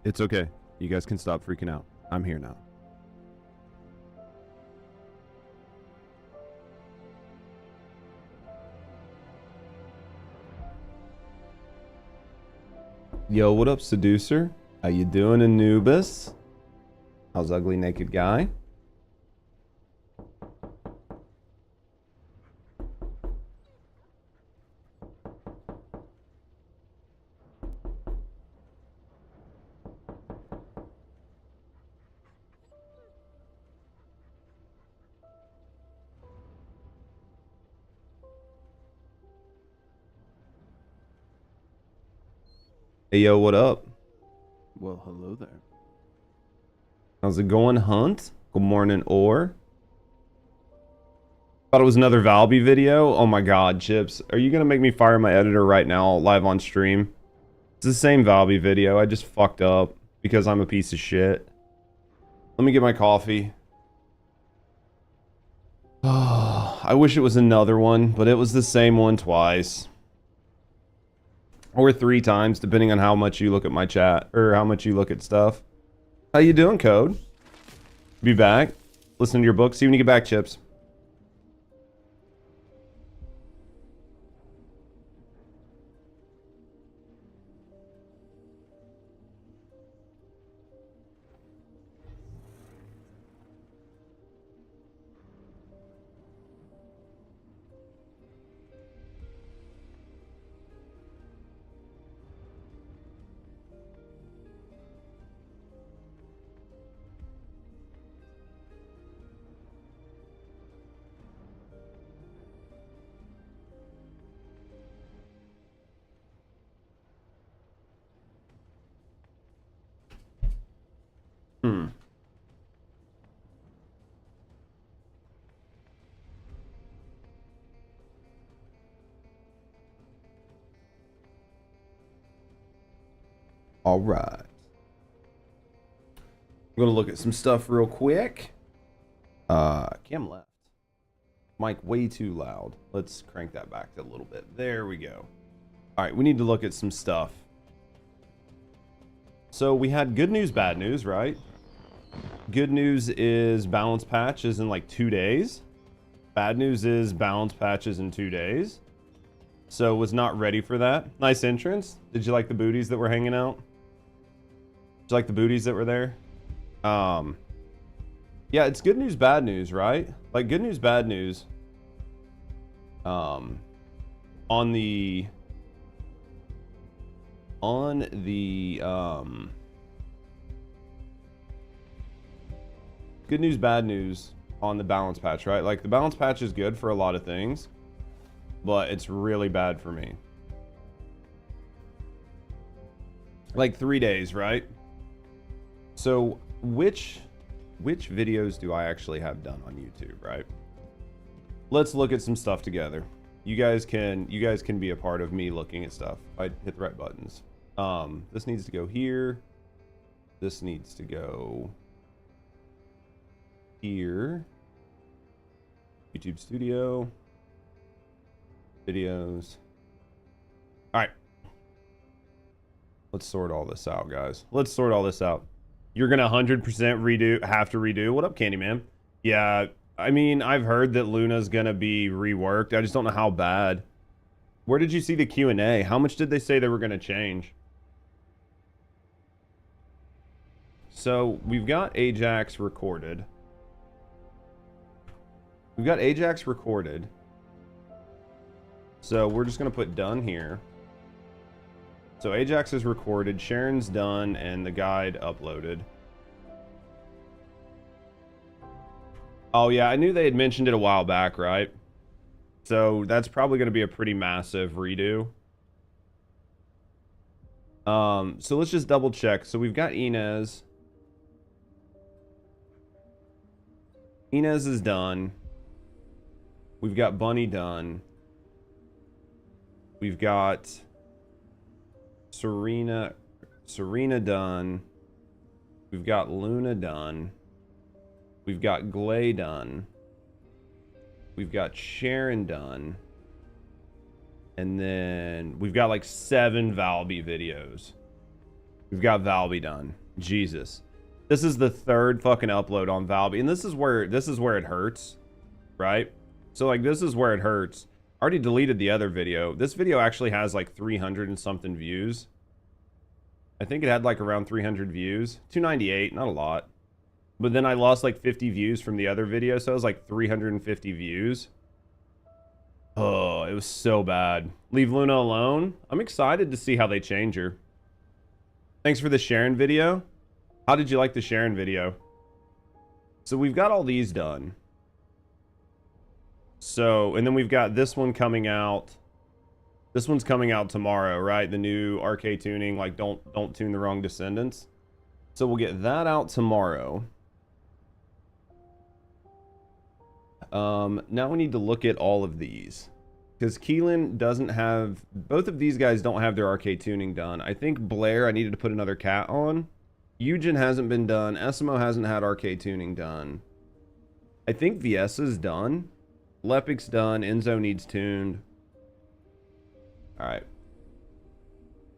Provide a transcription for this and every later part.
It's okay. You guys can stop freaking out. I'm here now. Yo, what up, seducer? How you doing, Anubis? How's ugly naked guy? Hey, yo, what up? Well, hello there. How's it going, Hunt? Good morning, Or. Thought it was another Valby video. Oh my god, Chips. Are you gonna make me fire my editor right now, live on stream? It's the same Valby video. I just fucked up because I'm a piece of shit. Let me get my coffee. Oh, I wish it was another one, but it was the same one twice. Or 3 times, depending on how much you look at my chat, or how much you look at stuff. How you doing, Code? Be back. Listen to your book. See you when you get back, Chips. All right. I'm gonna look at some stuff real quick. Cam left. Mic way too loud. Let's crank that back a little bit. There we go. All right, we need to look at some stuff. So we had good news, bad news, right? Good news is balance patch is in like 2 days. Bad news is balance patches in 2 days. So was not ready for that. Nice entrance. Did you like the booties that were hanging out? Did you like the booties that were there? Yeah, it's good news, bad news, right? Like good news, bad news. On the good news, bad news on the balance patch, right? Like the balance patch is good for a lot of things, but it's really bad for me. Like 3 days, right? So which videos do I actually have done on YouTube, right? Let's look at some stuff together. You guys can be a part of me looking at stuff. I hit the right buttons. This needs to go here. This needs to go here. YouTube Studio. Videos. All right. Let's sort all this out, guys. Let's sort all this out. You're gonna 100% have to redo. What up, Candyman? Yeah, I mean, I've heard that Luna's gonna be reworked. I just don't know how bad. Where did you see the Q&A? How much did they say they were gonna change? So we've got Ajax recorded. We've got Ajax recorded. So we're just gonna put done here. So Ajax is recorded, Sharon's done, and the guide uploaded. Oh yeah, I knew they had mentioned it a while back, right? So that's probably going to be a pretty massive redo. So let's just double check. So we've got Inez. Inez is done. We've got Bunny done. We've got Serena done. We've got Luna done. We've got Glay done. We've got Sharon done. And then we've got like 7 Valby videos. We've got Valby done. Jesus. This is the third fucking upload on Valby, and this is where it hurts, right? So like this is where it hurts. I already deleted the other video. This video actually has like 300 and something views. I think it had like around 300 views. 298, not a lot. But then I lost like 50 views from the other video, so it was like 350 views. Oh, it was so bad. Leave Luna alone. I'm excited to see how they change her. Thanks for the Sharon video. How did you like the Sharon video? So we've got all these done. So, and then we've got this one coming out. This one's coming out tomorrow, right? The new arcade tuning, like don't tune the wrong Descendants. So we'll get that out tomorrow. Now we need to look at all of these. Because Keelan doesn't have... Both of these guys don't have their arcade tuning done. I think Blair, I needed to put another cat on. Eugen hasn't been done. Esimo hasn't had arcade tuning done. I think Viesa's done. Lepic's done. Enzo needs tuned. Alright.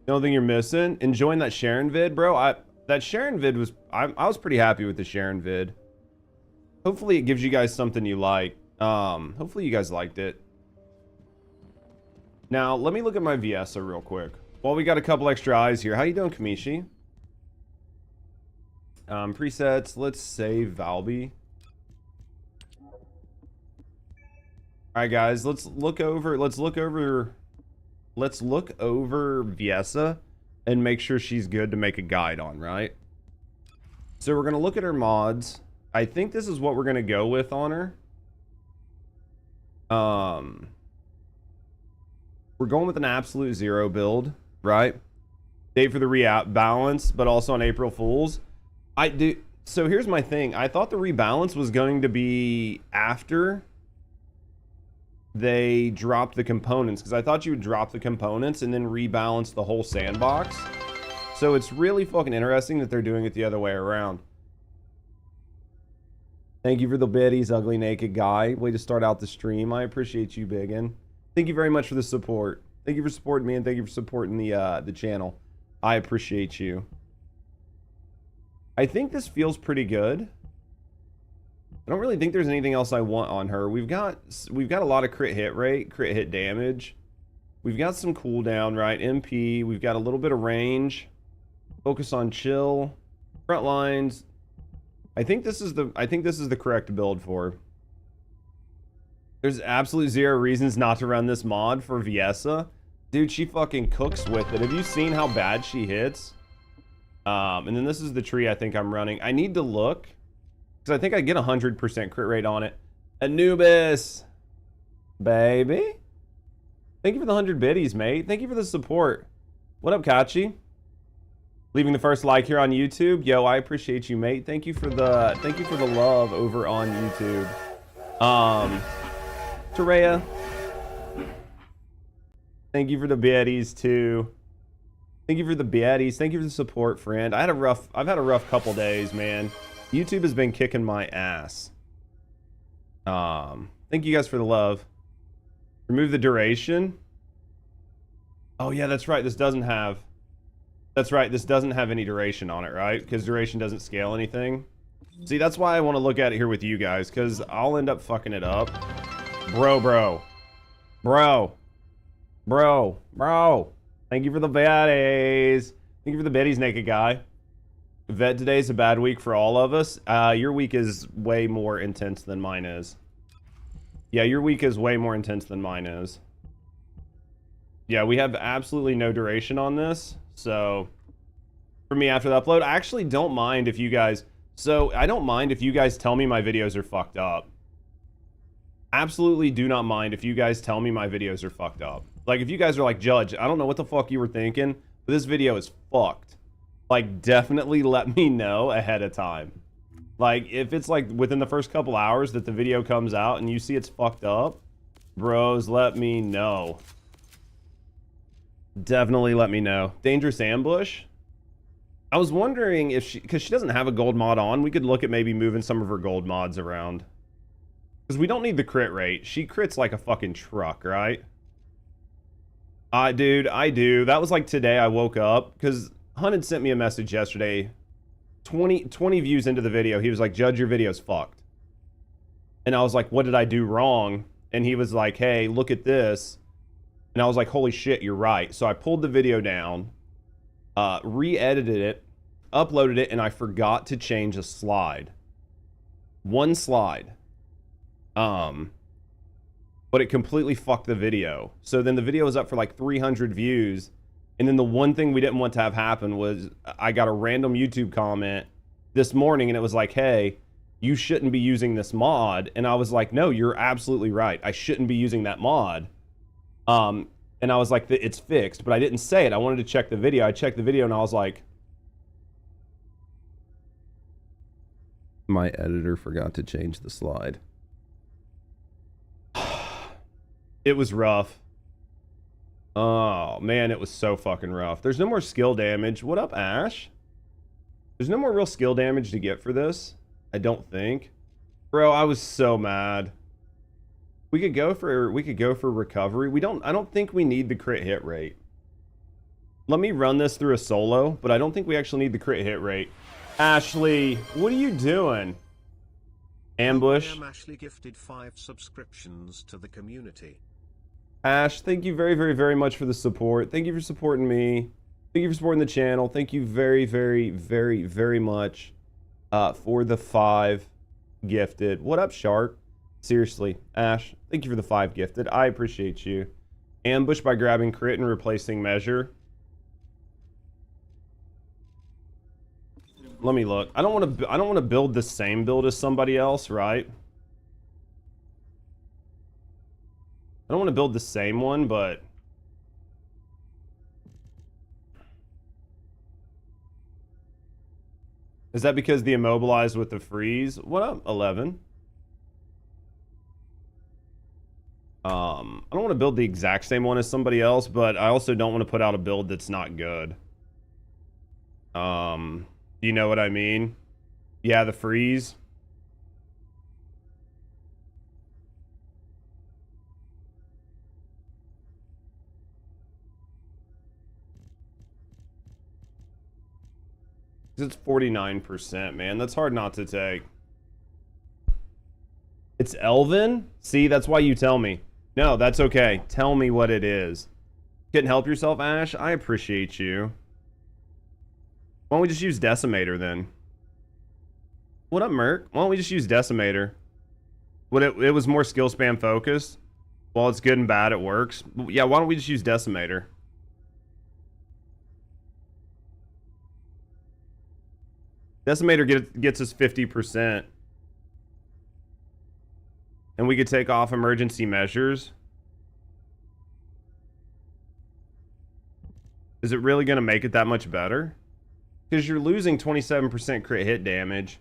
The only thing you're missing? Enjoying that Sharon vid, bro? That Sharon vid was... I was pretty happy with the Sharon vid. Hopefully it gives you guys something you like. Hopefully you guys liked it. Now, let me look at my Viesa real quick. Well, we got a couple extra eyes here. How you doing, Kamishi? Presets. Let's save Valby. Alright, guys. Let's look over Viesa and make sure she's good to make a guide on, right? So we're going to look at her mods. I think this is what we're going to go with on her. We're going with an absolute zero build, right? Date for the rebalance, but also on April Fools. So here's my thing. I thought the rebalance was going to be after they dropped the components, because I thought you would drop the components and then rebalance the whole sandbox. So it's really fucking interesting that they're doing it the other way around. Thank you for the biddies, ugly naked guy. Way to start out the stream. I appreciate you, Biggin. Thank you very much for the support. Thank you for supporting me, and thank you for supporting the channel. I appreciate you. I think this feels pretty good. I don't really think there's anything else I want on her. We've got a lot of crit hit rate, crit hit damage. We've got some cooldown, right? MP. We've got a little bit of range. Focus on chill. Front lines. I think this is the correct build for her. There's absolute zero reasons not to run this mod for Viesa. Dude, she fucking cooks with it. Have you seen how bad she hits? And then this is the tree I think I'm running. I need to look, because I think I get 100% crit rate on it. Anubis! Baby? Thank you for the 100 biddies, mate. Thank you for the support. What up, Kachi? Leaving the first like here on YouTube. Yo, I appreciate you, mate. Thank you for the love over on YouTube. Terea. Thank you for the biddies too. Thank you for the biddies. Thank you for the support, friend. I've had a rough couple days, man. YouTube has been kicking my ass. Thank you guys for the love. Remove the duration. Oh yeah, that's right. This doesn't have any duration on it, right? Because duration doesn't scale anything. See, that's why I want to look at it here with you guys, because I'll end up fucking it up. Bro. Thank you for the baddies. Thank you for the baddies, naked guy. Vet, today's a bad week for all of us. Your week is way more intense than mine is. Yeah, your week is way more intense than mine is. Yeah, we have absolutely no duration on this. So, for me after the upload, I actually don't mind if you guys... So, I don't mind if you guys tell me my videos are fucked up. Absolutely do not mind if you guys tell me my videos are fucked up. Like, if you guys are like, Judge, I don't know what the fuck you were thinking, but this video is fucked. Like, definitely let me know ahead of time. Like, if it's like within the first couple hours that the video comes out and you see it's fucked up, bros, let me know. Definitely let me know. Dangerous ambush. I was wondering if because she doesn't have a gold mod on, we could look at maybe moving some of her gold mods around. Because we don't need the crit rate. She crits like a fucking truck, right? Dude, I do. That was like today I woke up. Because Hunted sent me a message yesterday. 20 views into the video. He was like, Judge, your video's fucked. And I was like, what did I do wrong? And he was like, hey, look at this. And I was like, holy shit, you're right. So I pulled the video down, re-edited it, uploaded it, and I forgot to change a slide. One slide. But it completely fucked the video. So then the video was up for like 300 views. And then the one thing we didn't want to have happen was I got a random YouTube comment this morning and it was like, hey, you shouldn't be using this mod. And I was like, no, you're absolutely right. I shouldn't be using that mod. And I was like, it's fixed, but I didn't say it. I wanted to check the video. I checked the video and I was like, my editor forgot to change the slide. It was rough. Oh, man, it was so fucking rough. There's no more skill damage. What up, Ash? There's no more real skill damage to get for this. I don't think. Bro, I was so mad. We could go for recovery. I don't think we need the crit hit rate. Let me run this through a solo, but I don't think we actually need the crit hit rate. Ashley, what are you doing? Ambush. Ashley gifted 5 subscriptions to the community. Ash, thank you very, very, very much for the support. Thank you for supporting me. Thank you for supporting the channel. Thank you very, very, very, very much for the 5 gifted. What up, Shark? Seriously, Ash, thank you for the 5 gifted. I appreciate you. Ambush by grabbing crit and replacing measure. Let me look. I don't want to build the same build as somebody else, right? I don't want to build the same one, but is that because the immobilized with the freeze? What up, 11? I don't want to build the exact same one as somebody else, but I also don't want to put out a build that's not good. You know what I mean? Yeah, the freeze. It's 49%, man. That's hard not to take. It's Elvin? See, that's why you tell me. No, that's okay. Tell me what it is. Couldn't help yourself, Ash? I appreciate you. Why don't we just use Decimator then? What up, Merc? Why don't we just use Decimator? It was more skill spam focused. While it's good and bad, it works. Yeah, why don't we just use Decimator? Decimator gets us 50%. And we could take off emergency measures. Is it really going to make it that much better? Because you're losing 27% crit hit damage.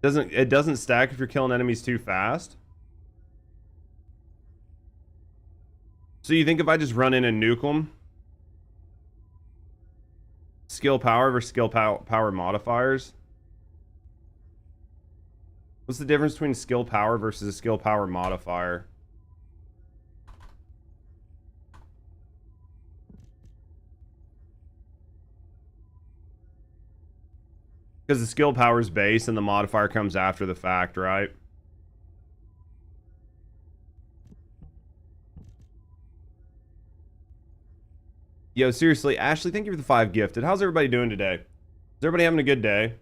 It doesn't stack if you're killing enemies too fast. So you think if I just run in and nuke them? Skill power versus skill power modifiers? What's the difference between skill power versus a skill power modifier? Because the skill power is base and the modifier comes after the fact, right? Yo, seriously, Ashley, thank you for the 5 gifted. How's everybody doing today? Is everybody having a good day?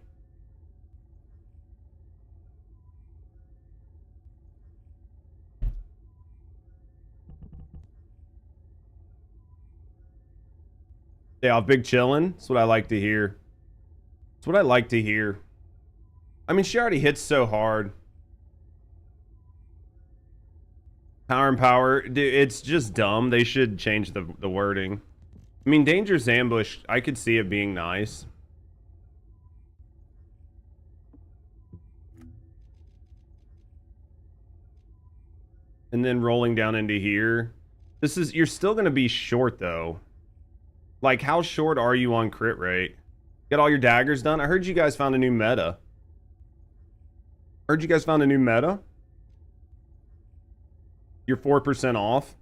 Yeah, big chillin'. That's what I like to hear. That's what I like to hear. I mean, she already hits so hard. Power and power. Dude, it's just dumb. They should change the wording. I mean, Dangerous Ambush, I could see it being nice. And then rolling down into here. You're still going to be short, though. Like, how short are you on crit rate? Get all your daggers done? I heard you guys found a new meta. Heard you guys found a new meta? You're 4% off?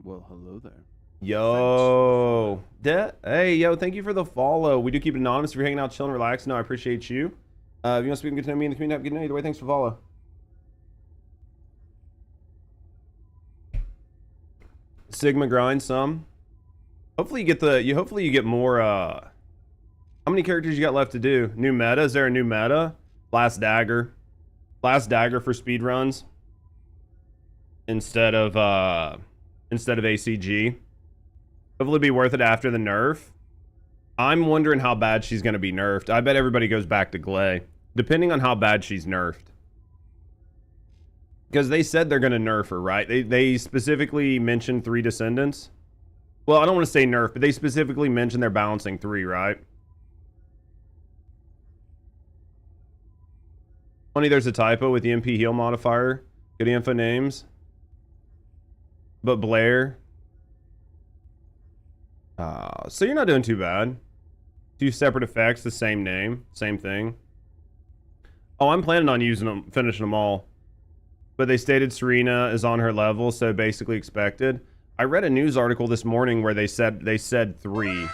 Well, hello there. Yo. Hey, yo, thank you for the follow. We do keep it anonymous if you're hanging out, chilling, relaxing. No, I appreciate you. If you want to speak and get to know me in the community, have a good night. Either way, thanks for the follow. Sigma grind some. Hopefully you get more how many characters you got left to do? New meta? Is there a new meta? Last dagger. Last dagger for speed runs. Instead of ACG. Hopefully be worth it after the nerf. I'm wondering how bad she's gonna be nerfed. I bet everybody goes back to Glay. Depending on how bad she's nerfed. Because they said they're gonna nerf her, right? They specifically mentioned 3 Descendants. Well, I don't want to say nerf, but they specifically mentioned they're balancing 3, right? Funny, there's a typo with the MP heal modifier. Good info names. But Blair. So you're not doing too bad. 2 separate effects, the same name, same thing. Oh, I'm planning on using them, finishing them all. But they stated Serena is on her level, so basically expected. I read a news article this morning where they said 3.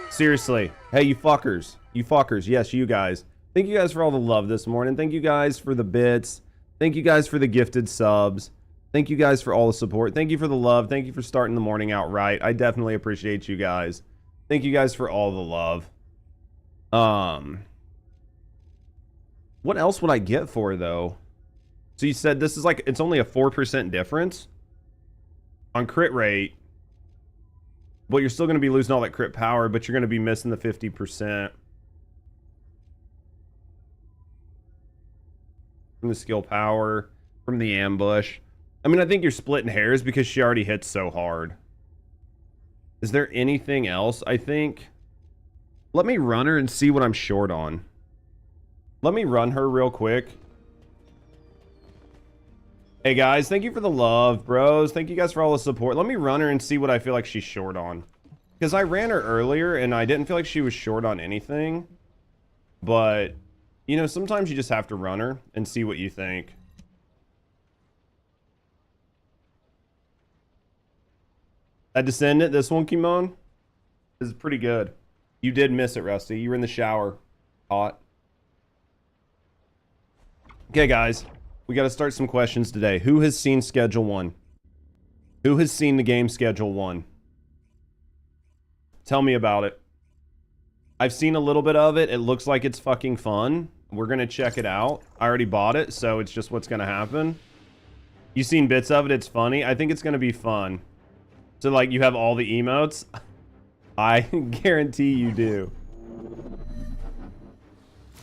Seriously. Hey, you fuckers. You fuckers. Yes, you guys. Thank you guys for all the love this morning. Thank you guys for the bits. Thank you guys for the gifted subs. Thank you guys for all the support. Thank you for the love. Thank you for starting the morning out right. I definitely appreciate you guys. Thank you guys for all the love. What else would I get for it, though? So you said this is like, it's only a 4% difference on crit rate, but you're still going to be losing all that crit power, but you're going to be missing the 50% from the skill power, from the ambush. I mean, I think you're splitting hairs because she already hits so hard. Is there anything else? I think, let me run her and see what I'm short on. Let me run her real quick. Hey guys, thank you for the love, bros. Thank you guys for all the support. Let me run her and see what I feel like she's short on. Because I ran her earlier and I didn't feel like she was short on anything. But, you know, sometimes you just have to run her and see what you think. That Descendant, this one, Kimon, is pretty good. You did miss it, Rusty. You were in the shower. Hot. Okay, guys. We got to start some questions today. Who has seen Schedule 1? Who has seen the game Schedule 1? Tell me about it. I've seen a little bit of it. It looks like it's fucking fun. We're going to check it out. I already bought it, so it's just what's going to happen. You've seen bits of it. It's funny. I think it's going to be fun. So, like, you have all the emotes? I guarantee you do.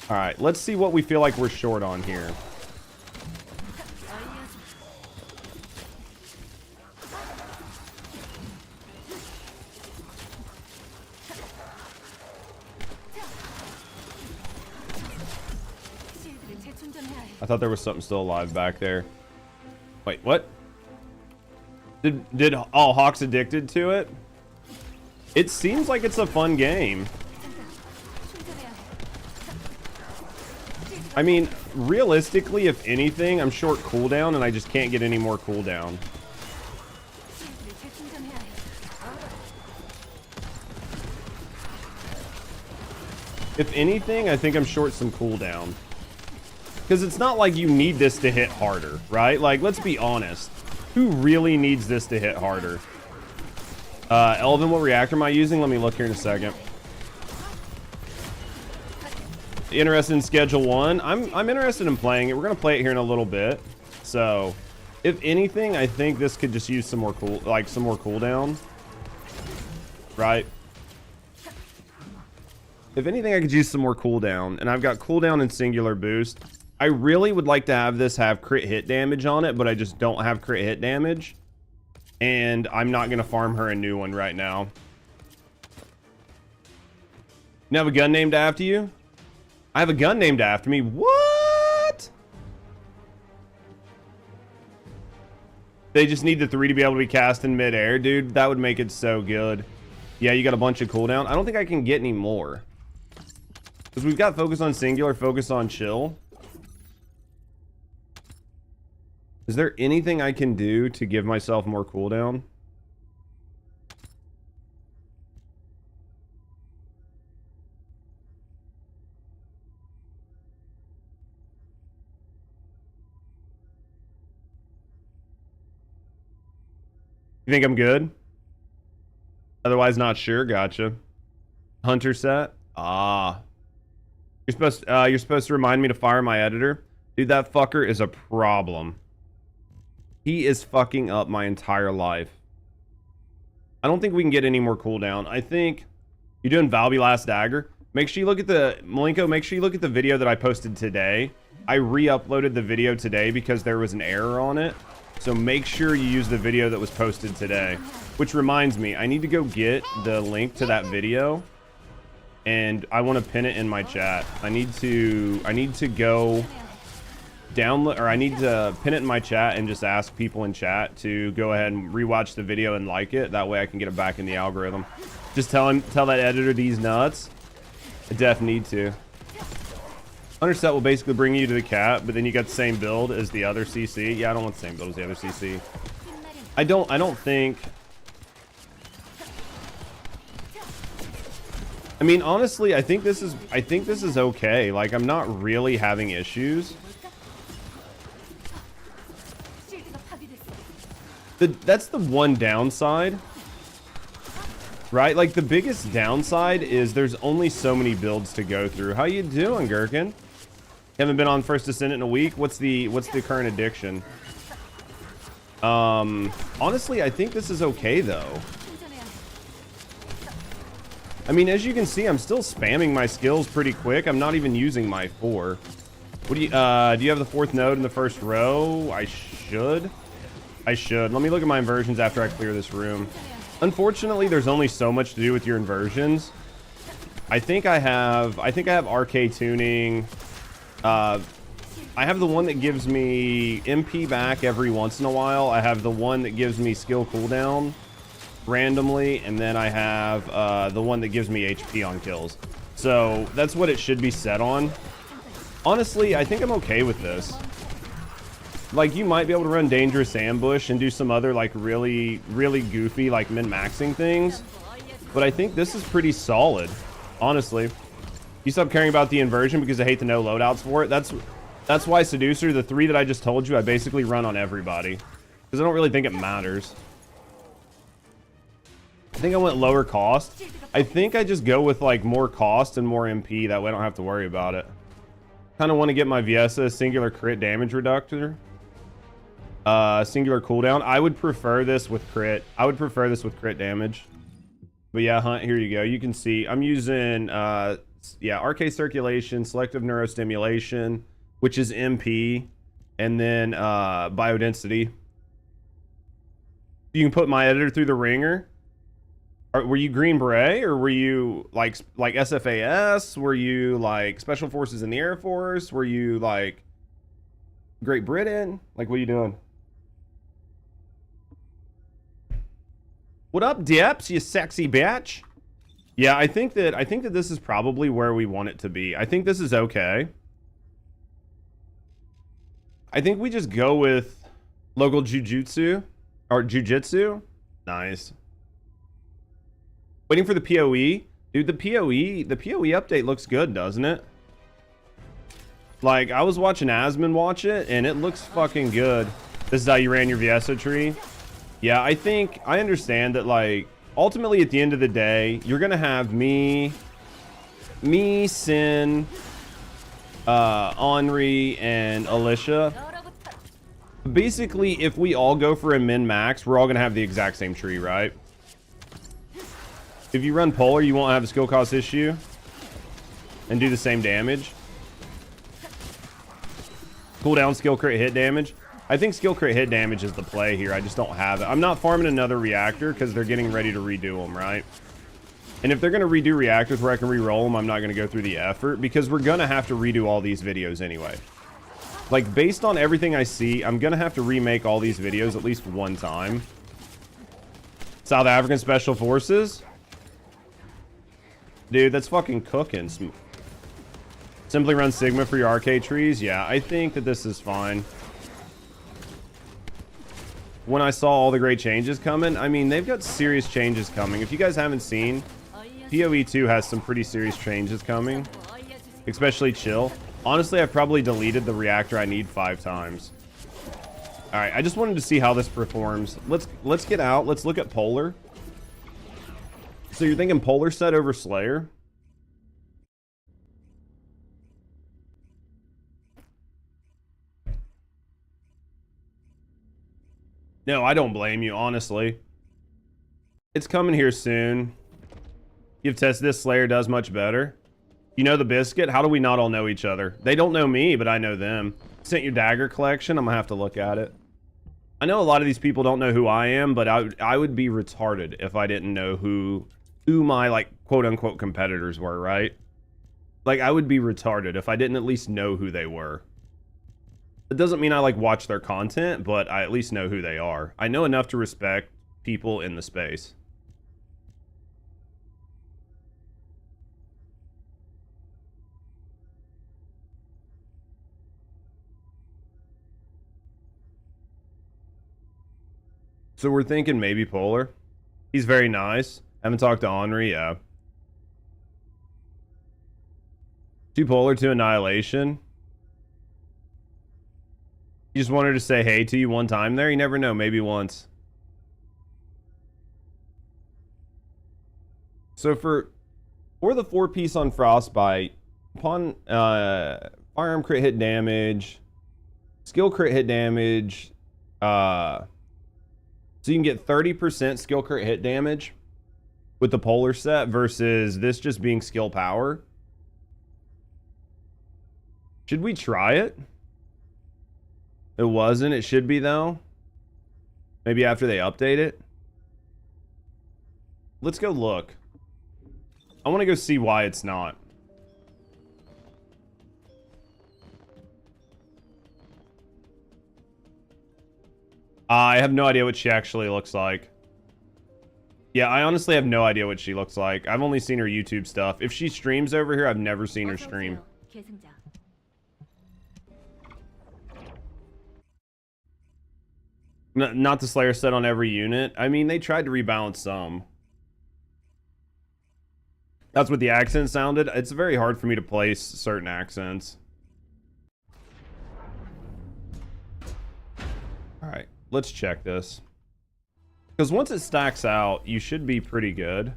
All right, let's see what we feel like we're short on here. I thought there was something still alive back there. Wait, what? Did all Hawk's addicted to it? It seems like it's a fun game. I mean, realistically, if anything, I'm short cooldown and I just can't get any more cooldown. If anything, I think I'm short some cooldown. Because it's not like you need this to hit harder, right? Like, let's be honest. Who really needs this to hit harder? Elvin, what reactor am I using? Let me look here in a second. Interested in Schedule 1? I'm interested in playing it. We're going to play it here in a little bit. So, if anything, I think this could just use some more cooldown. Right? If anything, I could use some more cooldown. And I've got cooldown and singular boost. I really would like to have this have crit hit damage on it, but I just don't have crit hit damage. And I'm not going to farm her a new one right now. You have a gun named after you? I have a gun named after me. What? They just need the 3 to be able to be cast in midair, dude. That would make it so good. Yeah, you got a bunch of cooldown. I don't think I can get any more. Because we've got focus on singular, focus on chill. Is there anything I can do to give myself more cooldown? You think I'm good? Otherwise not sure. Gotcha. Hunter set. Ah. You're supposed to remind me to fire my editor. Dude, that fucker is a problem. He is fucking up my entire life. I don't think we can get any more cooldown. I think you're doing Valby Last Dagger. Make sure you look at the Malenko, make sure you look at the video that I posted today. I re-uploaded the video today because there was an error on it. So make sure you use the video that was posted today. Which reminds me, I need to go get the link to that video. And I want to pin it in my chat. I need to go download, or I need to pin it in my chat and just ask people in chat to go ahead and rewatch the video and like it. That way I can get it back in the algorithm. Just tell that editor these nuts. I def need to. Hunter set will basically bring you to the cap, but then you got the same build as the other CC. Yeah, I don't want the same build as the other CC. I don't think. I mean, honestly, I think this is okay. Like, I'm not really having issues. That's the one downside, right? Like, the biggest downside is there's only so many builds to go through. How you doing, Gherkin? Haven't been on First Descendant in a week. What's the current addiction? Honestly, I think this is okay though. I mean, as you can see, I'm still spamming my skills pretty quick. I'm not even using my 4. What do you have the 4th node in the first row? I should. Let me look at my inversions after I clear this room. Unfortunately, there's only so much to do with your inversions. I think I have RK tuning. I have the one that gives me MP back every once in a while. I have the one that gives me skill cooldown randomly, and then I have the one that gives me HP on kills. So that's what it should be set on. Honestly, I think I'm okay with this. Like, you might be able to run Dangerous Ambush and do some other, like, really, really goofy, like, min-maxing things. But I think this is pretty solid, honestly. You stop caring about the inversion because I hate the no loadouts for it. That's why Seducer, the 3 that I just told you, I basically run on everybody. Because I don't really think it matters. I think I went lower cost. I think I just go with, like, more cost and more MP. That way I don't have to worry about it. Kind of want to get my Viesa singular crit damage reductor. Singular cooldown. I would prefer this with crit. I would prefer this with crit damage. But yeah, Hunt, here you go. You can see I'm using RK circulation, selective neurostimulation, which is MP, and then biodensity. You can put my editor through the ringer. Were you Green Beret, or were you like SFAS? Were you like Special Forces in the Air Force? Were you like Great Britain? Like, what are you doing? What up, Dips, you sexy bitch? Yeah, I think that this is probably where we want it to be. I think this is okay. I think we just go with local jujutsu or jujitsu. Nice. Waiting for the PoE. Dude, the PoE update looks good, doesn't it? Like, I was watching Asmon watch it, and it looks fucking good. This is how you ran your Viesa tree. Yeah, I understand that, like, ultimately at the end of the day, you're gonna have me, Sin, Henri, and Alicia. Basically, if we all go for a min-max, we're all gonna have the exact same tree, right? If you run Polar, you won't have a skill cost issue and do the same damage. Cooldown, skill crit hit damage. I think skill crit hit damage is the play here. I just don't have it. I'm not farming another reactor because they're getting ready to redo them, right? And if they're going to redo reactors where I can re-roll them, I'm not going to go through the effort because we're going to have to redo all these videos anyway. Like, based on everything I see, I'm going to have to remake all these videos at least one time. South African Special Forces. Dude, that's fucking cooking. Simply run Sigma for your arcade trees. Yeah, I think that this is fine. When I saw all the great changes coming, I mean, they've got serious changes coming. If you guys haven't seen, PoE 2 has some pretty serious changes coming. Especially chill. Honestly, I've probably deleted the reactor I need 5 times. All right, I just wanted to see how this performs. Let's get out. Let's look at Polar. So you're thinking Polar set over Slayer? No, I don't blame you, honestly. It's coming here soon. You've tested this. Slayer does much better. You know the Biscuit? How do we not all know each other? They don't know me, but I know them. Sent your dagger collection. I'm gonna have to look at it. I know a lot of these people don't know who I am, but I would be retarded if I didn't know who my, like, quote-unquote competitors were, right? Like, I would be retarded if I didn't at least know who they were. It doesn't mean I, like, watch their content, but I at least know who they are. I know enough to respect people in the space. So we're thinking maybe Polar. He's very nice. Haven't talked to Henri, yeah. 2 Polar, 2 Annihilation. You just wanted to say hey to you one time there? You never know, maybe once. So for the 4-piece on Frostbite, upon firearm crit hit damage, skill crit hit damage, so you can get 30% skill crit hit damage with the Polar set versus this just being skill power. Should we try it? It wasn't. It should be, though. Maybe after they update it. Let's go look. I want to go see why it's not. I have no idea what she actually looks like. Yeah, I honestly have no idea what she looks like. I've only seen her YouTube stuff. If she streams over here, I've never seen her stream. Not the Slayer set on every unit. I mean, they tried to rebalance some. That's what the accent sounded. It's very hard for me to place certain accents. All right, let's check this. Because once it stacks out, you should be pretty good.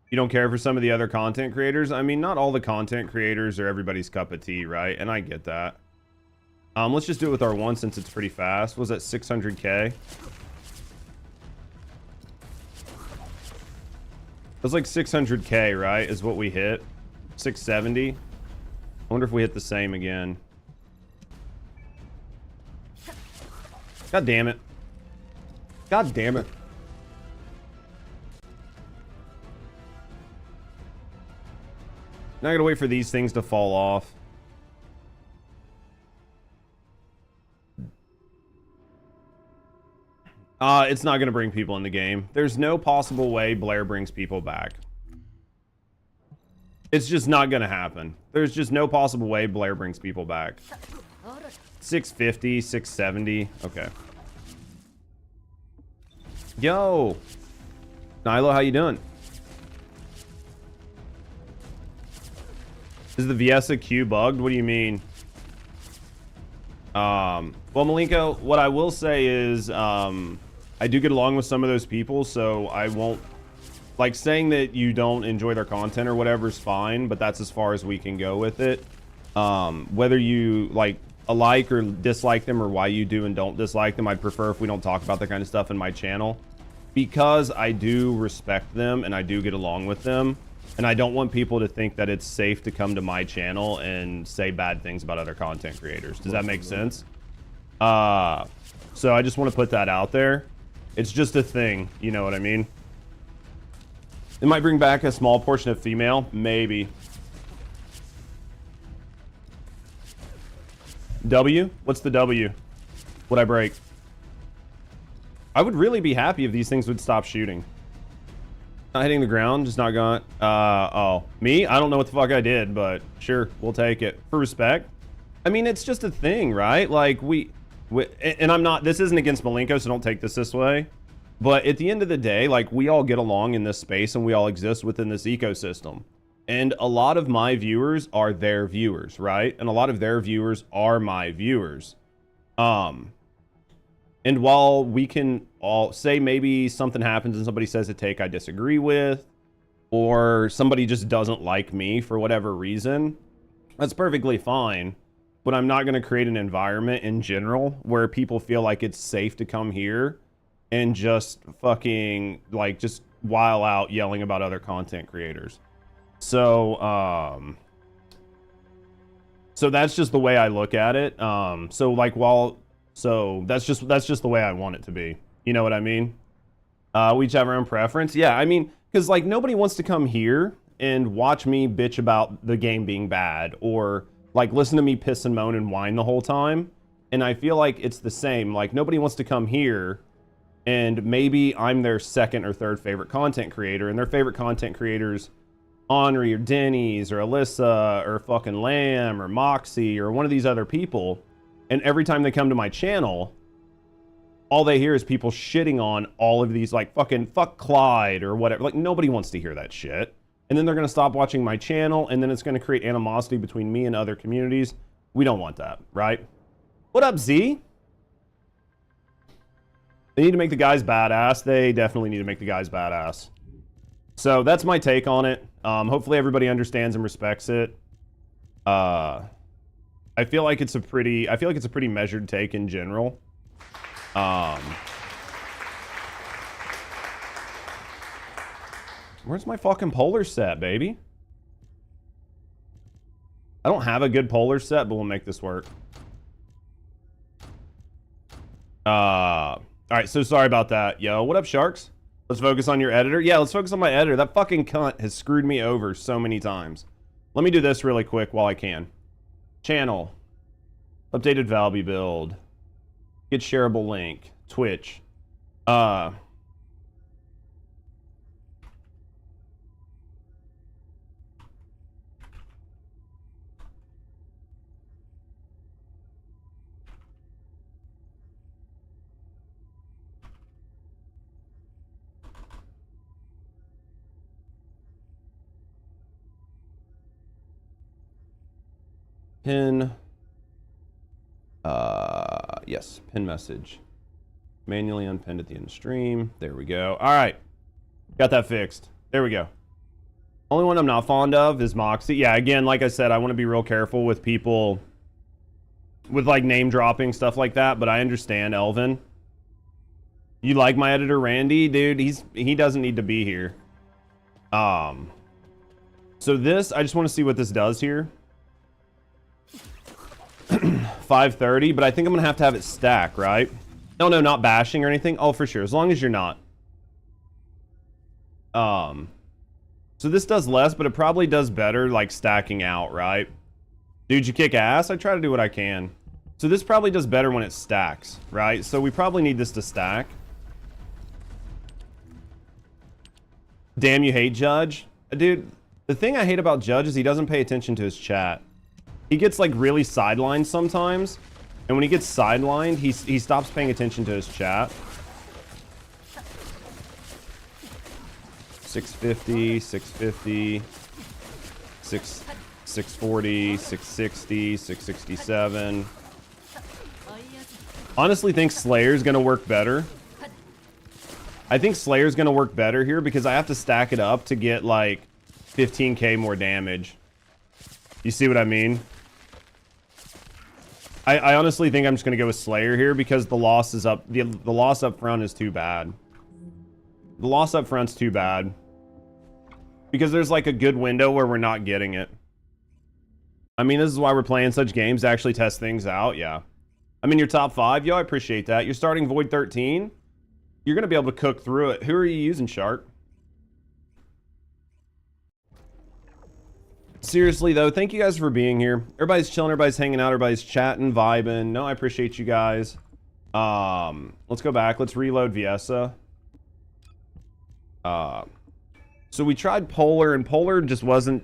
You don't care for some of the other content creators? I mean, not all the content creators are everybody's cup of tea, right? And I get that. Let's just do it with our one since it's pretty fast. Was that 600k? It was like 600k, right? Is what we hit. 670. I wonder if we hit the same again. God damn it. God damn it. Now I gotta wait for these things to fall off. It's not gonna bring people in the game. There's no possible way Blair brings people back. It's just not gonna happen. There's just no possible way Blair brings people back. 650, 670. Okay. Yo, Nilo, how you doing? Is the Viesa Q bugged? What do you mean? Well, Malenko, what I will say is, I do get along with some of those people, so I won't, like, saying that you don't enjoy their content or whatever is fine, but that's as far as we can go with it. Whether you, like or dislike them or why you do and don't dislike them, I'd prefer if we don't talk about that kind of stuff in my channel, because I do respect them and I do get along with them. And I don't want people to think that it's safe to come to my channel and say bad things about other content creators. Does that make sense? So I just want to put that out there. It's just a thing. You know what I mean? It might bring back a small portion of female. Maybe. W? What's the W? Would I break? I would really be happy if these things would stop shooting. Not hitting the ground, just not gone. Oh, me? I don't know what the fuck I did, but sure, we'll take it. For respect. I mean, it's just a thing, right? Like, and I'm not, this isn't against Malenko, so don't take this way. But at the end of the day, like, we all get along in this space and we all exist within this ecosystem. And a lot of my viewers are their viewers, right? And a lot of their viewers are my viewers. And while we can all say maybe something happens and somebody says a take I disagree with, or somebody just doesn't like me for whatever reason, that's perfectly fine. But I'm not going to create an environment in general where people feel like it's safe to come here and just fucking, like, just while out yelling about other content creators. So, so that's just the way I look at it. So like, so that's just the way I want it to be. You know what I mean? We each have our own preference. Yeah, I mean, because like nobody wants to come here and watch me bitch about the game being bad, or like listen to me piss and moan and whine the whole time. And I feel like it's the same. Like nobody wants to come here and maybe I'm their second or third favorite content creator, and their favorite content creators, Henri or Denny's or Alyssa or fucking Lamb or Moxie or one of these other people. And every time they come to my channel, all they hear is people shitting on all of these, like, fucking fuck Clyde or whatever. Like, nobody wants to hear that shit. And then they're going to stop watching my channel, and then it's going to create animosity between me and other communities. We don't want that, right? What up, Z? They need to make the guys badass. They definitely need to make the guys badass. So that's my take on it. Hopefully everybody understands and respects it. I feel like it's a pretty measured take in general. Where's my fucking polar set, baby? I don't have a good polar set, but we'll make this work. All right, so sorry about that. Yo, what up, Sharks? Let's focus on your editor. Yeah, let's focus on my editor. That fucking cunt has screwed me over so many times. Let me do this really quick while I can. Channel. Updated Valby build. Get shareable link. Twitch. Pin. Yes, pin message. Manually unpinned at the end of stream. There we go. All right. Got that fixed. There we go. Only one I'm not fond of is Moxie. Yeah, again, like I said, I want to be real careful with people with like name dropping, stuff like that, but I understand, Elvin. You like my editor, Randy? Dude, he doesn't need to be here. So this, I just want to see what this does here. 530, but I think I'm gonna have to have it stack, right? No, not bashing or anything. Oh, for sure, as long as you're not. So this does less, but it probably does better, like stacking out, right? Dude, you kick ass. I try to do what I can. So this probably does better when it stacks, right? So we probably need this to stack. Damn, you hate Judge, dude. The thing I hate about Judge is he doesn't pay attention to his chat. He gets like really sidelined sometimes, and when he gets sidelined, he stops paying attention to his chat. 650, 650, 640, 660, 667. Honestly, think Slayer's gonna work better. I think Slayer's gonna work better here because I have to stack it up to get like 15k more damage. You see what I mean? I honestly think I'm just gonna go with Slayer here because the loss is up. The loss up front is too bad. The loss up front's too bad because there's like a good window where we're not getting it. I mean, this is why we're playing such games to actually test things out. Yeah, I'm in your top 5. Yo, I appreciate that. You're starting Void 13. You're gonna be able to cook through it. Who are you using, Shark? Seriously though, thank you guys for being here. Everybody's chilling, everybody's hanging out, everybody's chatting, vibing. No, I appreciate you guys. Let's go back. Let's reload Viessa. So we tried Polar, and Polar just wasn't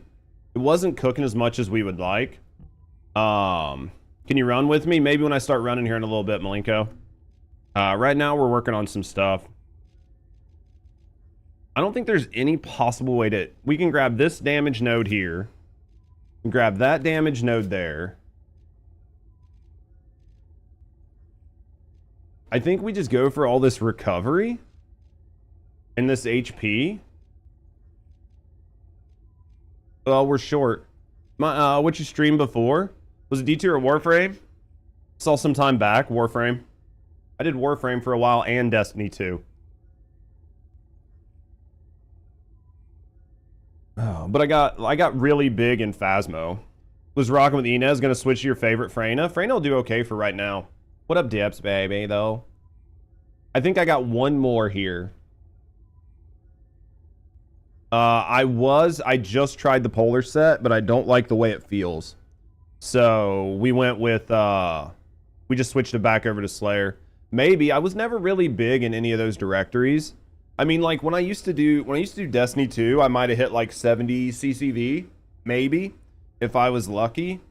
cooking as much as we would like. Can you run with me? Maybe when I start running here in a little bit, Malenko. Right now we're working on some stuff. I don't think there's any possible way to... We can grab this damage node here. And grab that damage node there. I think we just go for all this recovery. And this HP. Well, we're short. What you streamed before? Was it D2 or Warframe? Saw some time back, Warframe. I did Warframe for a while and Destiny 2. Oh, but I got really big in Phasmo. Was rocking with Inez, gonna switch to your favorite Freyna. Freyna will do okay for right now. What up, Dips, baby, though? I think I got one more here. I just tried the Polar set, but I don't like the way it feels. So we went with, we just switched it back over to Slayer. Maybe. I was never really big in any of those directories. I mean, like, when I used to do Destiny 2, I might have hit like 70 CCV, maybe, if I was lucky.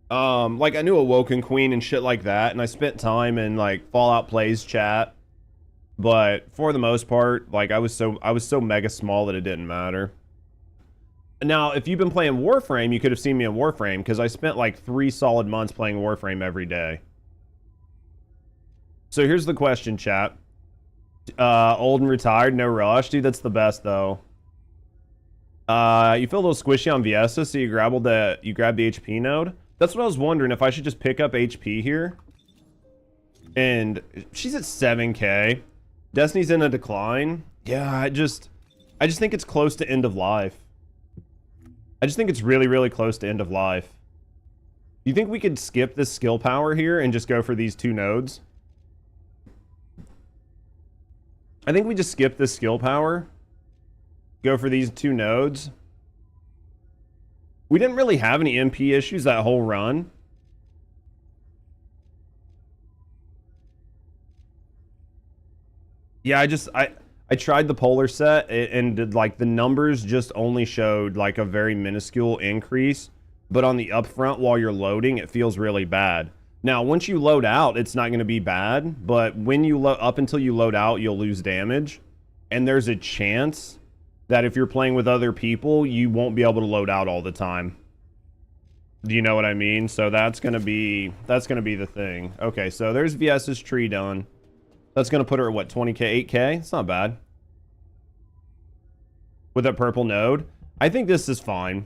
Like, I knew Awoken Queen and shit like that, and I spent time in, like, Fallout Plays chat. But for the most part, like, I was so mega small that it didn't matter. Now, if you've been playing Warframe, you could have seen me in Warframe, because I spent like 3 solid months playing Warframe every day. So here's the question, chat. Old and retired, no rush. Dude, that's the best, though. You feel a little squishy on Viesta, so you grabbed the HP node? That's what I was wondering, if I should just pick up HP here. And she's at 7k. Destiny's in a decline. Yeah, I just think it's close to end of life. I just think it's really, really close to end of life. Do you think we could skip this skill power here and just go for these 2 nodes? I think we just skip this skill power. Go for these 2 nodes. We didn't really have any MP issues that whole run. Yeah, I tried the Polar set and did, like, the numbers just only showed like a very minuscule increase, but on the upfront while you're loading, it feels really bad. Now, once you load out, it's not going to be bad, but when you load up until you load out, you'll lose damage, and there's a chance that if you're playing with other people, you won't be able to load out all the time. Do you know what I mean? So that's gonna be the thing. Okay, so there's VS's tree done. That's gonna put her at what, 20k, 8k? It's not bad. With that purple node, I think this is fine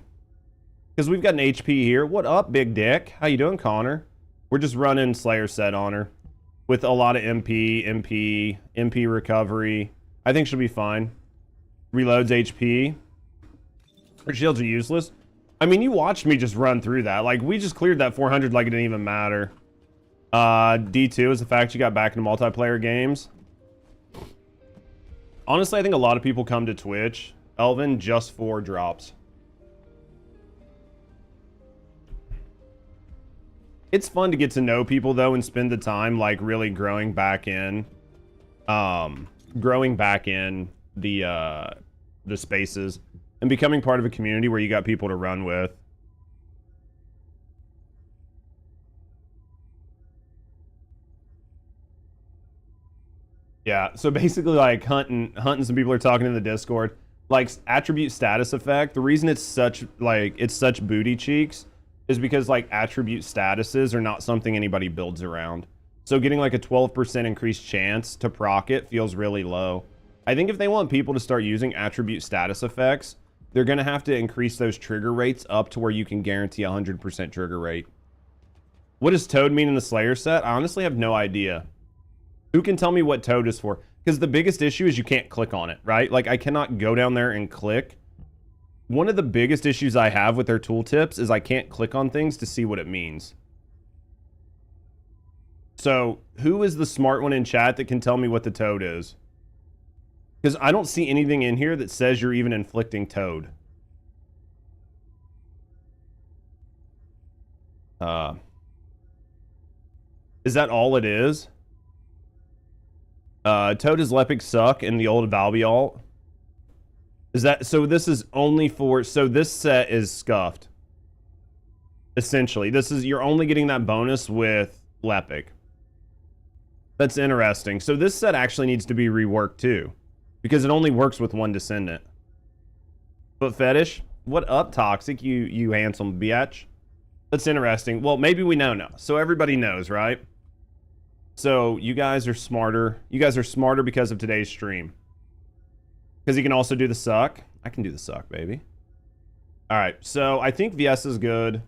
because we've got an HP here. What up, big dick? How you doing, Connor? We're just running Slayer set on her with a lot of MP recovery. I think she'll be fine. Reloads HP. Her shields are useless. I mean, you watched me just run through that. Like, we just cleared that 400 like it didn't even matter. D2 is the fact you got back into multiplayer games. Honestly, I think a lot of people come to Twitch, Elvin, just for drops. It's fun to get to know people, though, and spend the time, like, really growing back in the spaces and becoming part of a community where you got people to run with. Yeah, so basically, like, hunting some people are talking in the Discord. Like, attribute status effect, the reason it's such booty cheeks is because, like, attribute statuses are not something anybody builds around. So getting, like, a 12% increased chance to proc it feels really low. I think if they want people to start using attribute status effects, they're going to have to increase those trigger rates up to where you can guarantee 100% trigger rate. What does Toad mean in the Slayer set? I honestly have no idea. Who can tell me what Toad is for? Because the biggest issue is you can't click on it, right? Like, I cannot go down there and click. One of the biggest issues I have with their tooltips is I can't click on things to see what it means. So, who is the smart one in chat that can tell me what the Toad is? Because I don't see anything in here that says you're even inflicting Toad. Is that all it is? Toad is Lepic Suck in the old Valbialt. Is that, so this is only for, so this set is scuffed. Essentially, this is, you're only getting that bonus with Lepic. That's interesting. So this set actually needs to be reworked too. because it only works with one descendant. But fetish, what up, toxic? You handsome bitch. That's interesting. Well, maybe we know now, so everybody knows, right? So you guys are smarter. You guys are smarter because of today's stream. Because he can also do the suck. I can do the suck, baby. All right, so I think VS is good.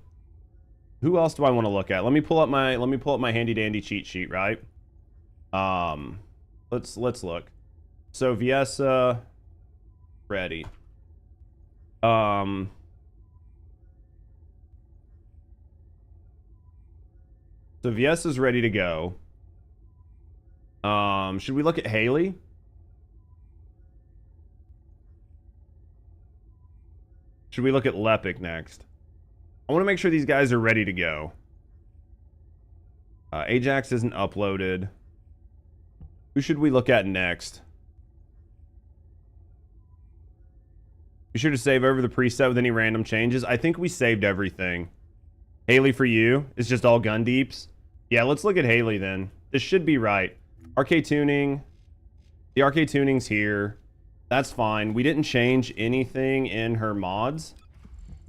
Who else do I want to look at? Let me pull up my handy dandy cheat sheet, right? Let's look. So Viesa ready. So Viesa's ready to go. Should we look at Haley? Should we look at Lepic next? I want to make sure these guys are ready to go. Ajax isn't uploaded. Who should we look at next? Be sure to save over the preset with any random changes. I think we saved everything. Haley for you. It's just all gun deeps. Yeah, let's look at Haley then. This should be right. Arcade tuning. The arcade tuning's here. That's fine. We didn't change anything in her mods.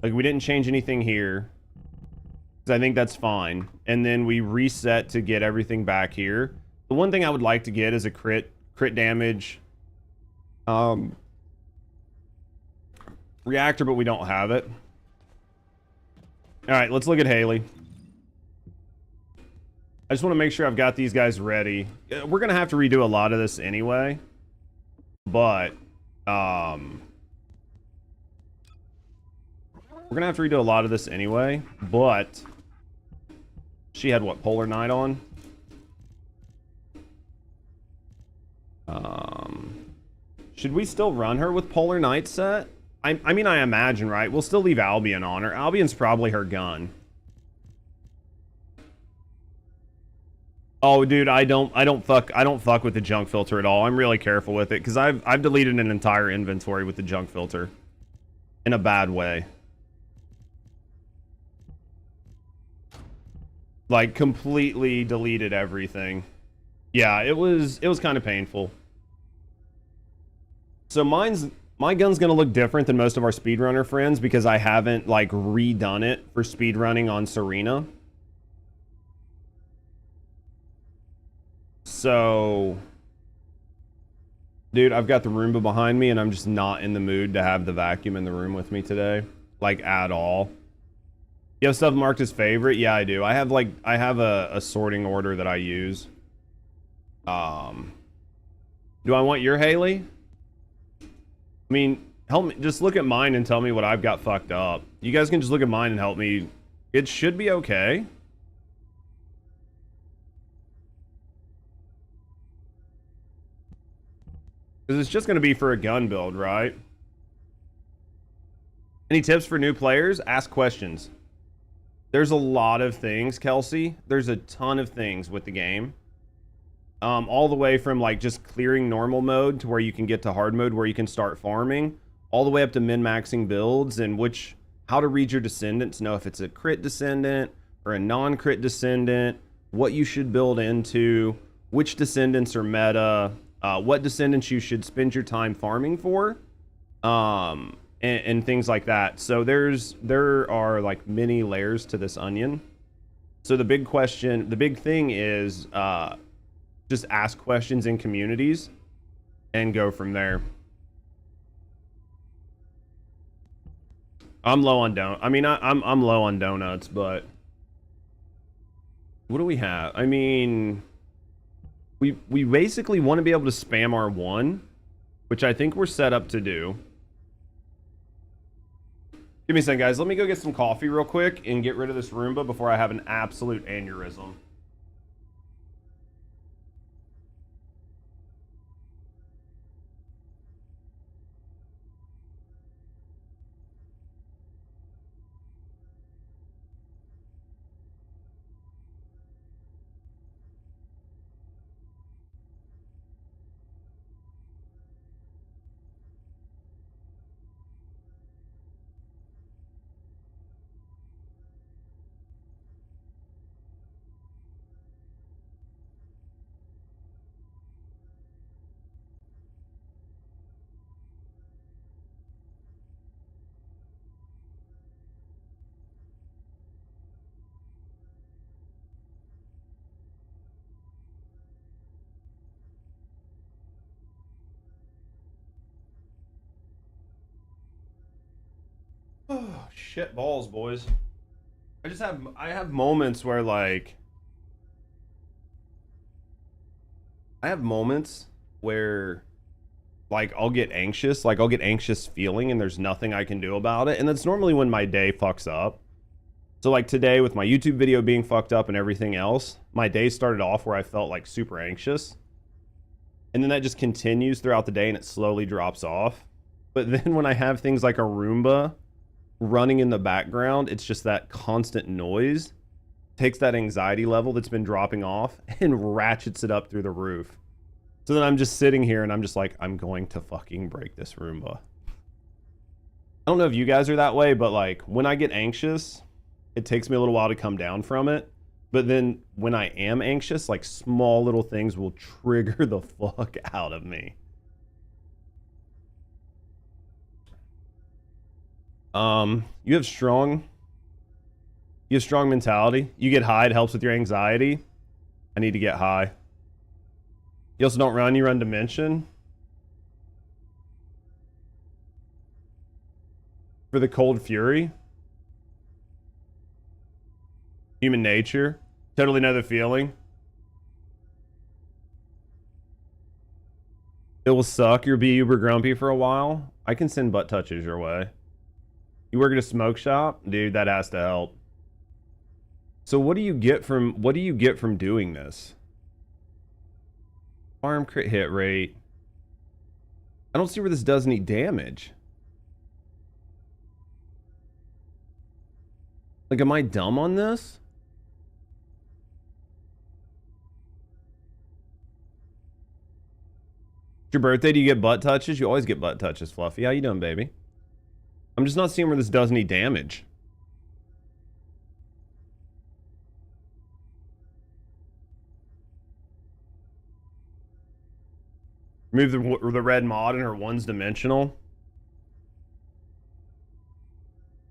Like, we didn't change anything here. So I think that's fine. And then we reset to get everything back here. The one thing I would like to get is a crit damage reactor, but we don't have it. All right, let's look at Haley. I just want to make sure I've got these guys ready. We're going to have to redo a lot of this anyway. But, we're going to have to redo a lot of this anyway. But, she had what, Polar Knight on? Should we still run her with Polar Knight set? I mean, I imagine, right? We'll still leave Albion on her. Albion's probably her gun. Oh, dude, I don't fuck with the junk filter at all. I'm really careful with it because I've deleted an entire inventory with the junk filter in a bad way. Like, completely deleted everything. Yeah, it was kind of painful. So my gun's gonna look different than most of our speedrunner friends because I haven't like redone it for speedrunning on Serena. So, dude, I've got the Roomba behind me and I'm just not in the mood to have the vacuum in the room with me today, like at all. You have stuff marked as favorite? Yeah, I do. I have a sorting order that I use. Do I want your Haley? I mean, help me. Just look at mine and tell me what I've got fucked up. You guys can just look at mine and help me. It should be okay. Because it's just going to be for a gun build, right? Any tips for new players? Ask questions. There's a lot of things, Kelsey. There's a ton of things with the game. All the way from like just clearing normal mode to where you can get to hard mode where you can start farming, all the way up to min-maxing builds and how to read your descendants, know if it's a crit descendant or a non-crit descendant, what you should build into, which descendants are meta, what descendants you should spend your time farming for, and things like that. So there are like many layers to this onion. So the big thing is just ask questions in communities and go from there. I'm low on I'm low on donuts, but what do we have? I mean, we basically want to be able to spam our one, which I think we're set up to do. Give me a second, guys. Let me go get some coffee real quick and get rid of this Roomba before I have an absolute aneurysm. shit balls, boys. I have moments where like like I'll get anxious, feeling and there's nothing I can do about it. And that's normally when my day fucks up. So like today with my YouTube video being fucked up and everything else, my day started off where I felt like super anxious. And then that just continues throughout the day and it slowly drops off. But then when I have things like a Roomba running in the background, it's just that constant noise takes that anxiety level that's been dropping off and ratchets it up through the roof. So then I'm just sitting here and I'm just like, I'm going to fucking break this Roomba. I don't know if you guys are that way, but like when I get anxious, it takes me a little while to come down from it. But then when I am anxious, like small little things will trigger the fuck out of me. You have strong mentality. You get high, it helps with your anxiety. I need to get high. You also don't run, you run Dimension. For the Cold Fury. Human Nature. Totally know the feeling. It will suck. You'll be uber grumpy for a while. I can send butt touches your way. You work at a smoke shop? Dude, that has to help. So what do you get from doing this? Farm crit hit rate. I don't see where this does any damage. Like, am I dumb on this? It's your birthday, do you get butt touches? You always get butt touches, Fluffy. How you doing, baby? I'm just not seeing where this does any damage. Remove the red mod and her one's dimensional.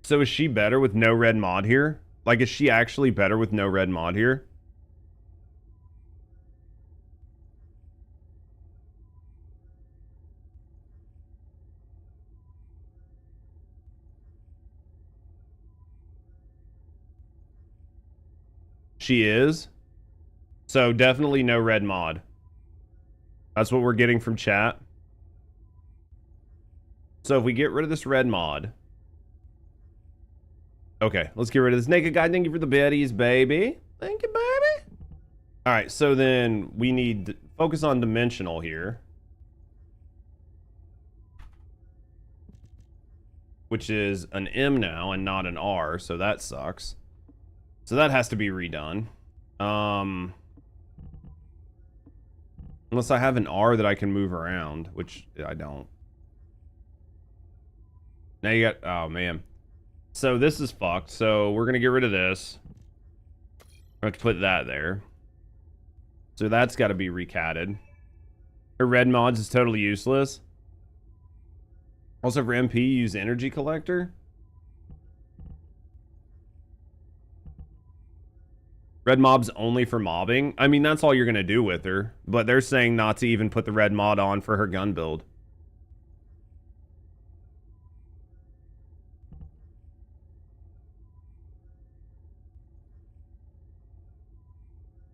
So is she better with no red mod here? Like, is she actually better with no red mod here? She is. So definitely no red mod. That's what we're getting from chat. So if we get rid of this red mod. Okay, let's get rid of this naked guy. Thank you for the biddies, baby. Thank you, baby. All right, so then we need to focus on dimensional here. Which is an M now and not an R, so that sucks. So that has to be redone. Unless I have an R that I can move around, which I don't. Now you got, oh man. So this is fucked. So we're going to get rid of this. I have to put that there. So that's got to be recatted. Her red mods is totally useless. Also for MP, use energy collector. Red mob's only for mobbing. I mean, that's all you're going to do with her. But they're saying not to even put the red mod on for her gun build.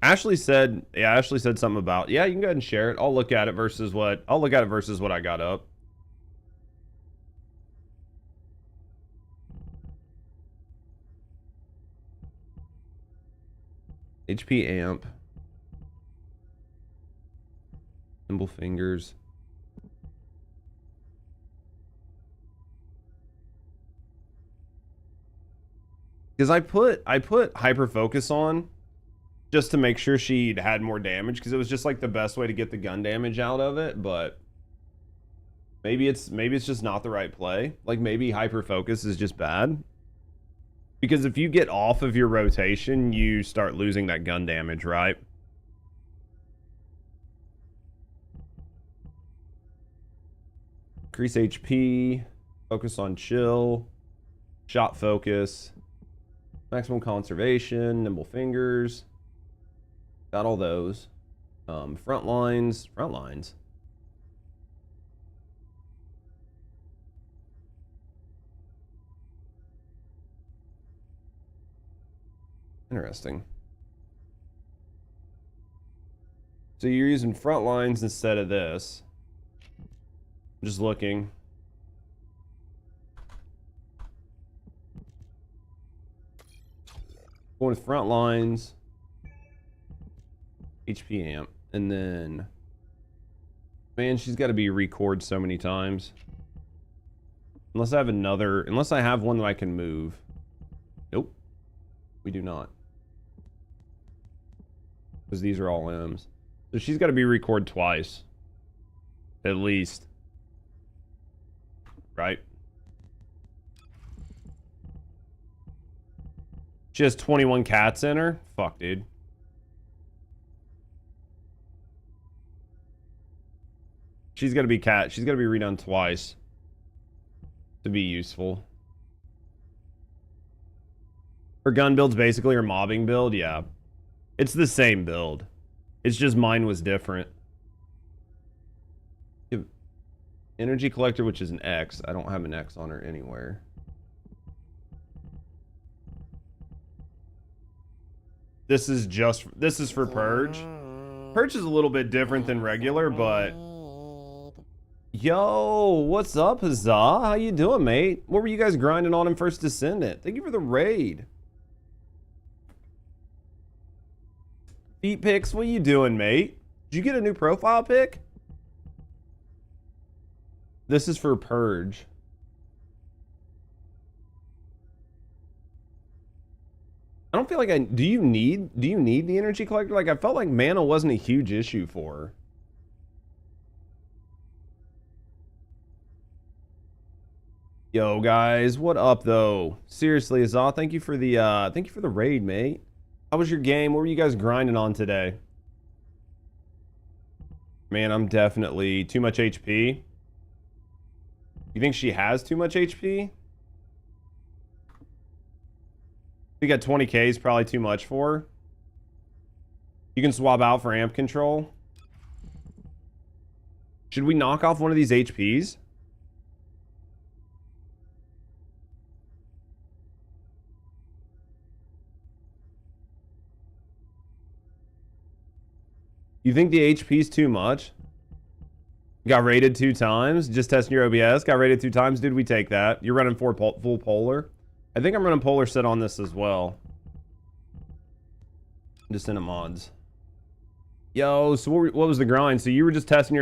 Ashley said something about, yeah, you can go ahead and share it. I'll look at it versus what I got up. HP amp. Nimble fingers. Because I put hyper focus on just to make sure she had more damage, because it was just like the best way to get the gun damage out of it, but maybe it's just not the right play. Like maybe hyper focus is just bad. Because if you get off of your rotation, you start losing that gun damage, right? Increase HP, focus on chill, shot focus, maximum conservation, nimble fingers. Got all those. Front lines. Interesting. So you're using front lines instead of this. I'm just looking. Going with front lines. HP amp. And then... Man, she's got to be record so many times. Unless I have another... Unless I have one that I can move. Nope. We do not. Because these are all M's. So she's got to be record twice. At least. Right? She has 21 cats in her? Fuck, dude. She's got to be cat. She's got to be redone twice to be useful. Her gun build's basically her mobbing build. Yeah. It's the same build. It's just mine was different. Energy collector, which is an X. I don't have an X on her anywhere. This is for Purge. Purge is a little bit different than regular, but... Yo, what's up, Huzzah? How you doing, mate? What were you guys grinding on in First Descendant? Thank you for the raid. Feet pics, what you doing, mate? Did you get a new profile pic? This is for Purge. I don't feel like do you need the energy collector? Like, I felt like mana wasn't a huge issue for her. Yo, guys, what up, though? Seriously, Azah, thank you for the raid, mate. How was your game? What were you guys grinding on today? Man, I'm definitely too much HP. You think she has too much HP? We got 20k is probably too much for her. You can swap out for amp control. Should we knock off one of these HPs? You think the HP's too much? Got rated 2 times. Just testing your OBS. Got rated 2 times. Dude, we take that. You're running full polar. I think I'm running polar set on this as well. Just in a mods. Yo, so what was the grind? So you were just testing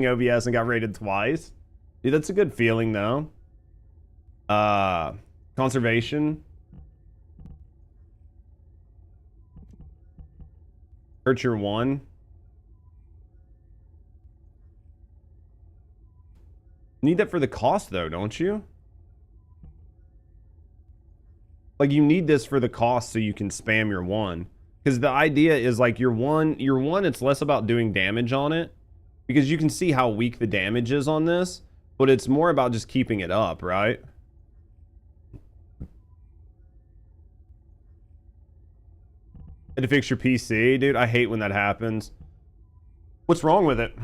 OBS and got rated twice? Dude, that's a good feeling though. Conservation. Archer 1. Need that for the cost though, don't you? Like, you need this for the cost so you can spam your 1. Because the idea is like your one, it's less about doing damage on it. Because you can see how weak the damage is on this. But it's more about just keeping it up, right? Had to fix your PC? Dude, I hate when that happens. What's wrong with it?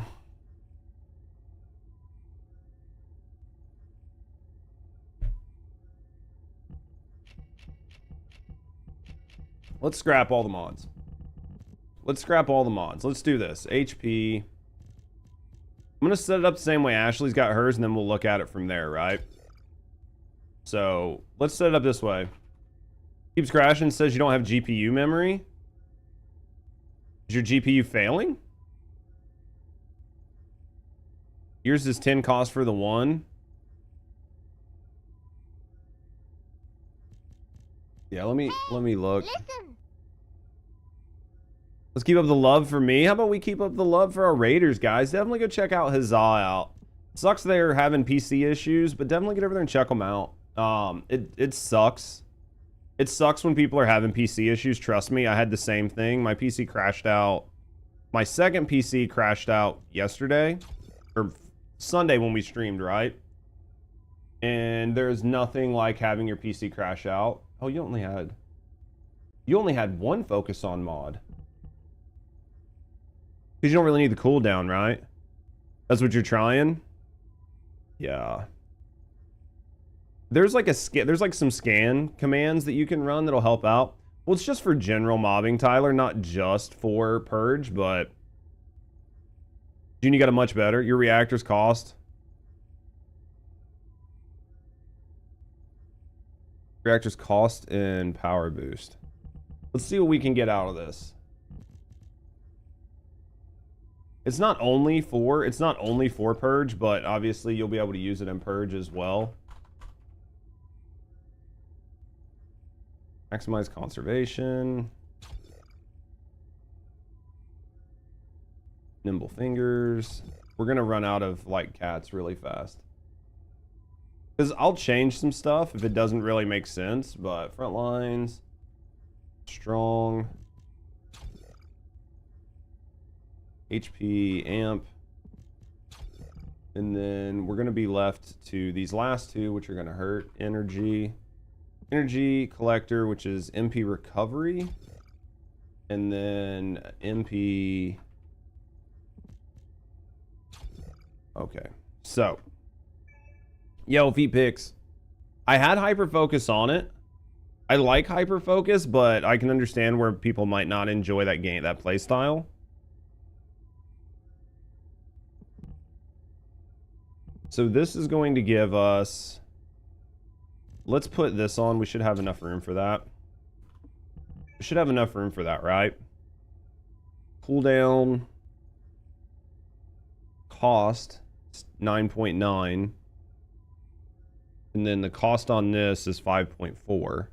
Let's scrap all the mods. Let's scrap all the mods. Let's do this. HP. I'm going to set it up the same way Ashley's got hers, and then we'll look at it from there, right? So, let's set it up this way. Keeps crashing, says you don't have GPU memory. Is your GPU failing? Yours is 10 cost for the 1. Yeah, let me look. Listen. Let's keep up the love for me. How about we keep up the love for our raiders, guys? Definitely go check out Huzzah out. Sucks they're having PC issues, but definitely get over there and check them out. It sucks. It sucks when people are having PC issues. Trust me, I had the same thing. My PC crashed out. My second PC crashed out yesterday. Or Sunday when we streamed, right? And there's nothing like having your PC crash out. Oh, you only had 1 focus on mod. Because you don't really need the cooldown, right? That's what you're trying? Yeah. There's like some scan commands that you can run that'll help out. Well, it's just for general mobbing, Tyler, not just for Purge, but... June, you got a much better. Your reactors cost. Reactors cost and power boost. Let's see what we can get out of this. It's not only for Purge, but obviously you'll be able to use it in Purge as well. Maximize conservation. Nimble fingers. We're gonna run out of like cats really fast. Because I'll change some stuff if it doesn't really make sense, but front lines, strong, HP, amp, and then we're gonna be left to these last two, which are gonna hurt. Energy collector, which is MP recovery, and then MP. Okay, so yo, feet picks. I had hyper focus on it. I like hyper focus, but I can understand where people might not enjoy that game, that play style. So this is going to give us, let's put this on. We should have enough room for that. We should have enough room for that, right? Cooldown cost 9.9. And then the cost on this is 5.4.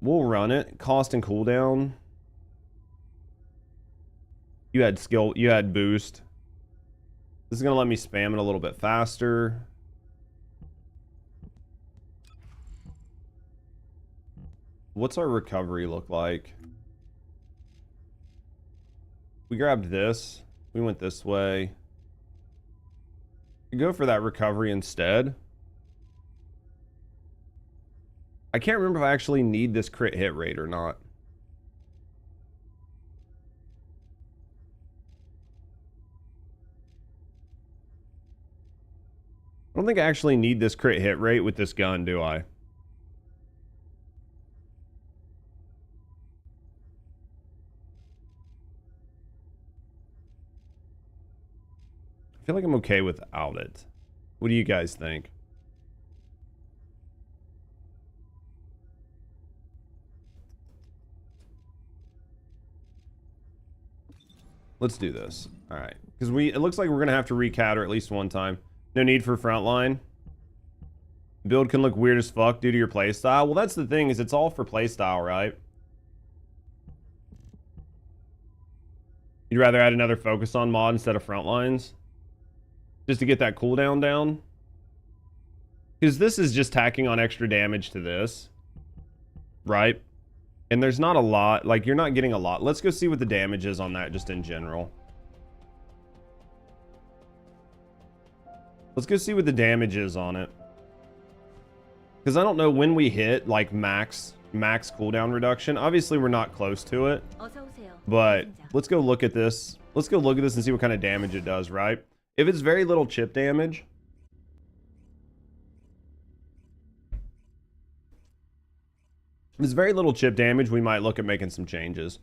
We'll run it. Cost and cooldown. You had skill, you had boost. This is gonna let me spam it a little bit faster. What's our recovery look like? We grabbed this. We went this way. We go for that recovery instead. I can't remember if I actually need this crit hit rate or not. I don't think I actually need this crit hit rate with this gun, do I? I feel like I'm okay without it. What do you guys think? Let's do this. All right, because it looks like we're gonna have to recatter at least one time. No need for frontline. Build can look weird as fuck due to your playstyle. Well, that's the thing, is it's all for playstyle, right? You'd rather add another focus on mod instead of frontlines? Just to get that cooldown down? Because this is just tacking on extra damage to this. Right? And there's not a lot. Like, you're not getting a lot. Let's go see what the damage is on that just in general. Let's go see what the damage is on it. Because I don't know when we hit, like, max cooldown reduction. Obviously, we're not close to it. But let's go look at this. Let's go look at this and see what kind of damage it does, right? If it's very little chip damage... If it's very little chip damage, we might look at making some changes.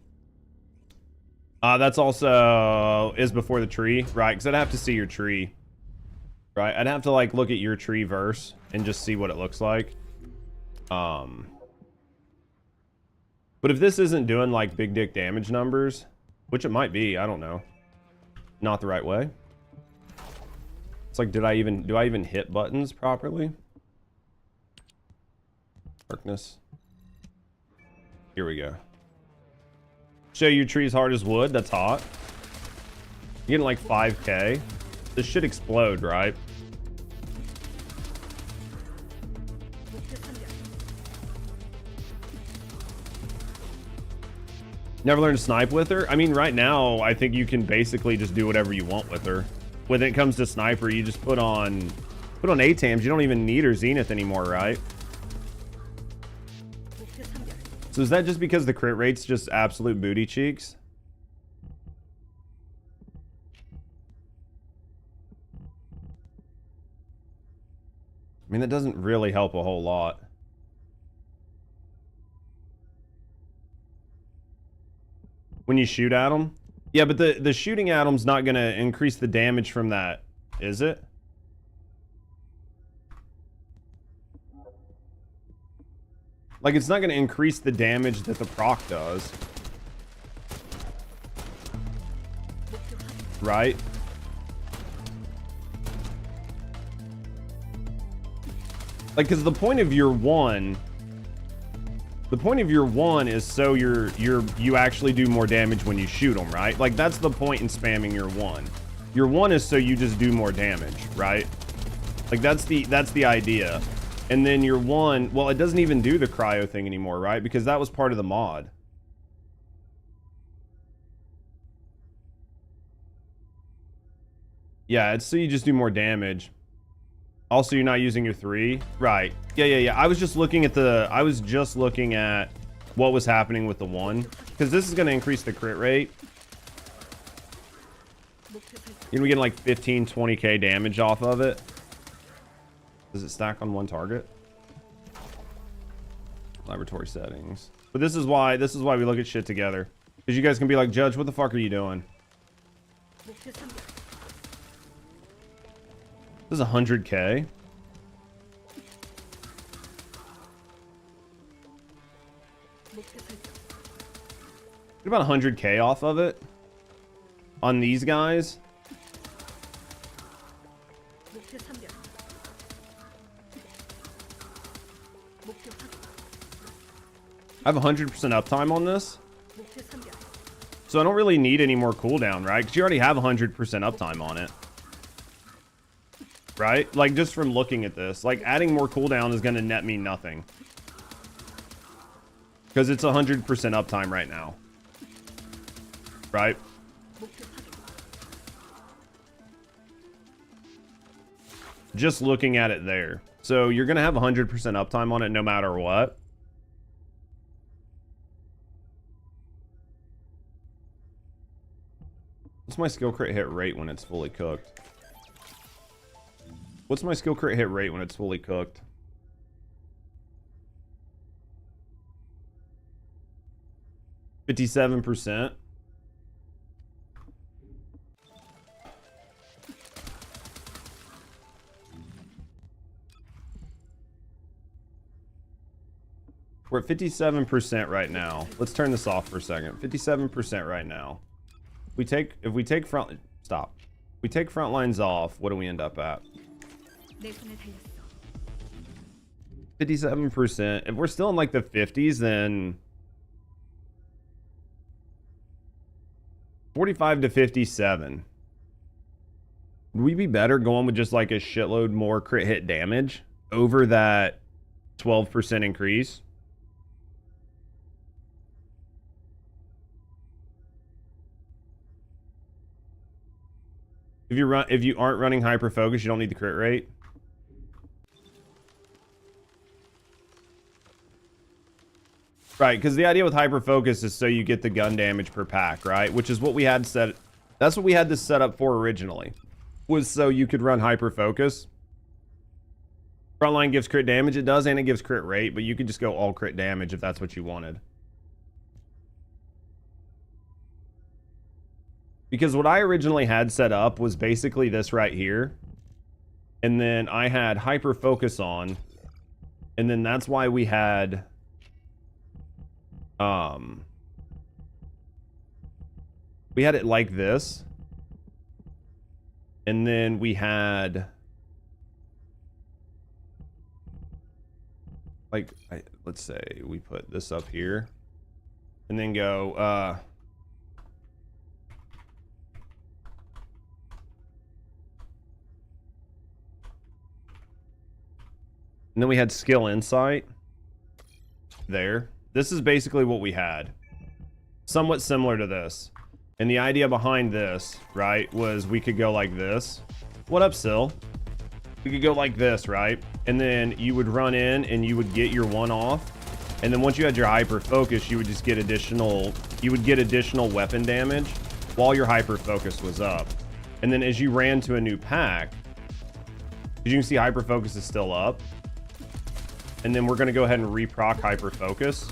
That's also... is before the tree, right? Because I'd have to see your tree. Right, I'd have to like look at your tree verse and just see what it looks like. But if this isn't doing like big dick damage numbers, which it might be, I don't know. Not the right way. It's like, do I even hit buttons properly? Darkness. Here we go. Show your trees hard as wood. That's hot. You're getting like 5k. This should explode, right? Never learned to snipe with her? I mean, right now, I think you can basically just do whatever you want with her. When it comes to sniper, you just put on ATAMs. You don't even need her zenith anymore, right? So is that just because the crit rate's just absolute booty cheeks? I mean, that doesn't really help a whole lot. you shoot at them. Yeah, but the shooting at them's not gonna increase the damage from that, is it? Like, it's not gonna increase the damage that the proc does. Right? Like, because the point of your one is so you actually do more damage when you shoot them, right? Like, that's the point in spamming your one. Your one is so you just do more damage, right? Like, that's the idea. And then your one, well, it doesn't even do the cryo thing anymore, right? Because that was part of the mod. Yeah, it's so you just do more damage. Also, you're not using your 3. Right. Yeah. I was just looking at what was happening with the 1. Because this is going to increase the crit rate. You're going to get like 15, 20k damage off of it. Does it stack on one target? Laboratory settings. But this is why we look at shit together. Because you guys can be like, Judge, what the fuck are you doing? This is 100k. Get about 100k off of it. On these guys. I have 100% uptime on this. So I don't really need any more cooldown, right? Because you already have 100% uptime on it. Right? Like, just from looking at this, like, adding more cooldown is going to net me nothing. Because it's 100% uptime right now. Right? Just looking at it there. So you're going to have 100% uptime on it no matter what. What's my skill crit hit rate when it's fully cooked? What's my skill crit hit rate when it's fully cooked? %57%. We're at 57% right now. Let's turn this off for a second. 57% right now. If we take front lines off, what do we end up at? 57%. If we're still in like the 50s, then 45 to 57. Would we be better going with just like a shitload more crit hit damage over that 12% increase? If you aren't running hyper focus, you don't need the crit rate. Right, because the idea with hyper focus is so you get the gun damage per pack, right? Which is what we had set. That's what we had this set up for originally. Was so you could run hyper focus. Frontline gives crit damage, it does, and it gives crit rate, but you could just go all crit damage if that's what you wanted. Because what I originally had set up was basically this right here. And then I had hyper focus on. And then that's why we had it like this. And then we had like let's say we put this up here and then go and then we had skill insight there. This is basically what we had. Somewhat similar to this. And the idea behind this, right, was we could go like this. What up, Sil? We could go like this, right? And then you would run in and you would get your one off. And then once you had your hyper focus, you would just get additional weapon damage while your hyper focus was up. And then as you ran to a new pack, as you can see, hyper focus is still up. And then we're going to go ahead and reproc hyper focus.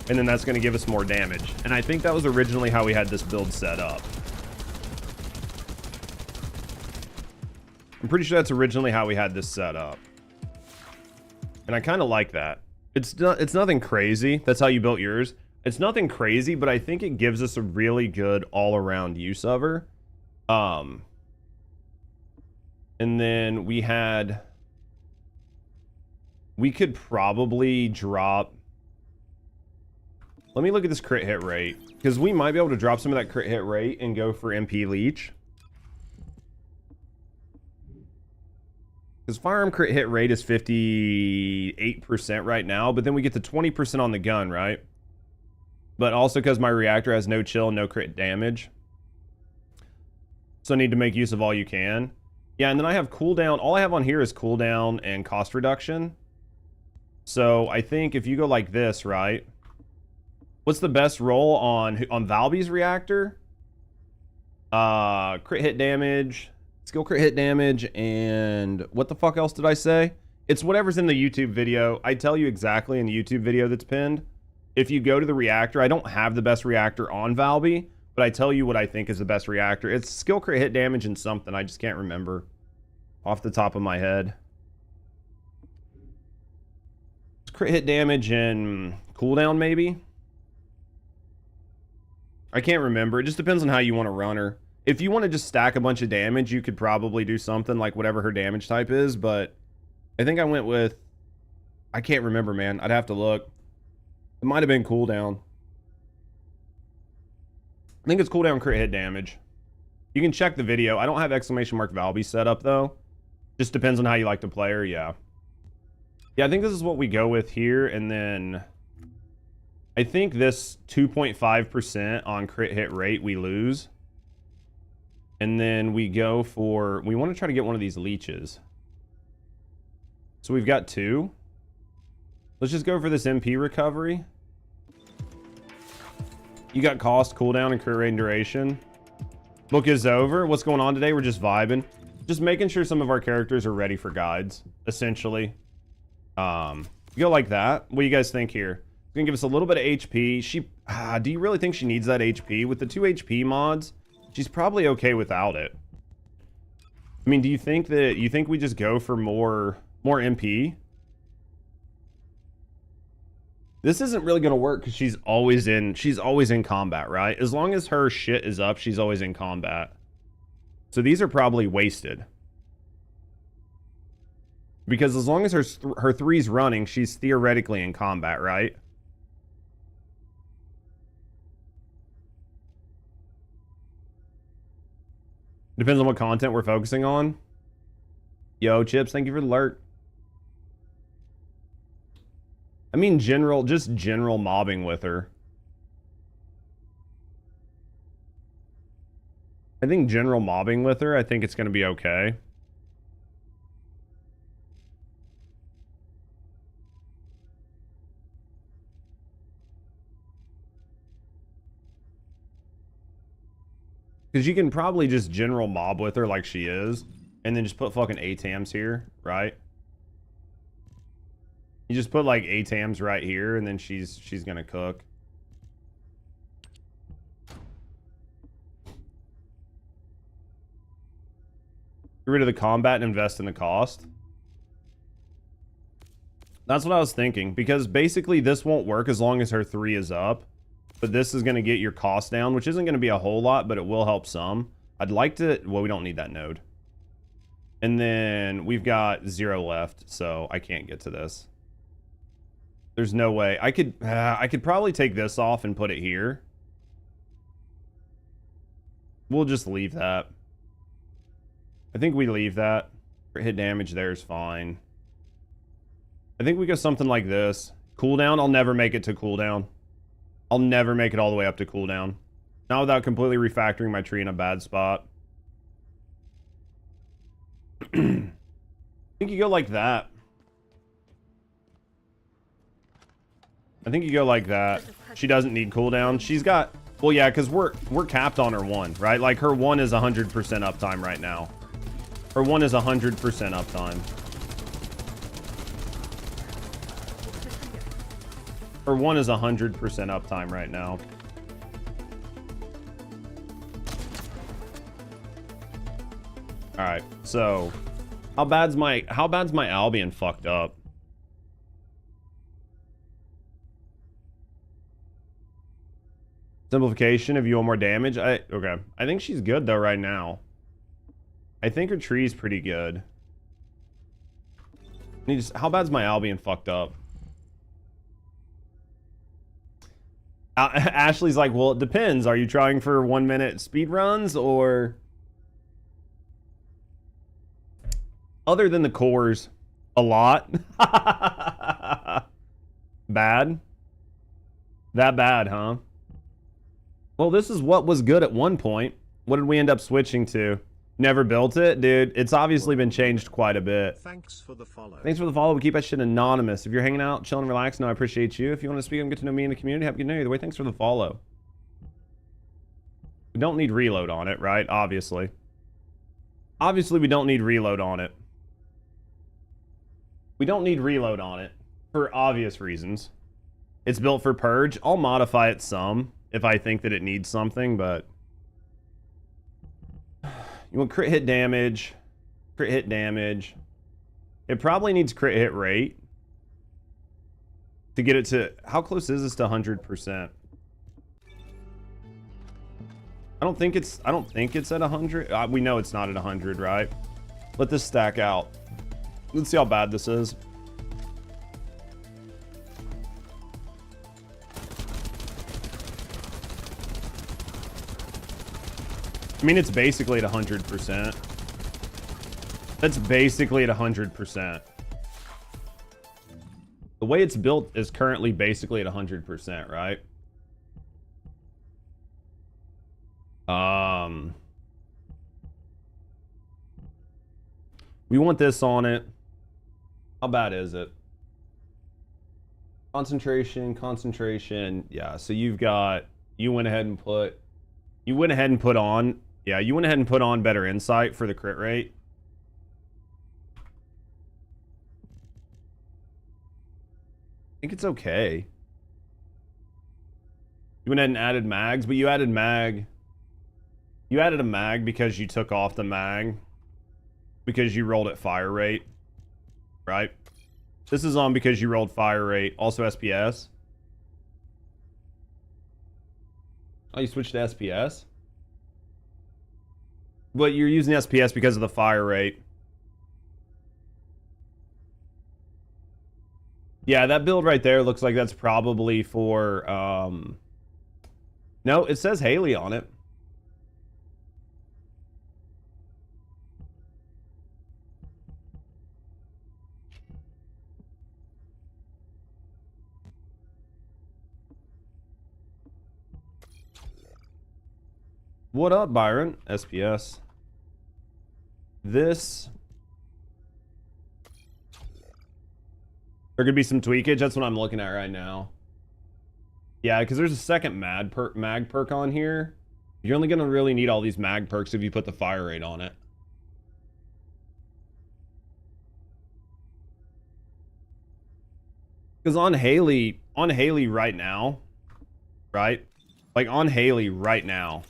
and then that's going to give us more damage. And I think that was originally how we had this build set up. I'm pretty sure that's originally how we had this set up. And I kind of like that. It's nothing crazy. That's how you built yours. It's nothing crazy, but I think it gives us a really good all-around use of her. And then we could probably drop... Let me look at this crit hit rate, because we might be able to drop some of that crit hit rate and go for MP leech. Because firearm crit hit rate is 58% right now, but then we get to 20% on the gun, right? But also because my reactor has no chill, no crit damage. So I need to make use of all you can. Yeah, and then I have cooldown. All I have on here is cooldown and cost reduction. So I think if you go like this, right? What's the best roll on Valby's reactor? Crit hit damage, skill crit hit damage, and what the fuck else did I say? It's whatever's in the YouTube video. I tell you exactly in the YouTube video that's pinned. If you go to the reactor, I don't have the best reactor on Valby, but I tell you what I think is the best reactor. It's skill crit hit damage and something. I just can't remember off the top of my head. It's crit hit damage and cooldown maybe. I can't remember. It just depends on how you want to run her. If you want to just stack a bunch of damage, you could probably do something like whatever her damage type is, but I think I went with... I can't remember, man. I'd have to look. It might have been cooldown. I think it's cooldown crit hit damage. You can check the video. I don't have exclamation mark Valby set up, though. Just depends on how you like to play her, yeah. Yeah, I think this is what we go with here, and then... I think this 2.5% on crit hit rate we lose. And then we go for... We want to try to get one of these leeches. So we've got 2. Let's just go for this MP recovery. You got cost, cooldown, and crit rate and duration. Book is over. What's going on today? We're just vibing. Just making sure some of our characters are ready for guides, essentially. Go like that. What do you guys think here? It's gonna give us a little bit of HP. Do you really think she needs that HP? With the 2 HP mods, she's probably okay without it. I mean, do you think we just go for more MP? This isn't really gonna work because she's always in combat, right? As long as her shit is up, she's always in combat. So these are probably wasted. Because as long as her 3's running, she's theoretically in combat, right? Depends on what content we're focusing on. Yo, Chips, thank you for the alert. I mean, just general mobbing with her. I think general mobbing with her, I think it's going to be okay. Because you can probably just general mob with her like she is, and then just put fucking ATAMs here, right? You just put like ATAMs right here, and then she's gonna cook. Get rid of the combat and invest in the cost. That's what I was thinking, because basically this won't work as long as her 3 is up. But this is going to get your cost down, which isn't going to be a whole lot, but it will help some. I'd like to... Well, we don't need that node. And then we've got 0 left, so I can't get to this. There's no way. I could probably take this off and put it here. We'll just leave that. I think we leave that. Hit damage there is fine. I think we go something like this. Cooldown, I'll never make it to cooldown. I'll never make it all the way up to cooldown. Not without completely refactoring my tree in a bad spot. I think you go like that. I think you go like that. She doesn't need cooldown. She's got... Well, yeah, because we're capped on her 1, right? Like, her 1 is 100% uptime right now. Her 1 is 100% uptime. Or 1 is 100% uptime right now. All right, so how bad's my Albion fucked up? Simplification if you want more damage. Okay. I think she's good though right now. I think her tree's pretty good. How bad's my Albion fucked up? Ashley's like, well, it depends. Are you trying for 1 minute speed runs or other than the cores? A lot. Bad. That bad, huh? Well, this is what was good at one point. What did we end up switching to? Never built it? Dude, it's obviously been changed quite a bit. Thanks for the follow. Thanks for the follow. We keep that shit anonymous. If you're hanging out, chilling, relaxing, I appreciate you. If you want to speak and get to know me in the community, have a good night. Either way, thanks for the follow. We don't need reload on it, right? Obviously. Obviously, we don't need reload on it. We don't need reload on it for obvious reasons. It's built for purge. I'll modify it some if I think that it needs something, but you want crit hit damage, crit hit damage. It probably needs crit hit rate to get it to, how close is this to 100%? I don't think it's at 100. We know it's not at 100, right? Let this stack out. Let's see how bad this is. I mean, it's basically at 100%. That's basically at 100%. The way it's built is currently basically at 100%, right? We want this on it. How bad is it? Concentration. Yeah, so you went ahead and put on, yeah, you went ahead and put on better insight for the crit rate. I think it's okay. You went ahead and added mags, but you added mag. You added a mag because you took off the mag because you rolled at fire rate, right? This is on because you rolled fire rate, also SPS. Oh, you switched to SPS? But you're using SPS because of the fire rate. Yeah, that build right there looks like that's probably for, no, it says Haley on it. What up, Byron? SPS. This. There could be some tweakage. That's what I'm looking at right now. Yeah, because there's a second mag perk on here. You're only going to really need all these mag perks if you put the fire rate on it. Because on Haley right now, right? Like on Haley right now,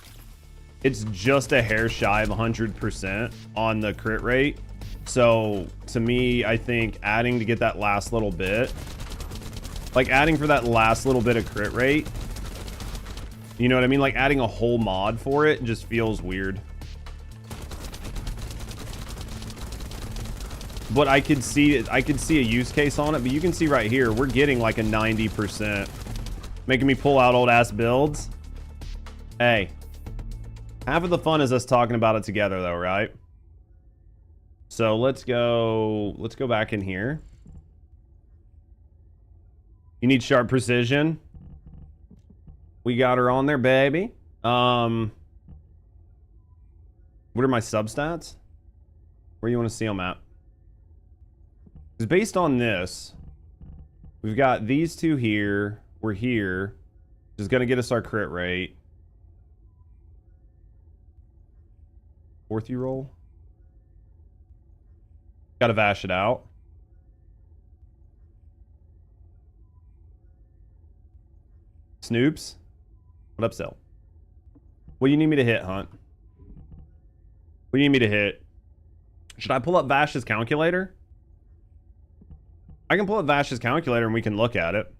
it's just a hair shy of 100% on the crit rate. So to me, I think adding to get that last little bit, like adding for that last little bit of crit rate, you know what I mean? Like adding a whole mod for it just feels weird. But I could see a use case on it, but you can see right here, we're getting like a 90%. Making me pull out old ass builds. Hey. Half of the fun is us talking about it together though, right? So let's go back in here. You need sharp precision. We got her on there, baby. What are my substats? Where you want to see them at? Because based on this, we've got these two here. We're here. Which is going to get us our crit rate. Fourth you roll. Gotta vash it out. Snoops. What up, Sel? What do you need me to hit, Hunt? What do you need me to hit? Should I pull up Vash's calculator? I can pull up Vash's calculator and we can look at it.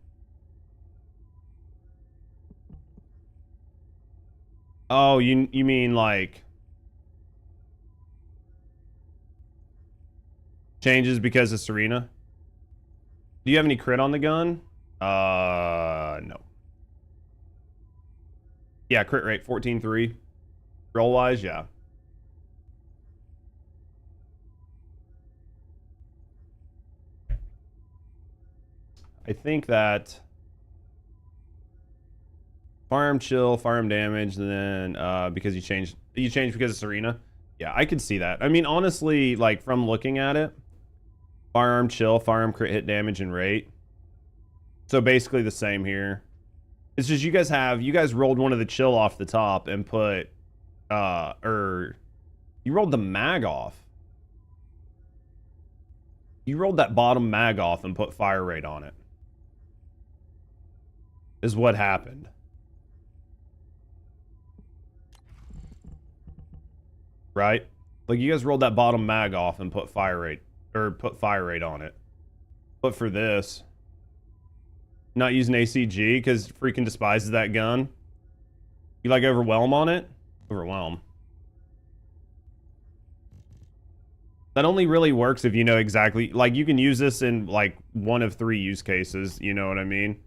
Oh, you mean like changes because of Serena? Do you have any crit on the gun? No. Yeah, crit rate 14.3. Roll wise, yeah. I think that firearm chill, firearm damage, and then because you changed because of Serena. Yeah, I could see that. I mean, honestly, like from looking at it, firearm chill, firearm crit hit damage and rate. So basically the same here. It's just you guys rolled one of the chill off the top and put or you rolled the mag off. You rolled that bottom mag off and put fire rate on it. Is what happened. Right? Like you guys rolled that bottom mag off and put fire rate on it. But for this, not using ACG because freaking despises that gun. You like overwhelm on it? Overwhelm. That only really works if you know exactly, like you can use this in like one of 3 use cases, you know what I mean?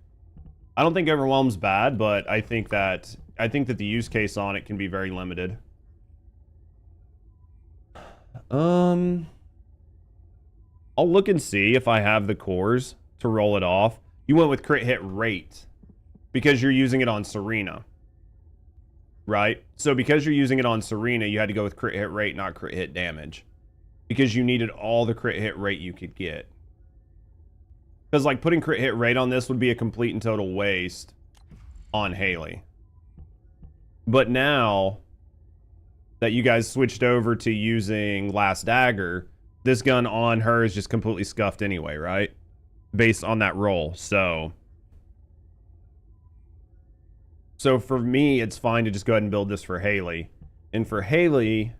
I don't think overwhelm's bad, but I think that the use case on it can be very limited. I'll look and see if I have the cores to roll it off. You went with crit hit rate because you're using it on Serena, right? So because you're using it on Serena, you had to go with crit hit rate, not crit hit damage, because you needed all the crit hit rate you could get. Because like putting crit hit rate on this would be a complete and total waste on Haley. But now that you guys switched over to using Last Dagger, this gun on her is just completely scuffed anyway, right? Based on that roll. So for me, it's fine to just go ahead and build this for Haley. And for Haley,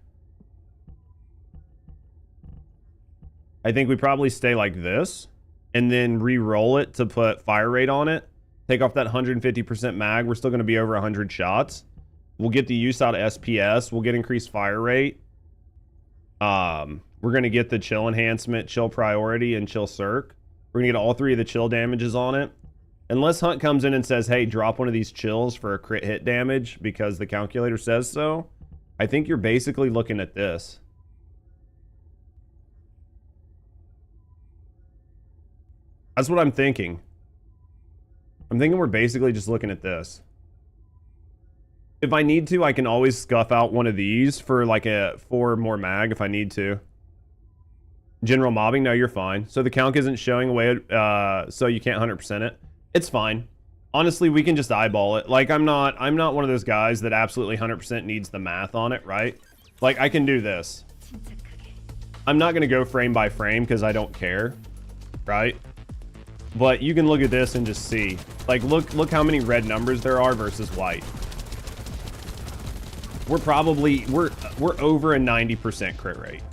I think we probably stay like this and then re-roll it to put fire rate on it. Take off that 150% mag. We're still going to be over 100 shots. We'll get the use out of SPS. We'll get increased fire rate. We're going to get the chill enhancement, chill priority, and chill circ. We're going to get all 3 of the chill damages on it. Unless Hunt comes in and says, hey, drop one of these chills for a crit hit damage because the calculator says so, I think you're basically looking at this. That's what I'm thinking. I'm thinking we're basically just looking at this. If I need to, I can always scuff out one of these for like a 4 more mag if I need to. General mobbing, no, you're fine. So the calc isn't showing away, so you can't 100% it. It's fine. Honestly, we can just eyeball it. Like I'm not one of those guys that absolutely 100% needs the math on it, right? Like I can do this. I'm not gonna go frame by frame because I don't care, right? But you can look at this and just see. Like look how many red numbers there are versus white. We're over a 90% crit rate.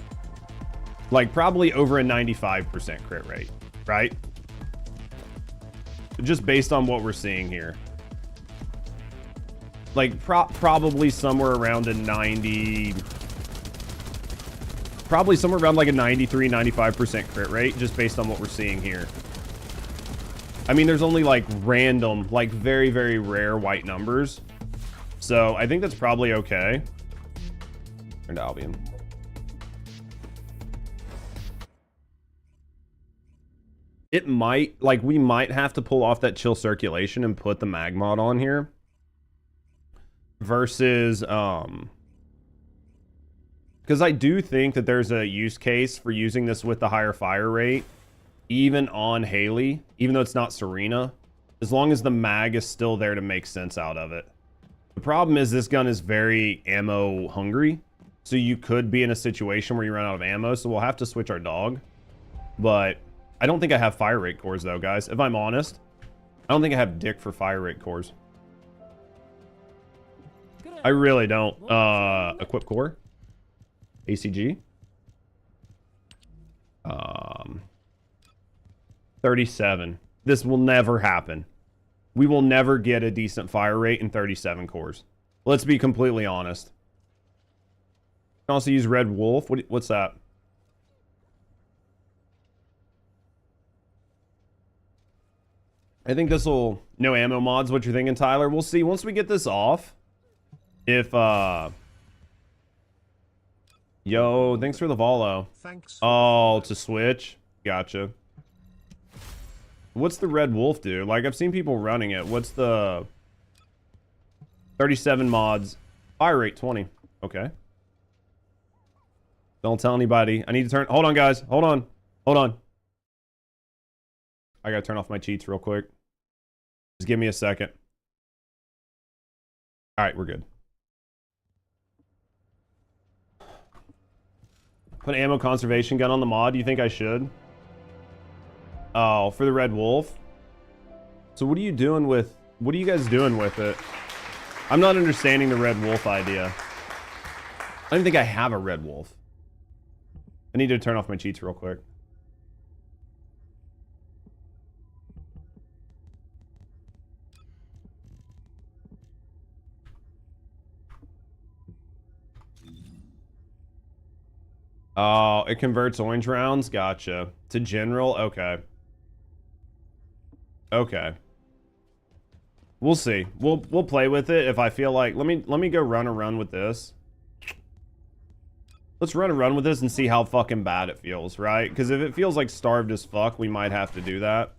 Like probably over a 95% crit rate, right? Just based on what we're seeing here. Like probably somewhere around a 90, probably somewhere around like a 93, 95% crit rate, just based on what we're seeing here. I mean, there's only like random, like very, very rare white numbers. So I think that's probably okay. And Albion. It might, like we might have to pull off that chill circulation and put the mag mod on here. Versus, because I do think that there's a use case for using this with the higher fire rate, even on Haley, even though it's not Serena, as long as the mag is still there to make sense out of it. The problem is this gun is very ammo hungry, so you could be in a situation where you run out of ammo, so we'll have to switch our dog. But I don't think I have fire rate cores though, guys. If I'm honest, I don't think I have dick for fire rate cores. I really don't. Equip core. ACG. 37. This will never happen. We will never get a decent fire rate in 37 cores. Let's be completely honest. You can also use Red Wolf. What's that? I think this will... No ammo mods. What you're thinking, Tyler? We'll see. Once we get this off. If, Yo, thanks for the Volo. Thanks. Oh, to switch? Gotcha. What's the Red Wolf do? Like, I've seen people running it. What's the... 37 mods. Fire rate 20. Okay. Don't tell anybody. I need to turn... Hold on, guys. Hold on. Hold on. I gotta turn off my cheats real quick. Just give me a second. Alright, we're good. Put an ammo conservation gun on the mod. You think I should? Oh, for the Red Wolf? So what are you doing with... What are you guys doing with it? I'm not understanding the Red Wolf idea. I don't think I have a Red Wolf. I need to turn off my cheats real quick. Oh, it converts orange rounds? Gotcha. To general? Okay. Okay. We'll see. We'll play with it if I feel like... Let me go run a run with this. Let's run a run with this and see how fucking bad it feels, right? Because if it feels like starved as fuck, we might have to do that.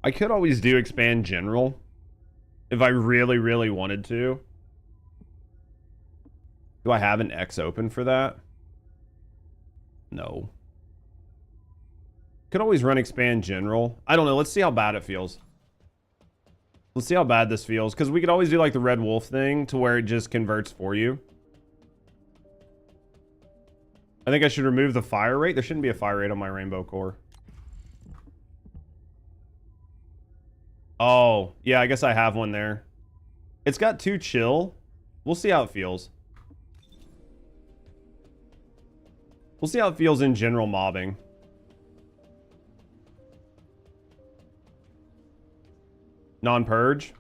I could always do expand general if I really, really wanted to. Do I have an X open for that? No. Could always run expand general. I don't know. Let's see how bad it feels. Let's see how bad this feels. Because we could always do like the Red Wolf thing to where it just converts for you. I think I should remove the fire rate. There shouldn't be a fire rate on my rainbow core. Oh, yeah, I guess I have one there. It's got 2 chill. We'll see how it feels. We'll see how it feels in general mobbing. Non-purge?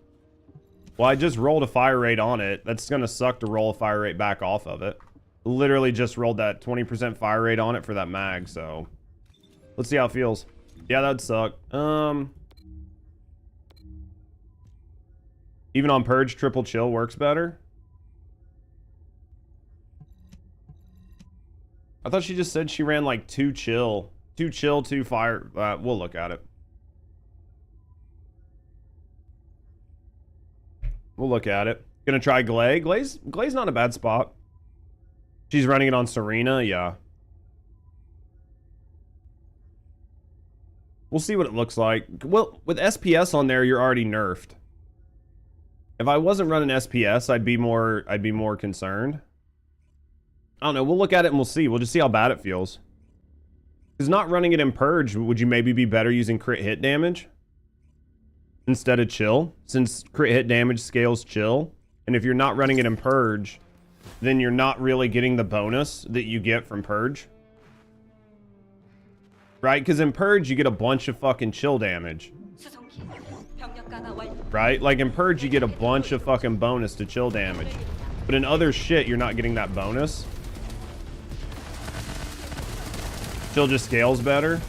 Well, I just rolled a fire rate on it. That's gonna suck to roll a fire rate back off of it. Literally just rolled that 20% fire rate on it for that mag, so... Let's see how it feels. Yeah, that'd suck. Even on purge, triple chill works better? I thought she just said she ran like 2 chill. 2 chill, 2 fire. We'll look at it. We'll look at it. Gonna try Glay. Glay's not a bad spot. She's running it on Serena, yeah. We'll see what it looks like. Well, with SPS on there, you're already nerfed. If I wasn't running SPS, I'd be more concerned. I don't know. We'll look at it and we'll see. We'll just see how bad it feels. Because not running it in Purge, would you maybe be better using crit hit damage instead of chill? Since crit hit damage scales chill. And if you're not running it in Purge, then you're not really getting the bonus that you get from Purge. Right? Because in Purge, you get a bunch of fucking chill damage. Right? Like in Purge, you get a bunch of fucking bonus to chill damage. But in other shit, you're not getting that bonus. Chill just scales better.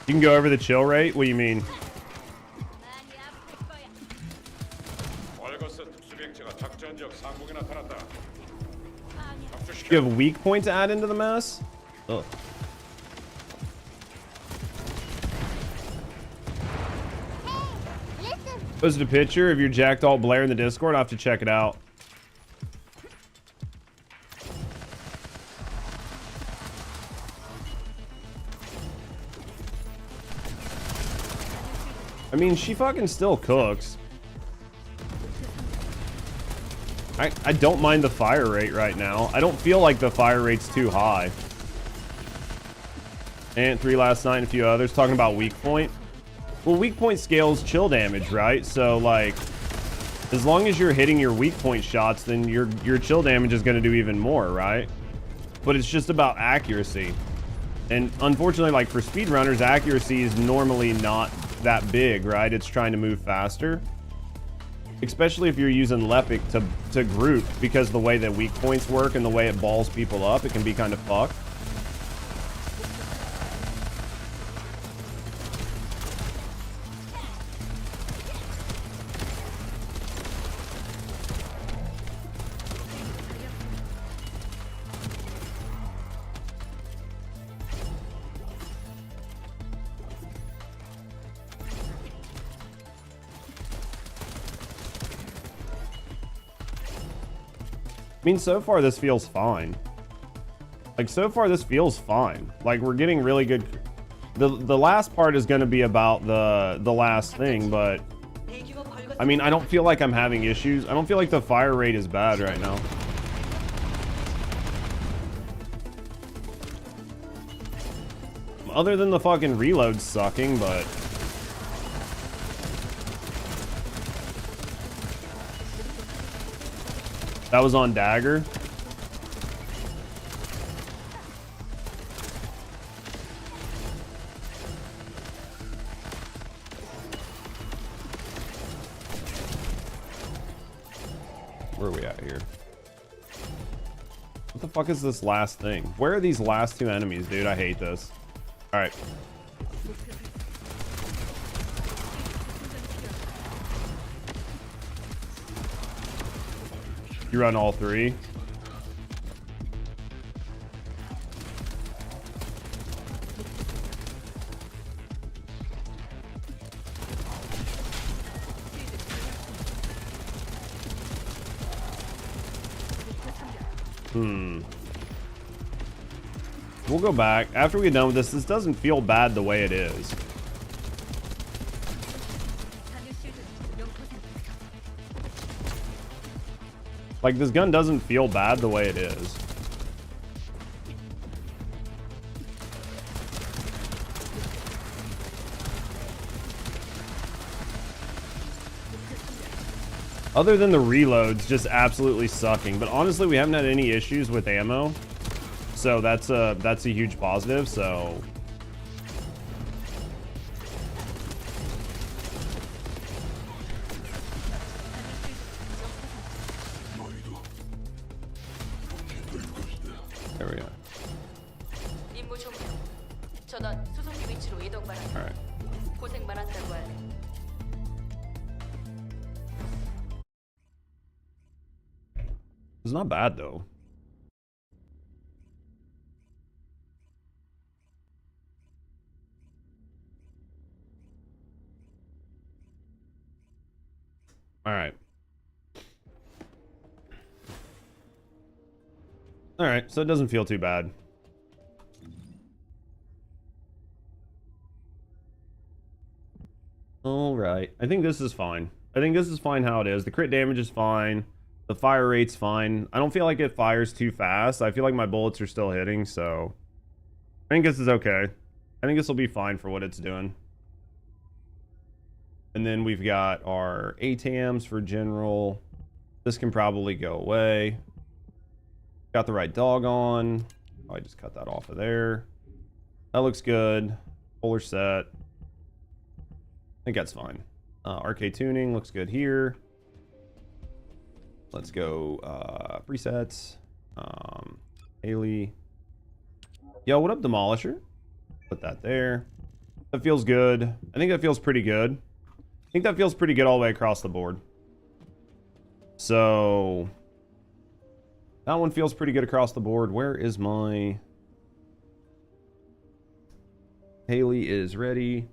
You can go over the chill rate? What do you mean? You have weak point to add into the mess? Ugh. Posted a picture of your Jacked Alt Blair in the Discord. I'll have to check it out. I mean, she fucking still cooks. I don't mind the fire rate right now. I don't feel like the fire rate's too high. And 3 last night and a few others talking about weak point. Well, weak point scales chill damage, right? So like, as long as you're hitting your weak point shots, then your chill damage is going to do even more, right? But it's just about accuracy. And unfortunately, like for speedrunners, accuracy is normally not that big, right? It's trying to move faster. Especially if you're using Lepic to group, because the way that weak points work and the way it balls people up, it can be kind of fucked. I mean, so far this feels fine. Like, so far this feels fine. Like, we're getting really good. The last part is going to be about the last thing, but I mean, I don't feel like I'm having issues. I don't feel like the fire rate is bad right now. Other than the fucking reload sucking, but that was on dagger. Where are we at here? What the fuck is this last thing? Where are these last 2 enemies, dude? I hate this. All right. You run all 3. We'll go back. After we get done with this, this doesn't feel bad the way it is. Like, this gun doesn't feel bad the way it is. Other than the reloads just absolutely sucking. But honestly, we haven't had any issues with ammo. So that's a huge positive, so there we go. All right. It's not bad though. All right. All right, so it doesn't feel too bad. All right. I think this is fine. I think this is fine how it is. The crit damage is fine. The fire rate's fine. I don't feel like it fires too fast. I feel like my bullets are still hitting, so I think this is okay. I think this will be fine for what it's doing. And then we've got our ATAMs for general. This can probably go away. Got the right dog on. Oh, I just cut that off of there. That looks good. Polar set. I think that's fine. Arcade tuning looks good here. Let's go presets. Haley. Yo, what up, Demolisher? Put that there. That feels good. I think that feels pretty good. I think that feels pretty good all the way across the board. So that one feels pretty good across the board. Where is my... Haley is ready.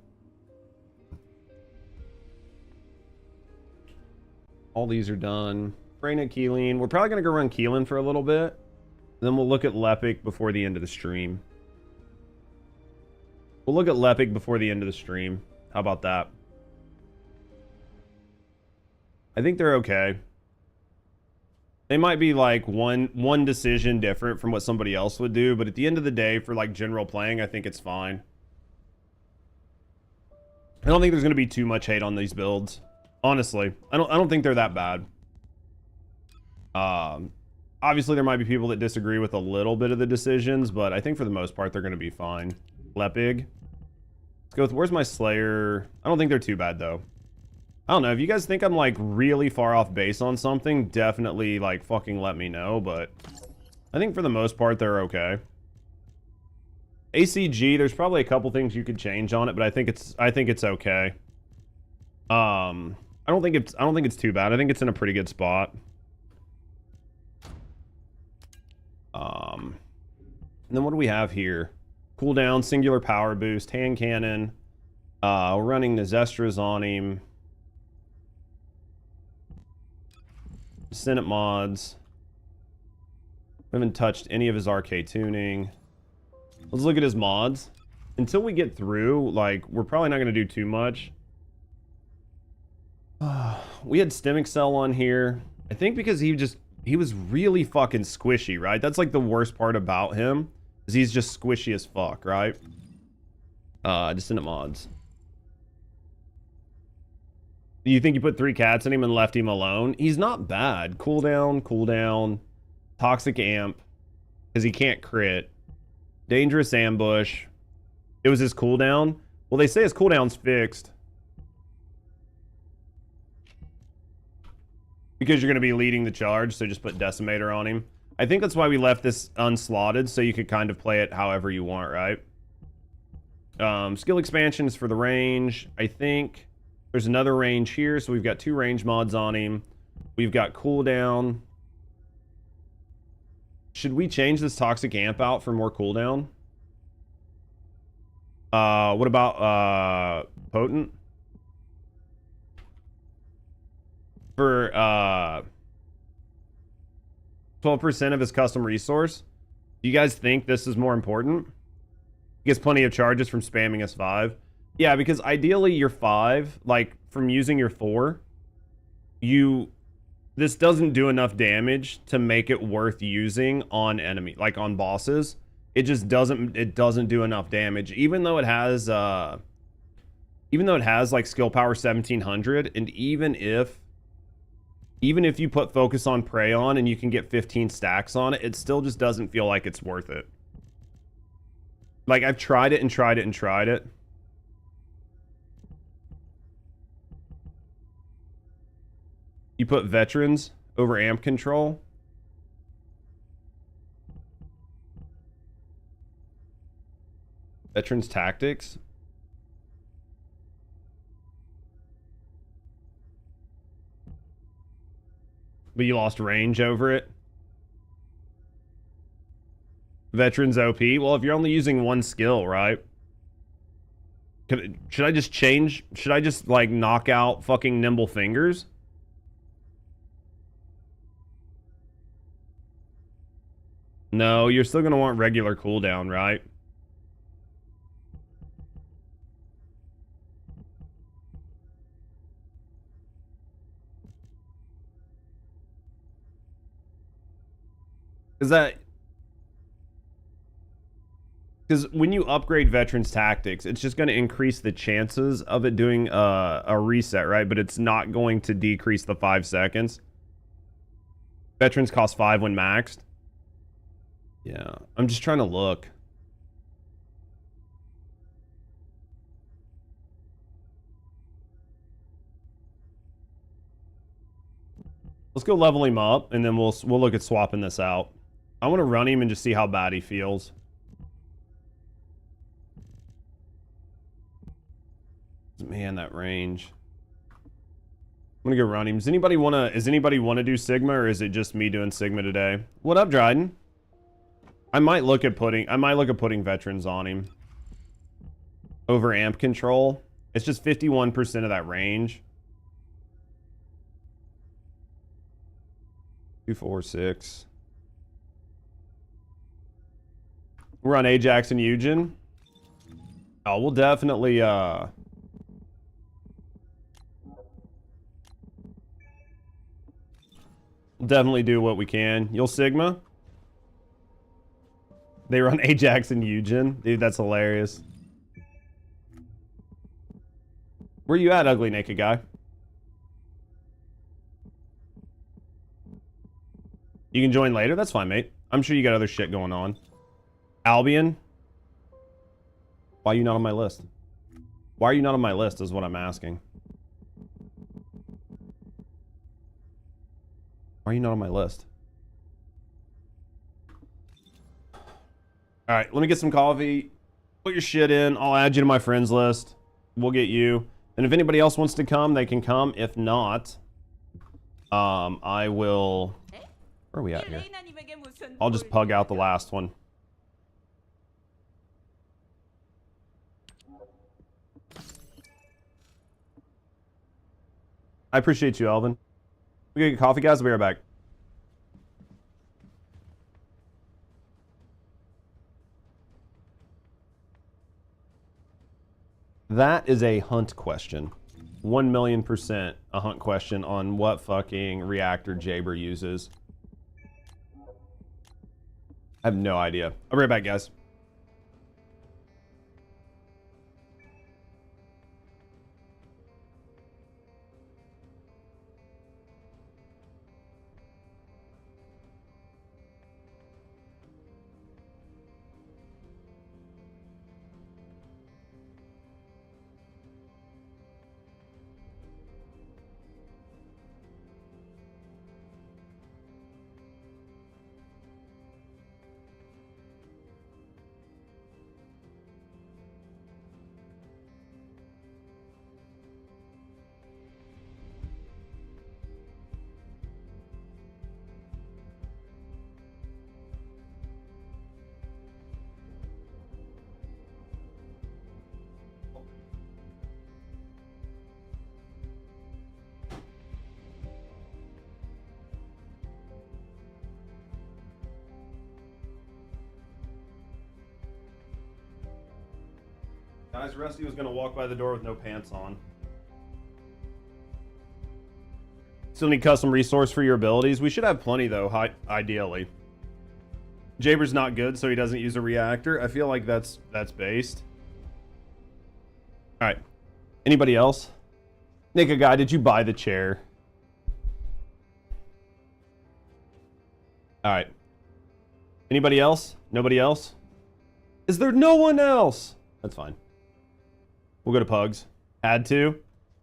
All these are done. Freyna, Keelan. We're probably going to go run Keelan for a little bit. Then we'll look at Lepic before the end of the stream. We'll look at Lepic before the end of the stream. How about that? I think they're okay. They might be like one decision different from what somebody else would do, but at the end of the day, for like general playing, I think it's fine. I don't think there's going to be too much hate on these builds. Honestly, I don't think they're that bad. Obviously, there might be people that disagree with a little bit of the decisions, but I think for the most part, they're going to be fine. Lepig. Let's go with, where's my Slayer? I don't think they're too bad, though. I don't know. If you guys think I'm, like, really far off base on something, definitely, like, fucking let me know, but I think for the most part, they're okay. ACG, there's probably a couple things you could change on it, but I think it's okay. I don't think it's too bad. I think it's in a pretty good spot. And then what do we have here? Cooldown, singular power boost, hand cannon. We're running Nezestras on him. Descendant mods. We haven't touched any of his arcade tuning. Let's look at his mods. Until we get through, like, we're probably not going to do too much. We had Stem Excel on here. I think because he was really fucking squishy, right? That's like the worst part about him, is he's just squishy as fuck, right? Descendant mods. Do you think you put 3 cats in him and left him alone? He's not bad. Cooldown, toxic amp, because he can't crit. Dangerous ambush. It was his cooldown. Well, they say his cooldown's fixed. Because you're going to be leading the charge, so just put Decimator on him. I think that's why we left this unslotted, so you could kind of play it however you want, right? Skill expansions for the range. I think there's another range here, so we've got 2 range mods on him. We've got cooldown. Should we change this toxic amp out for more cooldown? What about potent? For 12% of his custom resource. Do you guys think this is more important? He gets plenty of charges from spamming his 5. Yeah, because ideally your 5, like from using your 4, this doesn't do enough damage to make it worth using on enemy, like on bosses. It just doesn't do enough damage, even though it has like skill power 1700, and even if you put focus on prey on and you can get 15 stacks on it, it still just doesn't feel like it's worth it. Like, I've tried it and tried it and tried it. You put veterans over amp control. Veterans tactics. But you lost range over it. Veterans OP. Well, if you're only using one skill, right? Should I just change? Should I just, like, knock out fucking Nimble Fingers? No, you're still going to want regular cooldown, right? Because when you upgrade Veterans Tactics, it's just going to increase the chances of it doing a reset, right? But it's not going to decrease the 5 seconds. Veterans cost 5 when maxed. Yeah, I'm just trying to look. Let's go level him up, and then we'll look at swapping this out. I want to run him and just see how bad he feels. Man, that range. I'm gonna go run him. Does anybody wanna do Sigma, or is it just me doing Sigma today? What up, Dryden? I might look at putting veterans on him. Over amp control. It's just 51% of that range. 2, 4, 6. We're on Ajax and Eugen. Oh, we'll definitely Definitely do what we can. You'll Sigma? They run Ajax and Eugen. Dude, that's hilarious. Where you at, ugly naked guy? You can join later? That's fine, mate. I'm sure you got other shit going on. Albion? Why are you not on my list? Why are you not on my list is what I'm asking. Why are you not on my list? All right, let me get some coffee. Put your shit in. I'll add you to my friends list. We'll get you. And if anybody else wants to come, they can come. If not, I will... Where are we at here? I'll just pug out the last one. I appreciate you, Alvin. We gonna get coffee, guys. I'll be right back. That is a hunt question. 1,000,000% a hunt question on what fucking reactor Jaber uses. I have no idea. I'll be right back, guys. Guys, Rusty was gonna walk by the door with no pants on. Still need custom resource for your abilities. We should have plenty though, ideally. Jaber's not good, so he doesn't use a reactor. I feel like that's based. All right. Anybody else? Nigga guy, did you buy the chair? All right. Anybody else? Nobody else? Is there no one else? That's fine. We'll go to Pugs. Had to.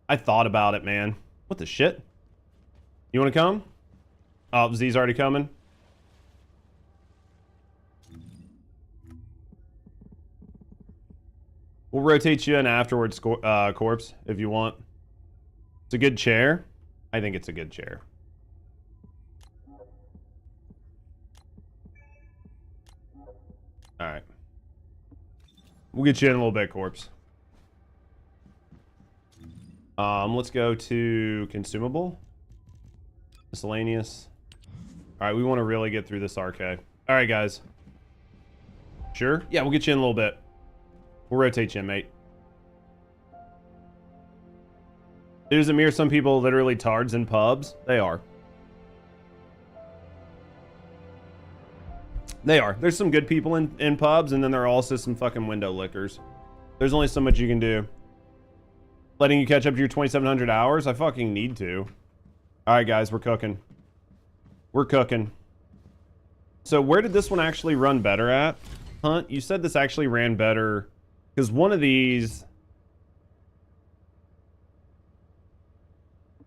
I thought about it, man. What the shit? You want to come? Oh, Z's already coming. We'll rotate you in afterwards, Corpse, if you want. It's a good chair. I think it's a good chair. All right. We'll get you in a little bit, Corpse. Let's go to consumable. Miscellaneous. All right, we want to really get through this RK. All right, guys. Sure? Yeah, we'll get you in a little bit. We'll rotate you in, mate. Does it mirror some people literally tards in pubs? They are. They are. There's some good people in pubs, and then there are also some fucking window lickers. There's only so much you can do. Letting you catch up to your 2,700 hours? I fucking need to. All right, guys, we're cooking. We're cooking. So where did this one actually run better at? Hunt, you said this actually ran better because one of these...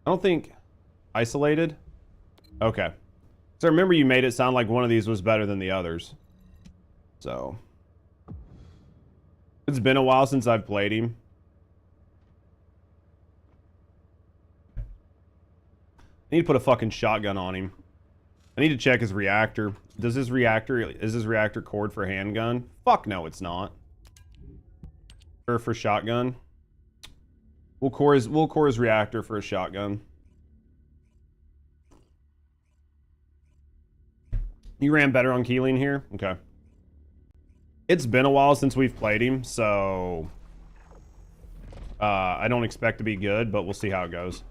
I don't think... Isolated? Okay. So remember you made it sound like one of these was better than the others. So... It's been a while since I've played him. I need to put a fucking shotgun on him. I need to check his reactor. Is his reactor cord for handgun? Fuck no, it's not. Or for shotgun. We'll core his reactor for a shotgun. You ran better on Keeling here? Okay. It's been a while since we've played him, so... I don't expect to be good, but we'll see how it goes.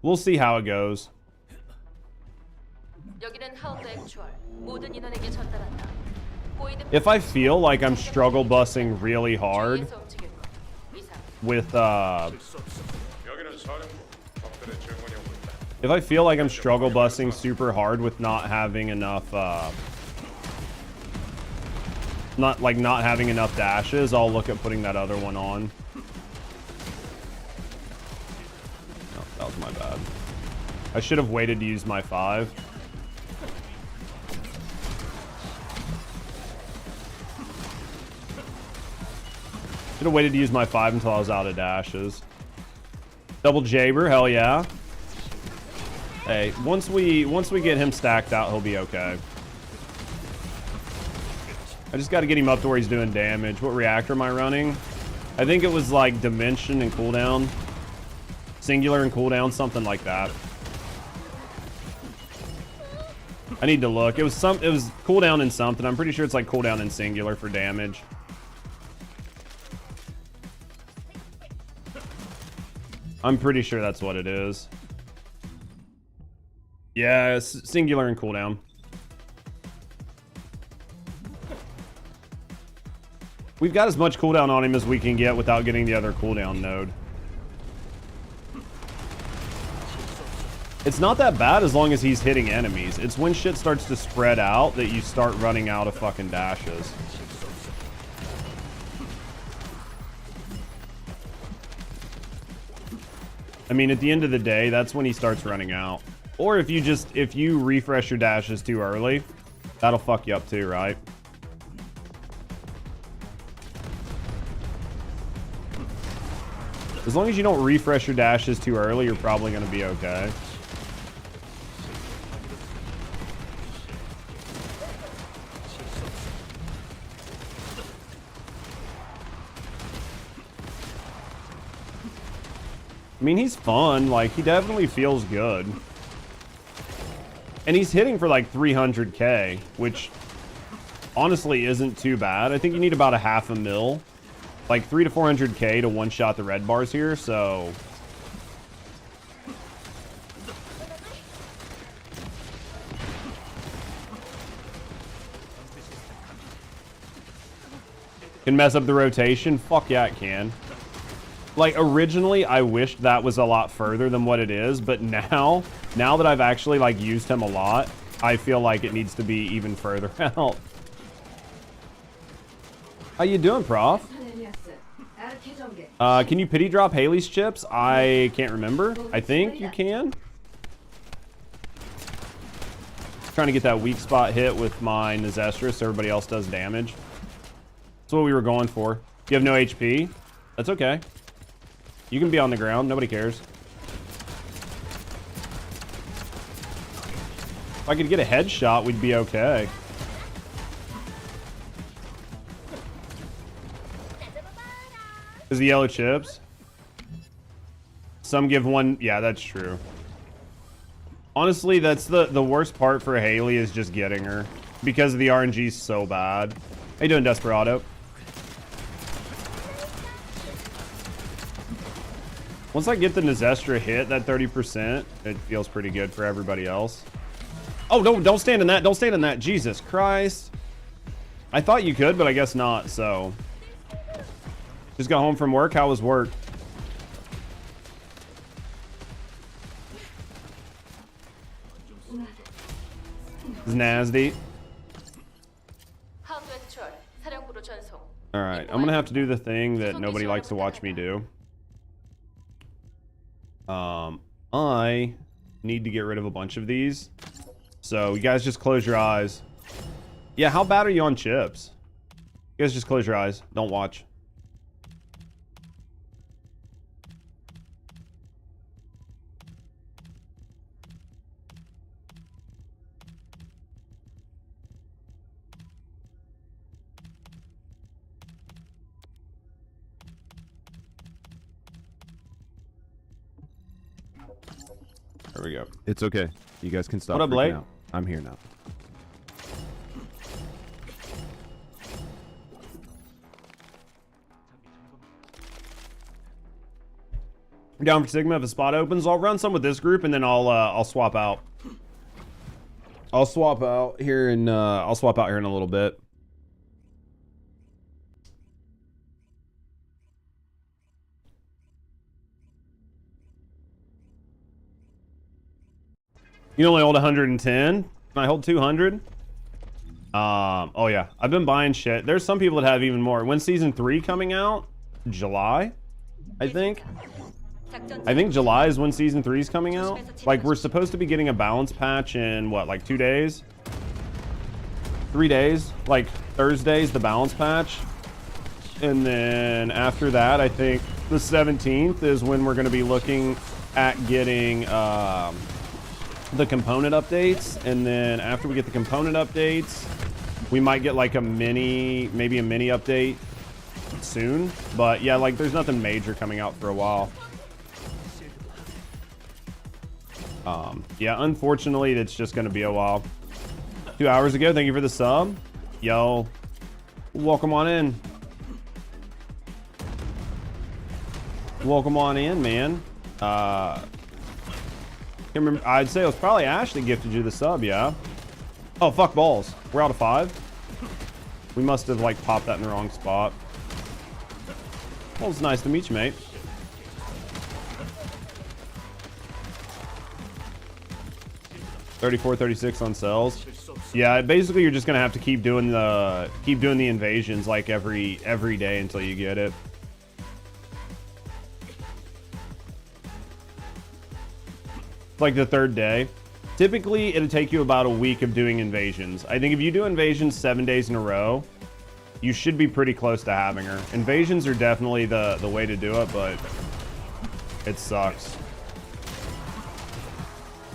We'll see how it goes. If I feel like I'm struggle bussing really hard with if I feel like I'm struggle bussing super hard with not having enough not having enough dashes, I'll look at putting that other one on. Oh, that was my bad. I should have waited to use my 5. Should have waited to use my 5 until I was out of dashes. Double Jaber, hell yeah. Hey, once we get him stacked out, he'll be okay. I just got to get him up to where he's doing damage. What reactor am I running? I think it was like Dimension and cooldown. Singular and cooldown, something like that. I need to look. It was cooldown and something. I'm pretty sure it's like cooldown and singular for damage. I'm pretty sure that's what it is. Yeah, it's singular and cooldown. We've got as much cooldown on him as we can get without getting the other cooldown node. It's not that bad as long as he's hitting enemies. It's when shit starts to spread out that you start running out of fucking dashes. I mean, at the end of the day, that's when he starts running out. Or if you refresh your dashes too early, that'll fuck you up too, right? As long as you don't refresh your dashes too early, you're probably going to be okay. I mean, he's fun. Like, he definitely feels good. And he's hitting for like 300k, which honestly isn't too bad. I think you need about a half a mil. Like 300 to 400k to one-shot the red bars here, so... Can mess up the rotation? Fuck yeah, it can. Like, originally, I wished that was a lot further than what it is, but now that I've actually, like, used him a lot, I feel like it needs to be even further out. How you doing, Prof? Can you pity drop Haley's chips? I can't remember. I think you can. Trying to get that weak spot hit with my Nezestra so everybody else does damage. That's what we were going for. You have no HP? That's okay. You can be on the ground. Nobody cares. If I could get a headshot, we'd be okay. Is the yellow chips? Some give one. Yeah, that's true. Honestly, that's the worst part for Haley is just getting her. Because the RNG is so bad. How you doing, Desperado? Once I get the Nezestra hit, that 30%, it feels pretty good for everybody else. Oh, don't stand in that. Don't stand in that. Jesus Christ. I thought you could, but I guess not, so. Just got home from work. How was work? It's nasty. Alright, I'm gonna have to do the thing that nobody likes to watch me do. I need to get rid of a bunch of these. So you guys just close your eyes. Yeah, how bad are you on chips? You guys just close your eyes. Don't watch. There we go. It's okay. You guys can stop. What up, Blake? Out. I'm here now. Down for Sigma if a spot opens. I'll run some with this group and then I'll swap out. I'll swap out here in a little bit. You only hold 110. Can I hold 200? Oh yeah, I've been buying shit. There's some people that have even more. When's season 3 coming out? July, I think. I think July is when season 3 is coming out. Like, we're supposed to be getting a balance patch in what, like 2 days? 3 days? Like Thursday's the balance patch. And then after that, I think the 17th is when we're going to be looking at getting the component updates. And then after we get the component updates, we might get like maybe a mini update soon. But yeah, like there's nothing major coming out for a while. Yeah, unfortunately, it's just going to be a while. 2 hours ago, thank you for the sub. Yo, welcome on in. Welcome on in, man. Can't remember. I'd say it was probably Ashley gifted you the sub, yeah. Oh, fuck balls. We're out of 5. We must have, like, popped that in the wrong spot. Well, it's nice to meet you, mate. $34, $36 on cells. Yeah, basically you're just gonna have to keep doing the invasions like every day until you get it. It's like the 3rd day. Typically it'll take you about a week of doing invasions. I think if you do invasions 7 days in a row, you should be pretty close to having her. Invasions are definitely the way to do it, but it sucks.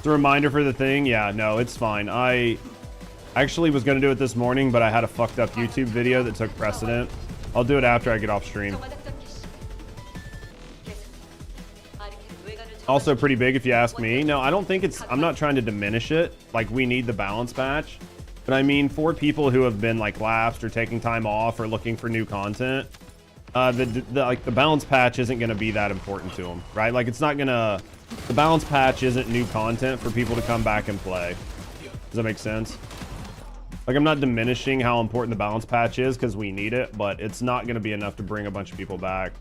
A reminder for the thing. Yeah, no, it's fine. I actually was going to do it this morning, but I had a fucked up YouTube video that took precedent. I'll do it after I get off stream. Also pretty big if you ask me. No, I don't think I'm not trying to diminish it. Like, we need the balance patch. But I mean, for people who have been like lapsed or taking time off or looking for new content, the balance patch isn't going to be that important to them, right? Like, it's not going to... The balance patch isn't new content for people to come back and play. Does that make sense? Like, I'm not diminishing how important the balance patch is because we need it, but it's not going to be enough to bring a bunch of people back.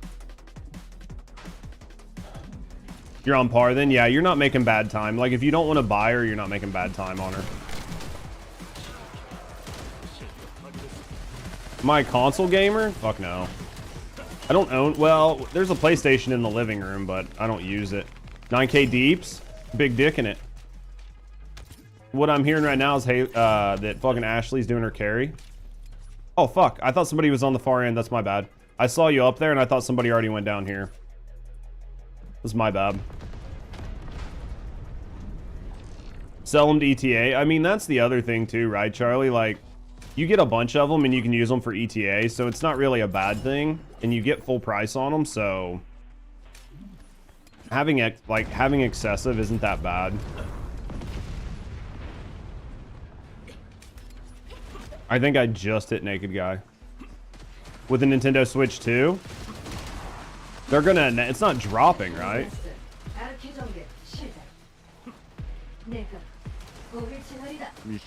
You're on par then? Yeah, you're not making bad time. Like, if you don't want to buy her, you're not making bad time on her. Am I a console gamer? Fuck no. I don't own... Well, there's a PlayStation in the living room, but I don't use it. 9K deeps, big dick in it. What I'm hearing right now is that fucking Ashley's doing her carry. Oh fuck, I thought somebody was on the far end. That's my bad. I saw you up there and I thought somebody already went down here. That's my bad. Sell them to ETA. I mean, that's the other thing too, right, Charlie? Like, you get a bunch of them and you can use them for ETA, so it's not really a bad thing, and you get full price on them, so having excessive isn't that bad. I think I just hit Naked Guy with the Nintendo Switch 2. They're gonna... It's not dropping, right? You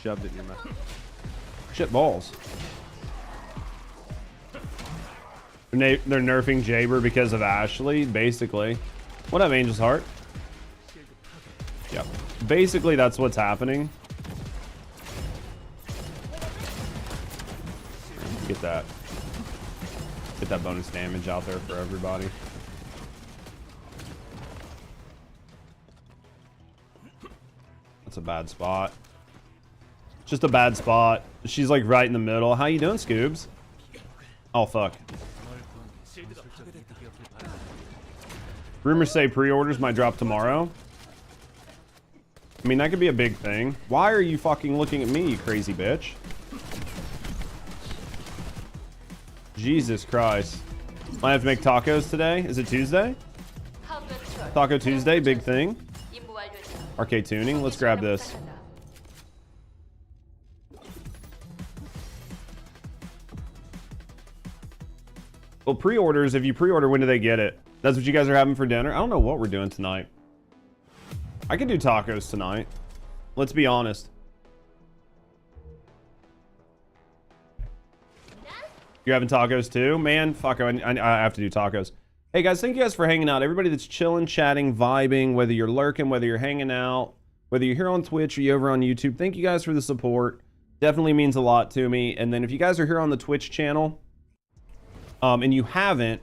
shoved it in your mouth. Shit balls. They're nerfing Jaber because of Ashley, basically. What up, Angel's Heart? Yep. Basically, that's what's happening. Get that bonus damage out there for everybody. That's a bad spot. Just a bad spot. She's like right in the middle. How you doing, Scoobs? Oh fuck. Rumors say pre-orders might drop tomorrow. I mean, that could be a big thing. Why are you fucking looking at me, you crazy bitch? Jesus Christ. Might have to make tacos today. Is it Tuesday? Taco Tuesday, big thing. Arcade tuning. Let's grab this. Well, pre-orders, if you pre-order, when do they get it? That's what you guys are having for dinner? I don't know what we're doing tonight. I could do tacos tonight. Let's be honest. You're having tacos too? Man, fuck, I have to do tacos. Hey guys, thank you guys for hanging out. Everybody that's chilling, chatting, vibing, whether you're lurking, whether you're hanging out, whether you're here on Twitch or you're over on YouTube, thank you guys for the support. Definitely means a lot to me. And then if you guys are here on the Twitch channel, and you haven't,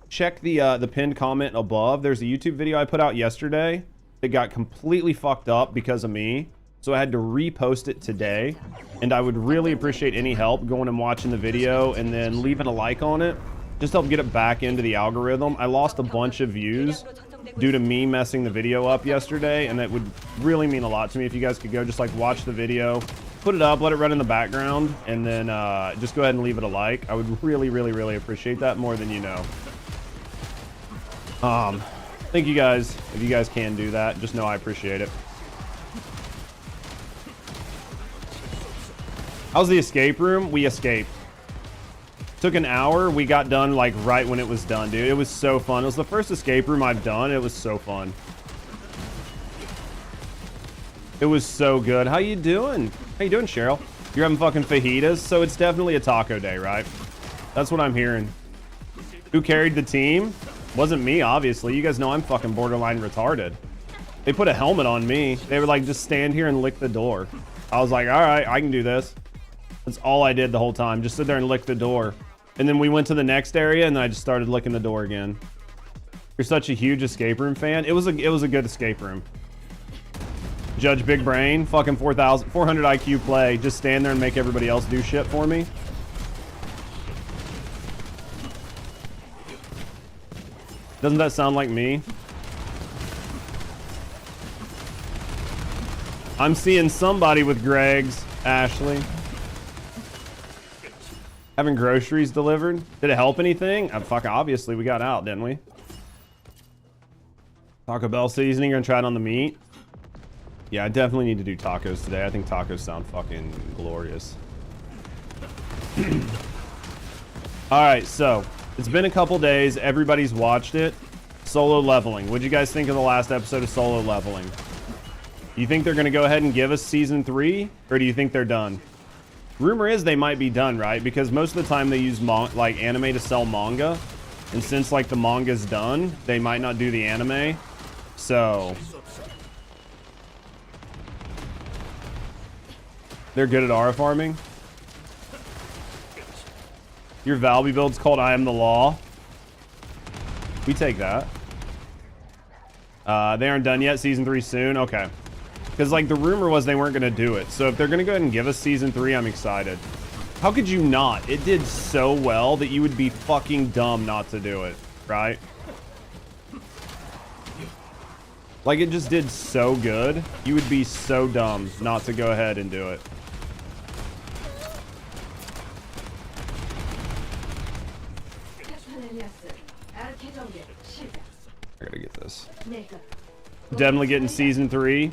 check the pinned comment above. There's a YouTube video I put out yesterday that got completely fucked up because of me. So I had to repost it today. And I would really appreciate any help going and watching the video and then leaving a like on it. Just help get it back into the algorithm. I lost a bunch of views due to me messing the video up yesterday, and it would really mean a lot to me if you guys could go just like watch the video, put it up, let it run in the background, and then just go ahead and leave it a like. I would really, really, really appreciate that more than you know. Thank you guys. If you guys can do that, just know I appreciate it. How's the escape room? We escaped. Took an hour. We got done like right when it was done, dude. It was so fun. It was the first escape room I've done. It was so fun. It was so good. How you doing? How you doing, Cheryl? You're having fucking fajitas? So it's definitely a taco day, right? That's what I'm hearing. Who carried the team? Wasn't me, obviously. You guys know I'm fucking borderline retarded. They put a helmet on me. They were like, just stand here and lick the door. I was like, all right, I can do this. That's all I did the whole time. Just sit there and lick the door. And then we went to the next area, and then I just started licking the door again. You're such a huge escape room fan. It was a good escape room. Judge Big Brain, fucking 400 IQ play. Just stand there and make everybody else do shit for me. Doesn't that sound like me? I'm seeing somebody with Greg's, Ashley. Having groceries delivered. Did it help anything? Fuck, obviously we got out, didn't we? Taco Bell seasoning, gonna try it on the meat. Yeah, I definitely need to do tacos today. I think tacos sound fucking glorious. Alright, so it's been a couple days. Everybody's watched it. Solo leveling. What'd you guys think of the last episode of solo leveling? You think they're gonna go ahead and give us season 3? Or do you think they're done? Rumor is they might be done, right? Because most of the time they use like anime to sell manga. And since like the manga's done, they might not do the anime. So they're good at aura farming. Your Valby build's called I Am the Law. We take that. They aren't done yet. Season 3 soon. Okay. Because, like, the rumor was they weren't going to do it. So if they're going to go ahead and give us season 3, I'm excited. How could you not? It did so well that you would be fucking dumb not to do it, right? Like, it just did so good. You would be so dumb not to go ahead and do it. I gotta get this. Definitely getting season 3.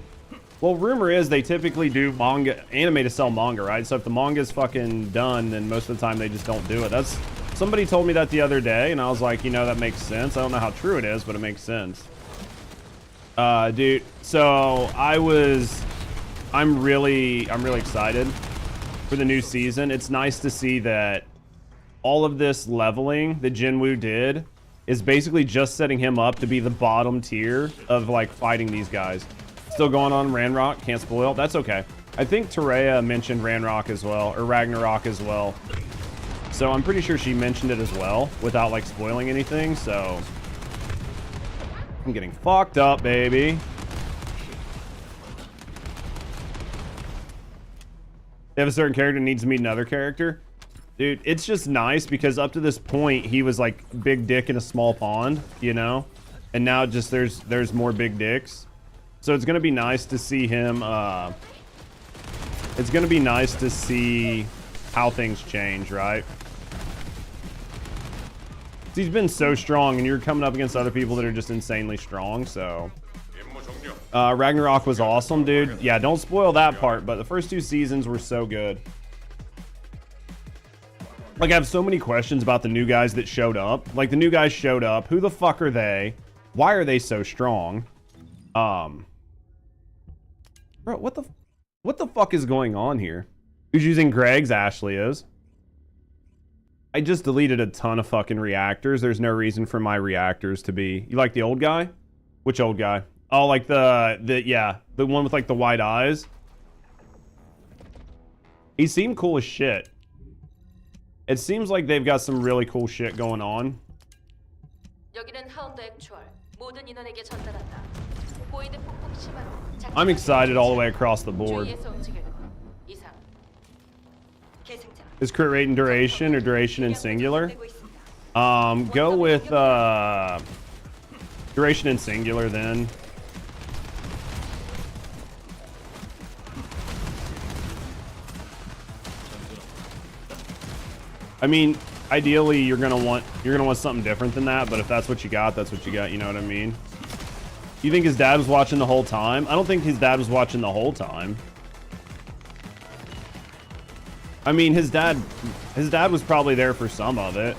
Well, rumor is they typically do manga, anime to sell manga, right? So if the manga's fucking done, then most of the time they just don't do it. That's, somebody told me that the other day, and I was like, you know, that makes sense. I don't know how true it is, but it makes sense. Dude, so I'm really excited for the new season. It's nice to see that all of this leveling that Jinwoo did is basically just setting him up to be the bottom tier of like fighting these guys. Still going on Ranrock, can't spoil. That's okay. I think Terea mentioned Ranrock as well, or Ragnarok as well. So I'm pretty sure she mentioned it as well without like spoiling anything. So I'm getting fucked up, baby. They have a certain character that needs to meet another character. Dude, it's just nice because up to this point he was like big dick in a small pond, you know, and now just there's more big dicks. So it's gonna be nice to see him. It's gonna be nice to see how things change, right? He's been so strong, and you're coming up against other people that are just insanely strong. So Ragnarok was awesome, dude. Yeah, don't spoil that part, but the first 2 seasons were so good. Like, I have so many questions about the new guys that showed up. Like, the new guys showed up. Who the fuck are they? Why are they so strong? Bro, what the fuck is going on here? Who's using Greg's? Ashley is. I just deleted a ton of fucking reactors. There's no reason for my reactors to be... You like the old guy? Which old guy? Oh, like yeah, the one with like the wide eyes. He seemed cool as shit. It seems like they've got some really cool shit going on. I'm excited all the way across the board. Is crit rate and duration or duration and singular? Go with duration and singular then. I mean, ideally you're gonna want something different than that, but if that's what you got, that's what you got, you know what I mean? You think his dad was watching the whole time? I don't think his dad was watching the whole time. I mean, his dad was probably there for some of it.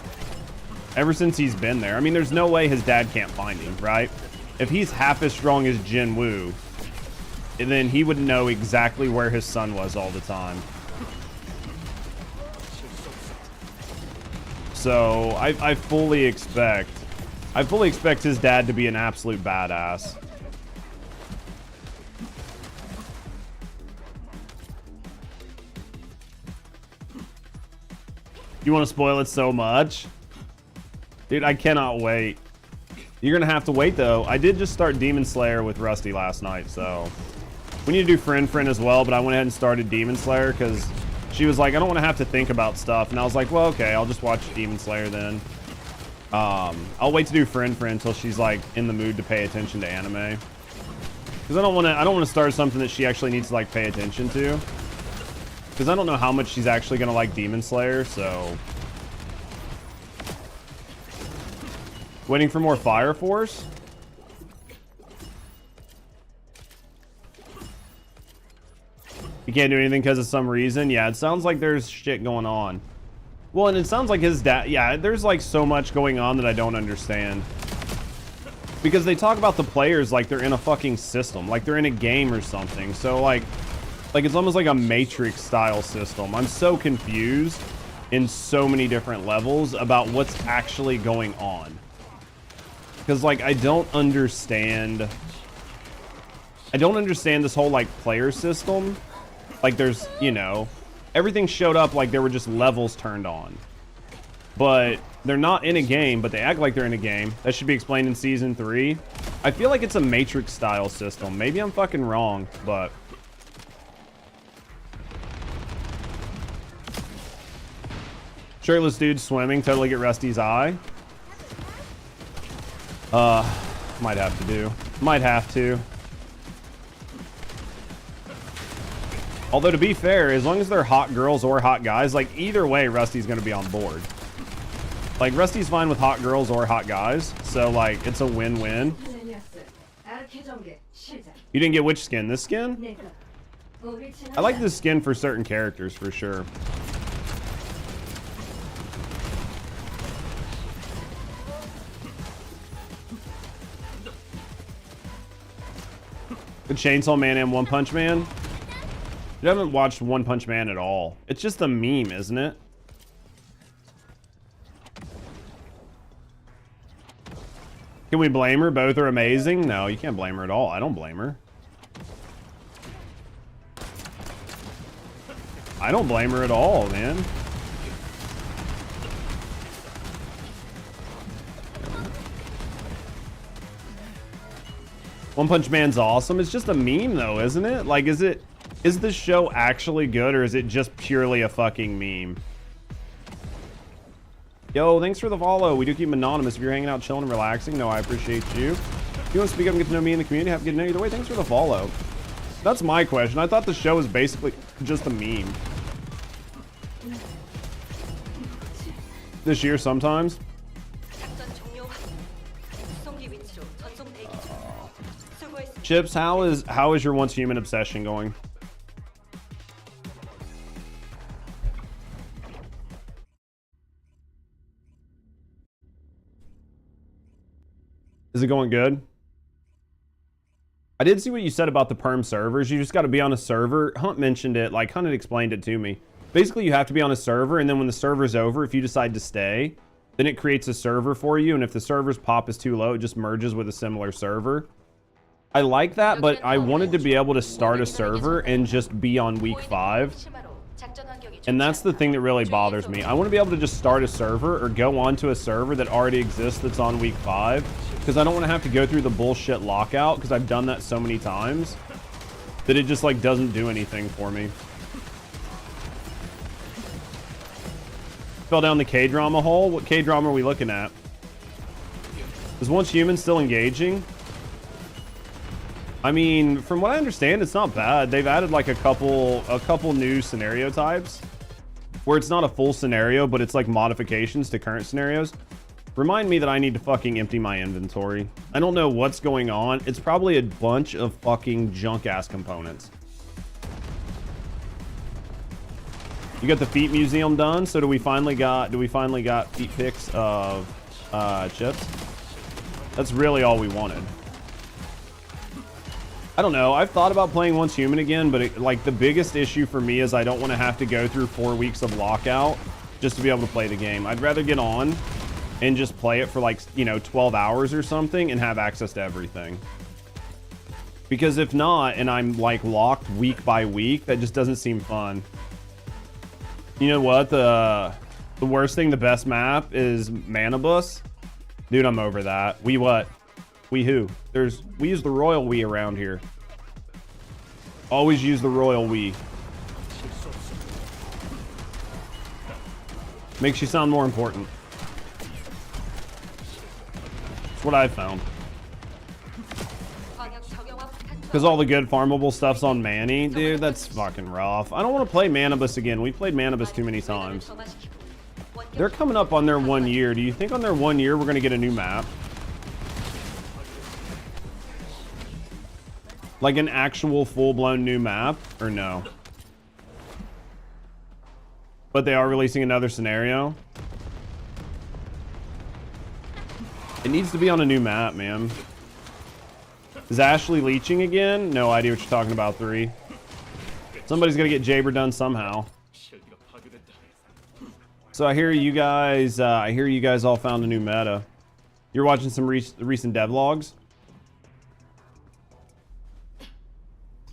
Ever since he's been there. I mean, there's no way his dad can't find him, right? If he's half as strong as Jin Woo, then he would know exactly where his son was all the time. So I fully expect his dad to be an absolute badass. You want to spoil it so much? Dude, I cannot wait. You're going to have to wait, though. I did just start Demon Slayer with Rusty last night, so... We need to do Friend as well, but I went ahead and started Demon Slayer, because she was like, I don't want to have to think about stuff. And I was like, well, okay, I'll just watch Demon Slayer then. I'll wait to do Friend until she's, like, in the mood to pay attention to anime. Because I don't want to start something that she actually needs to, like, pay attention to. Because I don't know how much she's actually going to like Demon Slayer, so... Waiting for more Fire Force? You can't do anything because of some reason? Yeah, it sounds like there's shit going on. Well, and it sounds like his dad... Yeah, there's like so much going on that I don't understand. Because they talk about the players like they're in a fucking system. Like they're in a game or something. So like it's almost like a Matrix style system. I'm so confused in so many different levels about what's actually going on. Because like I don't understand this whole like player system. Like there's, you know, everything showed up like there were just levels turned on. But they're not in a game, but they act like they're in a game. That should be explained in season 3. I feel like it's a Matrix style system. Maybe I'm fucking wrong, but shirtless dude swimming, totally get Rusty's eye. Might have to do. Might have to. Although to be fair, as long as they're hot girls or hot guys, like either way, Rusty's gonna be on board. Like Rusty's fine with hot girls or hot guys, so like it's a win-win. You didn't get which skin? This skin? I like this skin for certain characters for sure. The Chainsaw Man and One Punch Man? You haven't watched One Punch Man at all. It's just a meme, isn't it? Can we blame her? Both are amazing? No, you can't blame her at all. I don't blame her. I don't blame her at all, man. One Punch Man's awesome. It's just a meme though, isn't it? Like, is this show actually good or is it just purely a fucking meme? Yo, thanks for the follow. We do keep them anonymous. If you're hanging out, chilling, and relaxing, no, I appreciate you. If you want to speak up and get to know me in the community, have a good night. Either way, thanks for the follow. That's my question. I thought the show was basically just a meme. This year, sometimes. Chips, how is your once human obsession going? Is it going good? I did see what you said about the perm servers. You just got to be on a server. Hunt mentioned it. Like, Hunt had explained it to me. Basically, you have to be on a server, and then when the server's over, if you decide to stay, then it creates a server for you, and if the server's pop is too low, it just merges with a similar server. I like that, but I wanted to be able to start a server and just be on week 5. And that's the thing that really bothers me. I want to be able to just start a server or go onto a server that already exists that's on week 5. Because I don't want to have to go through the bullshit lockout, because I've done that so many times that it just like doesn't do anything for me. Fell down the K-drama hole. What K-drama are we looking at? Is Once Human still engaging? I mean, from what I understand, it's not bad. They've added like a couple new scenario types where it's not a full scenario, but it's like modifications to current scenarios. Remind me that I need to fucking empty my inventory. I don't know what's going on. It's probably a bunch of fucking junk ass components. You got the feet museum done, so do we finally got feet pics of chips? That's really all we wanted. I don't know. I've thought about playing Once Human again, but like the biggest issue for me is I don't want to have to go through 4 weeks of lockout just to be able to play the game. I'd rather get on and just play it for like, you know, 12 hours or something and have access to everything. Because if not, and I'm like locked week by week, that just doesn't seem fun. You know what? The worst thing, the best map is Manibus. Dude, I'm over that. We what? We who? We use the royal we around here. Always use the royal we. Makes you sound more important. That's what I've found. Because all the good farmable stuff's on Manny. Dude, that's fucking rough. I don't want to play Manibus again. We played Manibus too many times. They're coming up on their 1 year. Do you think on their 1 year we're going to get a new map? Like an actual full-blown new map? Or no? But they are releasing another scenario? It needs to be on a new map, man. Is Ashley leeching again? No idea what you're talking about, 3. Somebody's gonna get Jaber done somehow. So I hear you guys all found a new meta. You're watching some recent devlogs?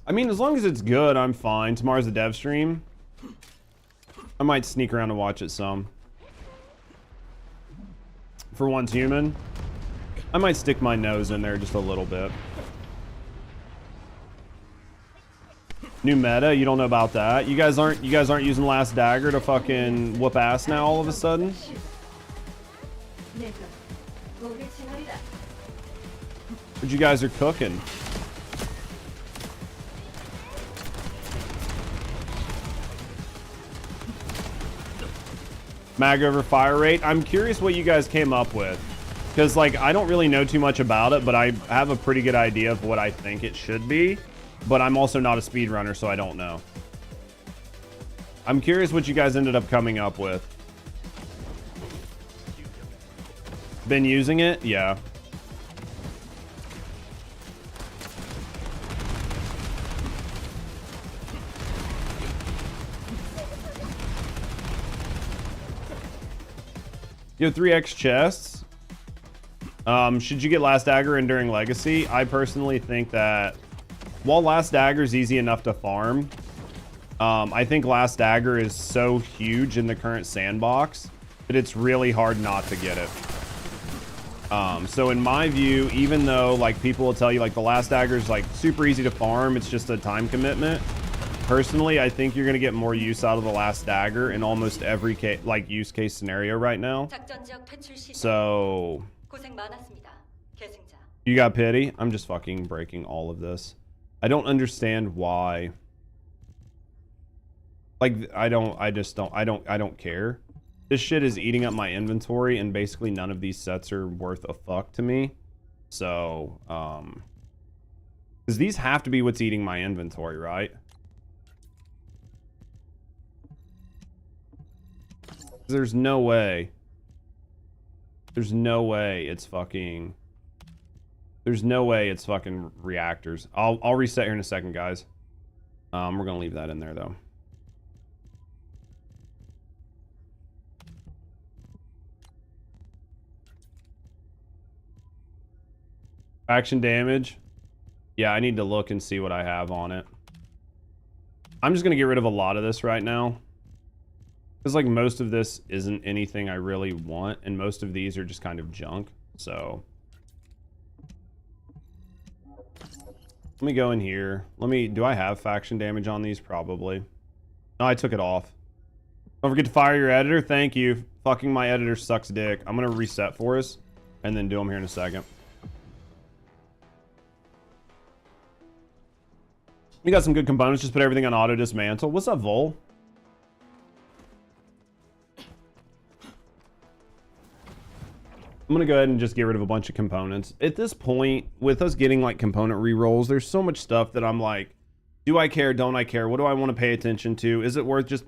I mean, as long as it's good, I'm fine. Tomorrow's the dev stream. I might sneak around and watch it some. For Once Human, I might stick my nose in there just a little bit. New meta, you don't know about that? You guys aren't using Last Dagger to fucking whoop ass now all of a sudden? What you guys are cooking? Mag over fire rate. I'm curious what you guys came up with. Because, like, I don't really know too much about it, but I have a pretty good idea of what I think it should be. But I'm also not a speedrunner, so I don't know. I'm curious what you guys ended up coming up with. Been using it? Yeah. Yo, 3x chests. Should you get Last Dagger Enduring Legacy? I personally think that while Last Dagger is easy enough to farm, I think Last Dagger is so huge in the current sandbox that it's really hard not to get it. So in my view, even though like people will tell you like the Last Dagger is like super easy to farm, it's just a time commitment. Personally, I think you're going to get more use out of the Last Dagger in almost every use case scenario right now. So, you got pity? I'm just fucking breaking all of this. I don't understand why. Like, I don't care. This shit is eating up my inventory, and basically none of these sets are worth a fuck to me. So, because these have to be what's eating my inventory, right? There's no way. There's no way it's fucking... There's no way it's fucking reactors. I'll reset here in a second, guys. We're gonna leave that in there, though. Action damage. Yeah, I need to look and see what I have on it. I'm just going to get rid of a lot of this right now. Because, like, most of this isn't anything I really want. And most of these are just kind of junk. So... let me go in here. Do I have faction damage on these? Probably. No, I took it off. Don't forget to fire your editor. Thank you. Fucking my editor sucks dick. I'm going to reset for us and then do them here in a second. We got some good components. Just put everything on auto dismantle. What's up, Vol? I'm going to go ahead and just get rid of a bunch of components. At this point, with us getting like component rerolls, there's so much stuff that I'm like, do I care? Don't I care? What do I want to pay attention to? Is it worth just...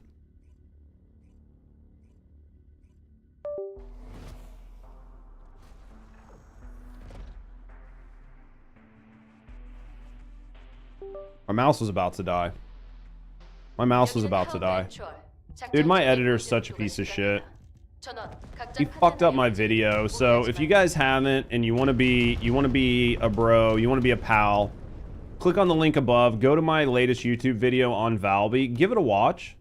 My mouse was about to die. My mouse was about to die. Dude, my editor is such a piece of shit. He fucked up my video. So if you guys haven't and you want to be a bro, you want to be a pal, click on the link above, go to my latest YouTube video on Valby, give it a watch,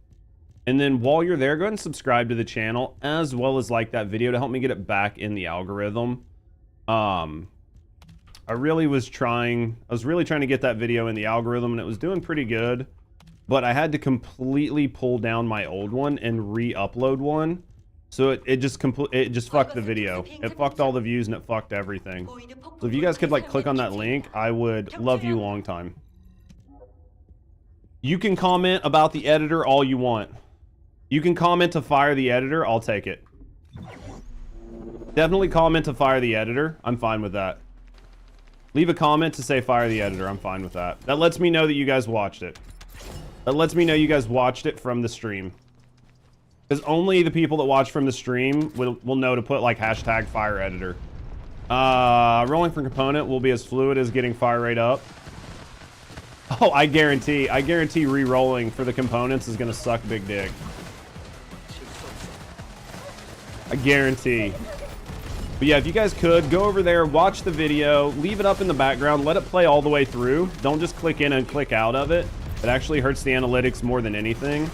and then while you're there, go ahead and subscribe to the channel as well as like that video to help me get it back in the algorithm. I was really trying to get that video in the algorithm and it was doing pretty good, but I had to completely pull down my old one and re-upload one. So it just fucked the video. It fucked all the views and it fucked everything. So if you guys could like click on that link, I would love you long time. You can comment about the editor all you want. You can comment to fire the editor, I'll take it. Definitely comment to fire the editor. I'm fine with that. Leave a comment to say fire the editor. I'm fine with that. That lets me know that you guys watched it. That lets me know you guys watched it from the stream. Because only the people that watch from the stream will know to put like hashtag fire editor. Rolling for component will be as fluid as getting fire rate up. Oh, I guarantee re-rolling for the components is gonna suck big dick. I guarantee. But yeah, if you guys could, go over there, watch the video, leave it up in the background, let it play all the way through. Don't just click in and click out of it. It actually hurts the analytics more than anything.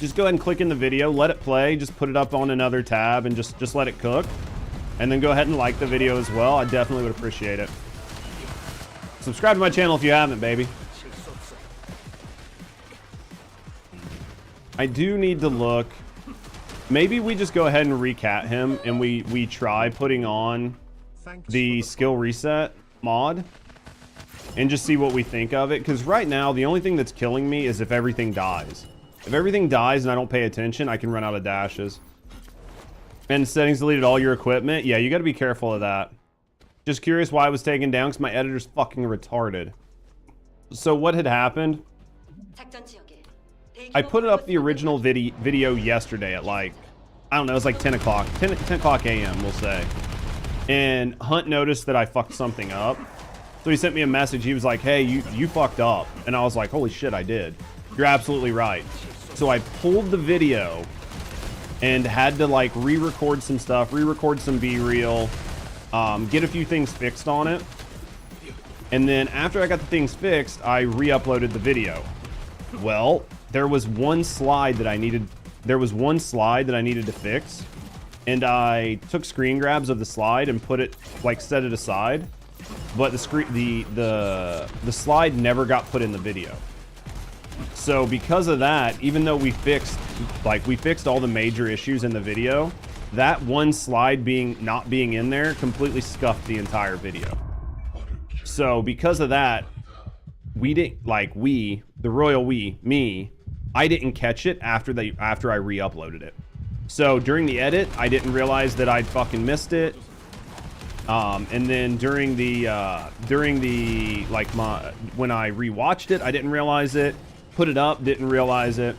Just go ahead and click in the video, let it play, just put it up on another tab and just let it cook. And then go ahead and like the video as well. I definitely would appreciate it. Subscribe to my channel if you haven't, baby. I do need to look. Maybe we just go ahead and recat him and we try putting on the skill reset mod and just see what we think of it. Because right now, the only thing that's killing me is if everything dies. If everything dies and I don't pay attention, I can run out of dashes. And settings deleted all your equipment. Yeah, you got to be careful of that. Just curious why it was taken down because my editor's fucking retarded. So what had happened? I put up the original video yesterday at like, I don't know, it was like 10 o'clock. 10 o'clock a.m. we'll say. And Hunt noticed that I fucked something up. So he sent me a message. He was like, hey, you fucked up. And I was like, holy shit, I did. You're absolutely right. So I pulled the video and had to like re-record some stuff, re-record some B-reel, get a few things fixed on it. And then after I got the things fixed, I re-uploaded the video. Well, there was one slide that I needed. There was one slide that I needed to fix. And I took screen grabs of the slide and put it, like set it aside. But the slide never got put in the video. So because of that, even though we fixed all the major issues in the video, that one slide not being in there completely scuffed the entire video. So because of that, we didn't the royal me, I didn't catch it after I re-uploaded it. So during the edit, I didn't realize that I'd fucking missed it. And then during the when I rewatched it, I didn't realize it. Put it up, didn't realize it.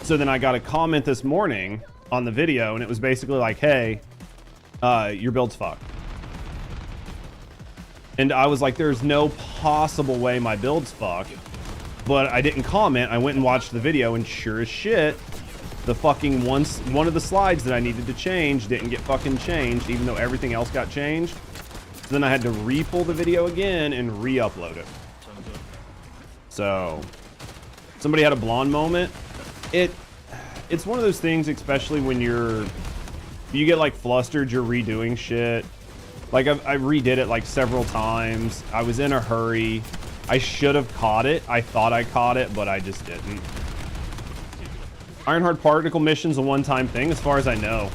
So then I got a comment this morning on the video, and it was basically like, hey, your build's fucked. And I was like, there's no possible way my build's fucked. But I didn't comment. I went and watched the video, and sure as shit, the fucking one of the slides that I needed to change didn't get fucking changed, even though everything else got changed. Then I had to re-pull the video again and re-upload it. So, somebody had a blonde moment. It's one of those things, especially when you get like flustered, you're redoing shit. Like I redid it like several times. I was in a hurry. I should have caught it. I thought I caught it, but I just didn't. Ironheart particle mission's a one-time thing, as far as I know.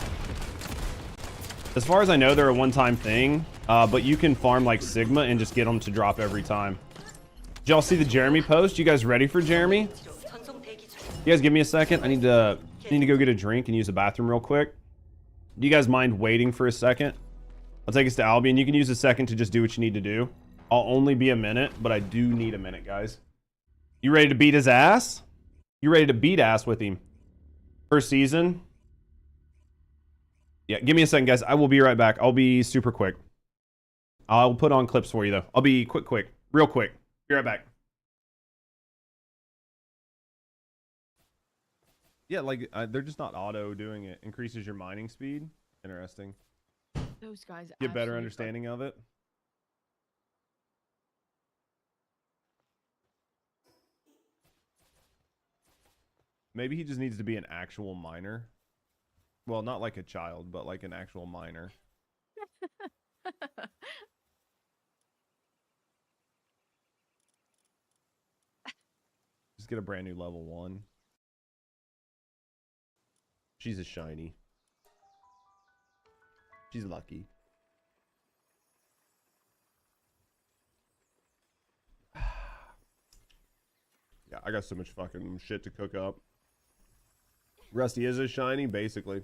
As far as I know, they're a one-time thing, but you can farm like Sigma and just get them to drop every time. Did y'all see the Jeremy post? You guys ready for Jeremy? You guys give me a second. I need to go get a drink and use the bathroom real quick. Do you guys mind waiting for a second? I'll take us to Albion. You can use a second to just do what you need to do. I'll only be a minute, but I do need a minute, guys. You ready to beat his ass? You ready to beat ass with him? First season? Yeah, give me a second, guys. I will be right back. I'll be super quick. I'll put on clips for you, though. I'll be quick. Real quick. Be right back. Yeah, like, they're just not auto doing it. Increases your mining speed. Interesting. Those guys Get better understanding of it. Maybe he just needs to be an actual miner. Well, not like a child, but like an actual miner. Just get a brand new level 1. She's a shiny. She's lucky. Yeah, I got so much fucking shit to cook up. Rusty is a shiny, basically.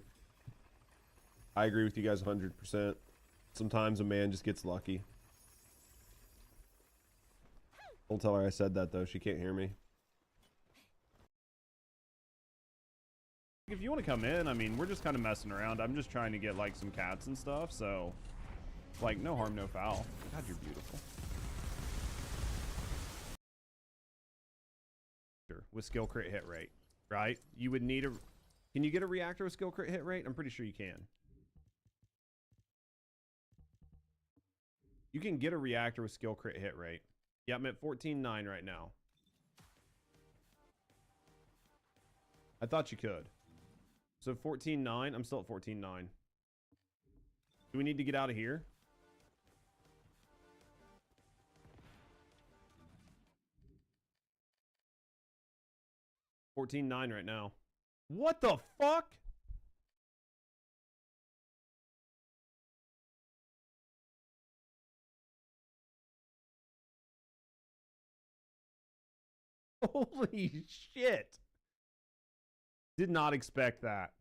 I agree with you guys 100%. Sometimes a man just gets lucky. Don't tell her I said that, though. She can't hear me. If you want to come in, I mean, we're just kind of messing around. I'm just trying to get, like, some cats and stuff, so... Like, no harm, no foul. God, you're beautiful. With skill crit hit rate, right? You would need a... Can you get a reactor with skill crit hit rate? I'm pretty sure you can. You can get a reactor with skill crit hit rate. Yeah, I'm at 14.9 right now. I thought you could. So 14.9. I'm still at 14.9. Do we need to get out of here? $14.9 right now. What the fuck? Holy shit. Did not expect that.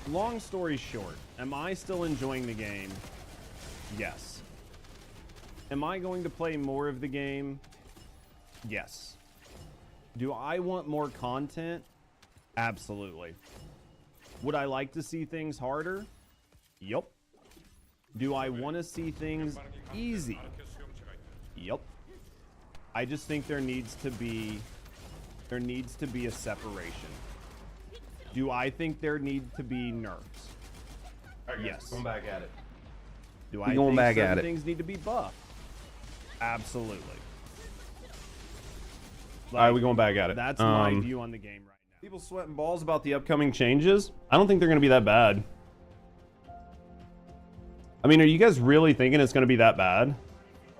Long story short, am I still enjoying the game? Yes. Am I going to play more of the game? Yes. Do I want more content? Absolutely. Would I like to see things harder? Yup. Do I want to see things easy? Yup. I just think there needs to be a separation. Do I think there need to be nerfs? Right, yes. Going back at it. Do I think certain things need to be buffed? Absolutely. All right, we're going back at it. That's my view on the game right now. People sweating balls about the upcoming changes. I don't think they're going to be that bad. I mean, are you guys really thinking it's going to be that bad?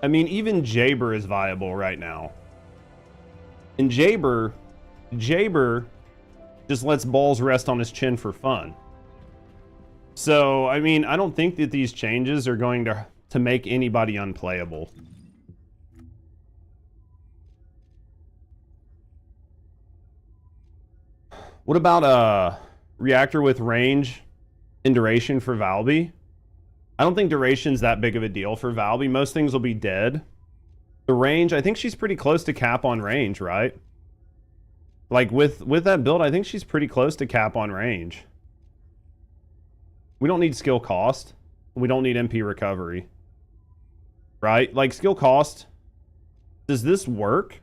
I mean, even Jaber is viable right now. And Jaber just lets balls rest on his chin for fun. So, I mean, I don't think that these changes are going to make anybody unplayable. What about a reactor with range and duration for Valby? I don't think duration's that big of a deal for Valby. Most things will be dead. The range, I think she's pretty close to cap on range, right? Like with that build, I think she's pretty close to cap on range. We don't need skill cost. We don't need MP recovery. Right? Like skill cost. Does this work?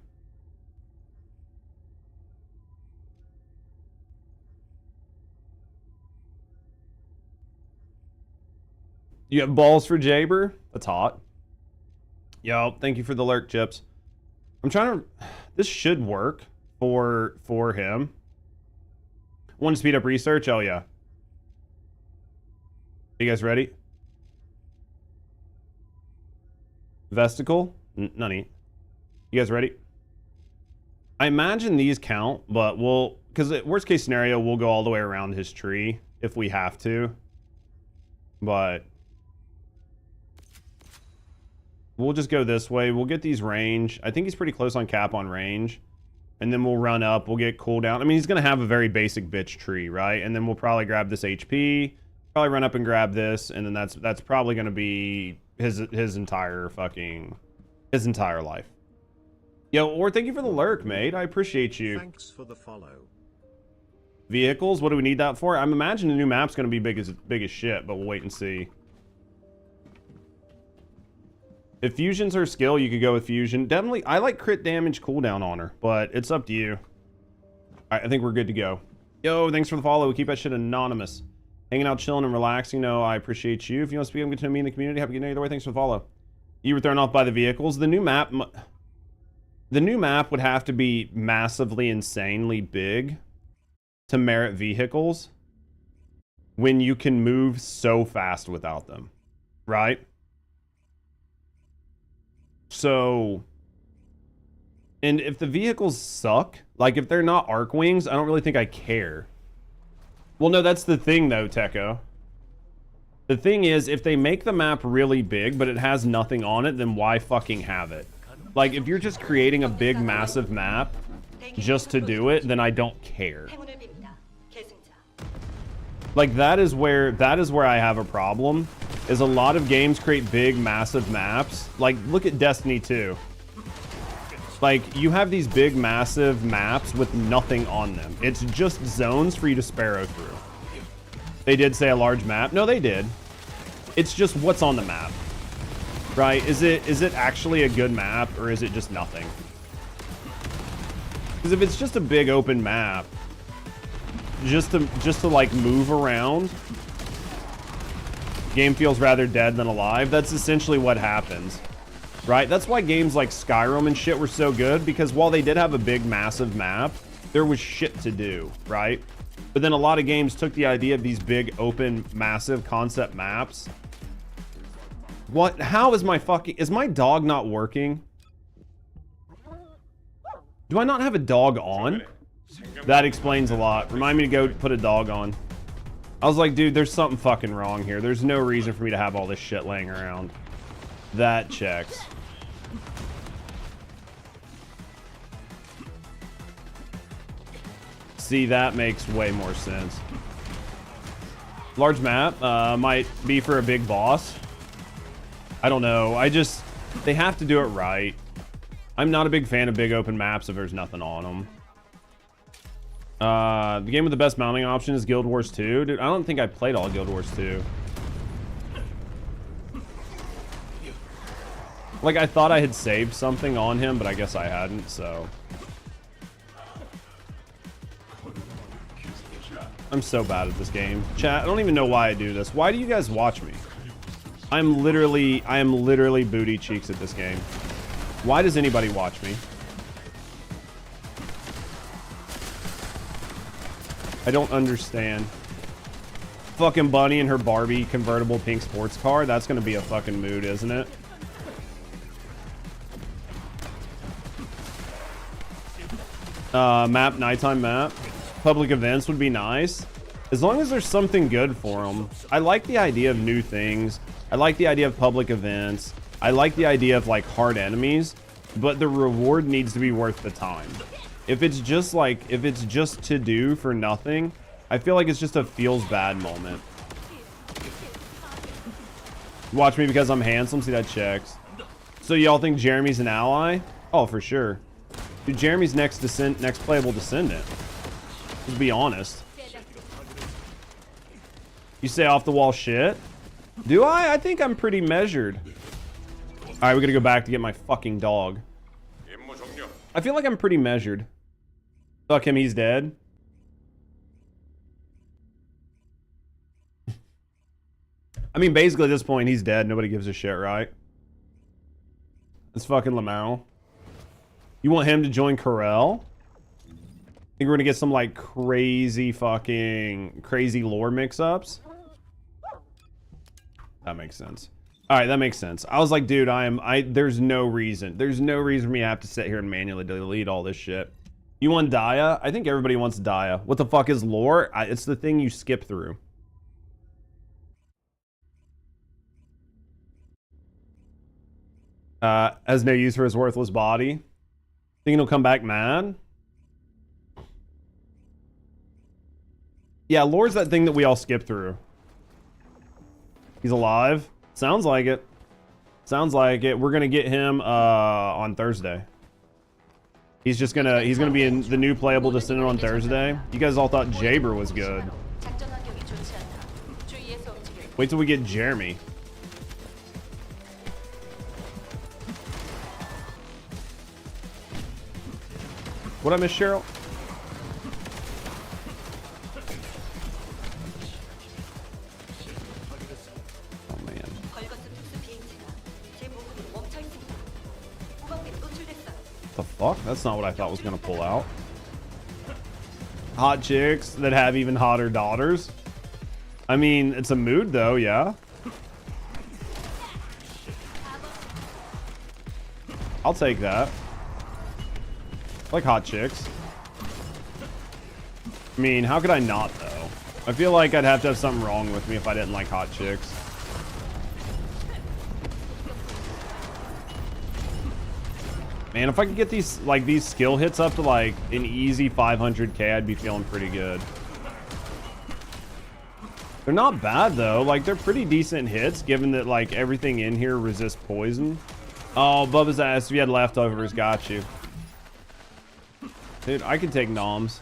You have balls for Jaber? That's hot. Yo, thank you for the lurk, Chips. I'm trying to... This should work for him. Want to speed up research? Oh, yeah. You guys ready? Vesticle? None. You guys ready? I imagine these count, but we'll... Because worst case scenario, we'll go all the way around his tree if we have to. But... We'll just go this way. We'll get these range. I think he's pretty close on cap on range. And then we'll run up. We'll get cooldown. I mean, he's going to have a very basic bitch tree, right? And then we'll probably grab this HP. Probably run up and grab this. And then that's probably going to be his entire fucking... His entire life. Yo, or thank you for the lurk, mate. I appreciate you. Thanks for the follow. Vehicles? What do we need that for? I'm imagining the new map's going to be big as shit, but we'll wait and see. If fusion's her skill, you could go with fusion. Definitely, I like crit damage cooldown on her, but it's up to you. Alright, I think we're good to go. Yo, thanks for the follow. We keep that shit anonymous. Hanging out, chilling, and relaxing. No, I appreciate you. If you want to speak, I'm good to me in the community. Have a good night either way. Thanks for the follow. You were thrown off by the vehicles. The new map would have to be massively, insanely big to merit vehicles when you can move so fast without them, right? So, and if the vehicles suck, like if they're not arc wings, I don't really think I care. Well, no, that's the thing though, Techo. The thing is, if they make the map really big, but it has nothing on it, then why fucking have it? Like, if you're just creating a big, massive map just to do it, then I don't care. Like, that is where I have a problem, is a lot of games create big, massive maps. Like, look at Destiny 2. Like, you have these big, massive maps with nothing on them. It's just zones for you to sparrow through. They did say a large map. No, they did. It's just what's on the map. Right? Is it actually a good map, or is it just nothing? Because if it's just a big open map, just to like move around, game feels rather dead than alive. That's essentially what happens. Right? That's why games like Skyrim and shit were so good, because while they did have a big, massive map, there was shit to do, right? But then a lot of games took the idea of these big, open, massive concept maps. What? How is my dog not working? Do I not have a dog on? That explains a lot. Remind me to go put a dog on. I was like, dude, there's something fucking wrong here. There's no reason for me to have all this shit laying around. That checks. See, that makes way more sense. Large map might be for a big boss. I don't know. They have to do it right. I'm not a big fan of big open maps if there's nothing on them. The game with the best mounting option is Guild Wars 2. Dude, I don't think I played all Guild Wars 2. Like, I thought I had saved something on him, but I guess I hadn't, so. I'm so bad at this game. Chat, I don't even know why I do this. Why do you guys watch me? I am literally booty cheeks at this game. Why does anybody watch me? I don't understand. Fucking Bunny and her Barbie convertible pink sports car. That's gonna be a fucking mood, isn't it? Map, nighttime map. Public events would be nice. As long as there's something good for them. I like the idea of new things. I like the idea of public events. I like the idea of like hard enemies, but the reward needs to be worth the time. If it's just to do for nothing, I feel like it's just a feels bad moment. Watch me because I'm handsome. See, that checks. So y'all think Jeremy's an ally? Oh, for sure. Dude, Jeremy's next playable descendant. Let's be honest. You say off the wall shit? Do I? I think I'm pretty measured. Alright, we're gonna go back to get my fucking dog. I feel like I'm pretty measured. Fuck him, he's dead. I mean, basically at this point, he's dead. Nobody gives a shit, right? It's fucking Lamau. You want him to join Corel? Think we're gonna get some like crazy lore mix-ups? That makes sense. All right, that makes sense. I was like, dude, there's no reason for me to have to sit here and manually delete all this shit. You want Dia? I think everybody wants Dia. What the fuck is lore? It's the thing you skip through. Has no use for his worthless body. Think he'll come back mad? Yeah, lore's that thing that we all skip through. He's alive? Sounds like it. Sounds like it. We're gonna get him on Thursday. He's gonna be in the new playable Descendant on Thursday. You guys all thought Jaber was good. Wait till we get Jeremy. What I miss, Cheryl? Oh man. The fuck? That's not what I thought was gonna pull out. Hot chicks that have even hotter daughters. I mean, it's a mood though, yeah. I'll take that. I like hot chicks. I mean, how could I not though? I feel like I'd have to have something wrong with me if I didn't like hot chicks. Man, if I could get these skill hits up to like an easy 500k, I'd be feeling pretty good. They're not bad though. Like they're pretty decent hits given that like everything in here resists poison. Oh, Bubba's ass, if you had leftovers, got you. Dude, I can take noms.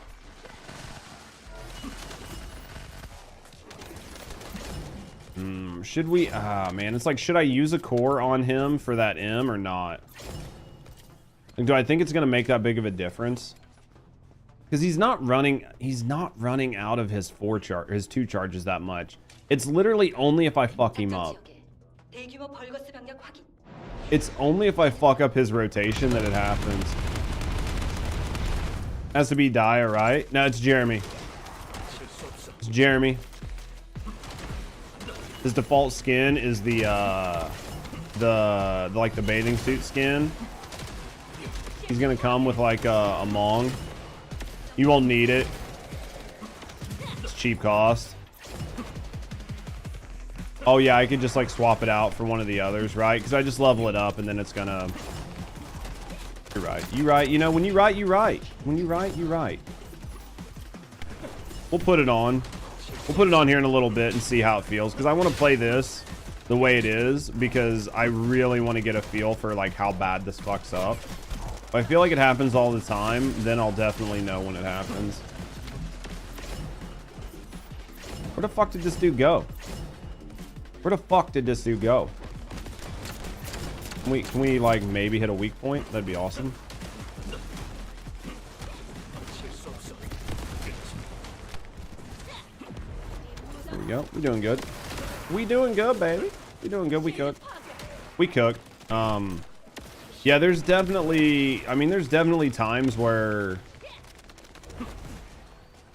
Should we? Ah, man, it's like, should I use a core on him for that M or not? Like, do I think it's gonna make that big of a difference? Because he's not running out of his his 2 charges that much. It's literally only if I fuck him up. It's only if I fuck up his rotation that it happens. Has to be Dia, right? No, it's Jeremy. It's Jeremy. His default skin is the bathing suit skin. He's gonna come with like a Mong. You won't need it. It's cheap cost. Oh yeah, I could just like swap it out for one of the others, right? Because I just level it up and then it's gonna... You're right. You right. You know, when you right, you right. When you right, you right. We'll put it on. We'll put it on here in a little bit and see how it feels. Because I want to play this the way it is. Because I really want to get a feel for like how bad this fucks up. If I feel like it happens all the time, then I'll definitely know when it happens. Where the fuck did this dude go? Where the fuck did this dude go? Can we like maybe hit a weak point? That'd be awesome. There we go. We're doing good. We doing good, baby. We doing good. We cook. We cook. Yeah, there's definitely, I mean, there's definitely times where,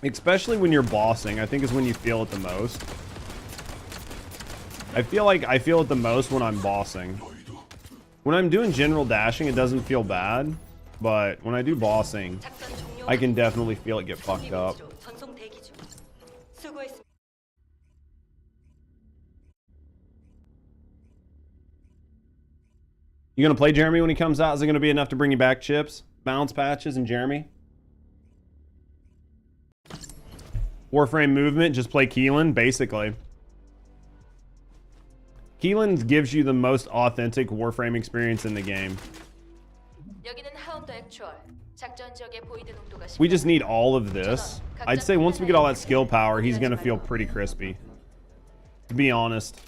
especially when you're bossing, I think is when you feel it the most. I feel it the most when I'm bossing. When I'm doing general dashing, it doesn't feel bad, but when I do bossing, I can definitely feel it get fucked up. You gonna play Jeremy when he comes out? Is it gonna be enough to bring you back chips, bounce patches, and Jeremy? Warframe movement, just play Keelan, basically. Keelan gives you the most authentic Warframe experience in the game. We just need all of this. I'd say once we get all that skill power, he's gonna feel pretty crispy. To be honest.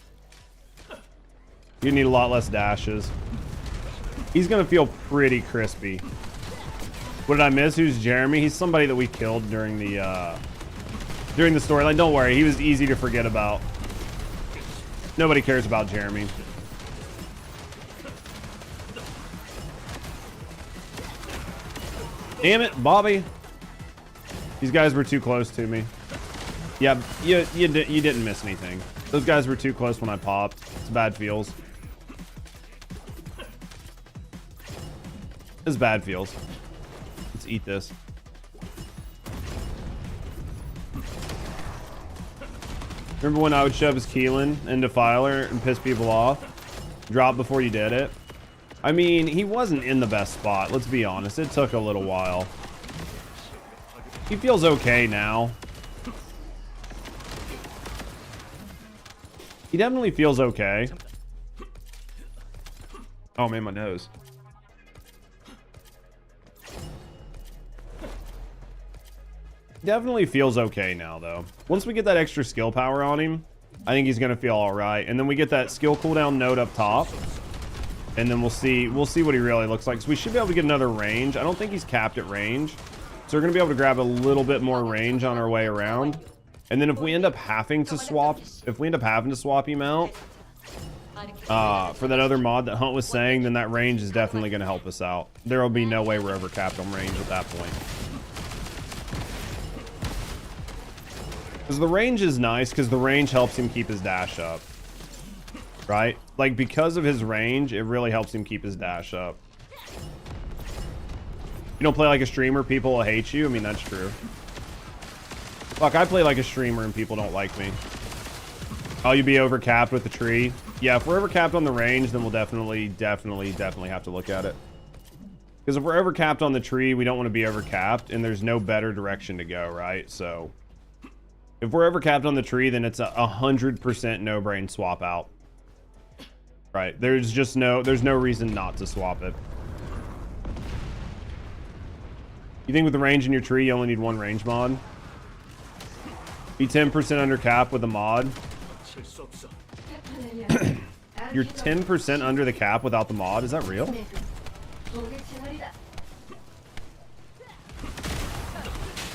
You need a lot less dashes. He's gonna feel pretty crispy. What did I miss? Who's Jeremy? He's somebody that we killed during the storyline. Don't worry, he was easy to forget about. Nobody cares about Jeremy. Damn it, Bobby. These guys were too close to me. Yeah, you didn't miss anything. Those guys were too close when I popped. It's bad feels. It's bad feels. Let's eat this. Remember when I would shove his Keelan into Filer and piss people off? Drop before you did it? I mean, he wasn't in the best spot. Let's be honest. It took a little while. He feels okay now. He definitely feels okay. Oh man, my nose. Definitely feels okay now though. Once we get that extra skill power on him, I think he's gonna feel all right. And then we get that skill cooldown node up top, and then we'll see what he really looks like. So we should be able to get another range. I don't think he's capped at range, so we're gonna be able to grab a little bit more range on our way around. And then if we end up having to swap him out for that other mod that Hunt was saying, then that range is definitely gonna help us out. There will be no way we're ever capped on range at that point. Because the range is nice, because the range helps him keep his dash up. Right? Like, because of his range, it really helps him keep his dash up. You don't play like a streamer, people will hate you. I mean, that's true. Fuck, I play like a streamer and people don't like me. Oh, you be overcapped with the tree? Yeah, if we're overcapped on the range, then we'll definitely have to look at it. Because if we're overcapped on the tree, we don't want to be overcapped, and there's no better direction to go, right? So if we're overcapped on the tree, then it's a 100% no-brain swap out. Right? There's no reason not to swap it. You think with the range in your tree, you only need one range mod? Be 10% under cap with a mod. You're 10% under the cap without the mod? Is that real?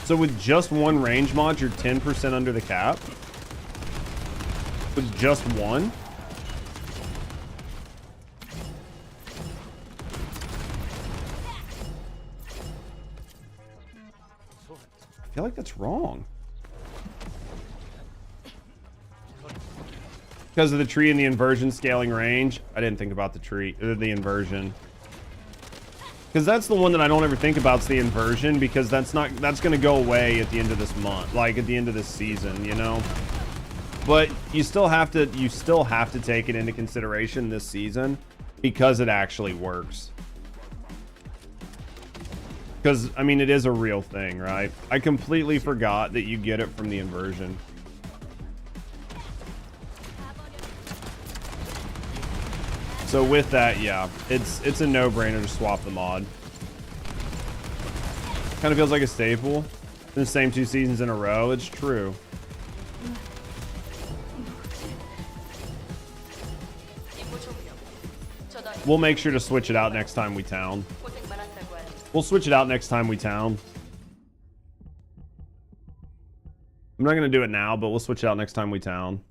So with just one range mod, you're 10% under the cap? With just one? I feel like that's wrong. Because of the tree and the inversion scaling range. I didn't think about the tree, the inversion. Because that's the one that I don't ever think about, is the inversion, because that's going to go away at the end of this month, like at the end of this season, you know. But you still have to take it into consideration this season, because it actually works. Because I mean, it is a real thing, right? I completely forgot that you get it from the inversion. So with that, yeah, it's a no-brainer to swap the mod. Kind of feels like a staple. The same 2 seasons in a row. It's true. We'll make sure to switch it out next time we town. We'll switch it out next time we town. I'm not going to do it now, but we'll switch it out next time we town.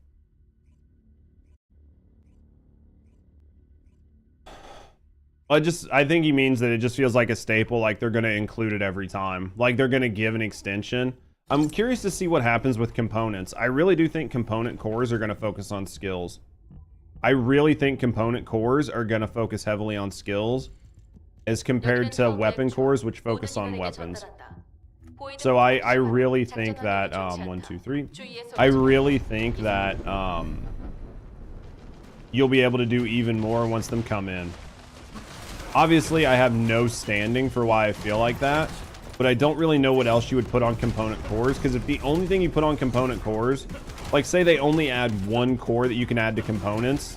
I think he means that it just feels like a staple, like they're going to include it every time. Like they're going to give an extension. I'm curious to see what happens with components. I really do think component cores are going to focus on skills. I really think component cores are going to focus heavily on skills as compared to weapon cores, which focus on weapons. So I really think that, 1, 2, 3. I really think that you'll be able to do even more once them come in. Obviously, I have no standing for why I feel like that, but I don't really know what else you would put on component cores, because if the only thing you put on component cores, like say they only add one core that you can add to components,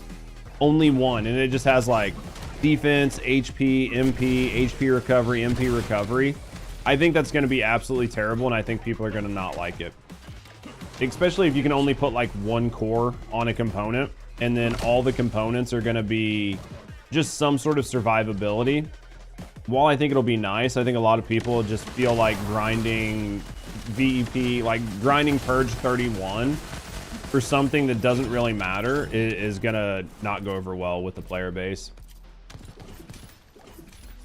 only one, and it just has like defense, HP, MP, HP recovery, MP recovery, I think that's going to be absolutely terrible, and I think people are going to not like it. Especially if you can only put like one core on a component, and then all the components are going to be just some sort of survivability. While I think it'll be nice, I think a lot of people just feel like grinding VEP, like grinding Purge 31 for something that doesn't really matter is gonna not go over well with the player base.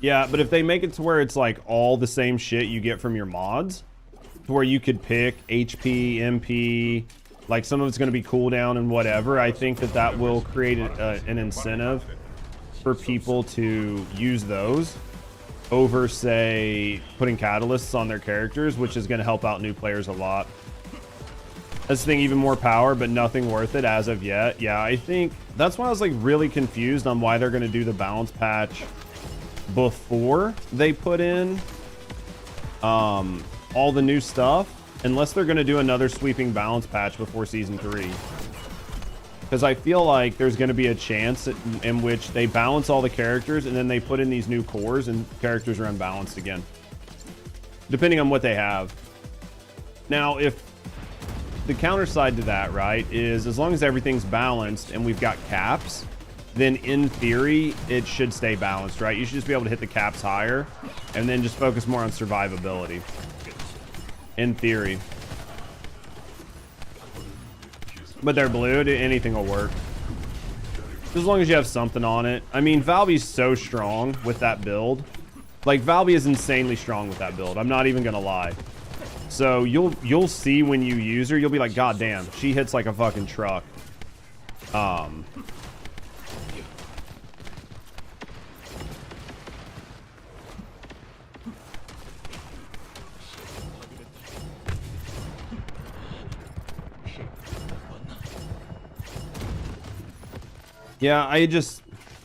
Yeah, but if they make it to where it's like all the same shit you get from your mods, to where you could pick HP, MP, like some of it's going to be cooldown and whatever, I think that that will create an incentive for people to use those over, say, putting catalysts on their characters, which is going to help out new players a lot. This thing, even more power, but nothing worth it as of yet. Yeah, I think that's why I was like really confused on why they're going to do the balance patch before they put in all the new stuff, unless they're going to do another sweeping balance patch before season 3, because I feel like there's going to be a chance in which they balance all the characters and then they put in these new cores and characters are unbalanced again, depending on what they have. Now, if the counter side to that, right, is as long as everything's balanced and we've got caps, then in theory it should stay balanced, right? You should just be able to hit the caps higher and then just focus more on survivability, in theory. But they're blue, anything will work as long as you have something on it. I mean, Valby's so strong with that build. Like, Valby is insanely strong with that build, I'm not even gonna lie. So you'll see when you use her, you'll be like, god damn, she hits like a fucking truck. Yeah,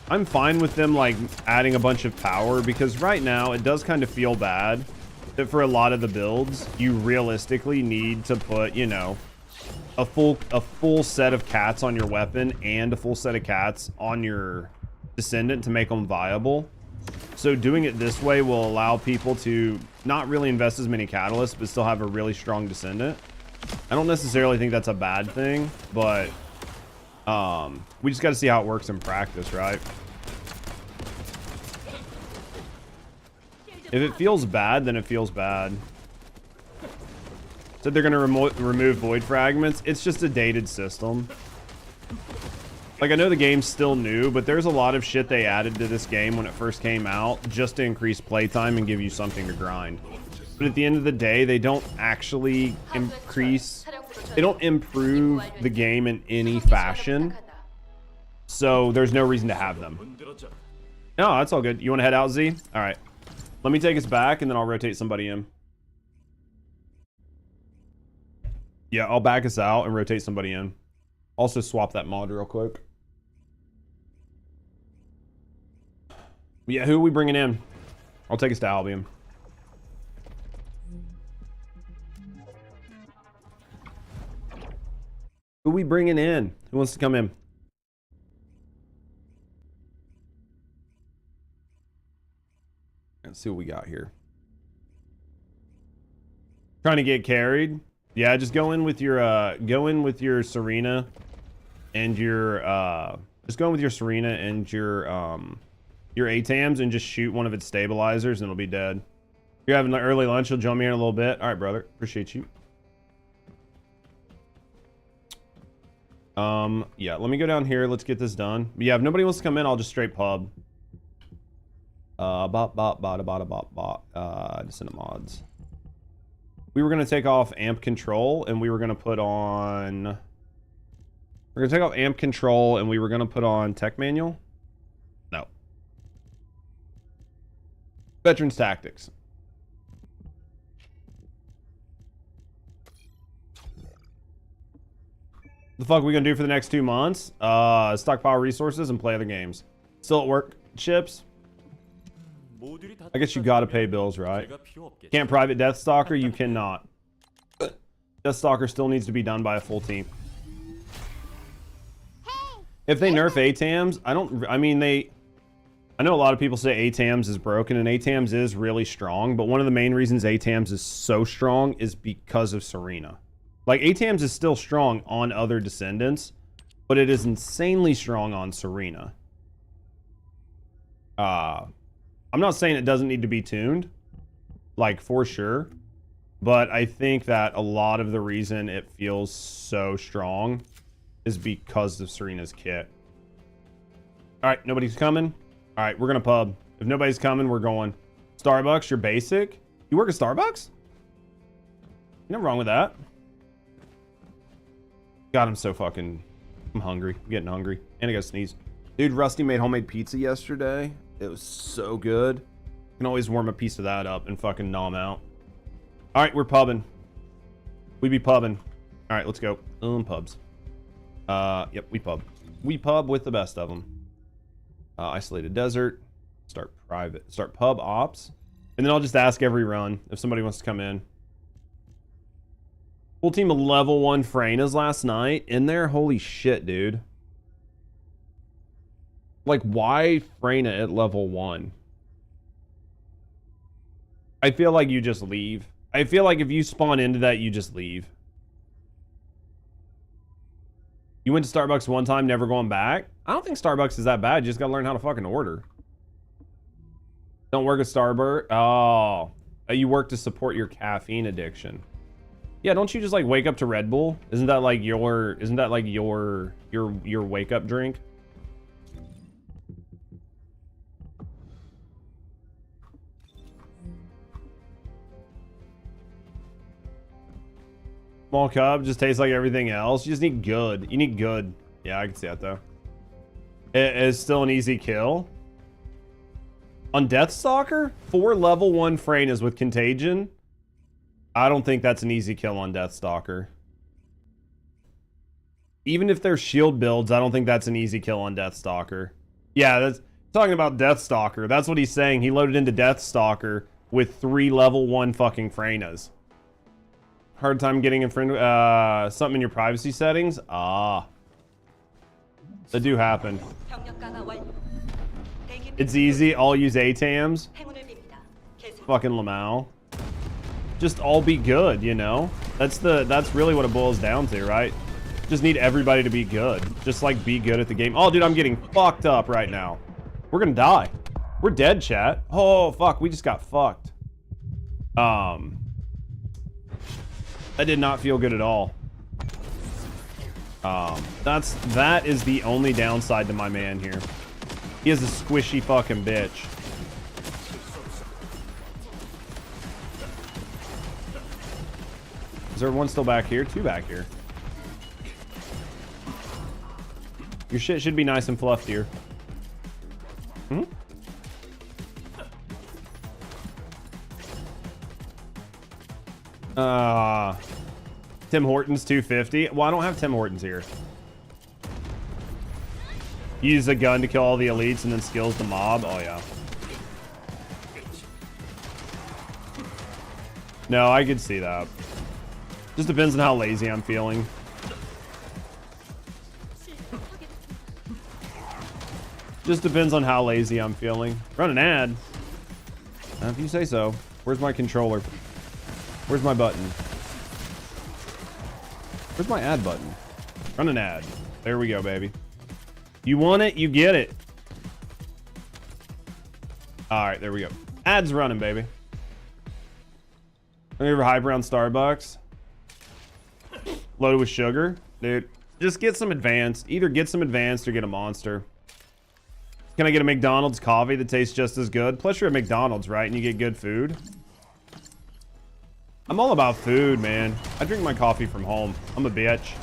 I'm fine with them like adding a bunch of power, because right now it does kind of feel bad that for a lot of the builds you realistically need to put, you know, a full set of cats on your weapon and a full set of cats on your Descendant to make them viable. So doing it this way will allow people to not really invest as many catalysts but still have a really strong Descendant. I don't necessarily think that's a bad thing, but we just got to see how it works in practice, right? If it feels bad, then it feels bad. So they're going to remove void fragments. It's just a dated system. Like, I know the game's still new, but there's a lot of shit they added to this game when it first came out just to increase playtime and give you something to grind. But at the end of the day, they don't actually they don't improve the game in any fashion. So there's no reason to have them. No, that's all good. You want to head out, Z? All right. Let me take us back and then I'll rotate somebody in. Yeah, I'll back us out and rotate somebody in. Also swap that mod real quick. Yeah, who are we bringing in? I'll take us to Albion. Who are we bringing in? Who wants to come in? Let's see what we got here. Trying to get carried. Yeah, just go in with your Serena and your just go in with your Serena and your ATAMs and just shoot one of its stabilizers and it'll be dead. You're having an early lunch, you'll join me in a little bit. All right, brother. Appreciate you. Yeah, let me go down here. Let's get this done. But yeah, if nobody wants to come in, I'll just straight pub. Descendant mods. We were gonna take off amp control and we were gonna put on. We're gonna take off amp control and we were gonna put on tech manual. No. Veterans tactics. The fuck are we gonna do for the next 2 months? Stockpile resources and play other games. Still at work, Chips? I guess you gotta pay bills, right? Can't private Deathstalker? You cannot. Deathstalker still needs to be done by a full team. If they nerf ATAMs, I know a lot of people say ATAMs is broken, and ATAMs is really strong, but one of the main reasons ATAMs is so strong is because of Serena. Like, ATAMs is still strong on other Descendants, but it is insanely strong on Serena. I'm not saying it doesn't need to be tuned, like, for sure, but I think that a lot of the reason it feels so strong is because of Serena's kit. All right, nobody's coming. All right, we're gonna pub. If nobody's coming, we're going. Starbucks, you're basic. You work at Starbucks? Nothing wrong with that. God, I'm so fucking... I'm hungry. I'm getting hungry. And I gotta sneeze. Dude, Rusty made homemade pizza yesterday. It was so good. You can always warm a piece of that up and fucking nom out. All right, we're pubbing. We be pubbing. All right, let's go. Pubs. Yep, we pub. We pub with the best of them. Isolated desert. Start private. Start pub ops. And then I'll just ask every run if somebody wants to come in. Full team of level 1 Freynas last night. In there? Holy shit, dude. Like, why Freyna at level 1? I feel like you just leave. I feel like if you spawn into that, you just leave. You went to Starbucks one time, never going back? I don't think Starbucks is that bad. You just gotta learn how to fucking order. Don't work at Starbucks. Oh. You work to support your caffeine addiction. Yeah, don't you just like wake up to Red Bull? Isn't that like your wake up drink? Small cup just tastes like everything else. You just need good. You need good. Yeah, I can see that though. It is still an easy kill. On Deathstalker, 4 level 1 Freynas with Contagion. I don't think that's an easy kill on Deathstalker. Even if they're shield builds, I don't think that's an easy kill on Deathstalker. Yeah, that's talking about Deathstalker. That's what he's saying. He loaded into Deathstalker with 3 level 1 fucking Freynas. Hard time getting in front of something in your privacy settings? Ah. That do happen. It's easy. I'll use ATAMs. Fucking Lamau. Just all be good, you know? That's really what it boils down to, right? Just need everybody to be good. Just like be good at the game. Oh, dude, I'm getting fucked up right now. We're gonna die. We're dead, chat. Oh, fuck. We just got fucked. That did not feel good at all. That is the only downside to my man here. He is a squishy fucking bitch. Is there one still back here? 2 back here. Your shit should be nice and fluffed here. Hmm? Tim Hortons 250. Well, I don't have Tim Hortons here. Use a gun to kill all the elites and then skills the mob. Oh, yeah. No, I could see that. Just depends on how lazy I'm feeling. Just depends on how lazy I'm feeling. Run an ad. If you say so. Where's my controller? Where's my button? Where's my ad button? Run an ad. There we go, baby. You want it, you get it. All right, there we go. Ads running, baby. Have you ever hype around Starbucks? Loaded with sugar? Dude, just get some advanced. Either get some advanced or get a monster. Can I get a McDonald's coffee that tastes just as good? Plus you're at McDonald's, right? And you get good food. I'm all about food, man. I drink my coffee from home. I'm a bitch.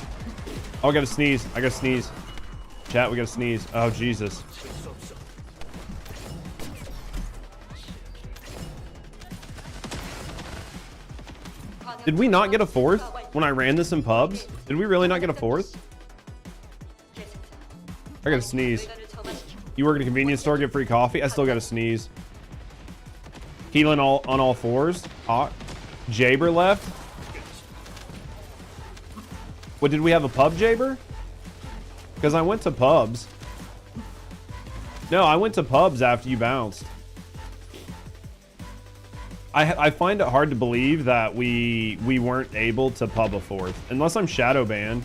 Oh, I gotta sneeze. I gotta sneeze. Chat, we gotta sneeze. Oh, Jesus. Did we not get a 4th when I ran this in pubs? Did we really not get a 4th? I gotta sneeze. You work at a convenience store, get free coffee? I still gotta sneeze. Healing on all 4s. Hot. Jaber left. What, did we have a pub Jaber? Because I went to pubs. No, I went to pubs after you bounced. I find it hard to believe that we weren't able to pub a 4th. Unless I'm shadow banned.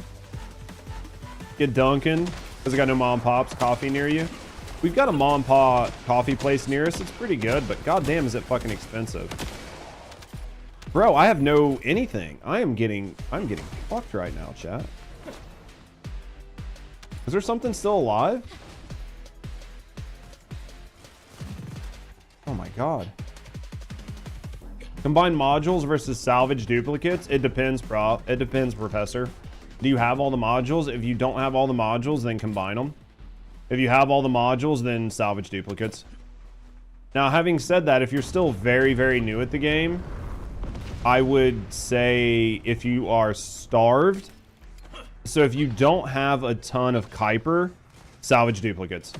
Get Dunkin'. Because I got no mom and pop's coffee near you. We've got a mom and pop coffee place near us. It's pretty good, but goddamn is it fucking expensive. Bro, I have no anything. I'm getting fucked right now, chat. Is there something still alive? Oh my god. Combine modules versus salvage duplicates. It depends, It depends, Professor. Do you have all the modules? If you don't have all the modules, then combine them. If you have all the modules, then salvage duplicates. Now, having said that, if you're still very, very new at the game, I would say if you are starved, so if you don't have a ton of Kuiper, salvage duplicates.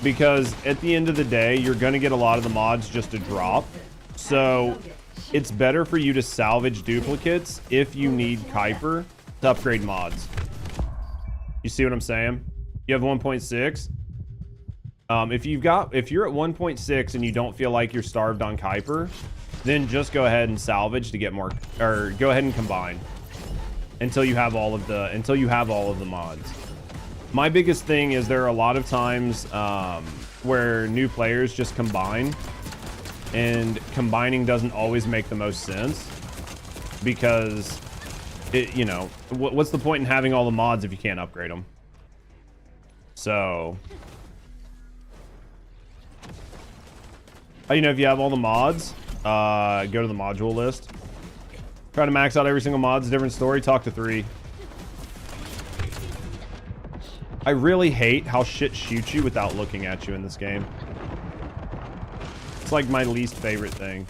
Because at the end of the day, you're going to get a lot of the mods just to drop. So it's better for you to salvage duplicates if you need Kuiper to upgrade mods. You see what I'm saying? You have 1.6. If you're at 1.6 and you don't feel like you're starved on Kuiper, then just go ahead and salvage to get more, or go ahead and combine until you have all of the mods. My biggest thing is there are a lot of times where new players just combine, and combining doesn't always make the most sense because it, you know, what's the point in having all the mods if you can't upgrade them? So, you know, if you have all the mods, go to the module list. Try to max out every single mod's different story. Talk to 3. I really hate how shit shoots you without looking at you in this game. It's like my least favorite thing.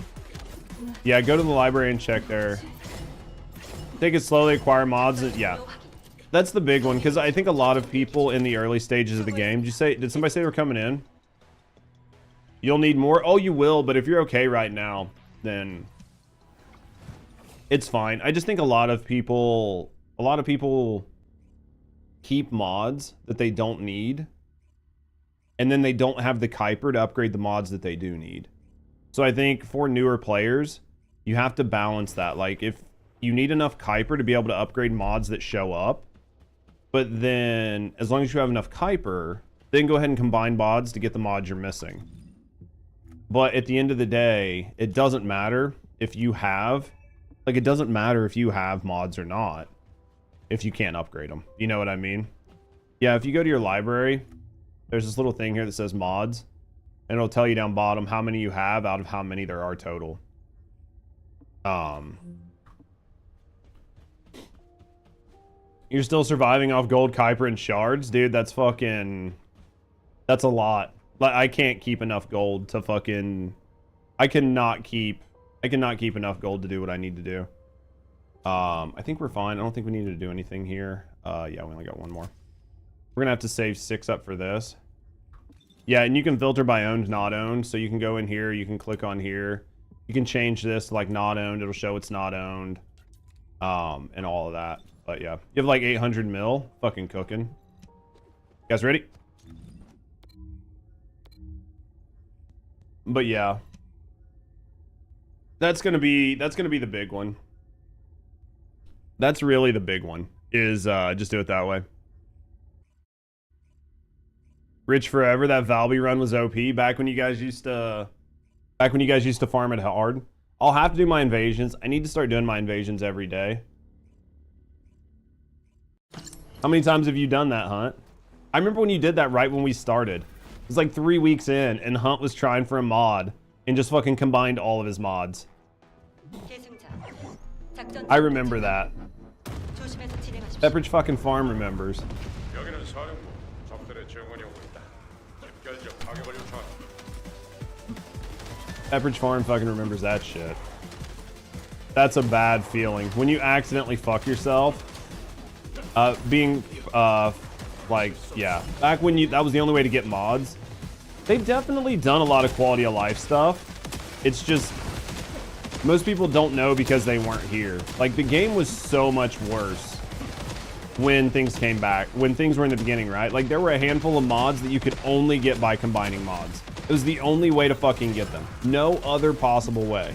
Yeah, go to the library and check there. Take it slowly, acquire mods. Yeah, that's the big one, because I think a lot of people in the early stages of the game. Did somebody say they were coming in? You'll need more. Oh, you will, but if you're okay right now, then it's fine. I just think a lot of people keep mods that they don't need, and then they don't have the Kuiper to upgrade the mods that they do need. So I think for newer players, you have to balance that. Like, if you need enough Kuiper to be able to upgrade mods that show up, but then as long as you have enough Kuiper, then go ahead and combine mods to get the mods you're missing. But at the end of the day, it doesn't matter if you have, like, it doesn't matter if you have mods or not if you can't upgrade them. You know what I mean? Yeah, if you go to your library, there's this little thing here that says mods, and it'll tell you down bottom how many you have out of how many there are total. You're still surviving off gold, Kuiper, and shards? Dude, that's a lot. Like, I can't keep enough gold to fucking... I cannot keep enough gold to do what I need to do. I think we're fine. I don't think we need to do anything here. Yeah, we only got one more. We're gonna have to save 6 up for this. Yeah, and you can filter by owned, not owned. So you can go in here, you can click on here. You can change this to like not owned. It'll show it's not owned. And all of that. But yeah, you have like 800 mil. Fucking cooking. You guys ready? But yeah. That's gonna be the big one. That's really the big one, is just do it that way. Rich Forever, that Valby run was OP back when you guys used to farm it hard. I'll have to do my invasions. I need to start doing my invasions every day. How many times have you done that, Hunt? I remember when you did that right when we started. It was like 3 weeks in, and Hunt was trying for a mod and just fucking combined all of his mods. I remember that. Pepperidge fucking Farm remembers. Pepperidge Farm fucking remembers that shit. That's a bad feeling. When you accidentally fuck yourself, like, yeah. Back when that was the only way to get mods. They've definitely done a lot of quality of life stuff. It's just, most people don't know because they weren't here. Like, the game was so much worse when things came back, when things were in the beginning, right? Like, there were a handful of mods that you could only get by combining mods. It was the only way to fucking get them. No other possible way.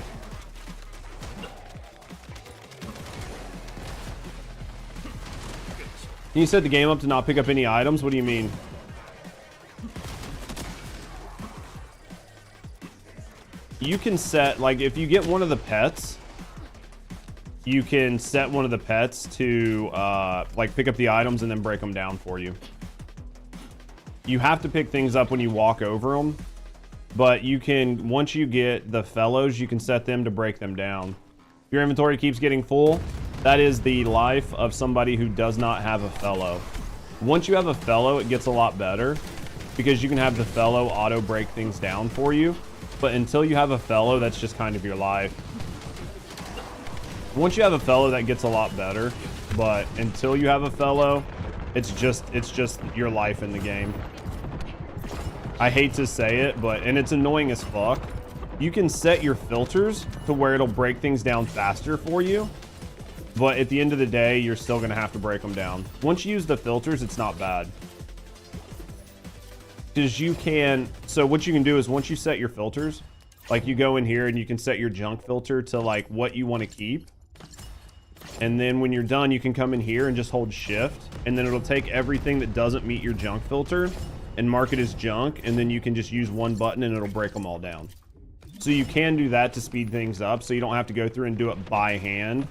You set the game up to not pick up any items? What do you mean? You can set, like, if you get one of the pets, you can set one of the pets to like pick up the items and then break them down for you. You have to pick things up when you walk over them, but you can, once you get the fellows, you can set them to break them down. If your inventory keeps getting full, that is the life of somebody who does not have a fellow. Once you have a fellow, it gets a lot better because you can have the fellow auto break things down for you. But until you have a fellow, that's just kind of your life. Once you have a fellow, that gets a lot better. But until you have a fellow, it's just your life in the game. I hate to say it, and it's annoying as fuck. You can set your filters to where it'll break things down faster for you. But at the end of the day, you're still going to have to break them down. Once you use the filters, it's not bad. Because you can... So what you can do is once you set your filters, like you go in here and you can set your junk filter to like what you want to keep. And then when you're done, you can come in here and just hold shift. And then it'll take everything that doesn't meet your junk filter and mark it as junk. And then you can just use one button and it'll break them all down. So you can do that to speed things up. So you don't have to go through and do it by hand.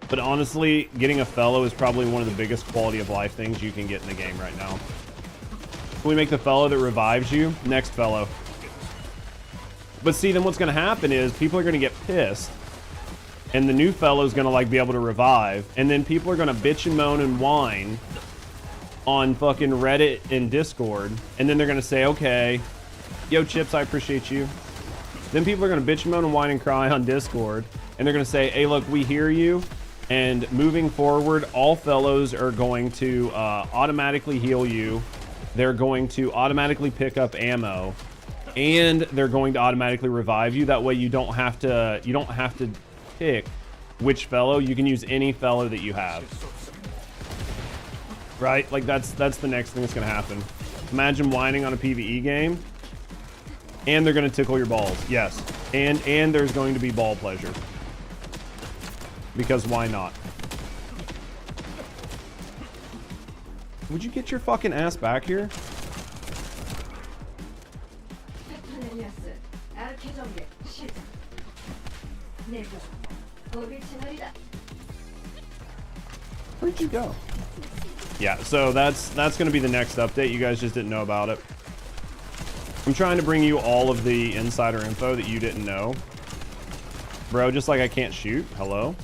But honestly, getting a fellow is probably one of the biggest quality of life things you can get in the game right now. Can we make the fellow that revives you? Next fellow. But see, then what's going to happen is people are going to get pissed. And the new fellow is going to like be able to revive. And then people are going to bitch and moan and whine on fucking Reddit and Discord. And then they're going to say, okay, yo, Chips, I appreciate you. Then people are going to bitch and moan and whine and cry on Discord. And they're going to say, hey, look, we hear you. And moving forward, all fellows are going to automatically heal you. They're going to automatically pick up ammo. And they're going to automatically revive you. That way you don't have to pick which fellow. You can use any fellow that you have. Right? Like that's the next thing that's going to happen. Imagine whining on a PvE game. And they're going to tickle your balls. Yes. And there's going to be ball pleasure. Because why not? Would you get your fucking ass back here? Where'd you go? Yeah, so that's going to be the next update. You guys just didn't know about it. I'm trying to bring you all of the insider info that you didn't know. Bro, just like I can't shoot. Hello?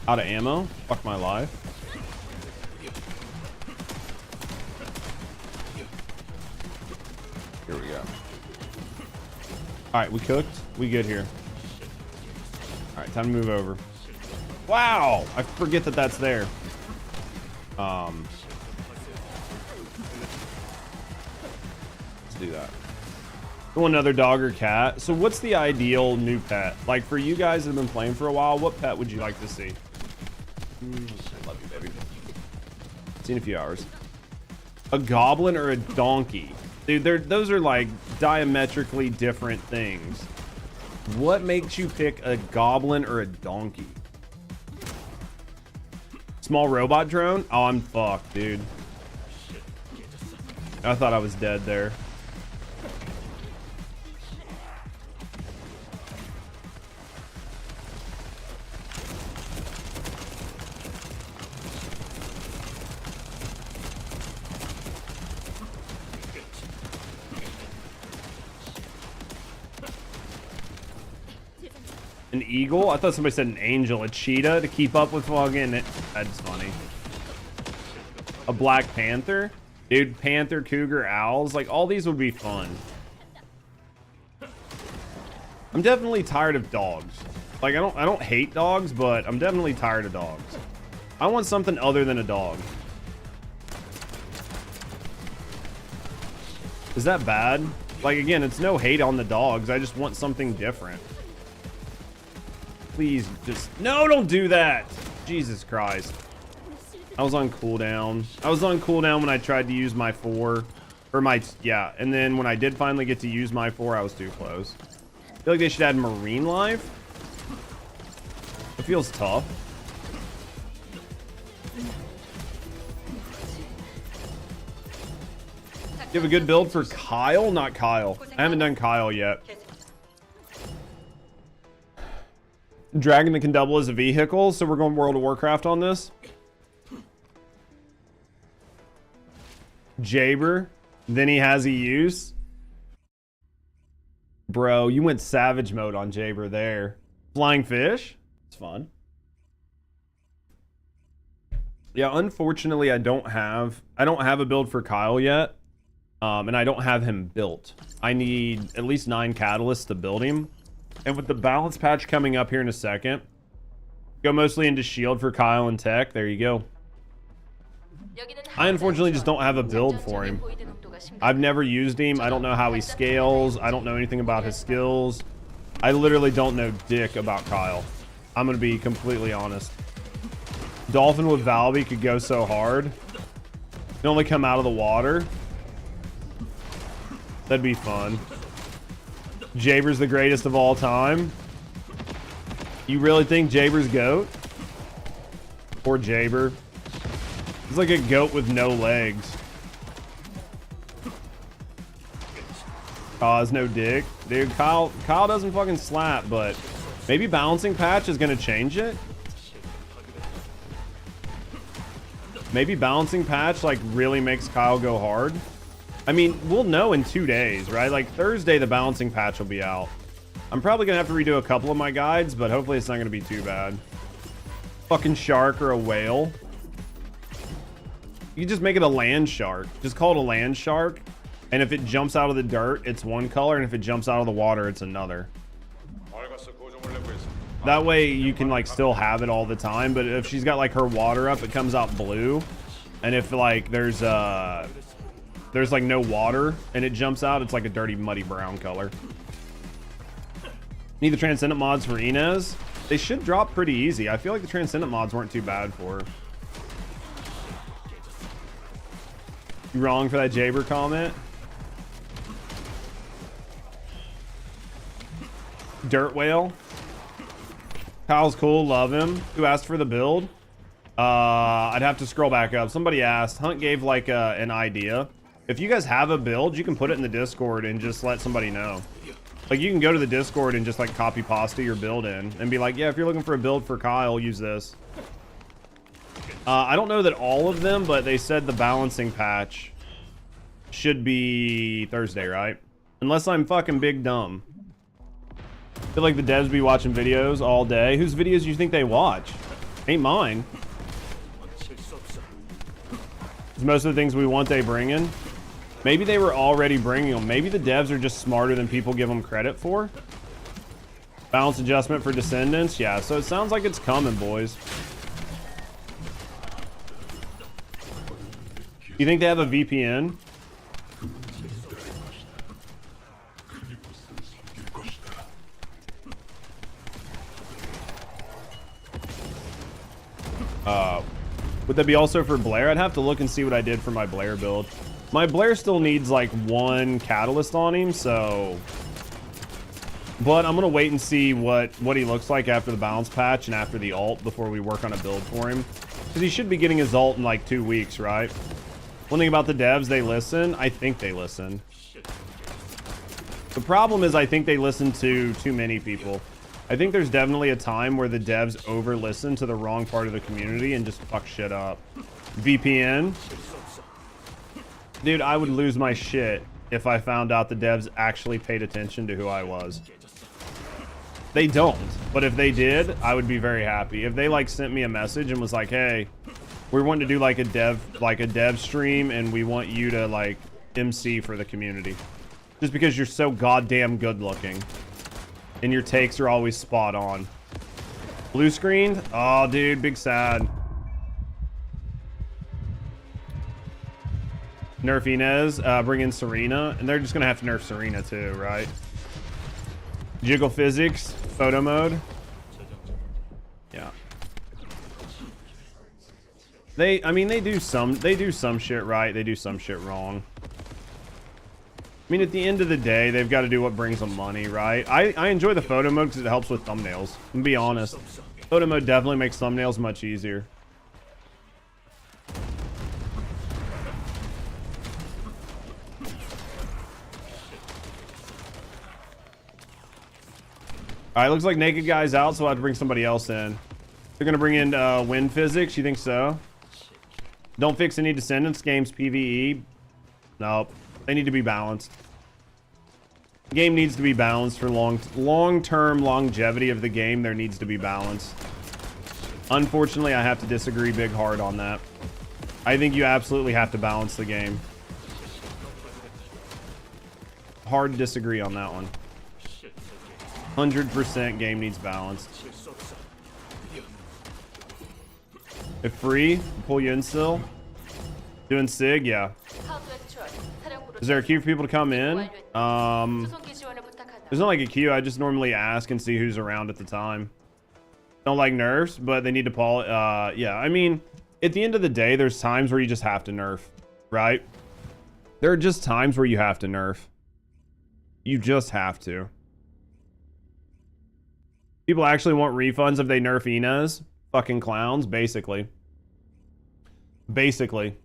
Out of ammo? Fuck my life. Here we go. Alright, we cooked. We good here. Alright, time to move over. Wow! I forget that that's there. Let's do that. Oh, another dog or cat. So what's the ideal new pet? Like for you guys that have been playing for a while, what pet would you like to see? I love you, baby. See you in a few hours. A goblin or a donkey? Dude, those are like diametrically different things. What makes you pick a goblin or a donkey? Small robot drone? Oh, I'm fucked, dude. I thought I was dead there. An eagle? I thought somebody said an angel. A cheetah to keep up with fucking it. That's funny. A black panther? Dude, panther, cougar, owls. Like, all these would be fun. I'm definitely tired of dogs. Like, I don't hate dogs, but I'm definitely tired of dogs. I want something other than a dog. Is that bad? Like, again, it's no hate on the dogs. I just want something different. Please, just... No, don't do that! Jesus Christ. I was on cooldown. I was on cooldown when I tried to use my 4. Or my... Yeah, and then when I did finally get to use my 4, I was too close. I feel like they should add marine life. It feels tough. You have a good build for Kyle? Not Kyle. I haven't done Kyle yet. Dragon that can double as a vehicle, so we're going World of Warcraft on this. Jaber, then he has a use. Bro, you went savage mode on Jaber there. Flying fish? It's fun. Yeah, unfortunately, I don't have a build for Kyle yet. And I don't have him built. I need at least 9 catalysts to build him. And with the balance patch coming up here in a second, go mostly into shield for Kyle and tech. There you go. I unfortunately just don't have a build for him. I've never used him. I don't know how he scales. I don't know anything about his skills. I literally don't know dick about Kyle. I'm going to be completely honest. Dolphin with Valby could go so hard. They only come out of the water. That'd be fun. Jaber's the greatest of all time. You really think Jaber's GOAT? Poor Jaber. He's like a goat with no legs. Cause no dick. Dude, Kyle doesn't fucking slap, but maybe balancing patch is gonna change it. Maybe balancing patch like really makes Kyle go hard. I mean, we'll know in 2 days, right? Like Thursday, the balancing patch will be out. I'm probably gonna have to redo a couple of my guides, but hopefully it's not gonna be too bad. Fucking shark or a whale. You just make it a land shark. Just call it a land shark. And if it jumps out of the dirt, it's one color. And if it jumps out of the water, it's another. That way you can like still have it all the time. But if she's got like her water up, it comes out blue. And if like there's like no water and it jumps out, it's like a dirty, muddy brown color. Need the Transcendent mods for Inez. They should drop pretty easy. I feel like the Transcendent mods weren't too bad for her. You wrong for that Jaber comment? Dirt Whale. Kyle's cool, love him. Who asked for the build? I'd have to scroll back up. Somebody asked. Hunt gave like an idea. If you guys have a build, you can put it in the Discord and just let somebody know. Like you can go to the Discord and just like copy pasta your build in and be like, yeah, if you're looking for a build for Kyle, use this. I don't know that all of them, but they said the balancing patch should be Thursday, right? Unless I'm fucking big dumb. I feel like the devs be watching videos all day. Whose videos do you think they watch? Ain't mine. It's most of the things we want they bring in. Maybe they were already bringing them. Maybe the devs are just smarter than people give them credit for. Balance adjustment for Descendants. Yeah, so it sounds like it's coming, boys. You think they have a VPN? Would that be also for Blair? I'd have to look and see what I did for my Blair build. My Blair still needs like 1 catalyst on him, so... But I'm gonna wait and see what he looks like after the balance patch and after the ult before we work on a build for him. Because he should be getting his ult in like 2 weeks, right? One thing about the devs, they listen. I think they listen. The problem is I think they listen to too many people. I think there's definitely a time where the devs over-listen to the wrong part of the community and just fuck shit up. VPN? Dude, I would lose my shit if I found out the devs actually paid attention to who I was. They don't, but if they did, I would be very happy. If they like sent me a message and was like, hey, we want to do like a dev stream and we want you to like MC for the community. Just because you're so goddamn good looking. And your takes are always spot on. Blue screened? Oh, dude, big sad. Nerf Inez, bring in Serena. And they're just going to have to nerf Serena too, right? Jiggle physics, photo mode. Yeah. I mean, they do some shit right. They do some shit wrong. I mean, at the end of the day, they've got to do what brings them money, right? I enjoy the photo mode because it helps with thumbnails. I'm gonna be honest. Photo mode definitely makes thumbnails much easier. All right, looks like Naked Guy's out, so I have to bring somebody else in. They're gonna bring in wind physics. You think so? Don't fix any Descendants games PvE. Nope. They need to be balanced. The game needs to be balanced for long-term longevity of the game. There needs to be balance. Unfortunately, I have to disagree big hard on that. I think you absolutely have to balance the game. Hard to disagree on that one. 100% game needs balance. If free, pull you in still. Doing SIG, yeah. Is there a queue for people to come in? There's not like a queue. I just normally ask and see who's around at the time. Don't like nerfs, but they need to pull. Yeah, I mean, at the end of the day, there's times where you just have to nerf, right? There are just times where you have to nerf. You just have to. People actually want refunds if they nerf Inez. Fucking clowns, basically. Basically.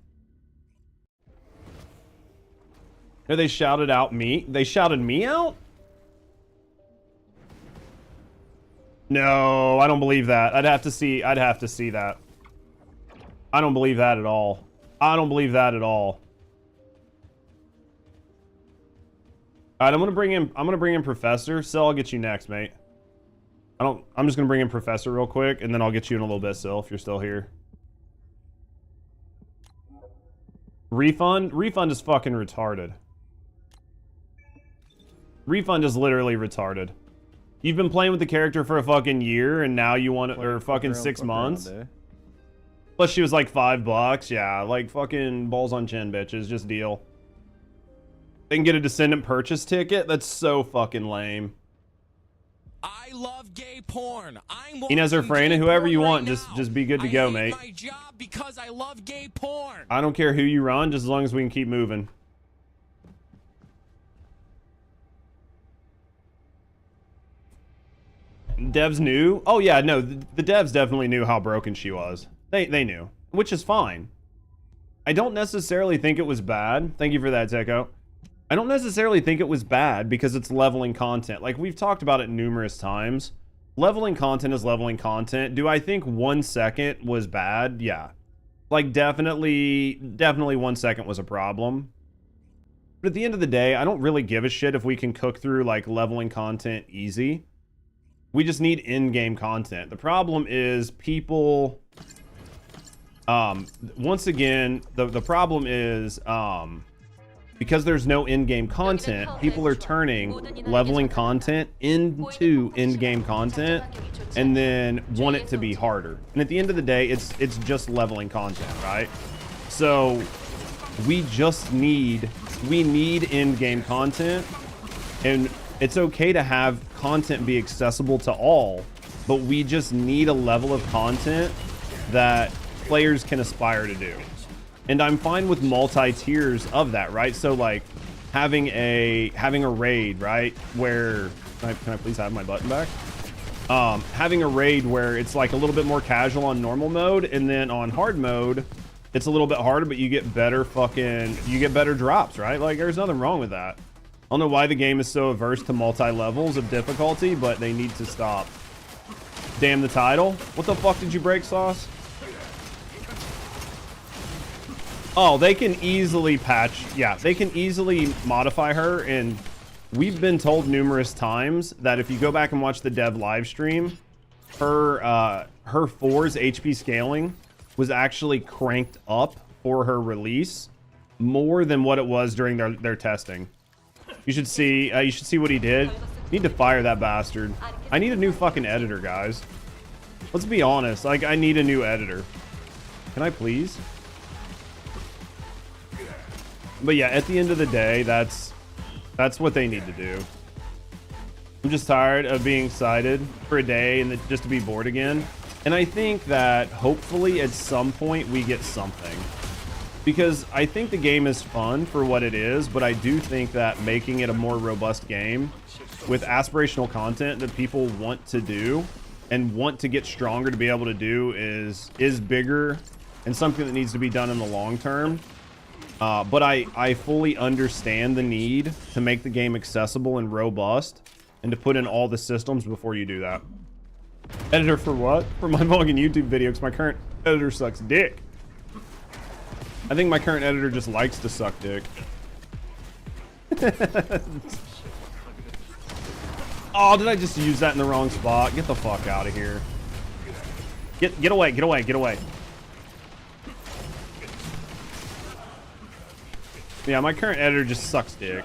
No, they shouted out me. They shouted me out? No, I don't believe that. I'd have to see that. I don't believe that at all. I don't believe that at all. Alright, I'm gonna bring in Professor. Sil, I'll get you next, mate. I'm just gonna bring in Professor real quick, and then I'll get you in a little bit, Sil, if you're still here. Refund? Refund is fucking retarded. Refund is literally retarded. You've been playing with the character for a fucking year, and now you want it, or fucking 6 months. Plus she was like $5. Yeah, like fucking balls on chin, bitches. Just deal. They can get a Descendant purchase ticket? That's so fucking lame. I love gay porn. I'm Inez or Freyna, whoever you want, right just be good to go, mate. My job because I love gay porn. I don't care who you run, just as long as we can keep moving. Devs knew? Oh yeah, no, the devs definitely knew how broken she was. They knew, which is fine. I don't necessarily think it was bad. Thank you for that, Techo. I don't necessarily think it was bad because it's leveling content. Like, we've talked about it numerous times. Leveling content is leveling content. Do I think 1 second was bad? Yeah. Like, definitely 1 second was a problem. But at the end of the day, I don't really give a shit if we can cook through, like, leveling content easy. We just need in-game content. The problem is people... once again, the problem is... because there's no in-game content, people are turning leveling content into in-game content and then want it to be harder. And at the end of the day, it's just leveling content, right? So we need in-game content, and it's okay to have content be accessible to all, but we just need a level of content that players can aspire to do. And I'm fine with multi-tiers of that, right? So like having a raid, right? Where can I please have my button back? Having a raid where it's like a little bit more casual on normal mode, and then on hard mode, it's a little bit harder, but you get better drops, right? Like there's nothing wrong with that. I don't know why the game is so averse to multi-levels of difficulty, but they need to stop. Damn the title. What the fuck did you break, Sauce? Oh, they can easily patch. Yeah, they can easily modify her, and we've been told numerous times that if you go back and watch the dev live stream, her 4's HP scaling was actually cranked up for her release more than what it was during their testing. You should see what he did. Need to fire that bastard. I need a new fucking editor, guys. Let's be honest. Like, I need a new editor. Can I please? But yeah, at the end of the day, that's what they need to do. I'm just tired of being excited for a day and just to be bored again. And I think that hopefully at some point we get something. Because I think the game is fun for what it is, but I do think that making it a more robust game with aspirational content that people want to do and want to get stronger to be able to do is bigger and something that needs to be done in the long term. But I fully understand the need to make the game accessible and robust and to put in all the systems before you do that. Editor for what? For my vlog and YouTube video, because my current editor sucks dick. I think my current editor just likes to suck dick. Oh, did I just use that in the wrong spot? Get the fuck out of here. Get away, get away, get away. Yeah, my current editor just sucks dick.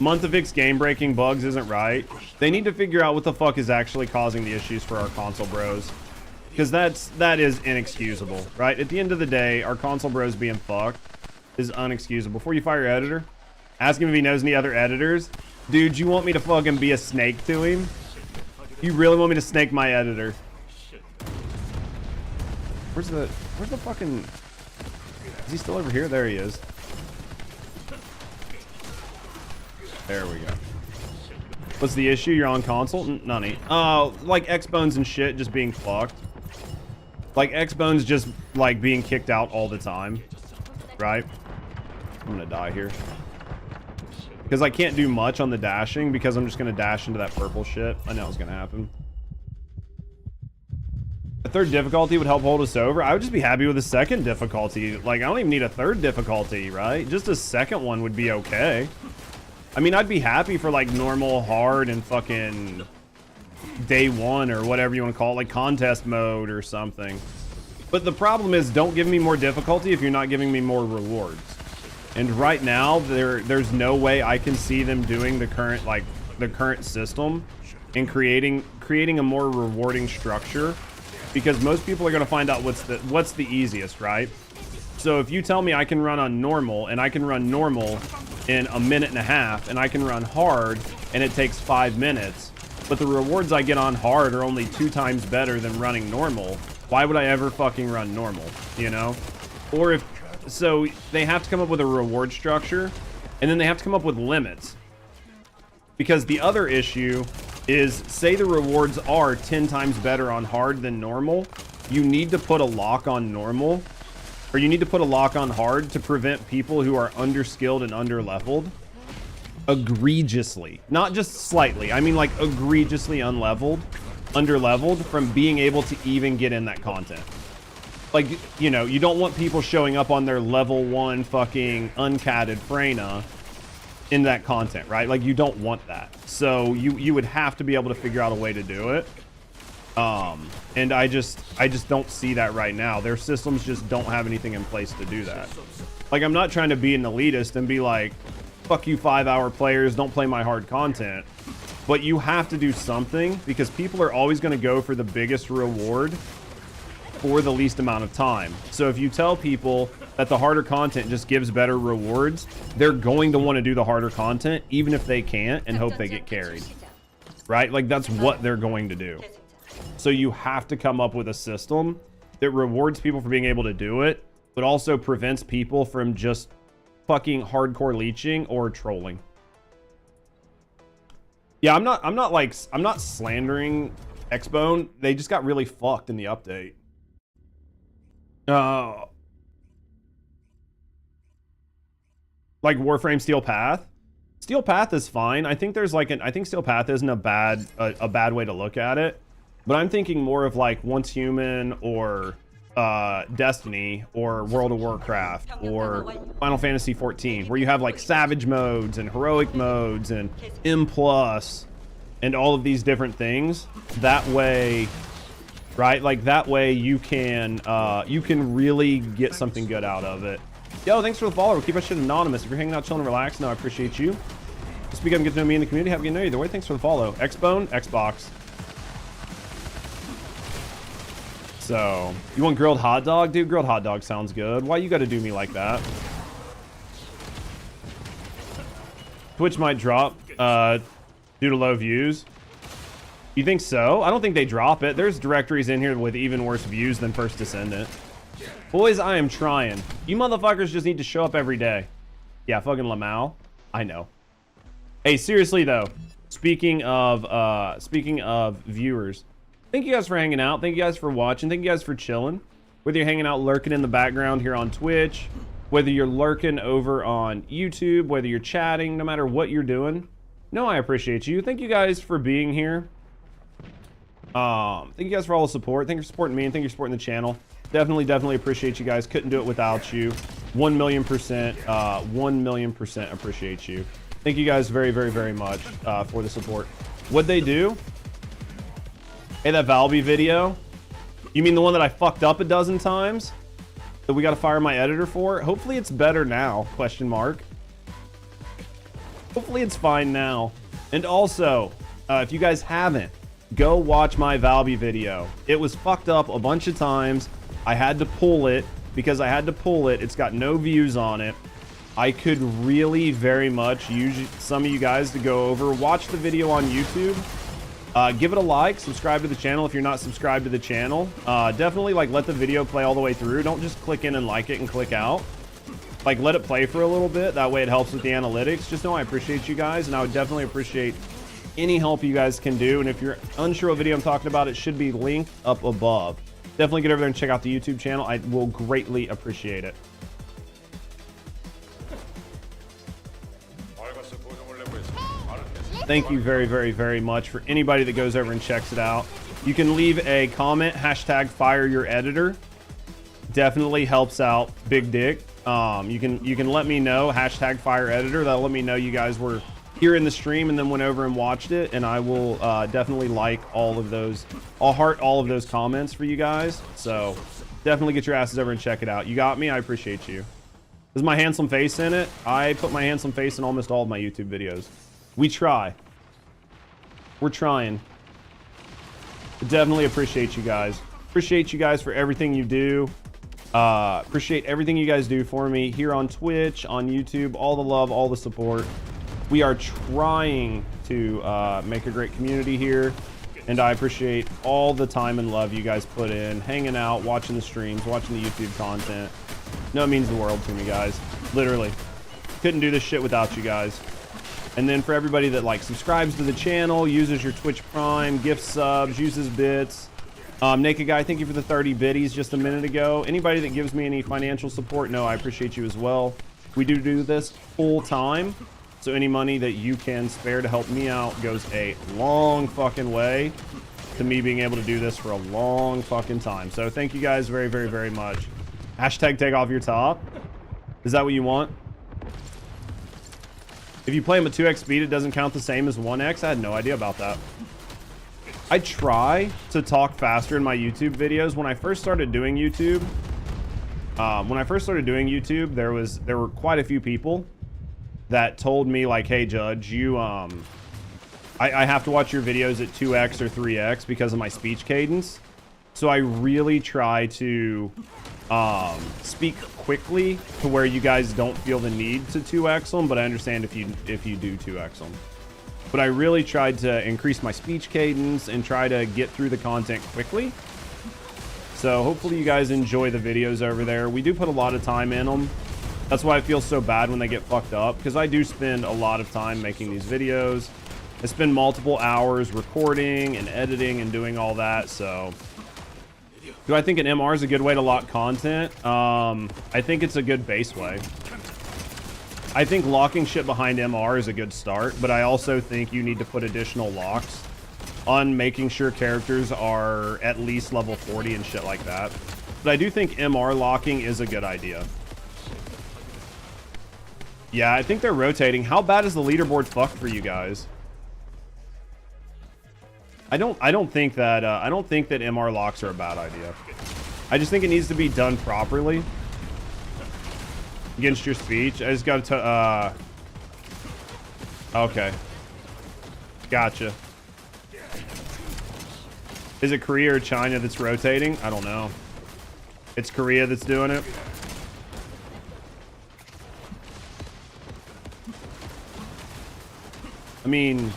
Month to fix game breaking bugs isn't right. They need to figure out what the fuck is actually causing the issues for our console bros. Because that is inexcusable, right? At the end of the day, our console bros being fucked is unexcusable. Before you fire your editor, ask him if he knows any other editors. Dude, you want me to fucking be a snake to him? You really want me to snake my editor? Where's the fucking... Is he still over here? There he is. There we go. What's the issue? You're on console? None. Oh, like X-Bones and shit just being fucked. Like X-Bones just like being kicked out all the time. Right? I'm gonna die here. Because I can't do much on the dashing because I'm just gonna dash into that purple shit. I know it's gonna happen. A third difficulty would help hold us over. I would just be happy with a second difficulty. Like, I don't even need a third difficulty, right? Just a second one would be okay. I mean, I'd be happy for like normal, hard, and fucking day one or whatever you want to call it, like contest mode or something. But the problem is, don't give me more difficulty if you're not giving me more rewards. And right now, there's no way I can see them doing the current system and creating a more rewarding structure, because most people are going to find out what's the easiest, right? So if you tell me I can run on normal, and I can run normal in a minute and a half, and I can run hard and it takes 5 minutes, but the rewards I get on hard are only 2 times better than running normal, why would I ever fucking run normal, you know? Or if so, they have to come up with a reward structure, and then they have to come up with limits, because the other issue is, say the rewards are 10 times better on hard than normal, you need to put a lock on normal, or you need to put a lock on hard to prevent people who are underskilled and underleveled egregiously, not just slightly, I mean like egregiously underleveled from being able to even get in that content. Like, you know, you don't want people showing up on their level 1 fucking uncatted Freyna in that content, right? Like, you don't want that. So you would have to be able to figure out a way to do it. And I just don't see that right now. Their systems just don't have anything in place to do that. Like, I'm not trying to be an elitist and be like, fuck you 5-hour players, don't play my hard content. But you have to do something, because people are always going to go for the biggest reward for the least amount of time. So if you tell people that the harder content just gives better rewards, they're going to want to do the harder content even if they can't, and hope they get carried, right? Like, that's what they're going to do. So you have to come up with a system that rewards people for being able to do it, but also prevents people from just fucking hardcore leeching or trolling. Yeah, I'm not slandering Xbone. They just got really fucked in the update. Like Warframe Steel Path. Steel Path is fine. I think there's like I think Steel Path isn't a bad way to look at it. But I'm thinking more of like Once Human or Destiny or World of Warcraft or Final Fantasy 14, where you have like savage modes and heroic modes and M+ and all of these different things. That way, right? Like that way you can really get something good out of it. Yo, thanks for the follow. Keep that shit anonymous. If you're hanging out, chilling, relaxing, no, I appreciate you. Speak up and get to know me in the community. Have a good night. Either way, thanks for the follow. Xbone, Xbox. So, you want grilled hot dog? Dude, grilled hot dog sounds good. Why you gotta do me like that? Twitch might drop due to low views. You think so? I don't think they drop it. There's directories in here with even worse views than First Descendant. Boys, I am trying. You motherfuckers just need to show up every day. Yeah, fucking Lamau. I know. Hey, seriously though, speaking of viewers, thank you guys for hanging out. Thank you guys for watching. Thank you guys for chilling. Whether you're hanging out, lurking in the background here on Twitch, whether you're lurking over on YouTube, whether you're chatting, no matter what you're doing. No, I appreciate you. Thank you guys for being here. Thank you guys for all the support. Thank you for supporting me, and thank you for supporting the channel. Definitely appreciate you guys. Couldn't do it without you. 1,000,000%, 1,000,000% appreciate you. Thank you guys very much for the support. What'd they do? Hey, that Valby video? You mean the one that I fucked up a dozen times? That we gotta fire my editor for? Hopefully it's better now, question mark. Hopefully it's fine now. And also, if you guys haven't, go watch my Valby video. It was fucked up a bunch of times. I had to pull it. Because I had to pull it, it's got no views on it. I could really very much use some of you guys to go over, watch the video on YouTube, give it a like, subscribe to the channel if you're not subscribed to the channel. Definitely like let the video play all the way through. Don't just click in and like it and click out. Like let it play for a little bit. That way it helps with the analytics. Just know I appreciate you guys, and I would definitely appreciate any help you guys can do. And if you're unsure what video I'm talking about, it should be linked up above. Definitely get over there and check out the YouTube channel. I will greatly appreciate it. Thank you very much for anybody that goes over and checks it out. You can leave a comment, #FireYourEditor. Definitely helps out Big Dick. You can let me know, #FireEditor. That'll let me know you guys were here in the stream and then went over and watched it, and I will definitely like all of those. I'll heart all of those comments for you guys, so definitely get your asses over and check it out. You got me. I appreciate you. Is my handsome face in it? I put my handsome face in almost all of my YouTube videos. We try. We're trying. Definitely appreciate you guys. Appreciate you guys for everything you do. Appreciate everything you guys do for me here on Twitch, on YouTube. All the love, all the support. We are trying to make a great community here, and I appreciate all the time and love you guys put in, hanging out, watching the streams, watching the YouTube content. No, it means the world to me, guys. Literally. Couldn't do this shit without you guys. And then for everybody that like subscribes to the channel, uses your Twitch Prime, gift subs, uses bits. Naked Guy, thank you for the 30 biddies just a minute ago. Anybody that gives me any financial support, no, I appreciate you as well. We do this full time. So any money that you can spare to help me out goes a long fucking way to me being able to do this for a long fucking time. So thank you guys very much. #take off your top. Is that what you want? If you play them at 2x speed, it doesn't count the same as 1x. I had no idea about that. I try to talk faster in my YouTube videos. When I first started doing YouTube, there were quite a few people that told me like, hey Judge, you I have to watch your videos at 2x or 3x because of my speech cadence. So I really try to speak quickly to where you guys don't feel the need to 2x them, but I understand if you do 2x them. But I really tried to increase my speech cadence and try to get through the content quickly. So hopefully you guys enjoy the videos over there. We do put a lot of time in them. That's why I feel so bad when they get fucked up, because I do spend a lot of time making these videos. I spend multiple hours recording and editing and doing all that. So do I think an MR is a good way to lock content? I think it's a good base way. I think locking shit behind MR is a good start, but I also think you need to put additional locks on making sure characters are at least level 40 and shit like that. But I do think MR locking is a good idea. Yeah, I think they're rotating. How bad is the leaderboard fucked for you guys? I don't think that MR locks are a bad idea. I just think it needs to be done properly. Against your speech, I just got to okay, gotcha. Is it Korea or China that's rotating? I don't know. It's Korea that's doing it. I mean,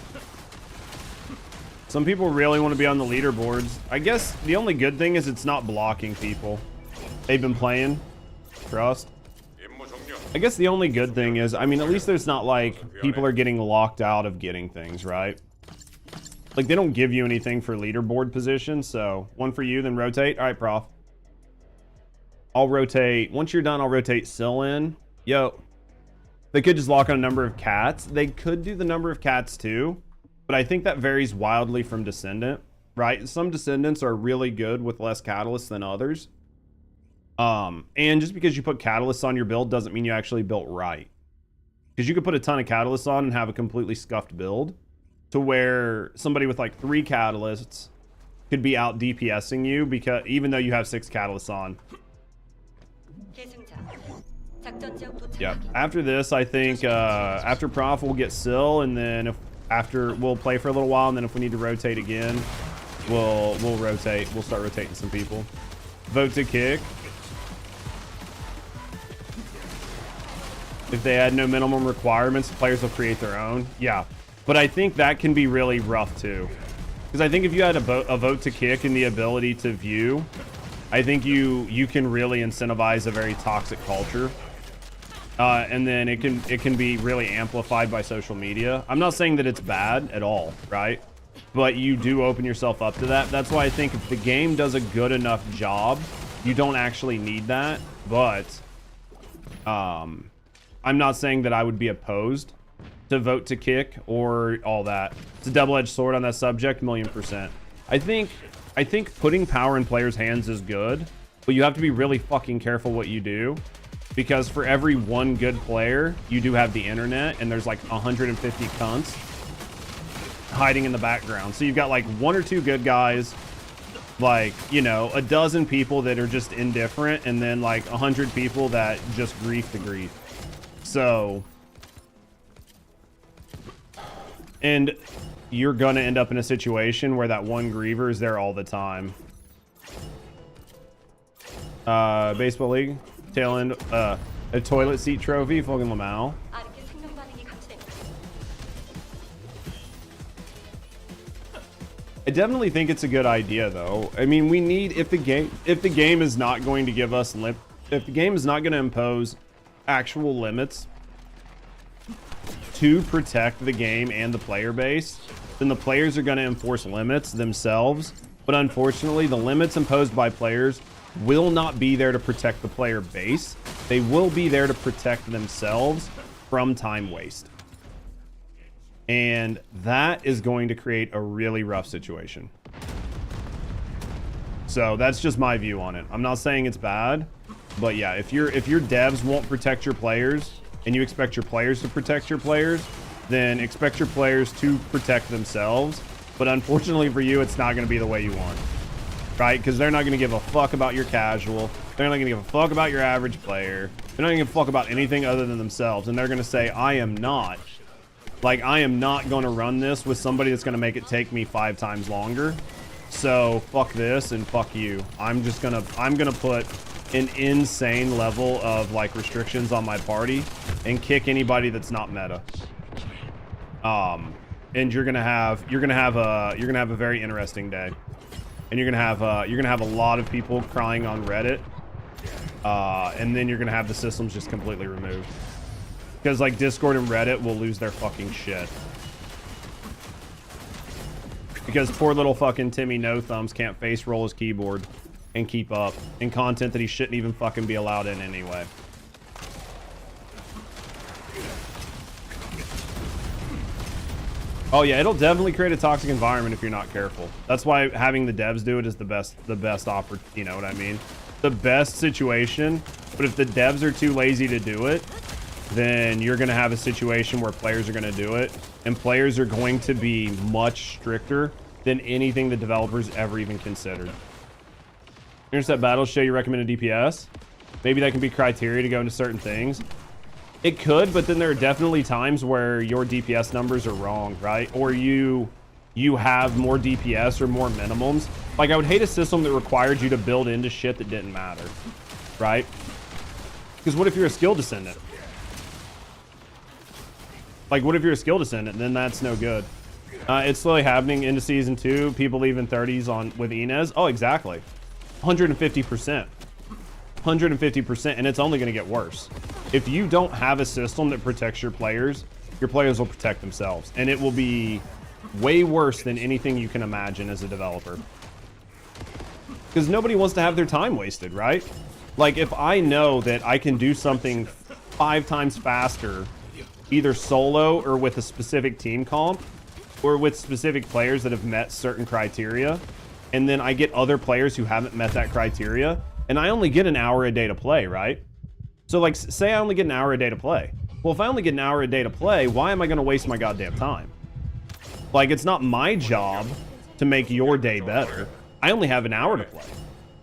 some people really want to be on the leaderboards. I guess the only good thing is it's not blocking people. They've been playing. Trust. I guess the only good thing is, I mean, at least there's not like people are getting locked out of getting things, right? Like they don't give you anything for leaderboard position. So one for you, then rotate. All right, prof. I'll rotate. Once you're done, I'll rotate Syl in. Yo. They could just lock on a number of cats. They could do the number of cats too, but I think that varies wildly from Descendant, right? Some Descendants are really good with less catalysts than others. And just because you put catalysts on your build doesn't mean you actually built right. Because you could put a ton of catalysts on and have a completely scuffed build to where somebody with like 3 catalysts could be out DPSing you because even though you have 6 catalysts on. Yeah. After this, I think after Prof we'll get Syl, and then if after we'll play for a little while, and then if we need to rotate again, we'll rotate. We'll start rotating some people. Vote to kick. If they had no minimum requirements, players will create their own. Yeah, but I think that can be really rough too, because I think if you had a vote to kick and the ability to view, I think you can really incentivize a very toxic culture. And then it can be really amplified by social media. I'm not saying that it's bad at all, right? But you do open yourself up to that. That's why I think if the game does a good enough job, you don't actually need that. But I'm not saying that I would be opposed to vote to kick or all that. It's a double-edged sword on that subject, 1,000,000%. I think putting power in players' hands is good, but you have to be really fucking careful what you do. Because for every one good player, you do have the internet, and there's like 150 cunts hiding in the background. So you've got like 1 or 2 good guys, like, you know, a dozen people that are just indifferent, and then like 100 people that just grief to grief. So, and you're gonna end up in a situation where that one griever is there all the time. Baseball league. Tail end, a toilet seat trophy, fucking Lamau. I definitely think it's a good idea, though. I mean, we need, if the game is not going to give us if the game is not going to impose actual limits to protect the game and the player base, then the players are going to enforce limits themselves. But unfortunately, the limits imposed by players will not be there to protect the player base. They will be there to protect themselves from time waste. And that is going to create a really rough situation. So that's just my view on it. I'm not saying it's bad, but yeah, if your devs won't protect your players and you expect your players to protect your players, then expect your players to protect themselves. But unfortunately for you, it's not going to be the way you want. Right? Because they're not going to give a fuck about your casual. They're not going to give a fuck about your average player. They're not going to give a fuck about anything other than themselves. And they're going to say, I am not going to run this with somebody that's going to make it take me 5 times longer. So fuck this and fuck you. I'm going to put an insane level of like restrictions on my party and kick anybody that's not meta. And you're going to have a very interesting day. And you're gonna have a lot of people crying on Reddit, and then you're gonna have the systems just completely removed, because like Discord and Reddit will lose their fucking shit, because poor little fucking Timmy No Thumbs can't face roll his keyboard and keep up in content that he shouldn't even fucking be allowed in anyway. Oh yeah, it'll definitely create a toxic environment if you're not careful. That's why having the devs do it is the best offer, you know what I mean? The best situation, but if the devs are too lazy to do it, then you're gonna have a situation where players are gonna do it, and players are going to be much stricter than anything the developers ever even considered. Intercept battles show you recommended DPS. Maybe that can be criteria to go into certain things. It could, but then there are definitely times where your DPS numbers are wrong, right? Or you have more DPS or more minimums. Like, I would hate a system that required you to build into shit that didn't matter, right? Because what if you're a skill descendant? Like, what if you're a skill descendant? Then that's no good. It's slowly happening into season 2. People leaving 30s on with Inez. Oh, exactly. 150%. 150%, and it's only going to get worse. If you don't have a system that protects your players will protect themselves, and it will be way worse than anything you can imagine as a developer. Because nobody wants to have their time wasted, right? Like, if I know that I can do something 5 times faster, either solo or with a specific team comp, or with specific players that have met certain criteria, and then I get other players who haven't met that criteria, and I only get an hour a day to play, right? So, like, say I only get an hour a day to play. Well, if I only get an hour a day to play, why am I going to waste my goddamn time? Like, it's not my job to make your day better. I only have an hour to play,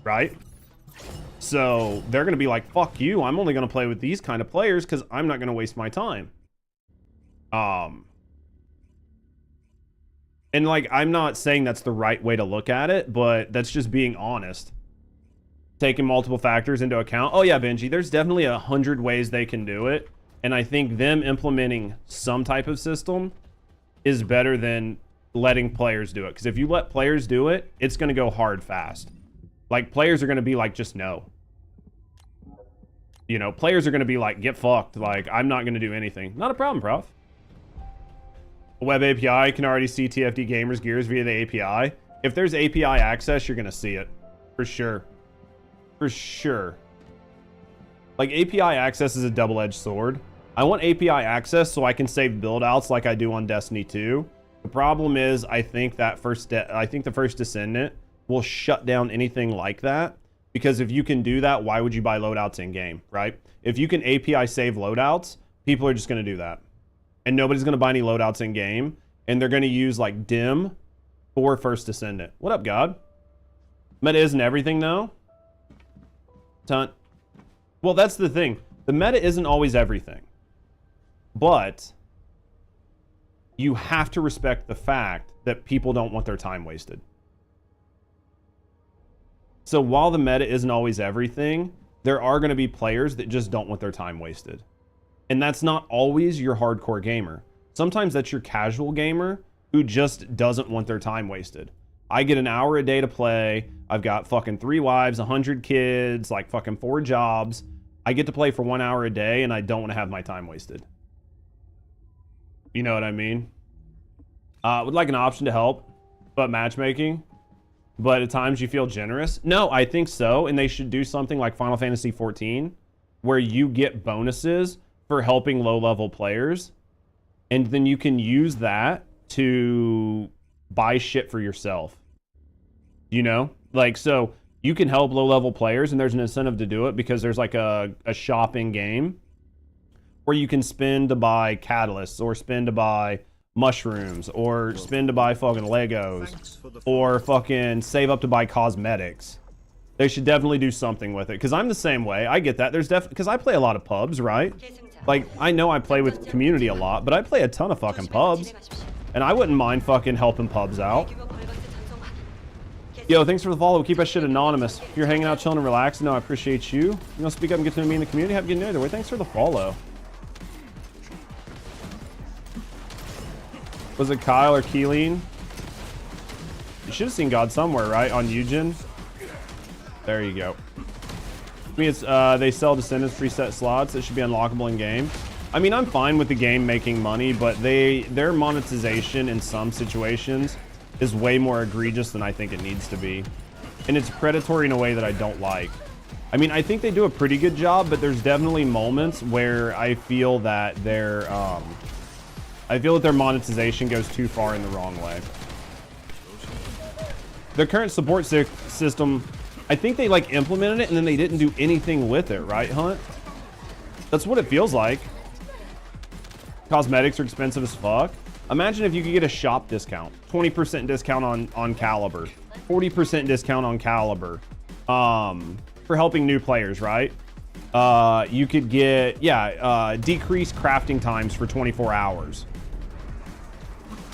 right? So they're going to be like, fuck you. I'm only going to play with these kind of players because I'm not going to waste my time. And like, I'm not saying that's the right way to look at it, but that's just being honest. Taking multiple factors into account. Oh yeah, Benji, there's definitely 100 ways they can do it. And I think them implementing some type of system is better than letting players do it. Because if you let players do it, it's going to go hard fast. Like, players are going to be like, just no. You know, players are going to be like, get fucked. Like, I'm not going to do anything. Not a problem, prof. A web API can already see TFD gamers' gears via the API. If there's API access, you're going to see it. For sure. For sure. Like, API access is a double-edged sword. I want API access so I can save build-outs like I do on Destiny 2. The problem is, I think the First Descendant will shut down anything like that. Because if you can do that, why would you buy loadouts in-game, right? If you can API save loadouts, people are just going to do that. And nobody's going to buy any loadouts in-game. And they're going to use, like, DIM for First Descendant. What up, God? Meta isn't everything, though. Tunt. Well, that's the thing. The meta isn't always everything. But you have to respect the fact that people don't want their time wasted. So while the meta isn't always everything, there are going to be players that just don't want their time wasted. And that's not always your hardcore gamer. Sometimes that's your casual gamer who just doesn't want their time wasted. I get an hour a day to play. I've got fucking 3 wives, 100 kids, like fucking 4 jobs. I get to play for 1 hour a day and I don't want to have my time wasted. You know what I mean? Would like an option to help, but matchmaking. But at times you feel generous. No, I think so. And they should do something like Final Fantasy 14, where you get bonuses for helping low-level players. And then you can use that to buy shit for yourself. You know? Like, so you can help low-level players, and there's an incentive to do it because there's like a shopping game where you can spend to buy catalysts, or spend to buy mushrooms, or spend to buy fucking Legos, or fucking save up to buy cosmetics. They should definitely do something with it, because I'm the same way. I get that. There's definitely, because I play a lot of pubs, right? Like, I know I play with community a lot, but I play a ton of fucking pubs, and I wouldn't mind fucking helping pubs out. Yo, thanks for the follow. Keep that shit anonymous. If you're hanging out, chilling, and relaxing, no, I appreciate you. You know, speak up and get to know me in the community. Have a good night either way. Thanks for the follow. Was it Kyle or Keeleen? You should have seen God somewhere, right? On Eugen. There you go. I mean, it's they sell Descendants preset slots that should be unlockable in game. I mean, I'm fine with the game making money, but their monetization in some situations is way more egregious than I think it needs to be. And it's predatory in a way that I don't like. I mean, I think they do a pretty good job, but there's definitely moments where I feel that their monetization goes too far in the wrong way. Their current support system, I think they like implemented it and then they didn't do anything with it, right, Hunt? That's what it feels like. Cosmetics are expensive as fuck. Imagine if you could get a shop discount, 20% discount on Caliber, 40% discount on Caliber, for helping new players, right? You could get, decreased crafting times for 24 hours.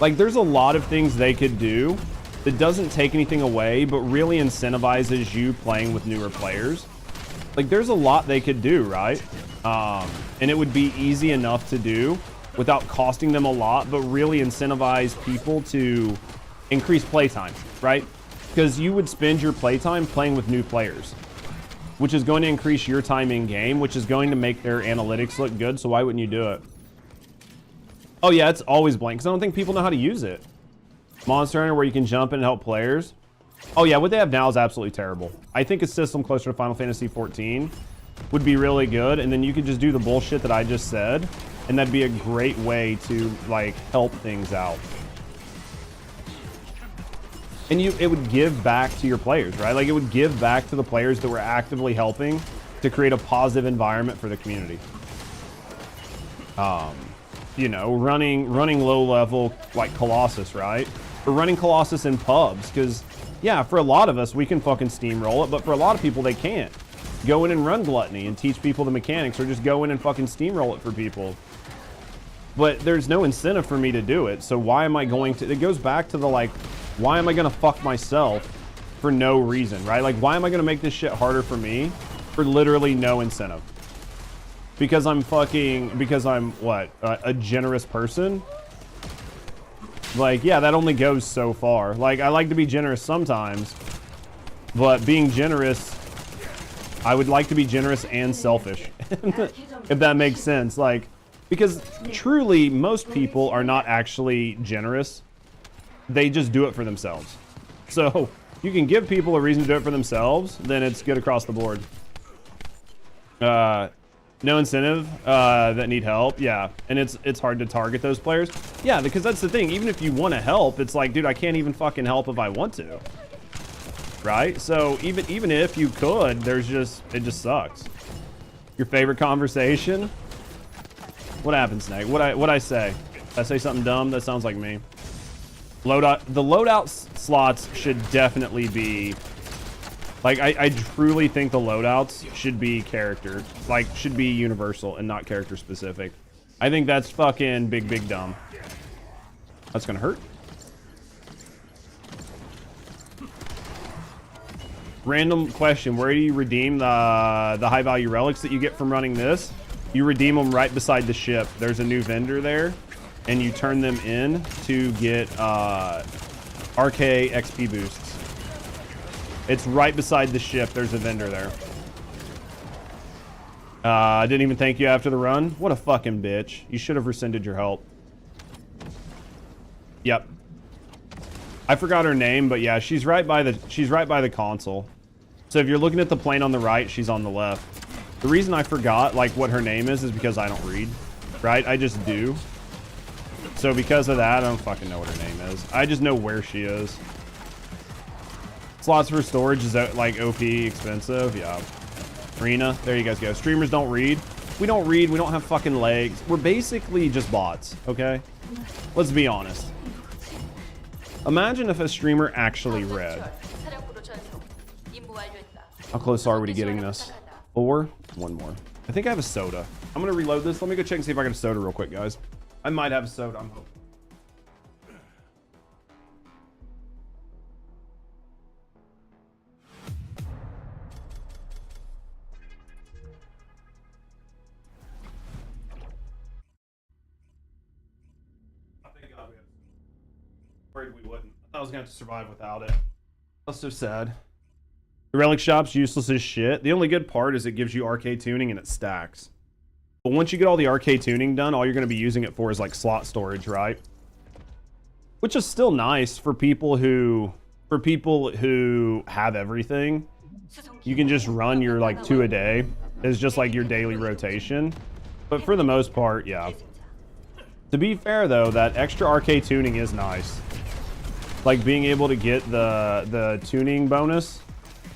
Like, there's a lot of things they could do that doesn't take anything away, but really incentivizes you playing with newer players. Like, there's a lot they could do, right? And it would be easy enough to do without costing them a lot, but really incentivize people to increase playtime, right? Because you would spend your playtime playing with new players, which is going to increase your time in game, which is going to make their analytics look good. So why wouldn't you do it? Oh yeah, it's always blank because I don't think people know how to use it. Monster Hunter, where you can jump in and help players. Oh yeah, what they have now is absolutely terrible. I think a system closer to Final Fantasy 14 would be really good, and then you could just do the bullshit that I just said, and that'd be a great way to like help things out. And it would give back to your players, right? Like it would give back to the players that were actively helping to create a positive environment for the community. You know, running low level like Colossus, right? Or running Colossus in pubs, because yeah, for a lot of us we can fucking steamroll it, but for a lot of people they can't. Go in and run Gluttony and teach people the mechanics, or just go in and fucking steamroll it for people. But there's no incentive for me to do it, so why am I going to? It goes back to the like, why am I gonna fuck myself for no reason, right? Like, why am I gonna make this shit harder for me for literally no incentive? Because I'm what, a generous person? Like, yeah, that only goes so far. Like, I like to be generous sometimes, but being generous, I would like to be generous and selfish, if that makes sense. Like, because truly, most people are not actually generous. They just do it for themselves. So, you can give people a reason to do it for themselves, then it's good across the board. No incentive that need help, yeah, and it's hard to target those players, yeah, because that's the thing. Even if you want to help, it's like, dude, I can't even fucking help if I want to, right? So even if you could, it just sucks. Your favorite conversation? What happens, Snake? What I say? Did I say something dumb? That sounds like me. The loadout slots should definitely be. Like, I truly think the loadouts should be character, like, should be universal and not character specific. I think that's fucking big dumb. That's gonna hurt. Random question, where do you redeem the high value relics that you get from running this? You redeem them right beside the ship. There's a new vendor there, and you turn them in to get RK XP boosts. It's right beside the ship. There's a vendor there. I didn't even thank you after the run. What a fucking bitch. You should have rescinded your help. Yep. I forgot her name, but yeah, she's right by the console. So if you're looking at the plane on the right, she's on the left. The reason I forgot like what her name is because I don't read, right? I just do. So because of that, I don't fucking know what her name is. I just know where she is. Slots for storage is like OP expensive, yeah. Arena, there you guys go. Streamers don't read. We don't read, we don't have fucking legs. We're basically just bots, okay? Let's be honest. Imagine if a streamer actually read. How close are we to getting this? 4? One more. I think I have a soda. I'm gonna reload this. Let me go check and see if I got a soda real quick, guys. I might have a soda, I'm hoping. Worried we wouldn't. I thought I was gonna have to survive without it. That's so sad. The relic shop's useless as shit. The only good part is it gives you arcade tuning and it stacks. But once you get all the arcade tuning done, all you're gonna be using it for is like slot storage, right? Which is still nice for people who have everything. You can just run your like 2 a day. It's just like your daily rotation. But for the most part, yeah. To be fair though, that extra arcade tuning is nice. Like being able to get the tuning bonus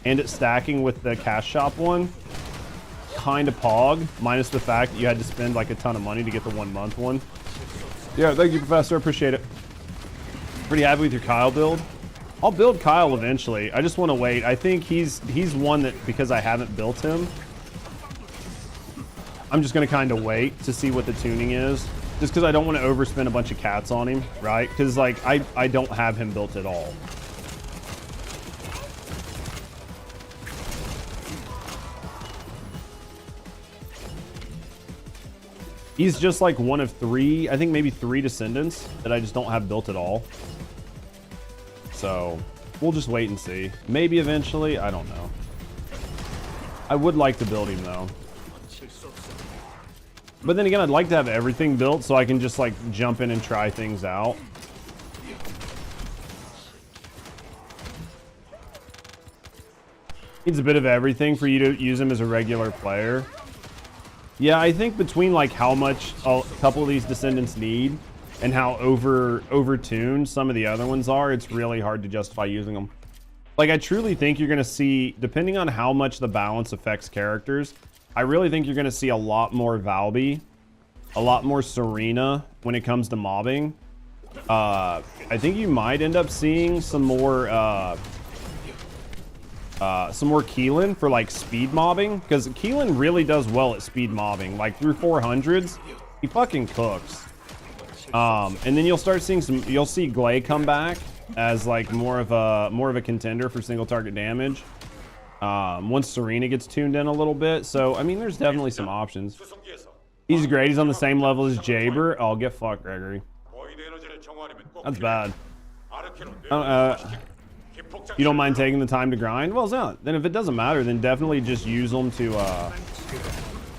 and it stacking with the cash shop one, kind of pog, minus the fact that you had to spend like a ton of money to get the 1 month one. Yeah, thank you, Professor, appreciate it. Pretty happy with your Kyle build? I'll build Kyle eventually. I just want to wait. I think he's one that, because I haven't built him, I'm just going to kind of wait to see what the tuning is. Just because I don't want to overspend a bunch of cats on him, right? Because, like, I don't have him built at all. He's just, like, one of 3, I think maybe 3 Descendants that I just don't have built at all. So, we'll just wait and see. Maybe eventually, I don't know. I would like to build him, though. But then again, I'd like to have everything built so I can just like jump in and try things out. Needs a bit of everything for you to use him as a regular player. Yeah, I think between like how much a couple of these Descendants need and how overtuned some of the other ones are, it's really hard to justify using them. Like, I truly think you're going to see, depending on how much the balance affects characters, I really think you're going to see a lot more Valby, a lot more Serena when it comes to mobbing. I think you might end up seeing some more Keelan for like speed mobbing, because Keelan really does well at speed mobbing. Like through 400s, he fucking cooks. And then you'll start seeing you'll see Glay come back as like more of a contender for single target damage. Once Serena gets tuned in a little bit. So I mean, there's definitely some options. He's great. He's on the same level as Jaber. Oh, get fucked, Gregory. That's bad. You don't mind taking the time to grind? Well, no. Then if it doesn't matter, then definitely just use them to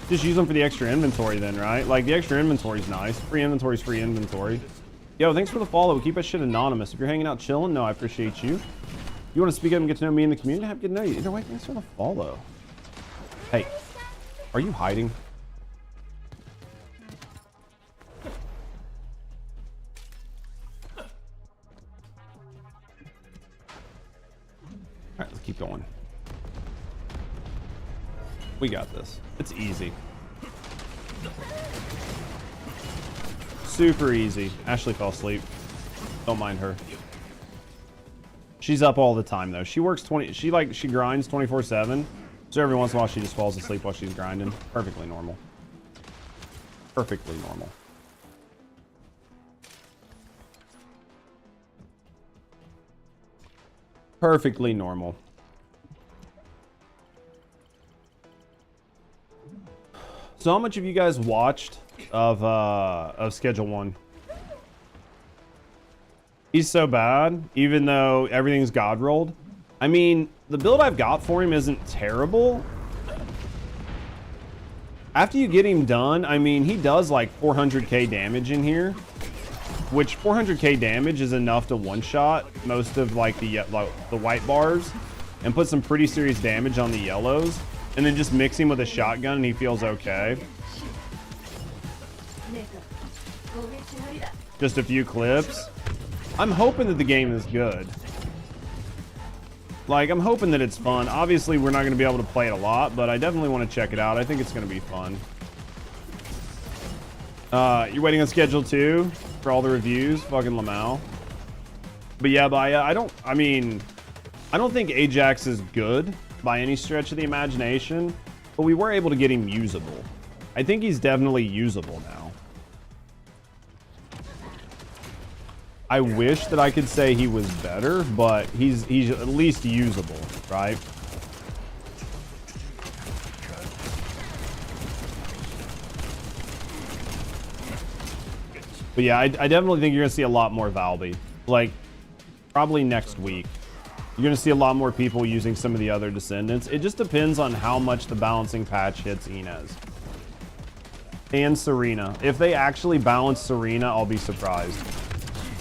just use them for the extra inventory then, right? Like, the extra inventory's nice. Free inventory's free inventory. Yo, thanks for the follow. Keep that shit anonymous. If you're hanging out chilling, no, I appreciate you. You want to speak up and get to know me in the community? Have a good night. Either way, thanks for the follow. Hey, are you hiding? All right, let's keep going. We got this. It's easy. Super easy. Ashley fell asleep. Don't mind her. She's up all the time though. She works she grinds 24/7. So every once in a while she just falls asleep while she's grinding. Perfectly normal. Perfectly normal. Perfectly normal. So how much have you guys watched of Schedule 1? He's so bad, even though everything's God rolled. I mean, the build I've got for him isn't terrible. After you get him done, I mean, he does like 400k damage in here, which 400k damage is enough to one-shot most of like the white bars and put some pretty serious damage on the yellows. And then just mix him with a shotgun and he feels okay. Just a few clips. I'm hoping that the game is good. Like, I'm hoping that it's fun. Obviously, we're not going to be able to play it a lot, but I definitely want to check it out. I think it's going to be fun. You're waiting on Schedule 2 for all the reviews? Fucking Lamau. But yeah, I don't think Ajax is good by any stretch of the imagination, but we were able to get him usable. I think he's definitely usable now. I wish that I could say he was better, but he's at least usable, right? But yeah, I definitely think you're gonna see a lot more Valby. Like, probably next week. You're going to see a lot more people using some of the other Descendants. It just depends on how much the balancing patch hits Inez. And Serena. If they actually balance Serena, I'll be surprised.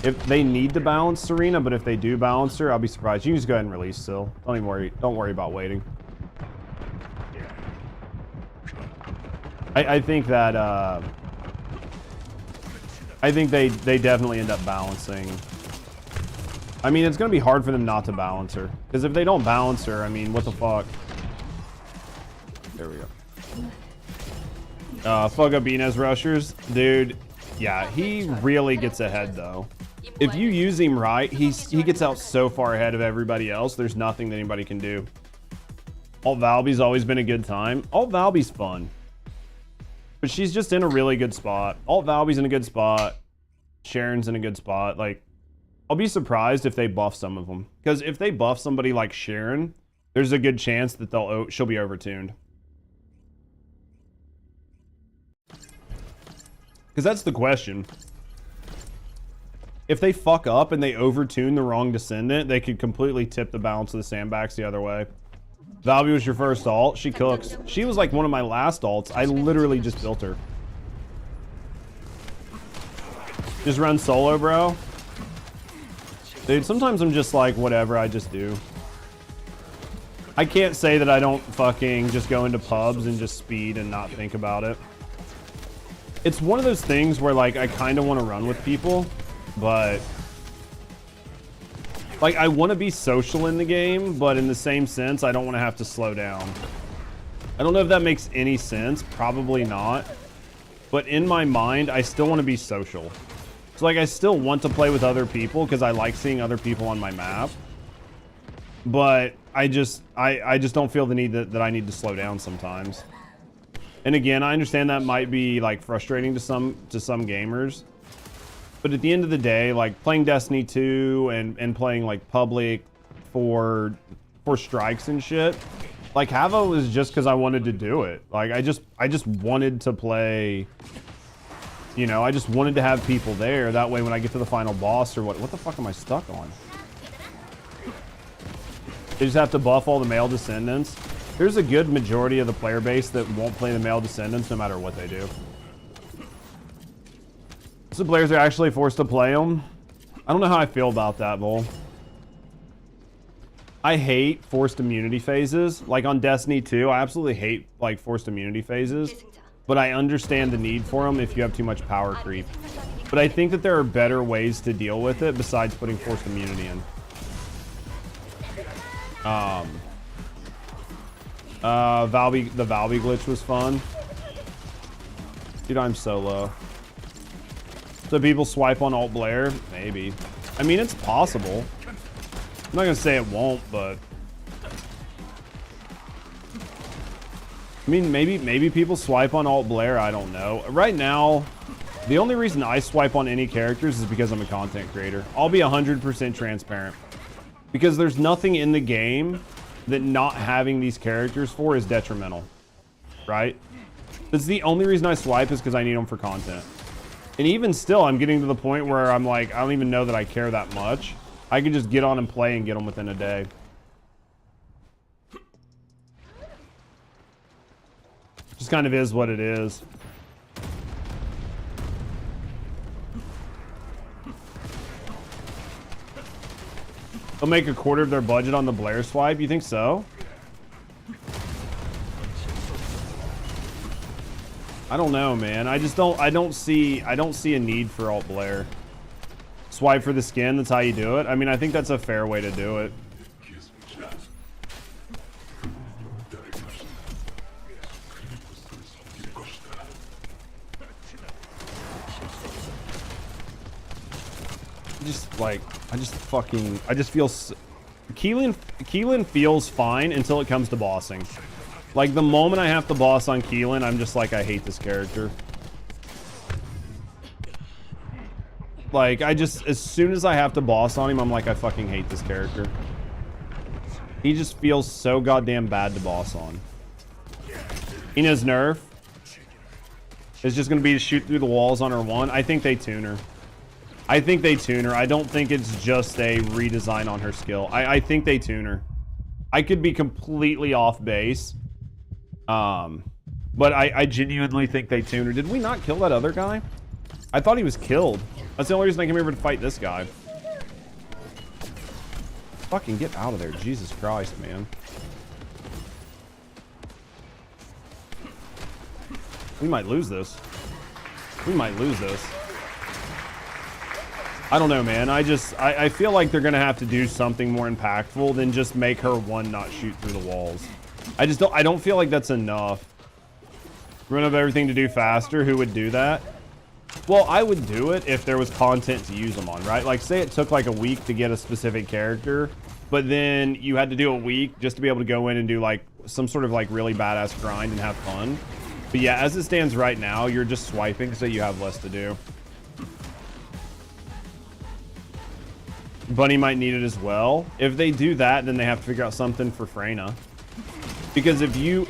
If they need to balance Serena, but if they do balance her, I'll be surprised. You can just go ahead and release still. Don't even worry. Don't worry about waiting. I think that I think they definitely end up balancing. I mean, it's going to be hard for them not to balance her. Because if they don't balance her, I mean, what the fuck? There we go. Fuck up Inez rushers. Dude, yeah, he really gets ahead, though. If you use him right, he gets out so far ahead of everybody else, there's nothing that anybody can do. Alt Valby's always been a good time. Alt Valby's fun. But she's just in a really good spot. Alt Valby's in a good spot. Sharon's in a good spot. Like, I'll be surprised if they buff some of them. Because if they buff somebody like Sharon, there's a good chance that she'll be overtuned. Because that's the question. If they fuck up and they overtune the wrong Descendant, they could completely tip the balance of the sandbags the other way. Valby was your first alt. She cooks. She was like one of my last alts. I literally just built her. Just run solo, bro. Dude, sometimes I'm just like, whatever, I just do. I can't say that I don't fucking just go into pubs and just speed and not think about it. It's one of those things where like I kind of want to run with people, but like I want to be social in the game, but in the same sense, I don't want to have to slow down. I don't know if that makes any sense. Probably not. But in my mind, I still want to be social. So like I still want to play with other people because I like seeing other people on my map. But I just don't feel the need that I need to slow down sometimes. And again, I understand that might be like frustrating to some gamers. But at the end of the day, like playing Destiny 2 and playing like public for strikes and shit, like Havo was just because I wanted to do it. Like I just wanted to play, you know, I just wanted to have people there. That way when I get to the final boss or what the fuck am I stuck on? They just have to buff all the male descendants. There's a good majority of the player base that won't play the male descendants no matter what they do. So players are actually forced to play them. I don't know how I feel about that, Bull. I hate forced immunity phases. Like on Destiny 2, I absolutely hate like forced immunity phases. But I understand the need for them if you have too much power creep. But I think that there are better ways to deal with it besides putting forced immunity in. The Valby glitch was fun. Dude, I'm so low. So people swipe on Alt Blair? Maybe. I mean, it's possible. I'm not gonna say it won't, but I mean, maybe people swipe on Alt Blair. I don't know. Right now, the only reason I swipe on any characters is because I'm a content creator. I'll be 100% transparent. Because there's nothing in the game that not having these characters for is detrimental, right? That's the only reason I swipe is because I need them for content. And even still, I'm getting to the point where I'm like, I don't even know that I care that much. I can just get on and play and get them within a day. Just kind of is what it is. They'll make a quarter of their budget on the Blair swipe. You think so? I don't know, man. I don't see a need for Alt Blair. Swipe for the skin, that's how you do it. I mean, I think that's a fair way to do it. I just feel Keelan feels fine until it comes to bossing. Like the moment I have to boss on Keelan, I'm just like, I hate this character. Like as soon as I have to boss on him, I'm like, I fucking hate this character. He just feels so goddamn bad to boss on. Ina's nerf is just gonna be to shoot through the walls on her one. I think they tune her. I don't think it's just a redesign on her skill. I think they tune her. I could be completely off base. But I genuinely think they tune her. Did we not kill that other guy? I thought he was killed. That's the only reason I came here to fight this guy. Fucking get out of there. Jesus Christ, man. We might lose this. I don't know, man. I feel like they're gonna have to do something more impactful than just make her one not shoot through the walls. I don't feel like that's enough. Run up everything to do faster. Who would do that? Well, I would do it if there was content to use them on, right? Like, say it took like a week to get a specific character, but then you had to do a week just to be able to go in and do like some sort of like really badass grind and have fun. But yeah, as it stands right now, you're just swiping so you have less to do. Bunny might need it as well. If they do that, then they have to figure out something for Freyna. Because if you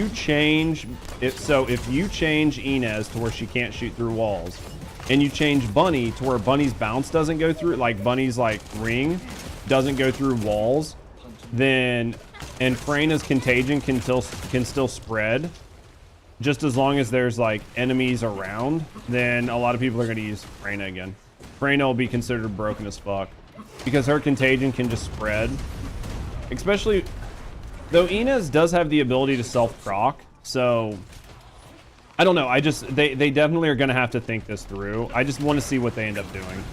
change Inez to where she can't shoot through walls, and you change Bunny to where Bunny's bounce doesn't go through, like Bunny's like ring doesn't go through walls, then and Freyna's contagion can still spread, just as long as there's like enemies around, then a lot of people are going to use Freyna again. Freyna will be considered broken as fuck because her contagion can just spread, especially Though Inez does have the ability to self-proc, so I don't know. They definitely are going to have to think this through. I just want to see what they end up doing.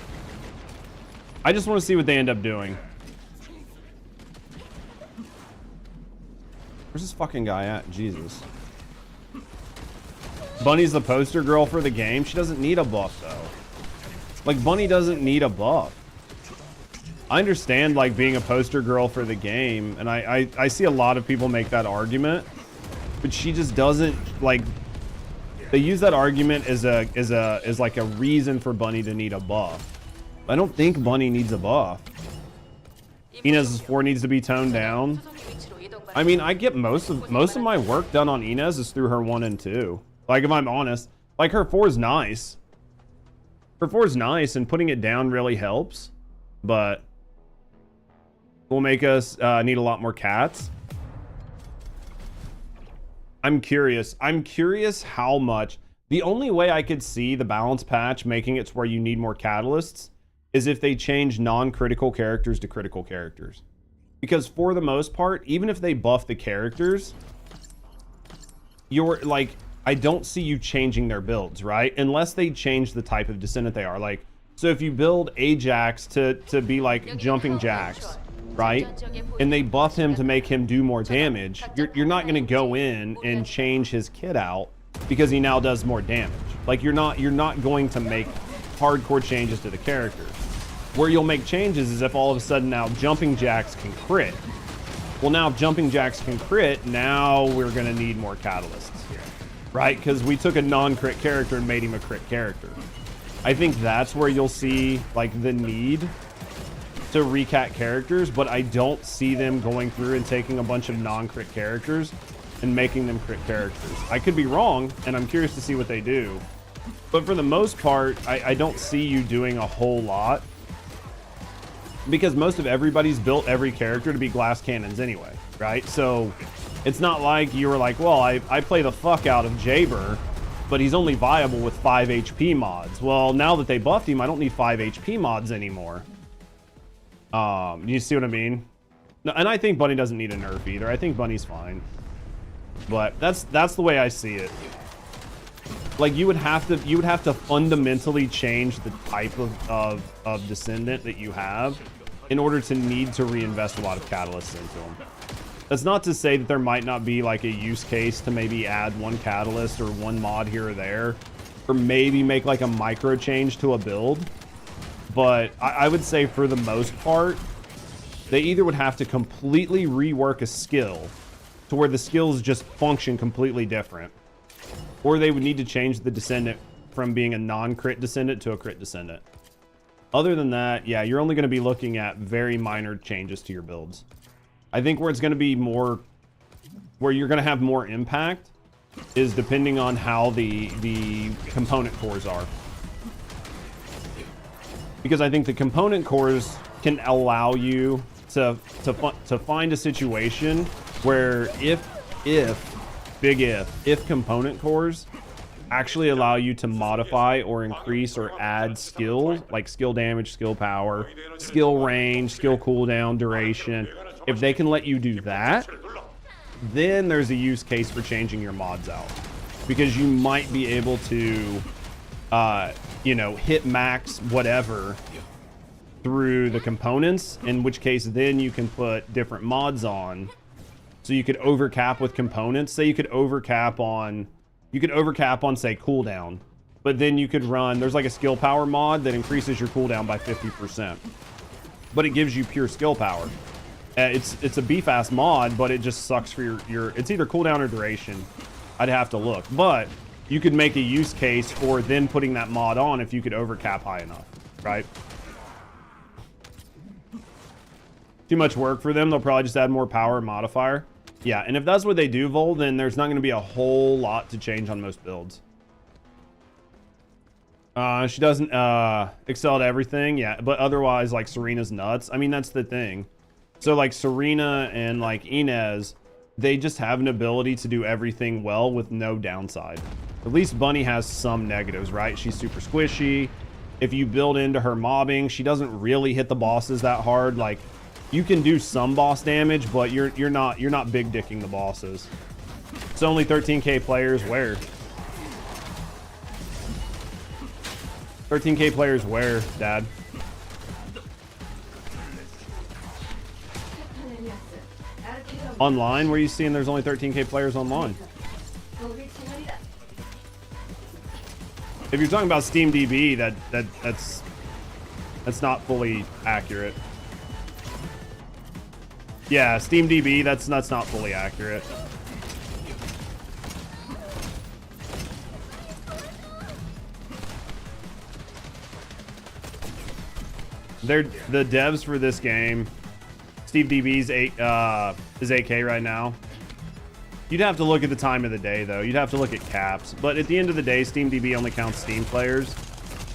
Where's this fucking guy at? Jesus. Bunny's the poster girl for the game. She doesn't need a buff, though. Like, Bunny doesn't need a buff. I understand, like, being a poster girl for the game, and I see a lot of people make that argument, but she just doesn't, like, they use that argument as like a reason for Bunny to need a buff. I don't think Bunny needs a buff. Inez's 4 needs to be toned down. I mean, I get most of my work done on Inez is through her 1 and 2. Like, if I'm honest, like, her 4 is nice. Her 4 is nice, and putting it down really helps, but will make us need a lot more cats. I'm curious how much. The only way I could see the balance patch making it to where you need more catalysts is if they change non-critical characters to critical characters. Because for the most part, even if they buff the characters, you're like, I don't see you changing their builds, right? Unless they change the type of descendant they are. Like, so if you build Ajax to be like jumping jacks, right? And they buff him to make him do more damage, you're not gonna go in and change his kit out because he now does more damage. Like, you're not going to make hardcore changes to the character. Where you'll make changes is if all of a sudden now jumping jacks can crit. Well, now if jumping jacks can crit, now we're gonna need more catalysts, right? Because we took a non-crit character and made him a crit character. I think that's where you'll see like the need to recat characters, but I don't see them going through and taking a bunch of non-crit characters and making them crit characters. I could be wrong, and I'm curious to see what they do. But for the most part, I don't see you doing a whole lot, because most of everybody's built every character to be glass cannons anyway, right? So it's not like you were like, well, I play the fuck out of Jaber, but he's only viable with 5 HP mods. Well, now that they buffed him, I don't need 5 HP mods anymore. You see what I mean? No, and I think Bunny doesn't need a nerf either. I think Bunny's fine. But that's the way I see it. Like, you would have to fundamentally change the type of descendant that you have in order to need to reinvest a lot of catalysts into them. That's not to say that there might not be like a use case to maybe add one catalyst or one mod here or there, or maybe make like a micro change to a build. But I would say for the most part, they either would have to completely rework a skill to where the skills just function completely different, or they would need to change the descendant from being a non-crit descendant to a crit descendant. Other than that, yeah, you're only going to be looking at very minor changes to your builds. I think where it's going to be more, where you're going to have more impact is depending on how the component cores are. Because I think the component cores can allow you to find a situation where if component cores actually allow you to modify or increase or add skill, like skill damage, skill power, skill range, skill cooldown, duration, if they can let you do that, then there's a use case for changing your mods out. Because you might be able to, you know, hit max whatever through the components, in which case then you can put different mods on. So you could overcap with components. Say you could overcap on, say cooldown, but then you could run, there's like a skill power mod that increases your cooldown by 50%, but it gives you pure skill power. It's a beef-ass mod, but it just sucks for your it's either cooldown or duration. I'd have to look, but you could make a use case for then putting that mod on if you could overcap high enough, right? Too much work for them. They'll probably just add more power modifier. Yeah, and if that's what they do, Vol, then there's not going to be a whole lot to change on most builds. She doesn't excel at everything, yeah, but otherwise, like, Serena's nuts. I mean, that's the thing. So, like, Serena and, like, Inez, they just have an ability to do everything well with no downside. At least Bunny has some negatives, right? She's super squishy. If you build into her mobbing, she doesn't really hit the bosses that hard. Like, You can do some boss damage, but you're not big dicking the bosses. It's only 13k players where? 13k players where, Dad? Online? Where are you seeing there's only 13k players online? If you're talking about Steam DB, that's not fully accurate. Yeah, Steam DB, that's not fully accurate. The devs for this game, Steve DB's is 8K right now. You'd have to look at the time of the day though. You'd have to look at caps. But at the end of the day, Steam DB only counts Steam players.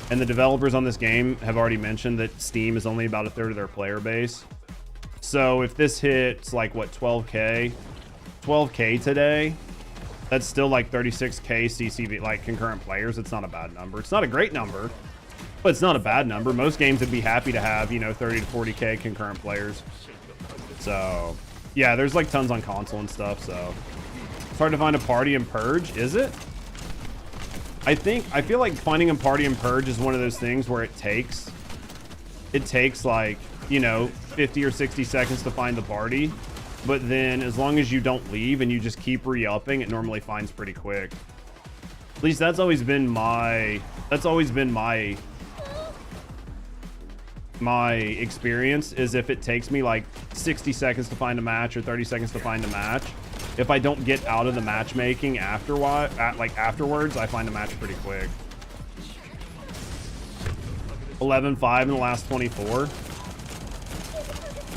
And the developers on this game have already mentioned that Steam is only about a third of their player base. So if this hits like what, 12K today, that's still like 36K CCV, like concurrent players. It's not a bad number. It's not a great number, but it's not a bad number. Most games would be happy to have, you know, 30 to 40K concurrent players. So yeah, there's like tons on console and stuff. So it's hard to find a party in Purge, is it? I feel like finding a party in Purge is one of those things where it takes like, you know, 50 or 60 seconds to find the party, but then as long as you don't leave and you just keep re-upping, it normally finds pretty quick. At least that's always been my experience, is if it takes me like 60 seconds to find a match or 30 seconds to find a match, if I don't get out of the matchmaking afterwards, I find a match pretty quick. 11-5 in the last 24.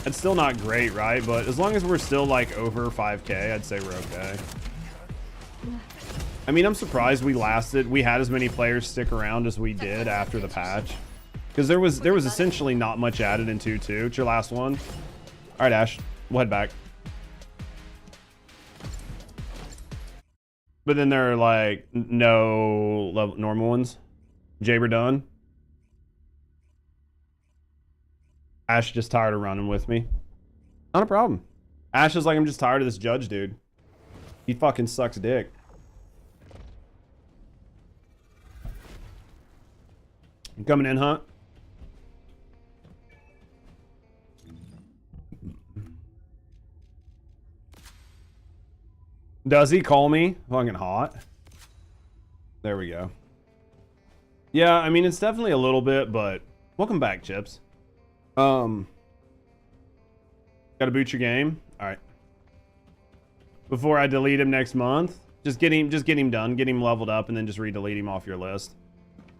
It's still not great, right? But as long as we're still like over 5K, I'd say we're okay. I mean, I'm surprised we had as many players stick around as we did after the patch. Because there was essentially not much added in 2-2. It's your last one. All right, Ash, we'll head back. But then there are like no normal ones. Jaber done. Ash just tired of running with me. Not a problem. Ash is like, I'm just tired of this judge dude. He fucking sucks dick. You coming in, Hunt? Does he call me fucking hot? There we go. Yeah, I mean, it's definitely a little bit, but welcome back, Chips. Gotta boot your game. All right. Before I delete him next month, just get him done, get him leveled up, and then just re-delete him off your list.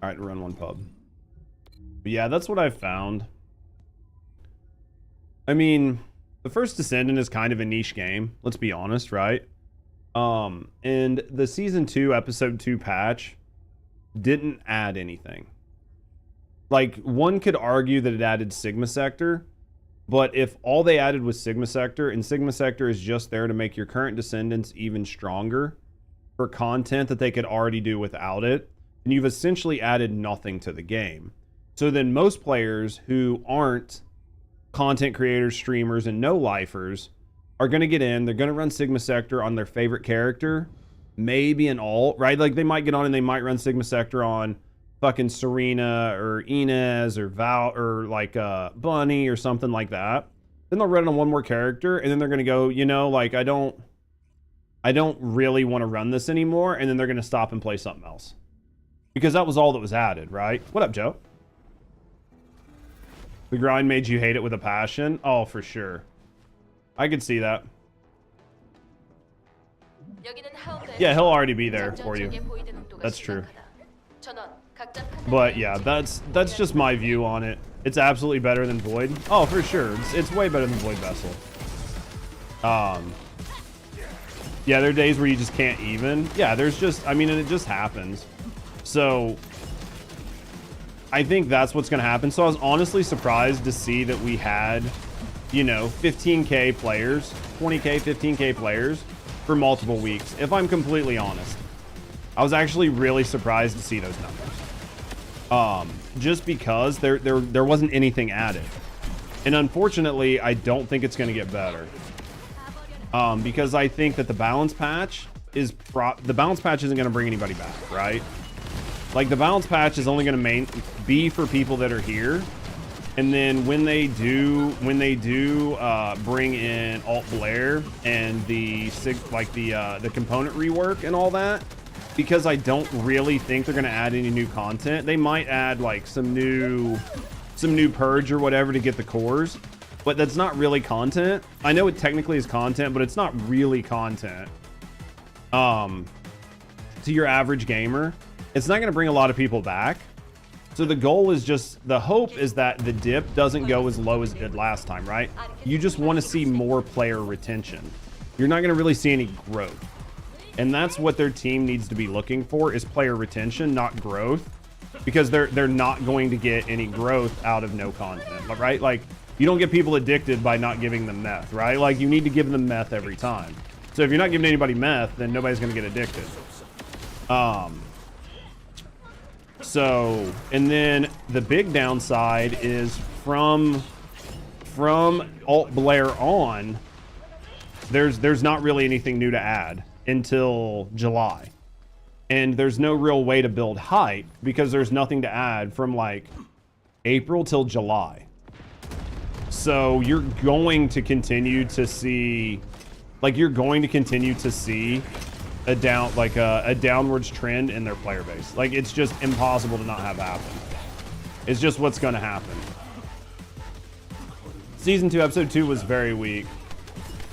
All right, run one pub. But yeah, that's what I've found. I mean, the First Descendant is kind of a niche game. Let's be honest, right? And the Season 2, Episode 2 patch didn't add anything. Like, one could argue that it added Sigma Sector, but if all they added was Sigma Sector, and Sigma Sector is just there to make your current Descendants even stronger for content that they could already do without it, then you've essentially added nothing to the game. So then most players who aren't content creators, streamers, and no-lifers are going to get in, they're going to run Sigma Sector on their favorite character, maybe an alt, right? Like, they might get on and they might run Sigma Sector on fucking Serena or Inez or Val or like Bunny or something like that. Then they'll run it on one more character, and then they're going to go, you know, like, I don't really want to run this anymore, and then they're going to stop and play something else. Because that was all that was added, right? What up, Joe? The grind made you hate it with a passion? Oh, for sure. I could see that. Yeah, he'll already be there for you. That's true. But yeah, that's just my view on it. It's absolutely better than Void. Oh, for sure. It's way better than Void Vessel. Yeah, there are days where you just can't even. Yeah, there's just, I mean, and it just happens. So I think that's what's going to happen. So I was honestly surprised to see that we had, you know, 15K players, 20K, 15K players for multiple weeks. If I'm completely honest, I was actually really surprised to see those numbers. Just because there wasn't anything added. And unfortunately, I don't think it's going to get better. Because I think that the balance patch isn't going to bring anybody back, right? Like, the balance patch is only going to be for people that are here. And then when they do bring in Alt Blair and the component rework and all that, because I don't really think they're going to add any new content. They might add like some new purge or whatever to get the cores, but that's not really content. I know it technically is content, but it's not really content. To your average gamer, it's not going to bring a lot of people back. So the goal is the hope is that the dip doesn't go as low as it did last time, right? You just want to see more player retention. You're not going to really see any growth. And that's what their team needs to be looking for, is player retention, not growth, because they're not going to get any growth out of no content, right? Like, you don't get people addicted by not giving them meth, right? Like, you need to give them meth every time. So if you're not giving anybody meth, then nobody's going to get addicted. So, and then the big downside is from Alt Blair on, there's not really anything new to add until July. And there's no real way to build hype because there's nothing to add from like April till July. So you're going to continue to see a downwards trend in their player base. Like, it's just impossible to not have happen. It's just what's going to happen. Season 2, episode 2 was very weak.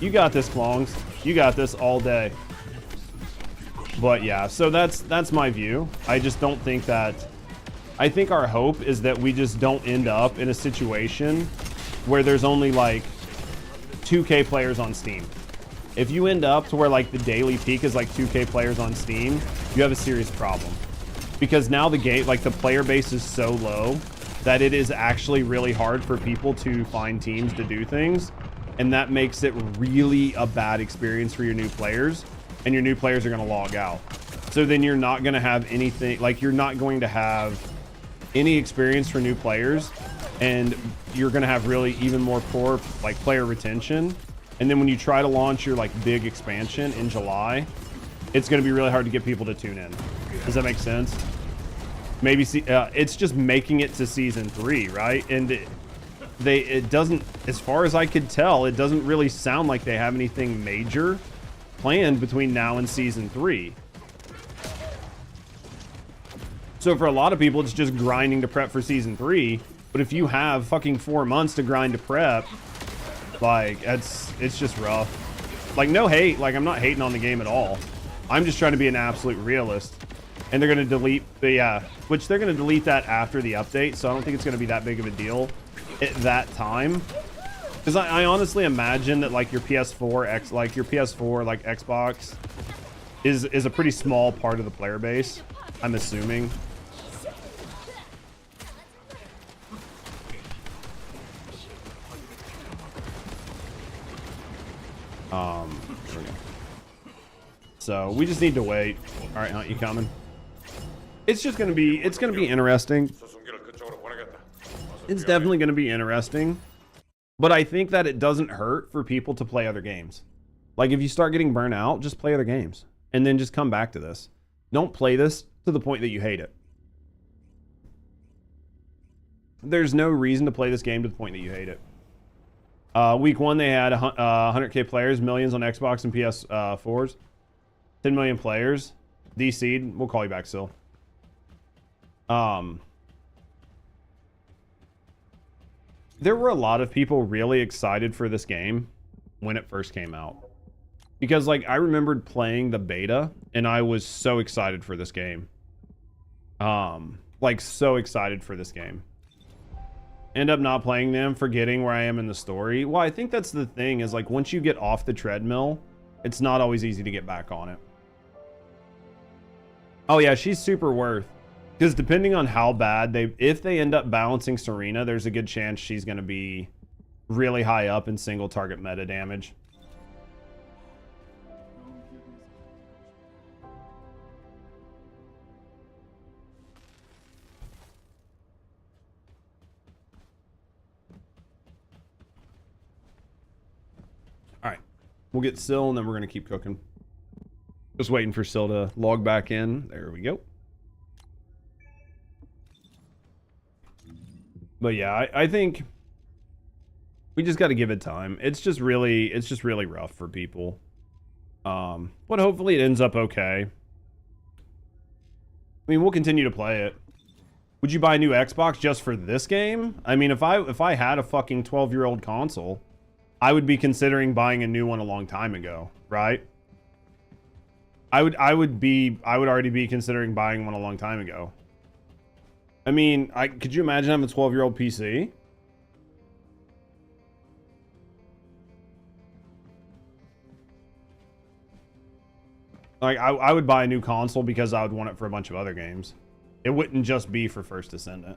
You got this, Klongs. You got this all day. But yeah, so that's my view. I just don't think that... I think our hope is that we just don't end up in a situation where there's only like 2K players on Steam. If you end up to where like the daily peak is like 2K players on Steam, you have a serious problem. Because now the player base is so low that it is actually really hard for people to find teams to do things. And that makes it really a bad experience for your new players. And your new players are going to log out. So then you're not going to have anything, like, you're not going to have any experience for new players. And you're going to have really even more poor like player retention. And then when you try to launch your like big expansion in July, it's going to be really hard to get people to tune in. Does that make sense? Maybe it's just making it to season 3, right? And it doesn't, as far as I could tell, it doesn't really sound like they have anything major planned between now and season 3. So for a lot of people, it's just grinding to prep for season 3. But if you have fucking 4 months to grind to prep, like, it's just rough. Like, no hate. Like, I'm not hating on the game at all. I'm just trying to be an absolute realist. And they're going to delete which they're going to delete that after the update. So I don't think it's going to be that big of a deal at that time. Because I honestly imagine that like your PS4 like Xbox is a pretty small part of the player base. I'm assuming. There we go. So we just need to wait. All right, Hunt, you coming? It's gonna be interesting. It's definitely gonna be interesting. But I think that it doesn't hurt for people to play other games. Like, if you start getting burnt out, just play other games. And then just come back to this. Don't play this to the point that you hate it. There's no reason to play this game to the point that you hate it. Week 1, they had 100K players, millions on Xbox and PS4s. 10 million players. DC'd. We'll call you back, Sil. There were a lot of people really excited for this game when it first came out. Because, like, I remembered playing the beta, and I was so excited for this game. Like, so excited for this game. End up not playing them, forgetting where I am in the story. Well, I think that's the thing, is, like, once you get off the treadmill, it's not always easy to get back on it. Oh, yeah, she's super worth. Because depending on how bad if they end up balancing Serena, there's a good chance she's going to be really high up in single target meta damage. We'll get Syl, and then we're gonna keep cooking. Just waiting for Syl to log back in. There we go. But yeah, I think we just got to give it time. It's just really rough for people. But hopefully it ends up okay. I mean, we'll continue to play it. Would you buy a new Xbox just for this game? I mean, if I had a fucking 12-year-old console, I would be considering buying a new one a long time ago, right? I would already be considering buying one a long time ago. I mean, could you imagine having a 12-year-old PC? Like, I would buy a new console because I would want it for a bunch of other games. It wouldn't just be for First Descendant.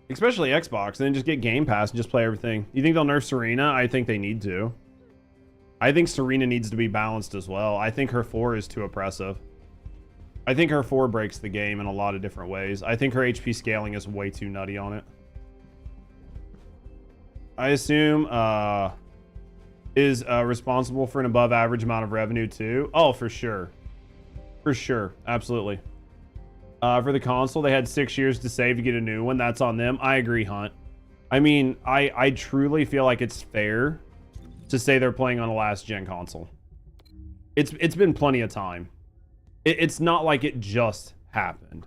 Especially Xbox, and then just get Game Pass and just play everything. You think they'll nerf Serena? I think they need to. I think Serena needs to be balanced as well. I think her 4 is too oppressive. I think her 4 breaks the game in a lot of different ways. I think her HP scaling is way too nutty on it. I assume is responsible for an above average amount of revenue too. Oh, for sure. For sure. Absolutely. For the console, they had 6 years to save to get a new one. That's on them. I agree, Hunt. I mean, I truly feel like it's fair to say they're playing on a last gen console. It's been plenty of time. It's not like it just happened.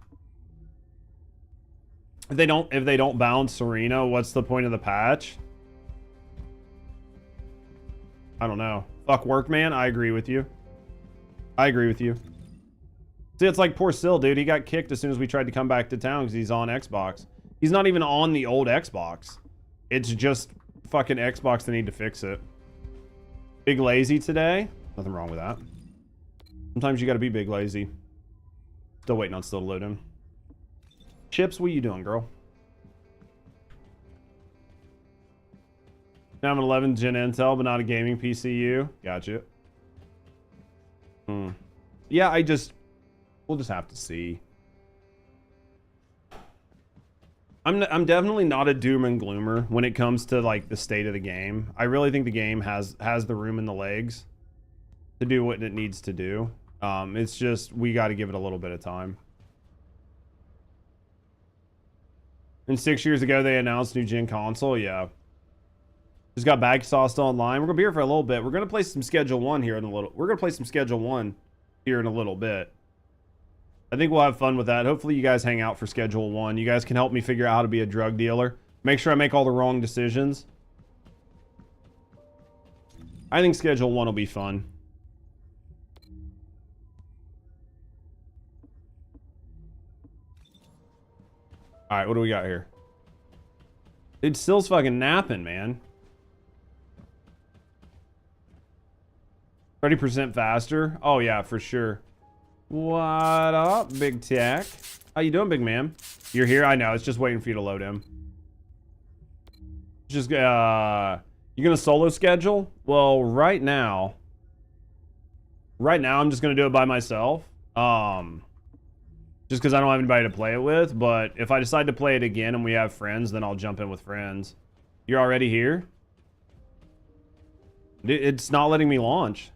If they don't balance Serena, what's the point of the patch? I don't know. Fuck Workman. I agree with you. I agree with you. See, it's like poor Syl, dude. He got kicked as soon as we tried to come back to town because he's on Xbox. He's not even on the old Xbox. It's just fucking Xbox that need to fix it. Big lazy today. Nothing wrong with that. Sometimes you gotta be big lazy. Still waiting on Syl to load in. Chips, what you doing, girl? Now I'm an 11th gen Intel, but not a gaming PCU. Gotcha. Yeah, we'll just have to see. I'm definitely not a doom and gloomer when it comes to like the state of the game. I really think the game has the room and the legs to do what it needs to do. It's just we got to give it a little bit of time. And 6 years ago they announced new gen console. Yeah. Just got bag sauced online. We're gonna be here for a little bit. We're gonna play some Schedule 1 here in a little. We're gonna play some Schedule 1 here in a little bit. I think we'll have fun with that. Hopefully you guys hang out for Schedule 1. You guys can help me figure out how to be a drug dealer. Make sure I make all the wrong decisions. I think Schedule 1 will be fun. Alright, what do we got here? Dude, Syl's fucking napping, man. 30% faster? Oh yeah, for sure. What up, Big Tech? How you doing, big man? You're here? I know, it's just waiting for you to load him. Just, you gonna solo schedule? Well, right now, I'm just gonna do it by myself. Just because I don't have anybody to play it with, but if I decide to play it again and we have friends, then I'll jump in with friends. You're already here? It's not letting me launch.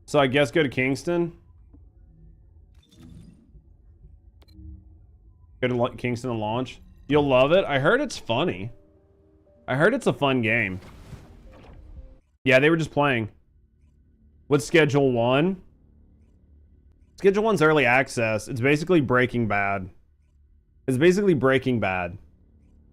So I guess go to Kingston. Go to Kingston and launch. You'll love it. I heard it's funny. I heard it's a fun game. Yeah, they were just playing. What's Schedule 1? Schedule 1's early access. It's basically Breaking Bad. It's basically Breaking Bad.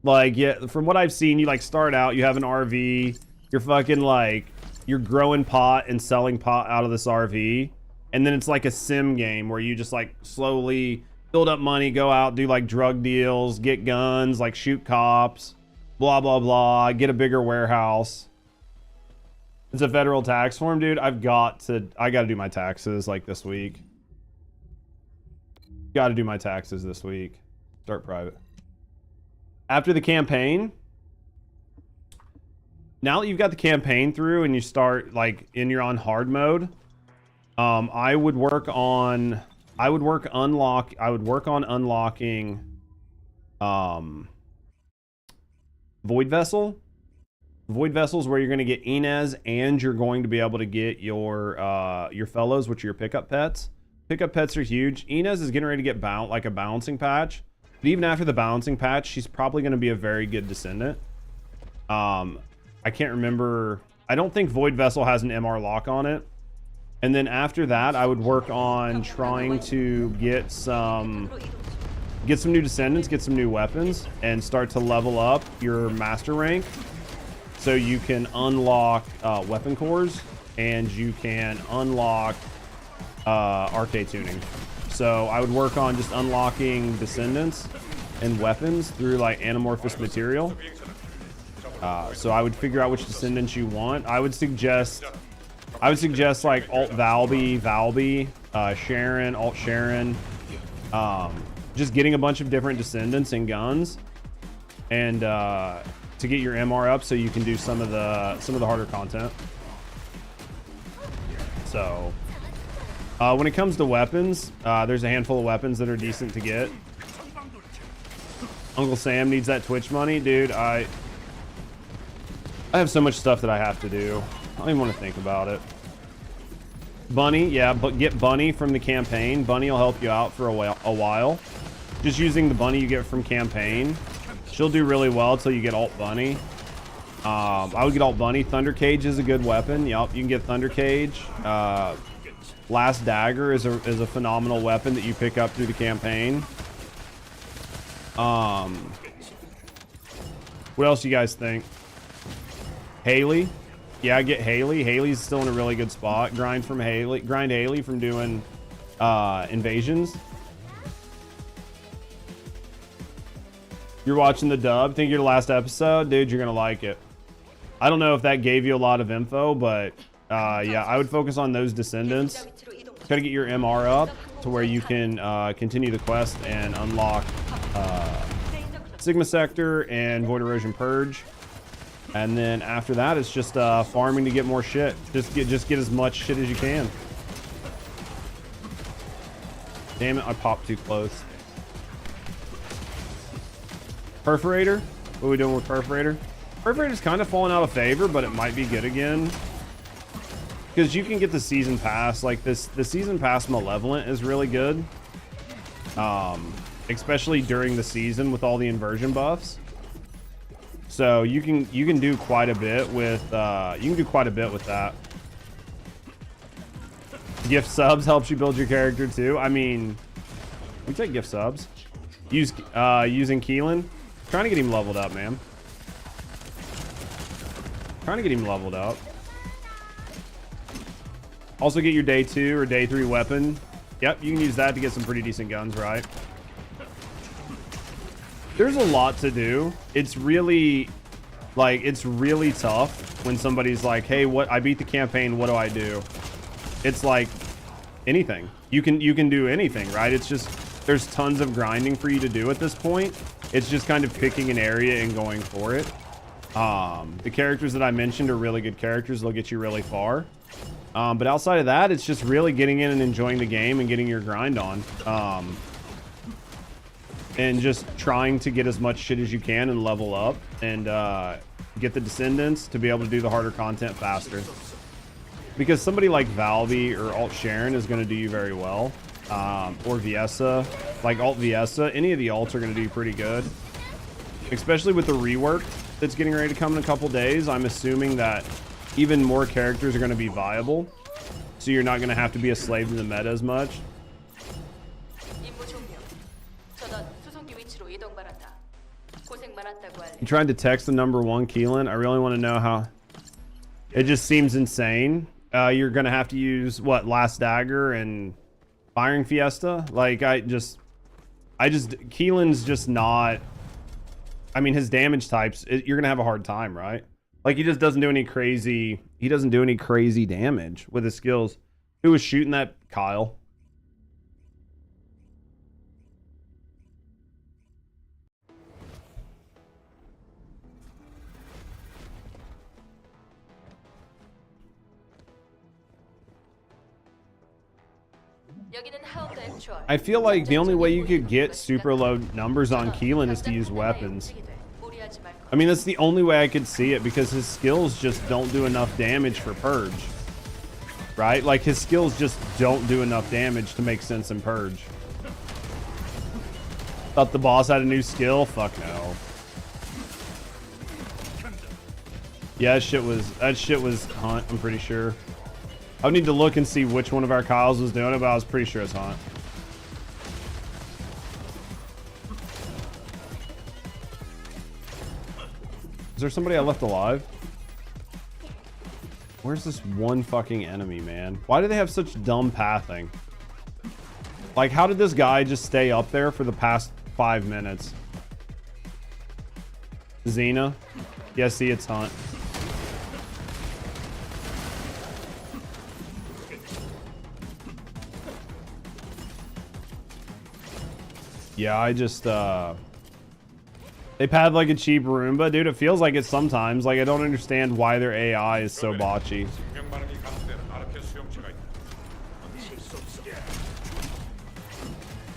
Like, yeah, from what I've seen, you like start out, you have an RV, you're fucking like, you're growing pot and selling pot out of this RV, and then it's like a sim game where you just like slowly build up money, go out, do like drug deals, get guns, like shoot cops, blah, blah, blah, get a bigger warehouse. It's a federal tax form, dude. I gotta do my taxes like this week. Gotta do my taxes this week. Start private. After the campaign, now that you've got the campaign through and you start like you're on hard mode, I would work on unlocking Void Vessel. Void Vessel is where you're going to get Inez, and you're going to be able to get your fellows, which are your pickup pets. Pickup pets are huge. Inez is getting ready to get like a balancing patch. But even after the balancing patch, she's probably going to be a very good Descendant. I can't remember. I don't think Void Vessel has an MR lock on it. And then after that, I would work on trying to get some new Descendants, get some new weapons, and start to level up your master rank. So you can unlock weapon cores, and you can unlock arcade tuning. So I would work on just unlocking Descendants and weapons through like anamorphous material. So I would figure out which Descendants you want. I would suggest like Alt Valby, Sharon, Alt Sharon, just getting a bunch of different Descendants and guns, and to get your MR up so you can do some of the harder content. So when it comes to weapons, there's a handful of weapons that are decent to get. Uncle Sam needs that Twitch money, dude. I have so much stuff that I have to do. I don't even want to think about it. Bunny, yeah, but get Bunny from the campaign. Bunny will help you out for a while. Just using the Bunny you get from campaign, she'll do really well until you get Alt Bunny. I would get Alt Bunny. Thunder Cage is a good weapon. Yup, you can get Thunder Cage. Last Dagger is a phenomenal weapon that you pick up through the campaign. What else do you guys think? Haley. Yeah, get Haley. Haley's still in a really good spot. Grind Haley from doing invasions. You're watching the dub. Think you're the last episode? Dude, you're gonna like it. I don't know if that gave you a lot of info, but yeah, I would focus on those Descendants. Try to get your MR up to where you can continue the quest and unlock Sigma Sector and Void Erosion Purge. And then after that, it's just farming to get more shit. Just get as much shit as you can. Damn it, I popped too close. Perforator? What are we doing with Perforator? Perforator's kind of fallen out of favor, but it might be good again. Because you can get the Season Pass. Like the Season Pass Malevolent is really good. Especially during the season with all the inversion buffs. So you can do quite a bit with that. Gift subs helps you build your character too. I mean, we take gift subs. Using Keelan. Trying to get him leveled up, man. Trying to get him leveled up. Also get your day 2 or day 3 weapon. Yep, you can use that to get some pretty decent guns, right? There's a lot to do. It's really tough when somebody's like, hey, I beat the campaign, what do I do? It's like anything. You can do anything, right? It's just there's tons of grinding for you to do at this point. It's just kind of picking an area and going for it. The characters that I mentioned are really good characters. They'll get you really far. But outside of that, it's just really getting in and enjoying the game and getting your grind on. And just trying to get as much shit as you can and level up and get the Descendants to be able to do the harder content faster. Because somebody like Valby or Alt Sharon is going to do you very well. Or Viessa, like Alt Viessa, any of the alts are going to do pretty good. Especially with the rework that's getting ready to come in a couple days. I'm assuming that even more characters are going to be viable. So you're not going to have to be a slave to the meta as much. You tried to text the #1 Keelan. I really want to know how. It just seems insane. You're going to have to use, what, Last Dagger and Firing Fiesta? Like, Keelan's just not... I mean, his damage types, you're going to have a hard time, right? Like, he just doesn't do any crazy... He doesn't do any crazy damage with his skills. Who was shooting that? Kyle. I feel like the only way you could get super low numbers on Keelan is to use weapons. I mean, that's the only way I could see it, because his skills just don't do enough damage for Purge. Right? Like, his skills just don't do enough damage to make sense in Purge. Thought the boss had a new skill? Fuck no. Yeah, that shit was Hunt, I'm pretty sure. I would need to look and see which one of our Kyles was doing it, but I was pretty sure it's Hunt. Is there somebody I left alive? Where's this one fucking enemy, man? Why do they have such dumb pathing? Like, how did this guy just stay up there for the past 5 minutes? Xena? Yeah, see, it's Hunt. Yeah, I just, they pad like a cheap Roomba. Dude, it feels like it sometimes. Like, I don't understand why their AI is so botchy.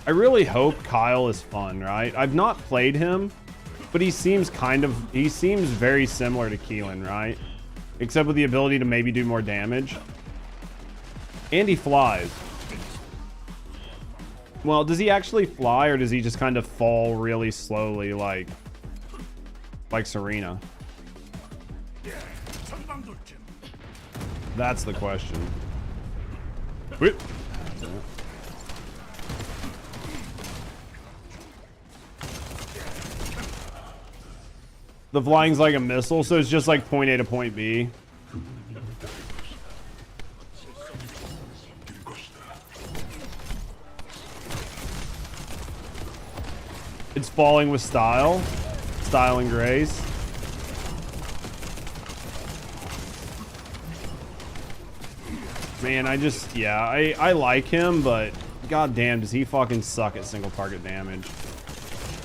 I really hope Kyle is fun, right? I've not played him, but he seems very similar to Keelan, right? Except with the ability to maybe do more damage. And he flies. Well, does he actually fly, or does he just kind of fall really slowly like Serena? That's the question. Whip. The flying's like a missile, so it's just like point A to point B. It's falling with style and grace. Man, I like him, but goddamn, does he fucking suck at single target damage.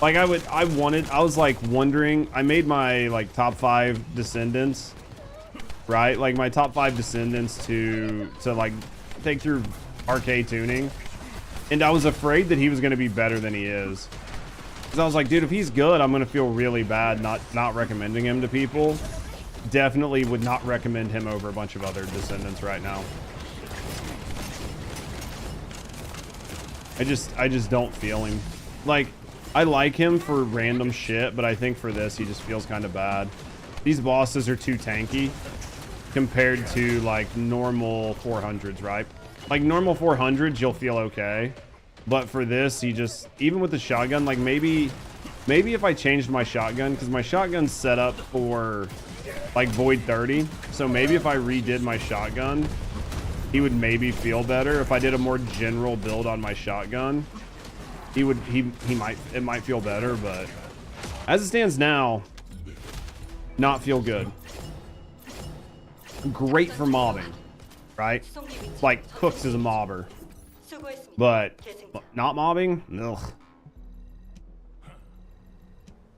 Like, I was like wondering, I made my like top 5 Descendants, right? Like my top 5 Descendants to like take through arcade tuning. And I was afraid that he was going to be better than he is. Because I was like, dude, if he's good, I'm going to feel really bad not recommending him to people. Definitely would not recommend him over a bunch of other Descendants right now. I just don't feel him. Like, I like him for random shit, but I think for this, he just feels kind of bad. These bosses are too tanky compared to, like, normal 400s, right? Like, normal 400s, you'll feel okay. But for this, he just, even with the shotgun, like, maybe if I changed my shotgun, because my shotgun's set up for, like, Void 30. So maybe if I redid my shotgun, he would maybe feel better. If I did a more general build on my shotgun, it might feel better, but as it stands now, not feel good. Great for mobbing, right? Like, cooks as a mobber, but not mobbing? Ugh.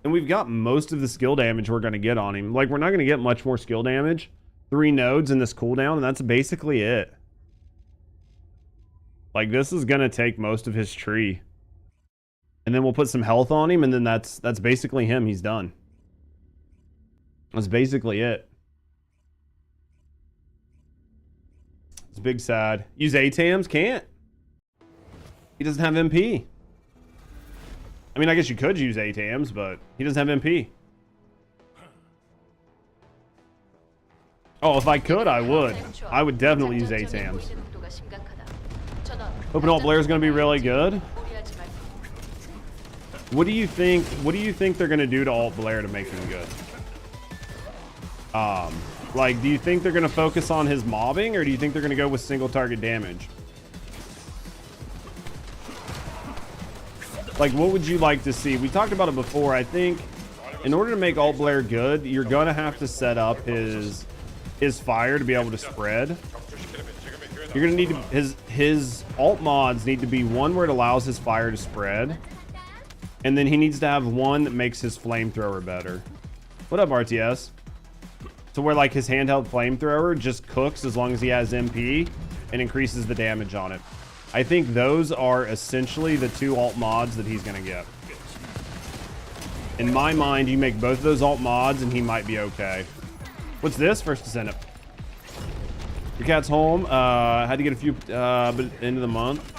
And we've got most of the skill damage we're going to get on him. Like, we're not going to get much more skill damage. 3 nodes in this cooldown, and that's basically it. Like, this is going to take most of his tree. And then we'll put some health on him, and then that's basically him. He's done. That's basically it. It's big sad. Use ATAMs? Can't. He doesn't have MP. I mean, I guess you could use ATAMs, but he doesn't have MP. Oh, if I could, I would. I would definitely use ATAMs. Hoping Alt Blair's going to be really good. What do you think they're going to do to Alt Blair to make him good? Like, do you think they're going to focus on his mobbing, or do you think they're going to go with single target damage? Like, what would you like to see? We talked about it before. I think in order to make Alt Blair good, you're going to have to set up his fire to be able to spread. You're going to need to, his alt mods need to be one where it allows his fire to spread. And then he needs to have one that makes his flamethrower better. What up, RTS? So where, like, his handheld flamethrower just cooks as long as he has MP and increases the damage on it. I think those are essentially the 2 alt mods that he's going to get. In my mind, you make both of those alt mods and he might be okay. What's this? First Descendant. Your cat's home. Had to get a few but end of the month.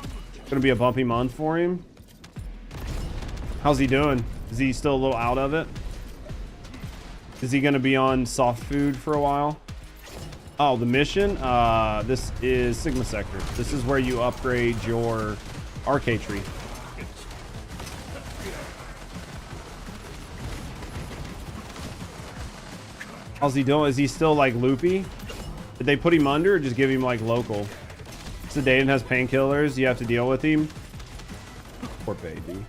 Gonna be a bumpy month for him. How's he doing? Is he still a little out of it? Is he gonna be on soft food for a while? Oh, the mission? This is Sigma Sector. This is where you upgrade your arcade tree. How's he doing? Is he still like loopy? Did they put him under or just give him like local? Sedated and has painkillers. You have to deal with him. Poor baby.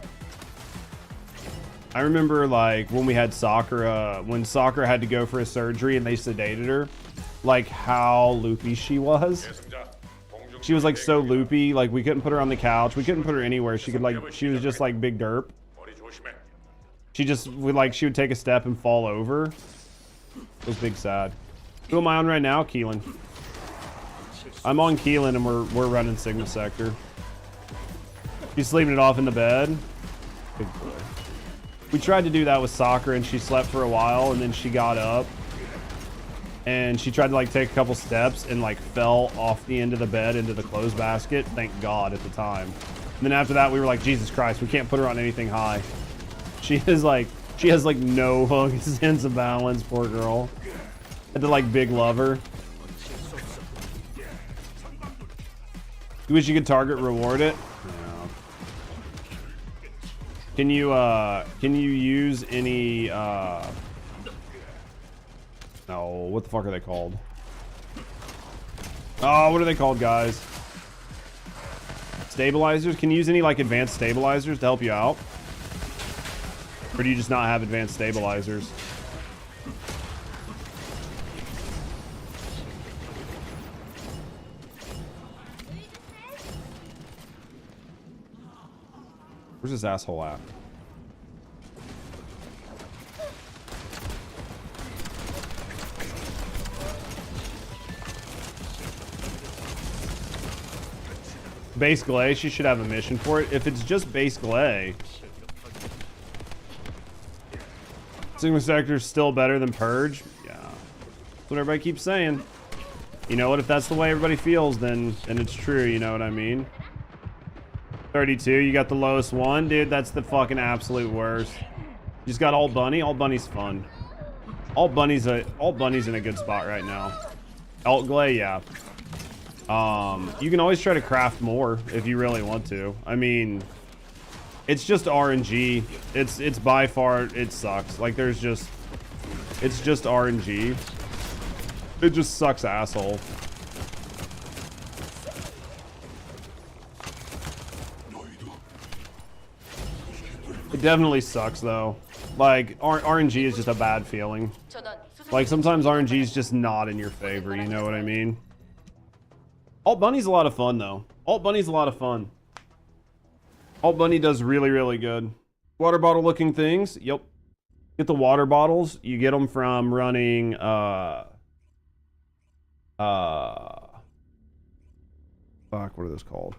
I remember like when we had Sakura, when Sakura had to go for a surgery and they sedated her, like how loopy she was. She was like so loopy, like we couldn't put her on the couch. We couldn't put her anywhere. She could like, she was just like big derp. She just would like, she would take a step and fall over. It was big sad. Who am I on right now? Keelan. I'm on Keelan and we're running Sigma Sector. She's sleeping it off in the bed. Good boy. We tried to do that with Sakura and she slept for a while and then she got up and she tried to like take a couple steps and like fell off the end of the bed into the clothes basket. Thank God at the time. And then after that we were like, Jesus Christ, we can't put her on anything high. She has like no fucking sense of balance, poor girl. Had to like big love her. You wish you could target reward it? Can you use any no, what the fuck are they called? Oh, what are they called, guys? Stabilizers? Can you use any like advanced stabilizers to help you out? Or do you just not have advanced stabilizers? Where's this asshole at? Base Glay, she should have a mission for it. If it's just base Glay, Sigma Sector is still better than Purge. Yeah, that's what everybody keeps saying. You know what? If that's the way everybody feels, then it's true. You know what I mean? 32, you got the lowest one, dude. That's the fucking absolute worst. You just got Alt Bunny. Alt Bunny's fun. Alt Bunny's in a good spot right now. Alt Glay, yeah. You can always try to craft more if you really want to. I mean, it's just RNG. It's by far, it sucks. Like it's just RNG. It just sucks asshole. It definitely sucks though. Like RNG is just a bad feeling. Like sometimes RNG is just not in your favor, you know what I mean? Alt Bunny's a lot of fun though. Alt Bunny's a lot of fun. Alt Bunny does really, really good. Water bottle looking things. Yep. Get the water bottles. You get them from running fuck, what are those called?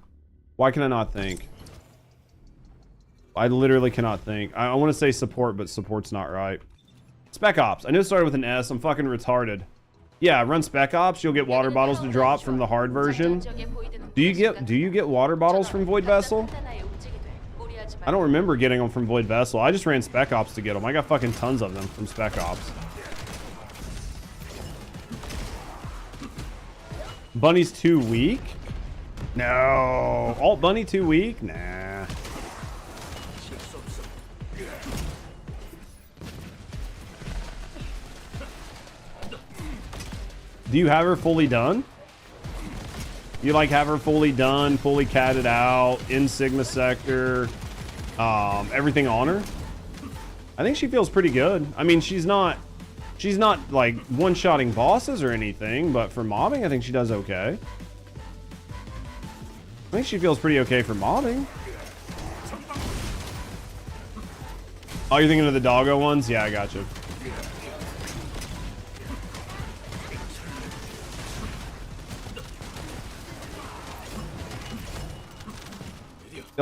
Why can I not think? I literally cannot think. I want to say support, but support's not right. Spec Ops. I know it started with an S. I'm fucking retarded. Yeah, run Spec Ops. You'll get water bottles to drop from the hard version. Do you get water bottles from Void Vessel? I don't remember getting them from Void Vessel. I just ran Spec Ops to get them. I got fucking tons of them from Spec Ops. Bunny's too weak? No. Alt Bunny too weak? Nah. Do you have her fully done? You like have her fully done, fully catted out, in Sigma Sector, everything on her? I think she feels pretty good. I mean, she's not like one-shotting bosses or anything, but for mobbing, I think she does okay. I think she feels pretty okay for mobbing. Oh, you're thinking of the doggo ones? Yeah, I got you.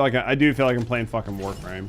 I do feel like I'm playing fucking Warframe.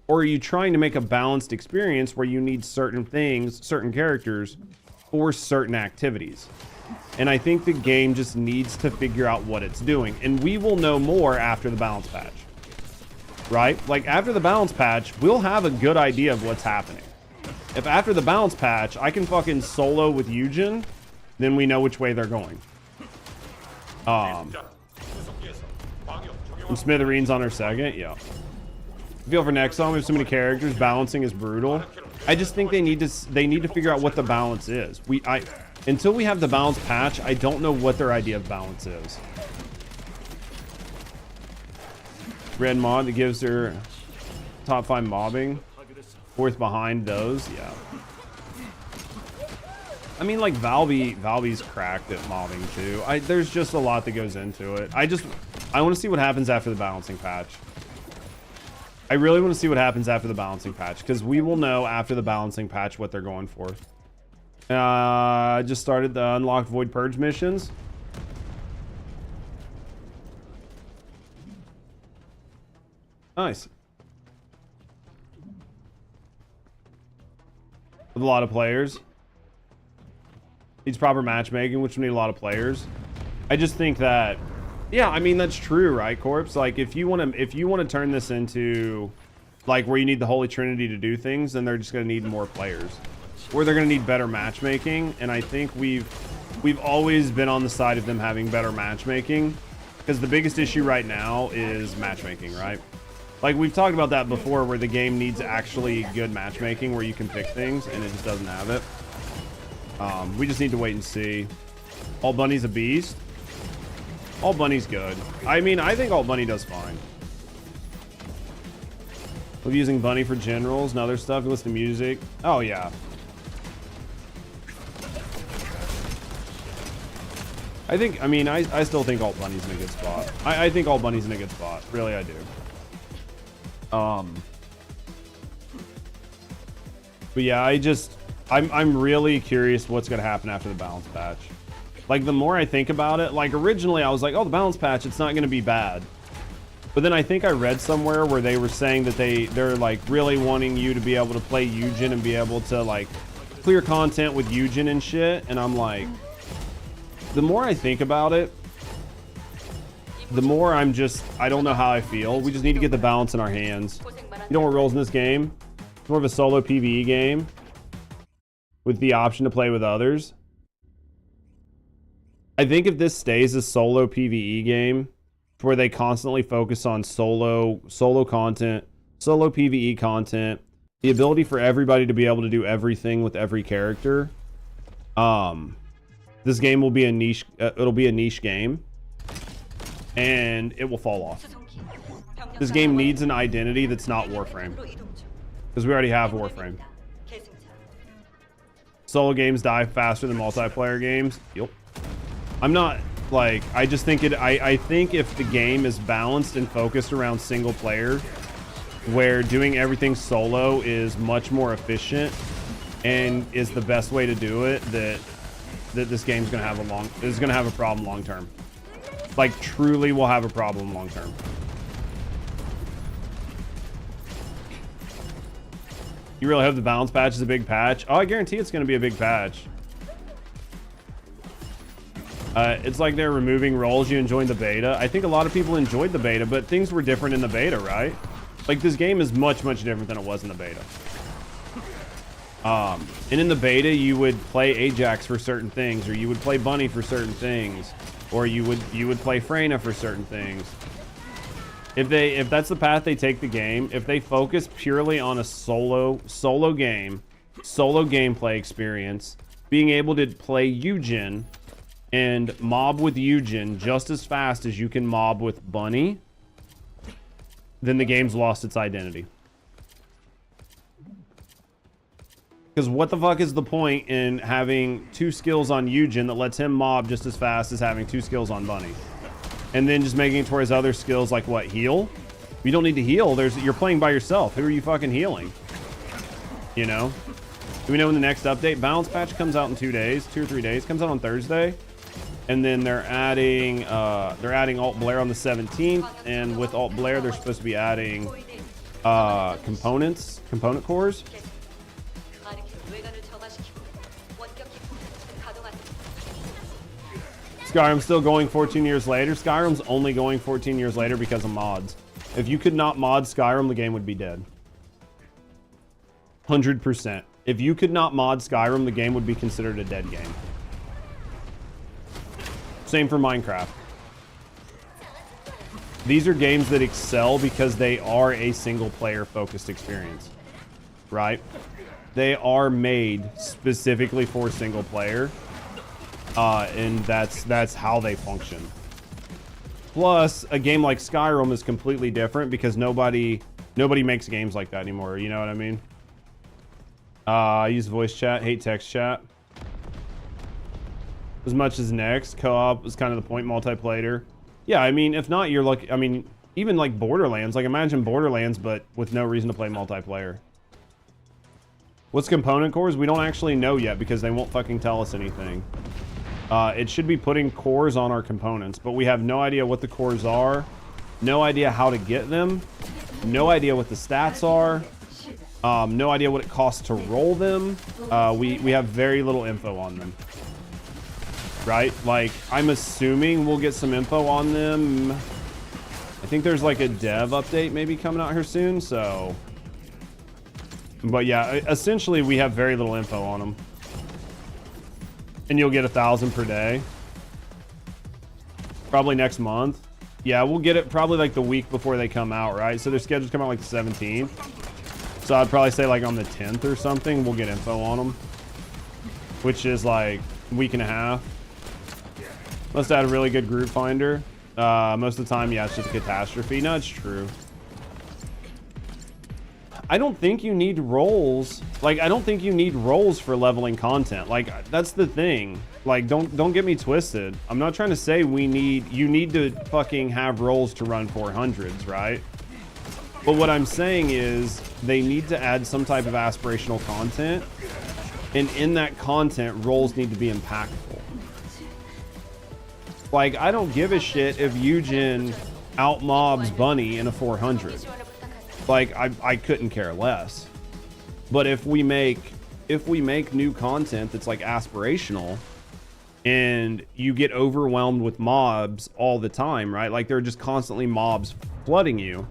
Or are you trying to make a balanced experience where you need certain things, certain characters, for certain activities? And I think the game just needs to figure out what it's doing. And we will know more after the balance patch. Right? Like, after the balance patch, we'll have a good idea of what's happening. If after the balance patch, I can fucking solo with Eugen, then we know which way they're going. And Smithereens on her second, yeah. I feel for Nexon, we have so many characters, balancing is brutal. I just think they need to figure out what the balance is. Until we have the balance patch, I don't know what their idea of balance is. Red mod that gives her top 5 mobbing, 4th behind those, yeah. I mean, like, Valby's cracked at mobbing too. There's just a lot that goes into it. I want to see what happens after the balancing patch. I really want to see what happens after the balancing patch, because we will know after the balancing patch what they're going for. I just started the unlocked Void Purge missions. Nice. With a lot of players. Needs proper matchmaking, which will need a lot of players. I just think that, yeah, I mean, that's true, right, Corpse? Like, if you want to turn this into, like, where you need the Holy Trinity to do things, then they're just going to need more players. Or they're going to need better matchmaking, and I think we've always been on the side of them having better matchmaking, because the biggest issue right now is matchmaking, right? Like, we've talked about that before, where the game needs actually good matchmaking, where you can pick things, and it just doesn't have it. We just need to wait and see. Alt Bunny's a beast. Alt Bunny's good. I mean, I think Alt Bunny does fine. We're using Bunny for generals and other stuff. You listen to music. Oh, yeah. I mean, I still think Alt Bunny's in a good spot. I think Alt Bunny's in a good spot. Really, I do. But yeah, I'm really curious what's going to happen after the balance patch. Like, the more I think about it, like, originally I was like, oh, the balance patch, it's not going to be bad. But then I think I read somewhere where they were saying that they're like really wanting you to be able to play Eugen and be able to like clear content with Eugen and shit. And I'm like, the more I think about it, the more I don't know how I feel. We just need to get the balance in our hands. You know what roles in this game? It's more of a solo PvE game with the option to play with others. I think if this stays a solo PvE game where they constantly focus on solo content, solo PvE content, the ability for everybody to be able to do everything with every character, this game will be a niche. It'll be a niche game, and it will fall off. This game needs an identity that's not Warframe, because we already have Warframe. Solo games die faster than multiplayer games. Yep. I'm not like, I just think I think if the game is balanced and focused around single player, where doing everything solo is much more efficient and is the best way to do it, that this game's gonna have a problem long term. Like, truly will have a problem long term. You really hope the balance patch is a big patch? Oh, I guarantee it's gonna be a big patch. It's like they're removing roles you enjoyed the beta. I think a lot of people enjoyed the beta, but things were different in the beta, right? Like, this game is much, much different than it was in the beta. And in the beta, you would play Ajax for certain things, or you would play Bunny for certain things, or you would play Freyna for certain things. If that's the path they take the game, if they focus purely on a solo game, solo gameplay experience, being able to play Eugen and mob with Eugen just as fast as you can mob with Bunny, then the game's lost its identity. Because what the fuck is the point in having 2 skills on Eugen that lets him mob just as fast as having 2 skills on Bunny? And then just making it to his other skills, like what, heal? You don't need to heal. You're playing by yourself. Who are you fucking healing? You know? Do we know when the next update? Balance patch comes out in 2 days, 2 or 3 days. Comes out on Thursday. And then they're adding Alt Blair on the 17th, and with Alt Blair they're supposed to be adding component cores. Skyrim's still going 14 years later. Skyrim's only going 14 years later because of mods. If you could not mod Skyrim, the game would be dead. 100%. If you could not mod Skyrim, the game would be considered a dead game. Same for Minecraft. These are games that excel because they are a single player focused experience, right? They are made specifically for single player, and that's how they function. Plus, a game like Skyrim is completely different because nobody makes games like that anymore. You know what I mean? I use voice chat, hate text chat. As much as Next, co-op is kind of the point, multiplayer. Yeah, I mean, if not, you're like, I mean, even like Borderlands, like imagine Borderlands, but with no reason to play multiplayer. What's component cores? We don't actually know yet because they won't fucking tell us anything. It should be putting cores on our components, but we have no idea what the cores are, no idea how to get them, no idea what the stats are, no idea what it costs to roll them. We have very little info on them. Right? Like, I'm assuming we'll get some info on them. I think there's like a dev update maybe coming out here soon, so. But yeah, essentially we have very little info on them. And you'll get 1,000 per day. Probably next month. Yeah, we'll get it probably like the week before they come out, right? So their schedules come out like the 17th. So I'd probably say like on the 10th or something, we'll get info on them. Which is like a week and a half. Must have had a really good group finder. Most of the time, yeah, it's just a catastrophe. No, it's true. I don't think you need roles. Like, I don't think you need roles for leveling content. Like, that's the thing. Like, don't get me twisted. I'm not trying to say you need to fucking have roles to run 400s, right? But what I'm saying is they need to add some type of aspirational content. And in that content, roles need to be impactful. Like, I don't give a shit if Eugen out-mobs Bunny in a 400. Like, I couldn't care less. But if we make new content that's like aspirational and you get overwhelmed with mobs all the time, right? Like, there are just constantly mobs flooding you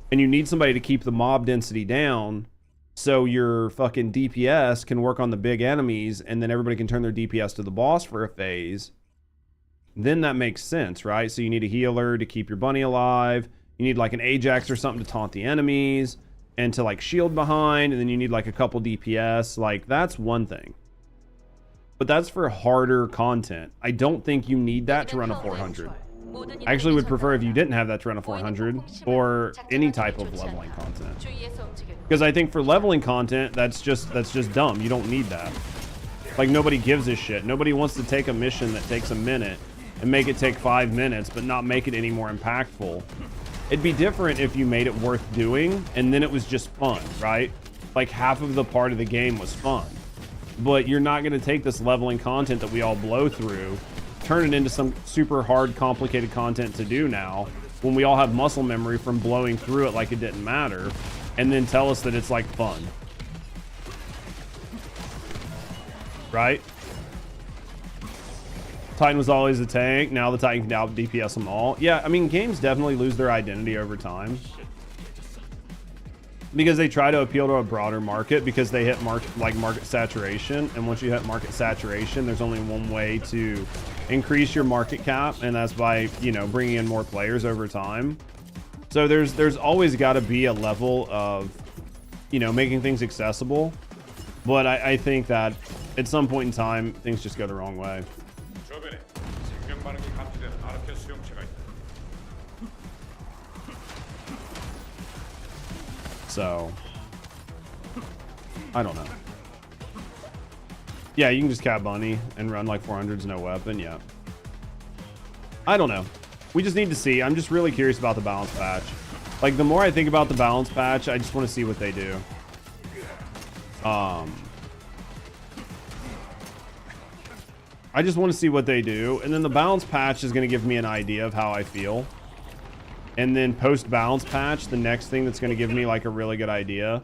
and you need somebody to keep the mob density down so your fucking DPS can work on the big enemies and then everybody can turn their DPS to the boss for a phase. Then that makes sense, right? So you need a healer to keep your bunny alive. You need like an Ajax or something to taunt the enemies and to like shield behind. And then you need like a couple DPS. Like, that's one thing. But that's for harder content. I don't think you need that to run a 400. I actually would prefer if you didn't have that to run a 400 or any type of leveling content. Because I think for leveling content, that's just dumb. You don't need that. Like, nobody gives a shit. Nobody wants to take a mission that takes a minute and make it take 5 minutes, but not make it any more impactful. It'd be different if you made it worth doing, and then it was just fun, right? Like, half of the part of the game was fun. But you're not gonna take this leveling content that we all blow through, turn it into some super hard, complicated content to do now, when we all have muscle memory from blowing through it like it didn't matter, and then tell us that it's like fun. Right? Titan was always a tank. Now the Titan can out DPS them all. Yeah, I mean, games definitely lose their identity over time because they try to appeal to a broader market because they hit market saturation. And once you hit market saturation, there's only one way to increase your market cap, and that's by, you know, bringing in more players over time. So there's always got to be a level of, you know, making things accessible. But I think that at some point in time, things just go the wrong way. So, I don't know. Yeah, you can just cap bunny and run like 400s, no weapon, yeah. I don't know. We just need to see. I'm just really curious about the balance patch. Like, the more I think about the balance patch, I just want to see what they do. I just want to see what they do, and then the balance patch is going to give me an idea of how I feel. And then post balance patch, the next thing that's going to give me like a really good idea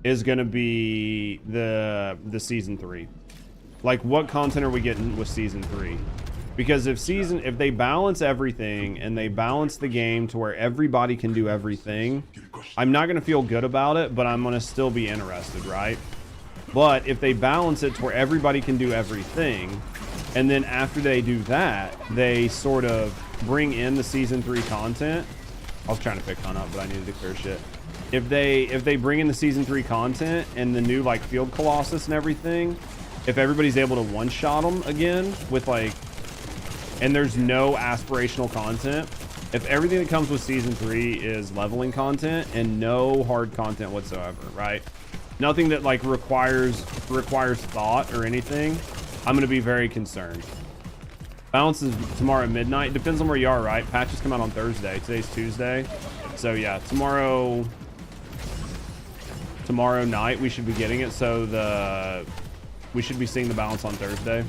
is going to be the season 3. Like, what content are we getting with season 3? Because if they balance everything and they balance the game to where everybody can do everything, I'm not going to feel good about it, but I'm going to still be interested, right? But if they balance it to where everybody can do everything, and then after they do that, they sort of bring in the season 3 content. I was trying to pick Hunt up, but I needed to clear shit. If they bring in the season 3 content and the new like Field Colossus and everything, if everybody's able to one-shot them again with like, and there's no aspirational content, if everything that comes with season 3 is leveling content and no hard content whatsoever, right? Nothing that like requires thought or anything, I'm gonna be very concerned. Balance is tomorrow at midnight. Depends on where you are, right? Patches come out on Thursday. Today's Tuesday. So yeah, tomorrow night we should be getting it. So we should be seeing the balance on Thursday.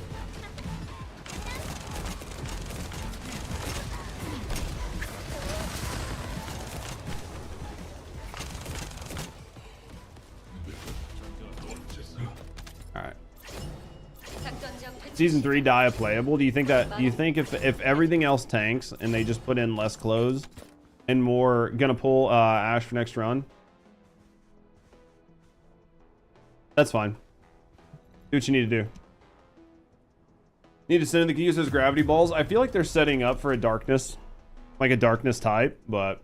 Season 3 Dia playable. Do you think if everything else tanks and they just put in less clothes and more, gonna pull Ash for next run? That's fine. Do what you need to do. Need to send in the use those gravity balls. I feel like they're setting up for a darkness, like a darkness type, but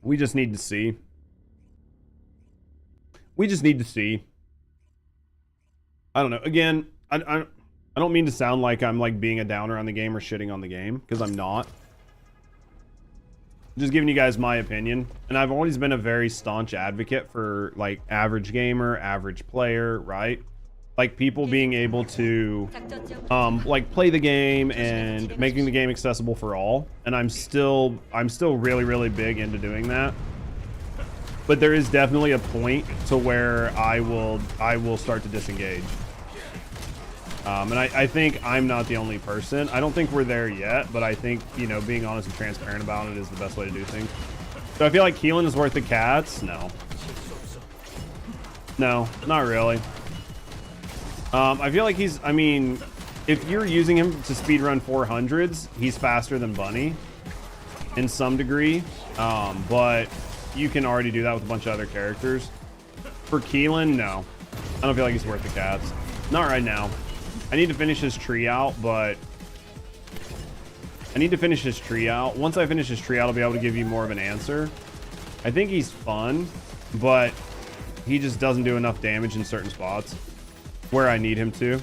we just need to see. We just need to see. I don't know. Again, I don't mean to sound like I'm like being a downer on the game or shitting on the game, because I'm not. Just giving you guys my opinion. And I've always been a very staunch advocate for like average gamer, average player, right? Like people being able to like play the game and making the game accessible for all. And I'm still really, really big into doing that. But there is definitely a point to where I will start to disengage. And I think I'm not the only person. I don't think we're there yet, but I think, you know, being honest and transparent about it is the best way to do things. So I feel like Keelan is worth the cats? No. No, not really. I feel like he's, I mean, if you're using him to speedrun 400s, he's faster than Bunny in some degree. But you can already do that with a bunch of other characters. For Keelan, no. I don't feel like he's worth the cats. Not right now. I need to finish his tree out, but I need to finish his tree out. Once I finish his tree out, I'll be able to give you more of an answer. I think he's fun, but he just doesn't do enough damage in certain spots where I need him to.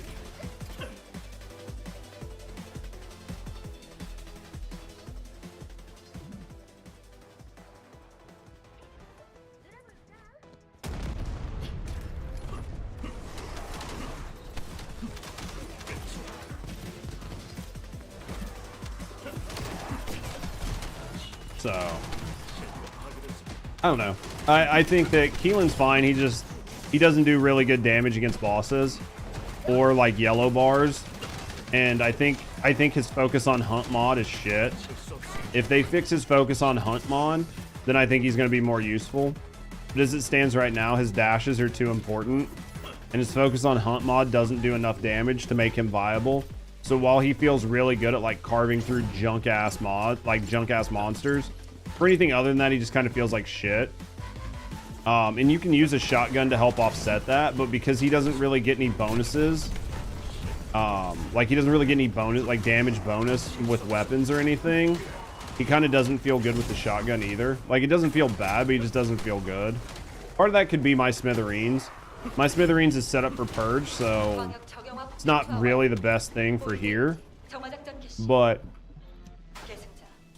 So, I don't know. I think that Keelan's fine. He doesn't do really good damage against bosses or like yellow bars. And I think his focus on hunt mod is shit. If they fix his focus on hunt mod, then I think he's going to be more useful. But as it stands right now, his dashes are too important. And his focus on hunt mod doesn't do enough damage to make him viable. So while he feels really good at like carving through junk ass monsters, for anything other than that, he just kind of feels like shit. And you can use a shotgun to help offset that, but because he doesn't really get any bonuses, like he doesn't really get any bonus, like damage bonus with weapons or anything, he kind of doesn't feel good with the shotgun either. Like it doesn't feel bad, but he just doesn't feel good. Part of that could be my smithereens. My smithereens is set up for purge, so it's not really the best thing for here, but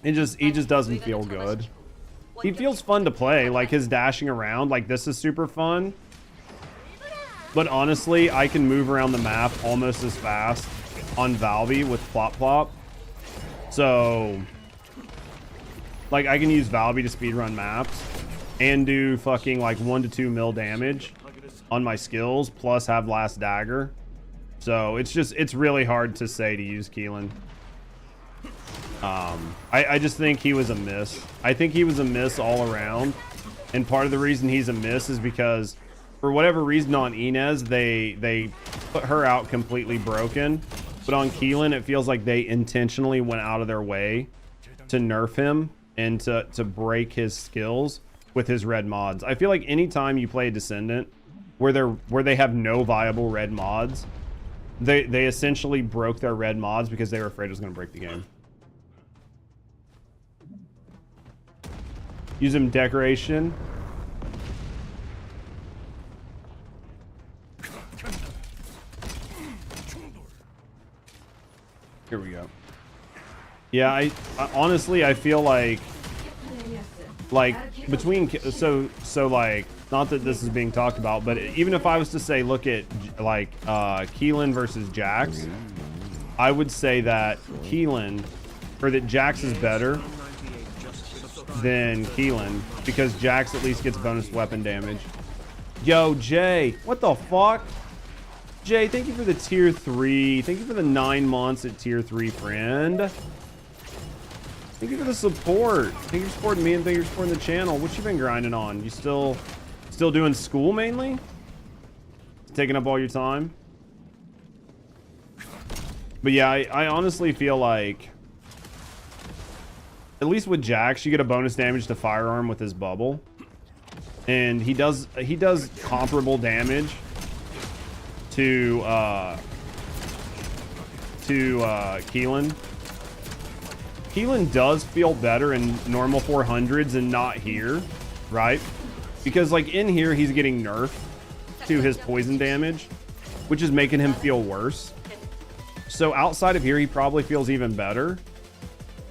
he just doesn't feel good. He feels fun to play, like his dashing around, like this is super fun. But honestly, I can move around the map almost as fast on Valby with Plop Plop. So, like I can use Valby to speedrun maps and do fucking like 1 to 2 mil damage on my skills, plus have Last Dagger. So it's really hard to say to use Keelan. I just think he was a miss. I think he was a miss all around. And part of the reason he's a miss is because for whatever reason on Inez, they put her out completely broken. But on Keelan, it feels like they intentionally went out of their way to nerf him and to break his skills with his red mods. I feel like anytime you play a Descendant where they have no viable red mods, they essentially broke their red mods because they were afraid it was going to break the game. Use him decoration. Here we go. Yeah, I honestly I feel like between so like, not that this is being talked about, but even if I was to say look at like Keelan versus Jax, I would say that Keelan, or that Jax is better than Keelan because Jax at least gets bonus weapon damage. Yo, Jay, what the fuck? Jay, thank you for the tier 3. Thank you for the 9 months at tier 3, friend. Thank you for the support. Thank you for supporting me and thank you for supporting the channel. What you been grinding on? You still doing school mainly? Taking up all your time? But yeah, I honestly feel like at least with Jax, you get a bonus damage to firearm with his bubble. And he does comparable damage to Keelan. Keelan does feel better in normal 400s and not here, right? Because like in here, he's getting nerfed to his poison damage, which is making him feel worse. So outside of here, he probably feels even better.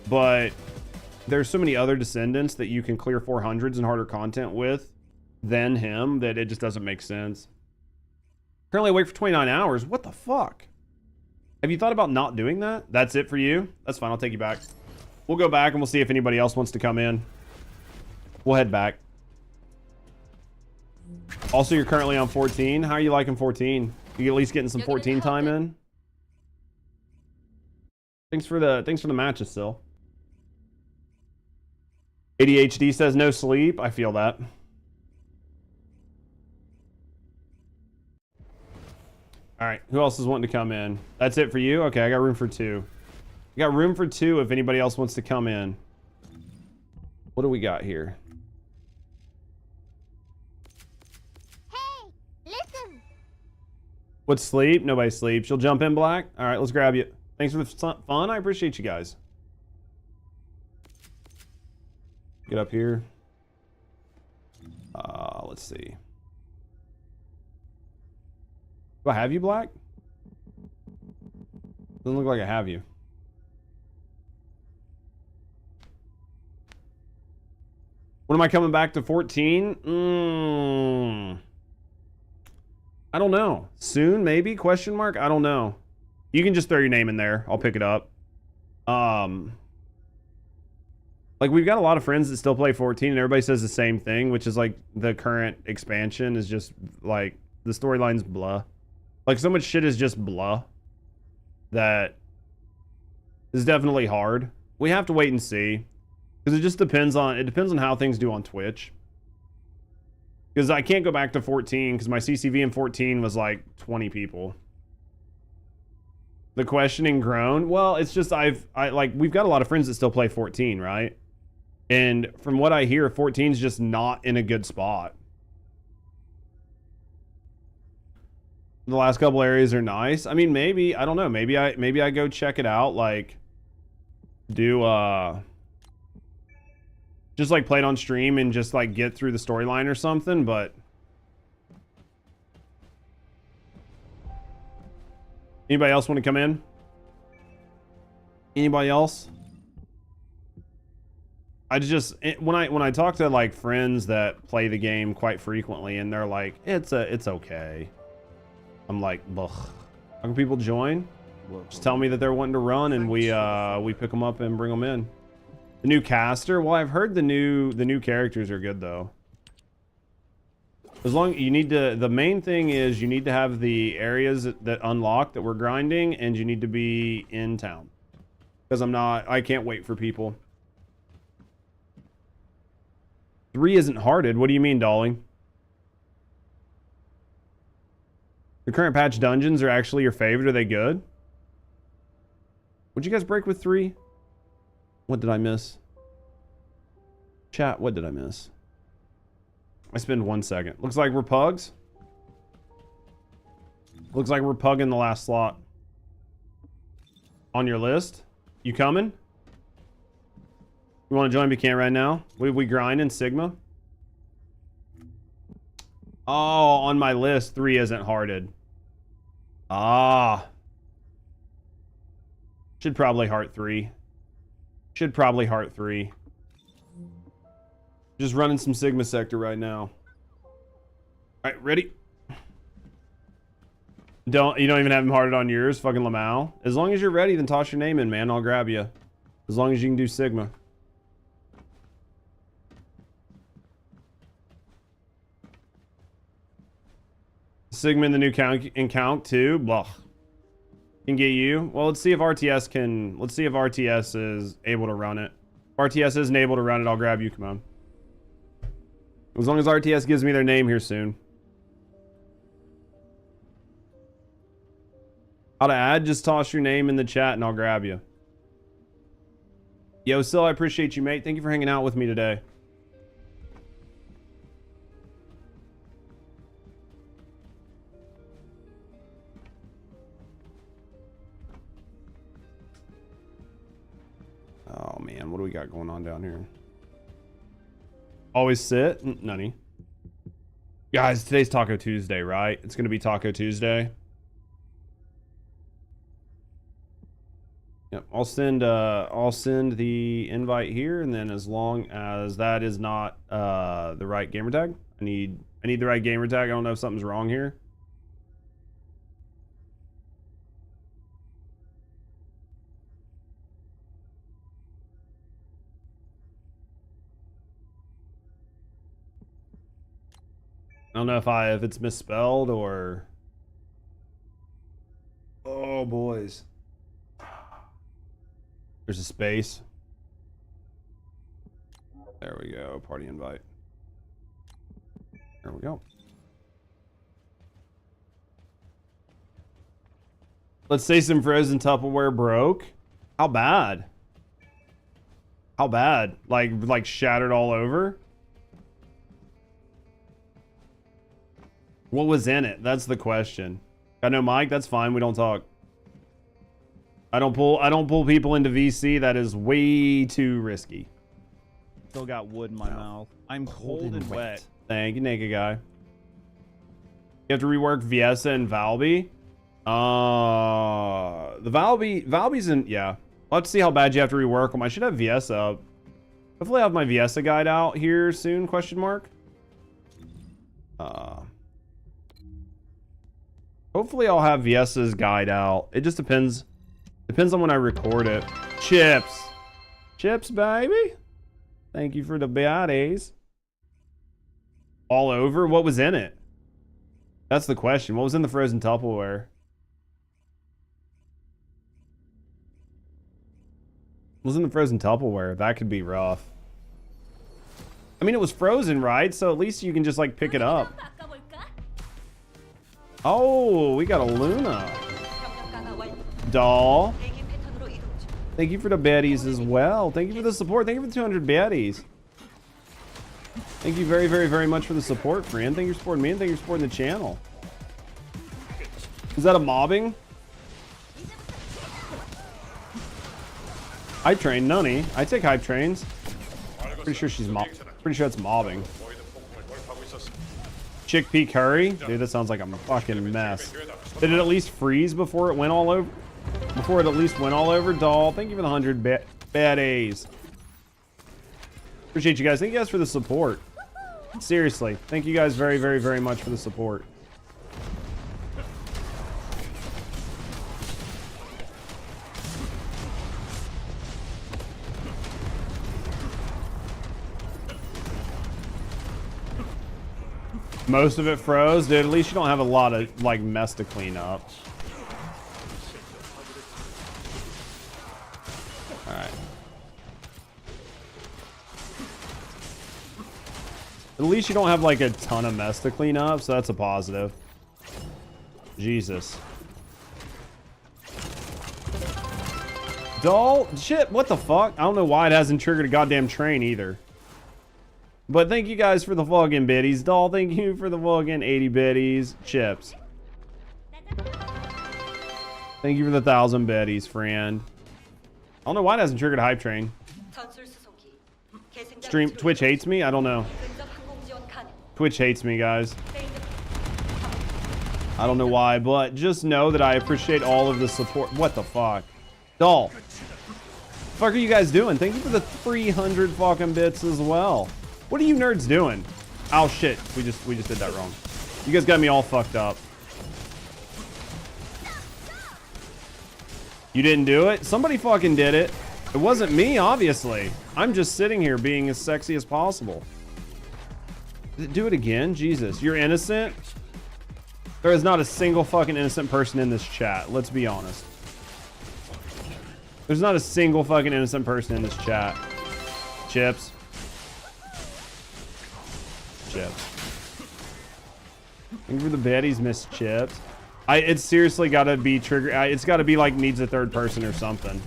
But there's so many other Descendants that you can clear 400s and harder content with than him that it just doesn't make sense. Currently awake for 29 hours. What the fuck? Have you thought about not doing that? That's it for you? That's fine. I'll take you back. We'll go back and we'll see if anybody else wants to come in. We'll head back. Also, you're currently on 14. How are you liking 14? You at least getting some 14 time in? Thanks for the matches still. ADHD says no sleep. I feel that. All right, who else is wanting to come in? That's it for you? Okay, I got room for 2. I got room for 2 if anybody else wants to come in. What do we got here? Hey, listen. What's sleep? Nobody sleeps. You'll jump in, Black? All right, let's grab you. Thanks for the fun. I appreciate you guys. Get up here. Let's see. Do I have you, Black? Doesn't look like I have you. When am I coming back to 14? I don't know. Soon, maybe? Question mark? I don't know. You can just throw your name in there. I'll pick it up. Like, we've got a lot of friends that still play 14, and everybody says the same thing, which is, like, the current expansion is just, like, the storyline's blah. Like, so much shit is just blah that is definitely hard. We have to wait and see. Because it just depends on how things do on Twitch. Because I can't go back to 14 because my CCV in 14 was like 20 people. The questioning grown. Well, it's just we've got a lot of friends that still play 14, right? And from what I hear, 14 is just not in a good spot. The last couple areas are nice. I mean, maybe, I don't know. Maybe I go check it out. Like, just like play it on stream and just like get through the storyline or something, but anybody else want to come in? Anybody else? When I talk to like friends that play the game quite frequently and they're like, it's okay. I'm like, ugh. How can people join? Just tell me that they're wanting to run and we pick them up and bring them in. The new caster? Well, I've heard the new characters are good though. As long you need to, the main thing is you need to have the areas that unlock that we're grinding, and you need to be in town. Because I can't wait for people. 3 isn't hearted. What do you mean, Dolly? The current patch dungeons are actually your favorite. Are they good? Would you guys break with 3? What did I miss? Chat, what did I miss? I spend 1 second. Looks like we're pugs. Looks like we're pugging the last slot. On your list? You coming? You want to join Buchanan right now? We grind in Sigma? Oh, on my list, 3 isn't hearted. Ah. Should probably heart 3. Should probably heart 3. Just running some Sigma sector right now. Alright, ready? You don't even have him hearted on yours, fucking Lamau. As long as you're ready, then toss your name in, man. I'll grab you. As long as you can do Sigma. Sigma in the new count too. Blah. Can get you. Well, let's see if RTS can. Let's see if RTS is able to run it. If RTS isn't able to run it, I'll grab you. Come on. As long as RTS gives me their name here soon. How to add? Just toss your name in the chat and I'll grab you. Yo, Sil, I appreciate you, mate. Thank you for hanging out with me today. Oh man, what do we got going on down here? Always sit? Nunny. Guys, today's Taco Tuesday, right? It's gonna be Taco Tuesday. Yep, I'll send the invite here, and then as long as that is not the right gamer tag, I need the right gamer tag. I don't know if something's wrong here. I don't know if it's misspelled or... Oh, boys. There's a space. There we go. Party invite. There we go. Let's say some frozen Tupperware broke. How bad? How bad? Like shattered all over? What was in it? That's the question. Got no mic? That's fine. We don't talk. I don't pull people into VC. That is way too risky. Still got wood in my mouth. I'm cold and wet. Thank you, naked guy. You have to rework Viesa and Valby. The Valby's in, yeah. I'll have to see how bad you have to rework them. I should have Viesa up. Hopefully I have my Viesa guide out here soon, question mark. Hopefully I'll have Viesa's guide out. It just depends. Depends on when I record it. Chips. Chips, baby. Thank you for the baddies. All over? What was in it? That's the question. What was in the frozen Tupperware? What was in the frozen Tupperware? That could be rough. I mean, it was frozen, right? So at least you can just like pick it up. Oh, we got a Luna. Doll. Thank you for the baddies as well. Thank you for the support. Thank you for the 200 baddies. Thank you very, very, very much for the support, friend. Thank you for supporting me and thank you for supporting the channel. Is that a mobbing? Hype train, nunny. I take hype trains. Pretty sure she's pretty sure it's mobbing. Chickpea curry? Dude, that sounds like a fucking mess. Did it at least freeze before it went all over? Before it at least went all over? Doll, thank you for the 100 bad A's. Appreciate you guys. Thank you guys for the support. Seriously, thank you guys very, very, very much for the support. Most of it froze, dude. At least you don't have a lot of like mess to clean up. All right. At least you don't have like a ton of mess to clean up, so that's a positive. Jesus. Doll? Shit, what the fuck? I don't know why it hasn't triggered a goddamn train either. But thank you guys for the fucking biddies. Doll, thank you for the fucking 80 biddies. Chips. Thank you for the 1,000 biddies, friend. I don't know why it hasn't triggered a hype train. Twitch hates me? I don't know. Twitch hates me, guys. I don't know why, but just know that I appreciate all of the support. What the fuck? Doll. What the fuck are you guys doing? Thank you for the 300 fucking bits as well. What are you nerds doing? Oh shit, we just did that wrong. You guys got me all fucked up. You didn't do it? Somebody fucking did it. It wasn't me, obviously. I'm just sitting here being as sexy as possible. Do it again? Jesus, you're innocent? There is not a single fucking innocent person in this chat. Let's be honest. There's not a single fucking innocent person in this chat. Chips. Chips. Thank you for the baddies, Miss Chips. It's seriously gotta be trigger. It's gotta be like needs a third person or something.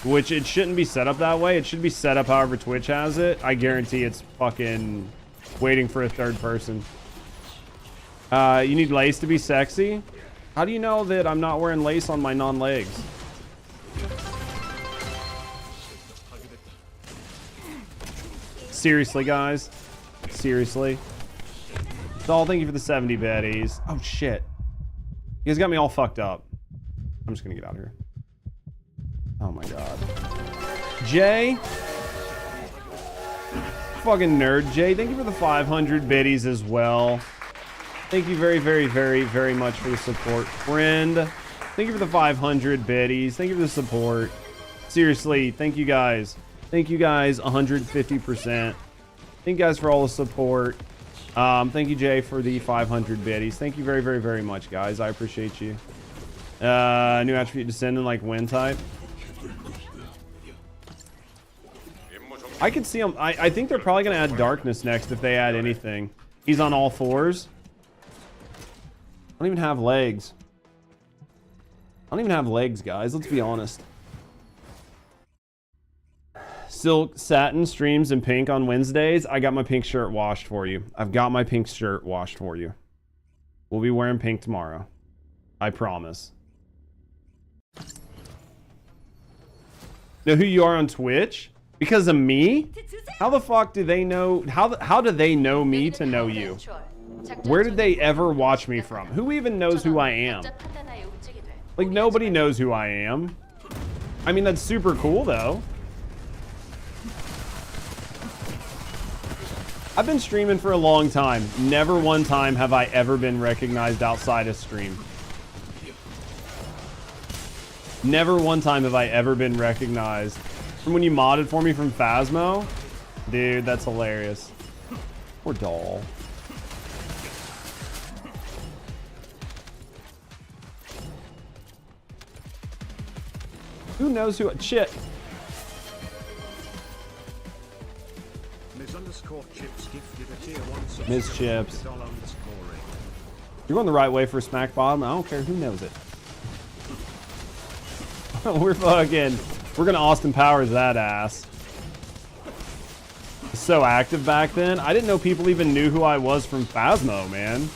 Which it shouldn't be set up that way. It should be set up however Twitch has it. I guarantee it's fucking waiting for a third person. You need lace to be sexy? How do you know that I'm not wearing lace on my non-legs? Seriously, guys. Seriously. Doll, thank you for the 70 baddies. Oh, shit. You guys got me all fucked up. I'm just gonna get out of here. Oh, my God. Jay. Fucking nerd. Jay, thank you for the 500 biddies as well. Thank you very, very, very, very much for the support, friend. Thank you for the 500 biddies. Thank you for the support. Seriously, thank you guys. Thank you guys 150%. Thank you guys for all the support. Thank you, Jay, for the 500 biddies. Thank you very, very, very much, guys. I appreciate you. New attribute Descendant, like wind type. I could see him. I think they're probably going to add darkness next if they add anything. He's on all fours. I don't even have legs. I don't even have legs, guys. Let's be honest. Silk Satin streams in pink on Wednesdays. I got my pink shirt washed for you. I've got my pink shirt washed for you. We'll be wearing pink tomorrow. I promise. Know who you are on Twitch? Because of me? How the fuck do they know? How do they know me to know you? Where did they ever watch me from? Who even knows who I am? Like, nobody knows who I am. I mean, that's super cool, though. I've been streaming for a long time. Never one time have I ever been recognized outside of stream. Never one time have I ever been recognized. From when you modded for me from Phasmo? Dude, that's hilarious. Poor doll. Who knows who? Shit. Ms. Chips. You're going the right way for smack bottom. I don't care who knows it. We're gonna Austin Powers that ass. So active back then. I didn't know people even knew who I was from Phasmo, man.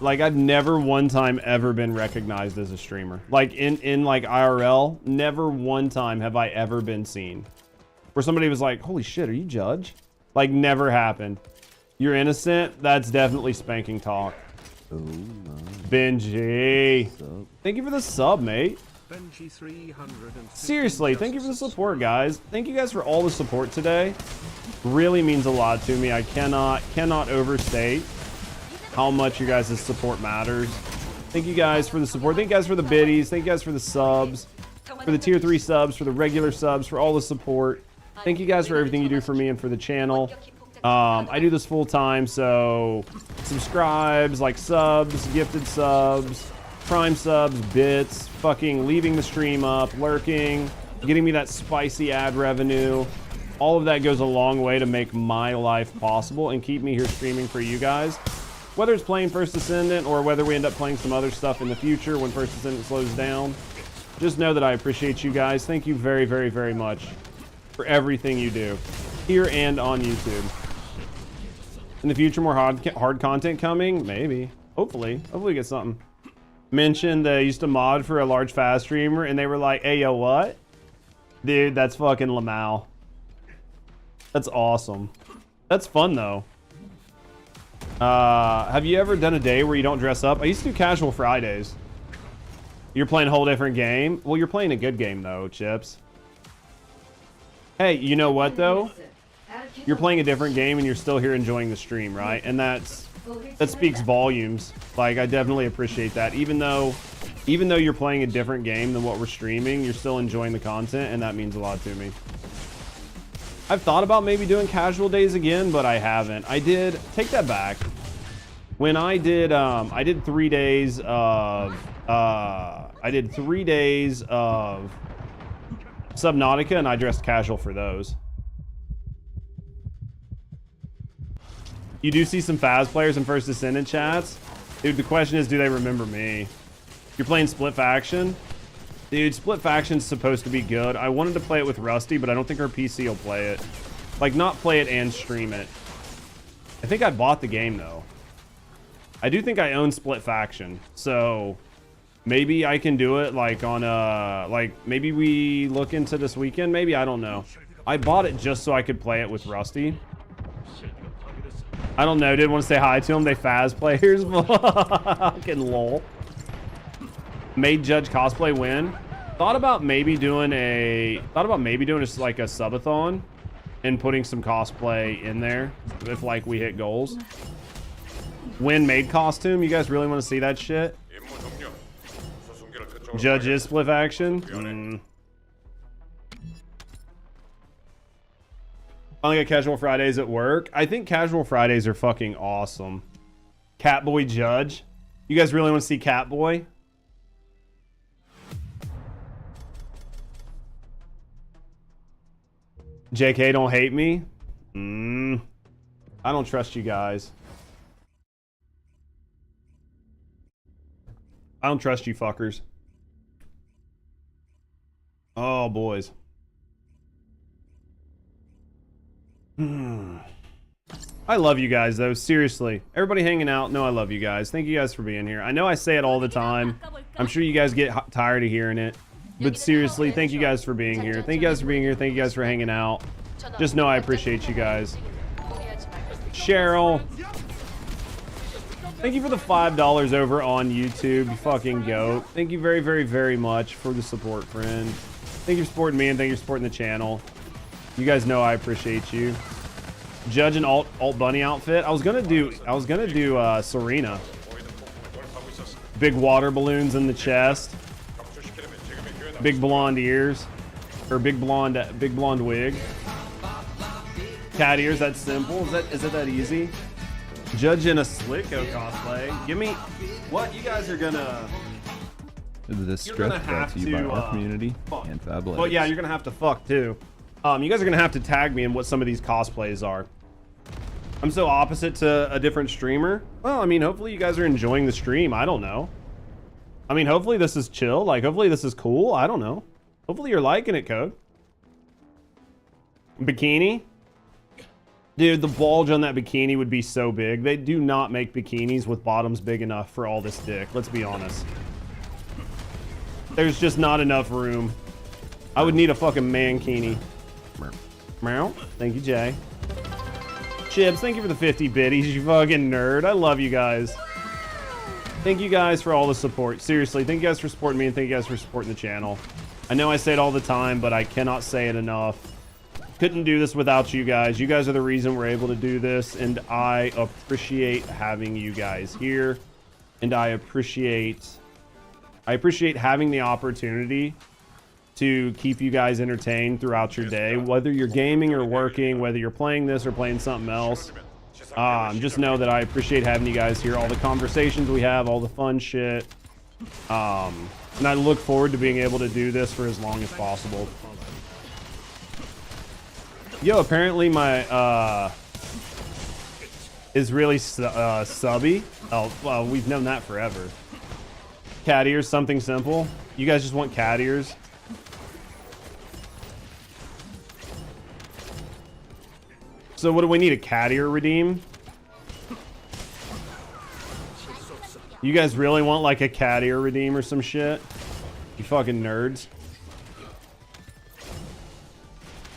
Like, I've never one time ever been recognized as a streamer. Like, in like IRL, never one time have I ever been seen. Where somebody was like, holy shit, are you Judge? Like, never happened. You're innocent? That's definitely spanking talk. Oh my. Benji. Thank you for the sub, mate. Benji 300. Seriously, thank you for the support, guys. Thank you guys for all the support today. Really means a lot to me. I cannot overstate how much you guys' support matters. Thank you guys for the support. Thank you guys for the biddies. Thank you guys for the subs. For the tier 3 subs, for the regular subs, for all the support. Thank you guys for everything you do for me and for the channel. I do this full time, so subscribes, like subs, gifted subs, prime subs, bits, fucking leaving the stream up, lurking, getting me that spicy ad revenue. All of that goes a long way to make my life possible and keep me here streaming for you guys. Whether it's playing First Descendant or whether we end up playing some other stuff in the future when First Descendant slows down, just know that I appreciate you guys. Thank you very, very, very much for everything you do here and on YouTube. In the future, more hard content coming? Maybe. Hopefully we get something. Mentioned they used to mod for a large fast streamer and they were like, hey, yo, what? Dude, that's fucking Lamau. That's awesome. That's fun, though. Have you ever done a day where you don't dress up? I used to do casual Fridays. You're playing a whole different game? Well, you're playing a good game, though, Chips. Hey, you know what, though? You're playing a different game and you're still here enjoying the stream, right? And that speaks volumes. Like, I definitely appreciate that. Even though you're playing a different game than what we're streaming, you're still enjoying the content, and that means a lot to me. I've thought about maybe doing casual days again, but I haven't. I did, take that back. When I did 3 days of, Subnautica, and I dressed casual for those. You do see some Faz players in First Descendant chats. Dude, the question is, do they remember me? You're playing Split Faction? Dude, Split Faction's supposed to be good. I wanted to play it with Rusty, but I don't think her PC will play it. Like, not play it and stream it. I think I bought the game, though. I do think I own Split Faction, so maybe I can do it, like, on a... Like, maybe we look into this weekend, maybe? I don't know. I bought it just so I could play it with Rusty. I don't know. Didn't want to say hi to them. They Faz players. Fucking lol. Made Judge Cosplay win. Thought about maybe doing just like a subathon and putting some cosplay in there if like we hit goals. Win made costume. You guys really want to see that shit? Judge is Split Faction. I only got casual Fridays at work. I think casual Fridays are fucking awesome. Catboy Judge. You guys really want to see Catboy? JK, don't hate me. I don't trust you guys. I don't trust you fuckers. Oh, boys. I love you guys, though. Seriously. Everybody hanging out. No, I love you guys. Thank you guys for being here. I know I say it all the time. I'm sure you guys get tired of hearing it. But seriously, thank you guys for being here. Thank you guys for being here. Thank you guys for hanging out. Just know I appreciate you guys. Cheryl. Thank you for the $5 over on YouTube, you fucking goat. Thank you very, very, very much for the support, friend. Thank you for supporting me and thank you for supporting the channel. You guys know I appreciate you. Judge an alt bunny outfit. I was gonna do Serena. Big water balloons in the chest. Big blonde ears, or big blonde wig. Cat ears. That's simple. Is it that easy? Judge in a Slicko cosplay. Give me what you guys are gonna. This script brought to you by our community and Fabletics. Well, yeah, you're gonna have to fuck too. You guys are gonna have to tag me in what some of these cosplays are. I'm so opposite to a different streamer. Well, I mean, hopefully you guys are enjoying the stream. I don't know. I mean, hopefully this is chill. Like, hopefully this is cool. I don't know. Hopefully you're liking it, Code. Bikini? Dude, the bulge on that bikini would be so big. They do not make bikinis with bottoms big enough for all this dick. Let's be honest. There's just not enough room. I would need a fucking mankini. Meow. Thank you, Jay. Chips, thank you for the 50 biddies, you fucking nerd. I love you guys. Thank you guys for all the support. Seriously, thank you guys for supporting me and thank you guys for supporting the channel. I know I say it all the time, but I cannot say it enough. Couldn't do this without you guys. You guys are the reason we're able to do this, and I appreciate having you guys here. And I appreciate having the opportunity to keep you guys entertained throughout your day, whether you're gaming or working, whether you're playing this or playing something else. Just know that I appreciate having you guys here, all the conversations we have, all the fun shit. And I look forward to being able to do this for as long as possible. Yo, apparently my is really subby. Oh, well, we've known that forever. Cat ears, something simple. You guys just want cat ears? So what do we need, a cat ear redeem? You guys really want like a cat ear redeem or some shit? You fucking nerds.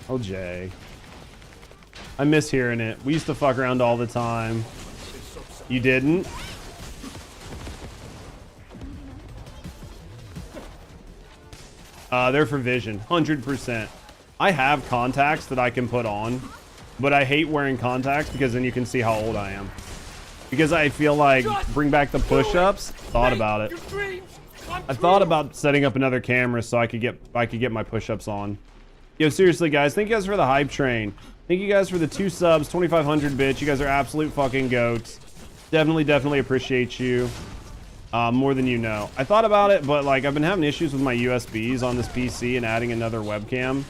Oh, Jay. I miss hearing it. We used to fuck around all the time. You didn't? They're for vision, 100%. I have contacts that I can put on, but I hate wearing contacts because then you can see how old I am. Because I feel like bring back the push-ups. Thought about it. I thought about setting up another camera so I could get my push-ups on. Yo, seriously, guys, thank you guys for the hype train. Thank you guys for the 2 subs, 2,500 bits. You guys are absolute fucking goats. Definitely appreciate you. More than you know. I thought about it, but like I've been having issues with my USBs on this PC, and adding another webcam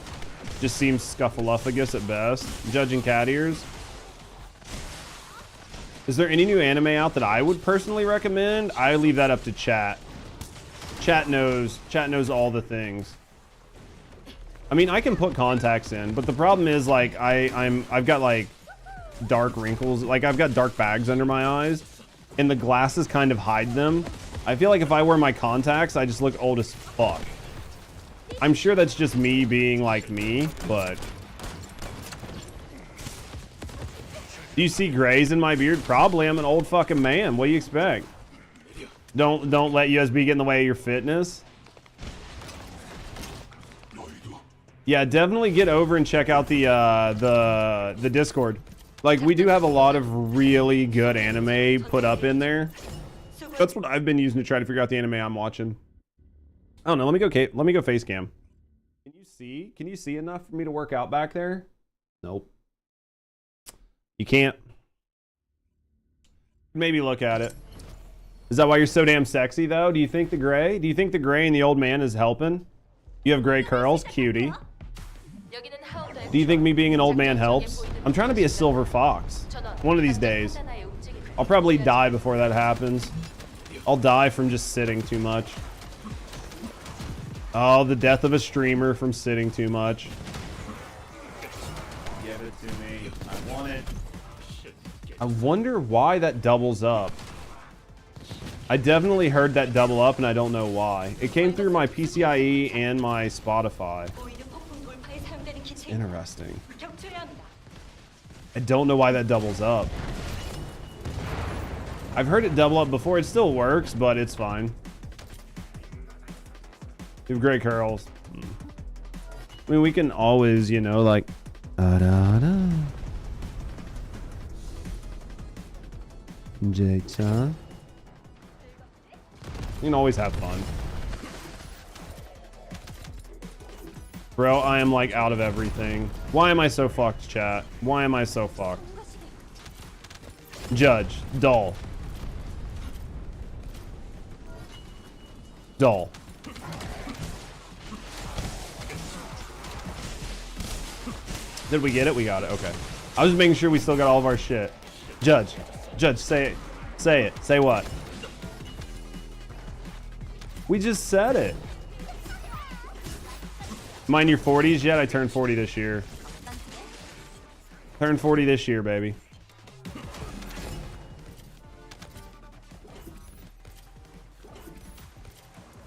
just seems scuffleupagus at best. Judging cat ears. Is there any new anime out that I would personally recommend? I leave that up to chat. Chat knows all the things. I mean, I can put contacts in, but the problem is like I've got like dark wrinkles, like I've got dark bags under my eyes, and the glasses kind of hide them. I feel like if I wear my contacts, I just look old as fuck. I'm sure that's just me being like me, but do you see grays in my beard? Probably. I'm an old fucking man. What do you expect? Don't let USB get in the way of your fitness. Yeah, definitely get over and check out the Discord. Like, we do have a lot of really good anime put up in there. That's what I've been using to try to figure out the anime I'm watching. I don't know. Let me go face cam. Can you see enough for me to work out back there? Nope. You can't. Maybe look at it. Is that why you're so damn sexy, though? Do you think the gray? Do you think the gray and the old man is helping? You have gray curls? Cutie. Do you think me being an old man helps? I'm trying to be a silver fox. One of these days. I'll probably die before that happens. I'll die from just sitting too much. Oh, the death of a streamer from sitting too much. Give it to me. I want it. I wonder why that doubles up. I definitely heard that double up and I don't know why. It came through my PCIe and my Spotify. It's interesting. I don't know why that doubles up. I've heard it double up before. It still works, but it's fine. You have great curls. I mean, we can always, you know, like... J-chan. You can always have fun. Bro, I am like out of everything. Why am I so fucked, chat? Why am I so fucked? Judge. Dull. Dull. Did we get it? We got it. Okay. I was just making sure we still got all of our shit. Judge. Judge, say it. Say it. Say what? We just said it. Am I in your 40s yet? I turned 40 this year. Turned 40 this year, baby.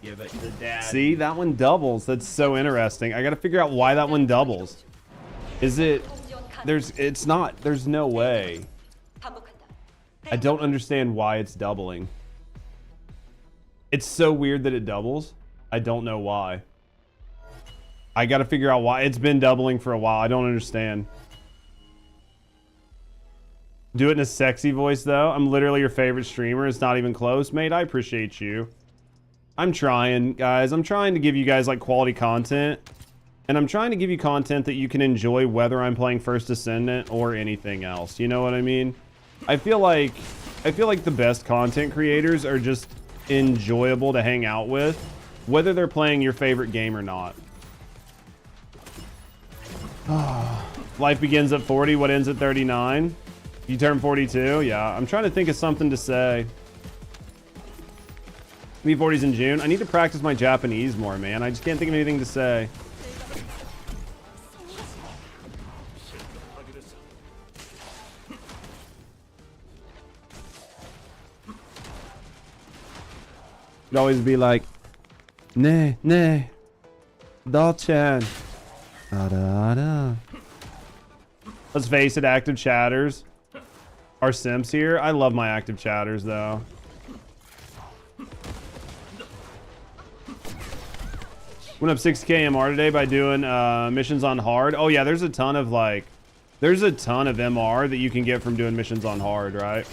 Yeah, but the dad. See, that one doubles. That's so interesting. I gotta figure out why that one doubles. Is it... It's not. There's no way. I don't understand why it's doubling. It's so weird that it doubles. I don't know why. I gotta figure out why. It's been doubling for a while. I don't understand. Do it in a sexy voice, though. I'm literally your favorite streamer. It's not even close. Mate, I appreciate you. I'm trying, guys. I'm trying to give you guys like quality content. And I'm trying to give you content that you can enjoy whether I'm playing First Descendant or anything else. You know what I mean? I feel like the best content creators are just enjoyable to hang out with, whether they're playing your favorite game or not. Life begins at 40, what ends at 39? You turn 42? Yeah, I'm trying to think of something to say. Me 40s in June. I need to practice my Japanese more, man. I just can't think of anything to say. It'd always be like, ne, Dalchan. Da-da-da. Let's face it, active chatters are simps here. I love my active chatters, though. Went up 6k MR today by doing missions on hard. Oh, yeah, there's a ton of MR that you can get from doing missions on hard, right?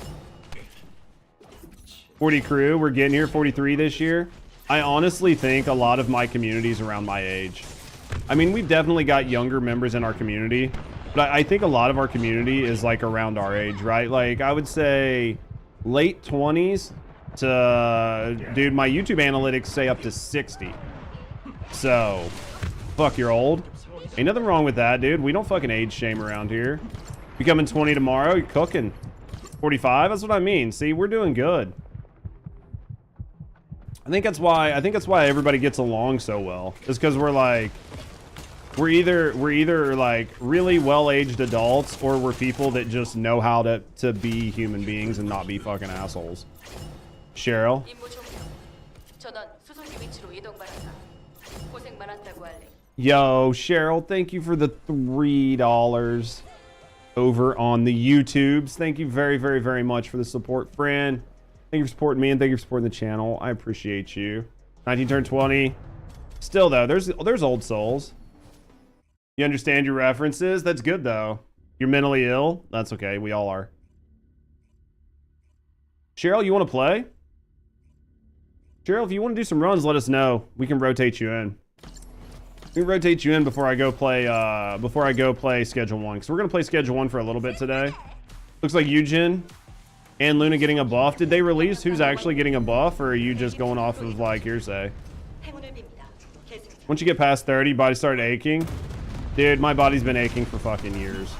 40 crew, we're getting here, 43 this year. I honestly think a lot of my community is around my age. I mean, we've definitely got younger members in our community, but I think a lot of our community is like around our age, right? Like I would say late 20s to, dude, my YouTube analytics say up to 60. So, fuck, you're old. Ain't nothing wrong with that, dude. We don't fucking age shame around here. Becoming 20 tomorrow, you're cooking. 45, that's what I mean. See, we're doing good. I think that's why everybody gets along so well. Is because we're either like really well-aged adults, or we're people that just know how to be human beings and not be fucking assholes. Cheryl. Yo, Cheryl, thank you for the $3 over on the YouTubes. Thank you very, very, very much for the support, friend. Thank you for supporting me, and thank you for supporting the channel. I appreciate you. 19 turn 20. Still though, there's old souls. You understand your references? That's good though. You're mentally ill? That's okay. We all are. Cheryl, you want to play? Cheryl, if you want to do some runs, let us know. We can rotate you in. We can rotate you in before I go play Schedule 1. Because we're going to play Schedule 1 for a little bit today. Looks like Eugen and Luna getting a buff. Did they release who's actually getting a buff, or are you just going off of like hearsay? Once you get past 30, body started aching. Dude, my body's been aching for fucking years.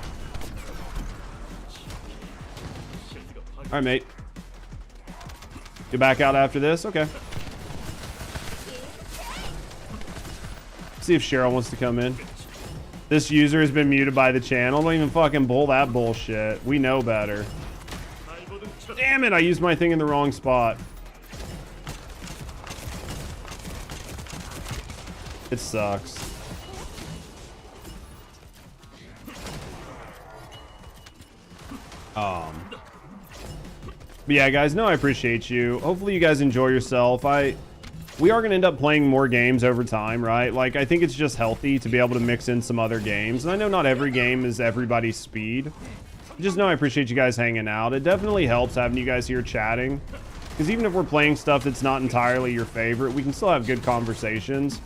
Alright, mate. You back out after this? Okay. See if Cheryl wants to come in. This user has been muted by the channel. Don't even fucking bull that bullshit. We know better. Damn it, I used my thing in the wrong spot. It sucks. But yeah, guys, no, I appreciate you. Hopefully you guys enjoy yourself. We are going to end up playing more games over time, right? Like, I think it's just healthy to be able to mix in some other games. And I know not every game is everybody's speed. Just know I appreciate you guys hanging out. It definitely helps having you guys here chatting. Because even if we're playing stuff that's not entirely your favorite, we can still have good conversations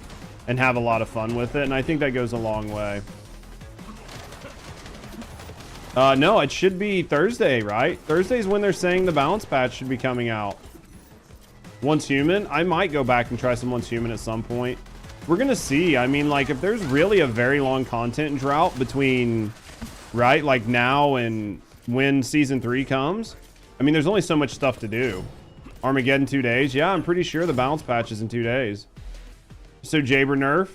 and have a lot of fun with it. And I think that goes a long way. No, it should be Thursday, right? Thursday's when they're saying the balance patch should be coming out. Once Human, I might go back and try some Once Human at some point. We're gonna see. I mean, like, if there's really a very long content drought between, right, like now and when season 3 comes, I mean, there's only so much stuff to do. Armageddon 2 days. Yeah, I'm pretty sure the balance patch is in 2 days. So Jaber nerf.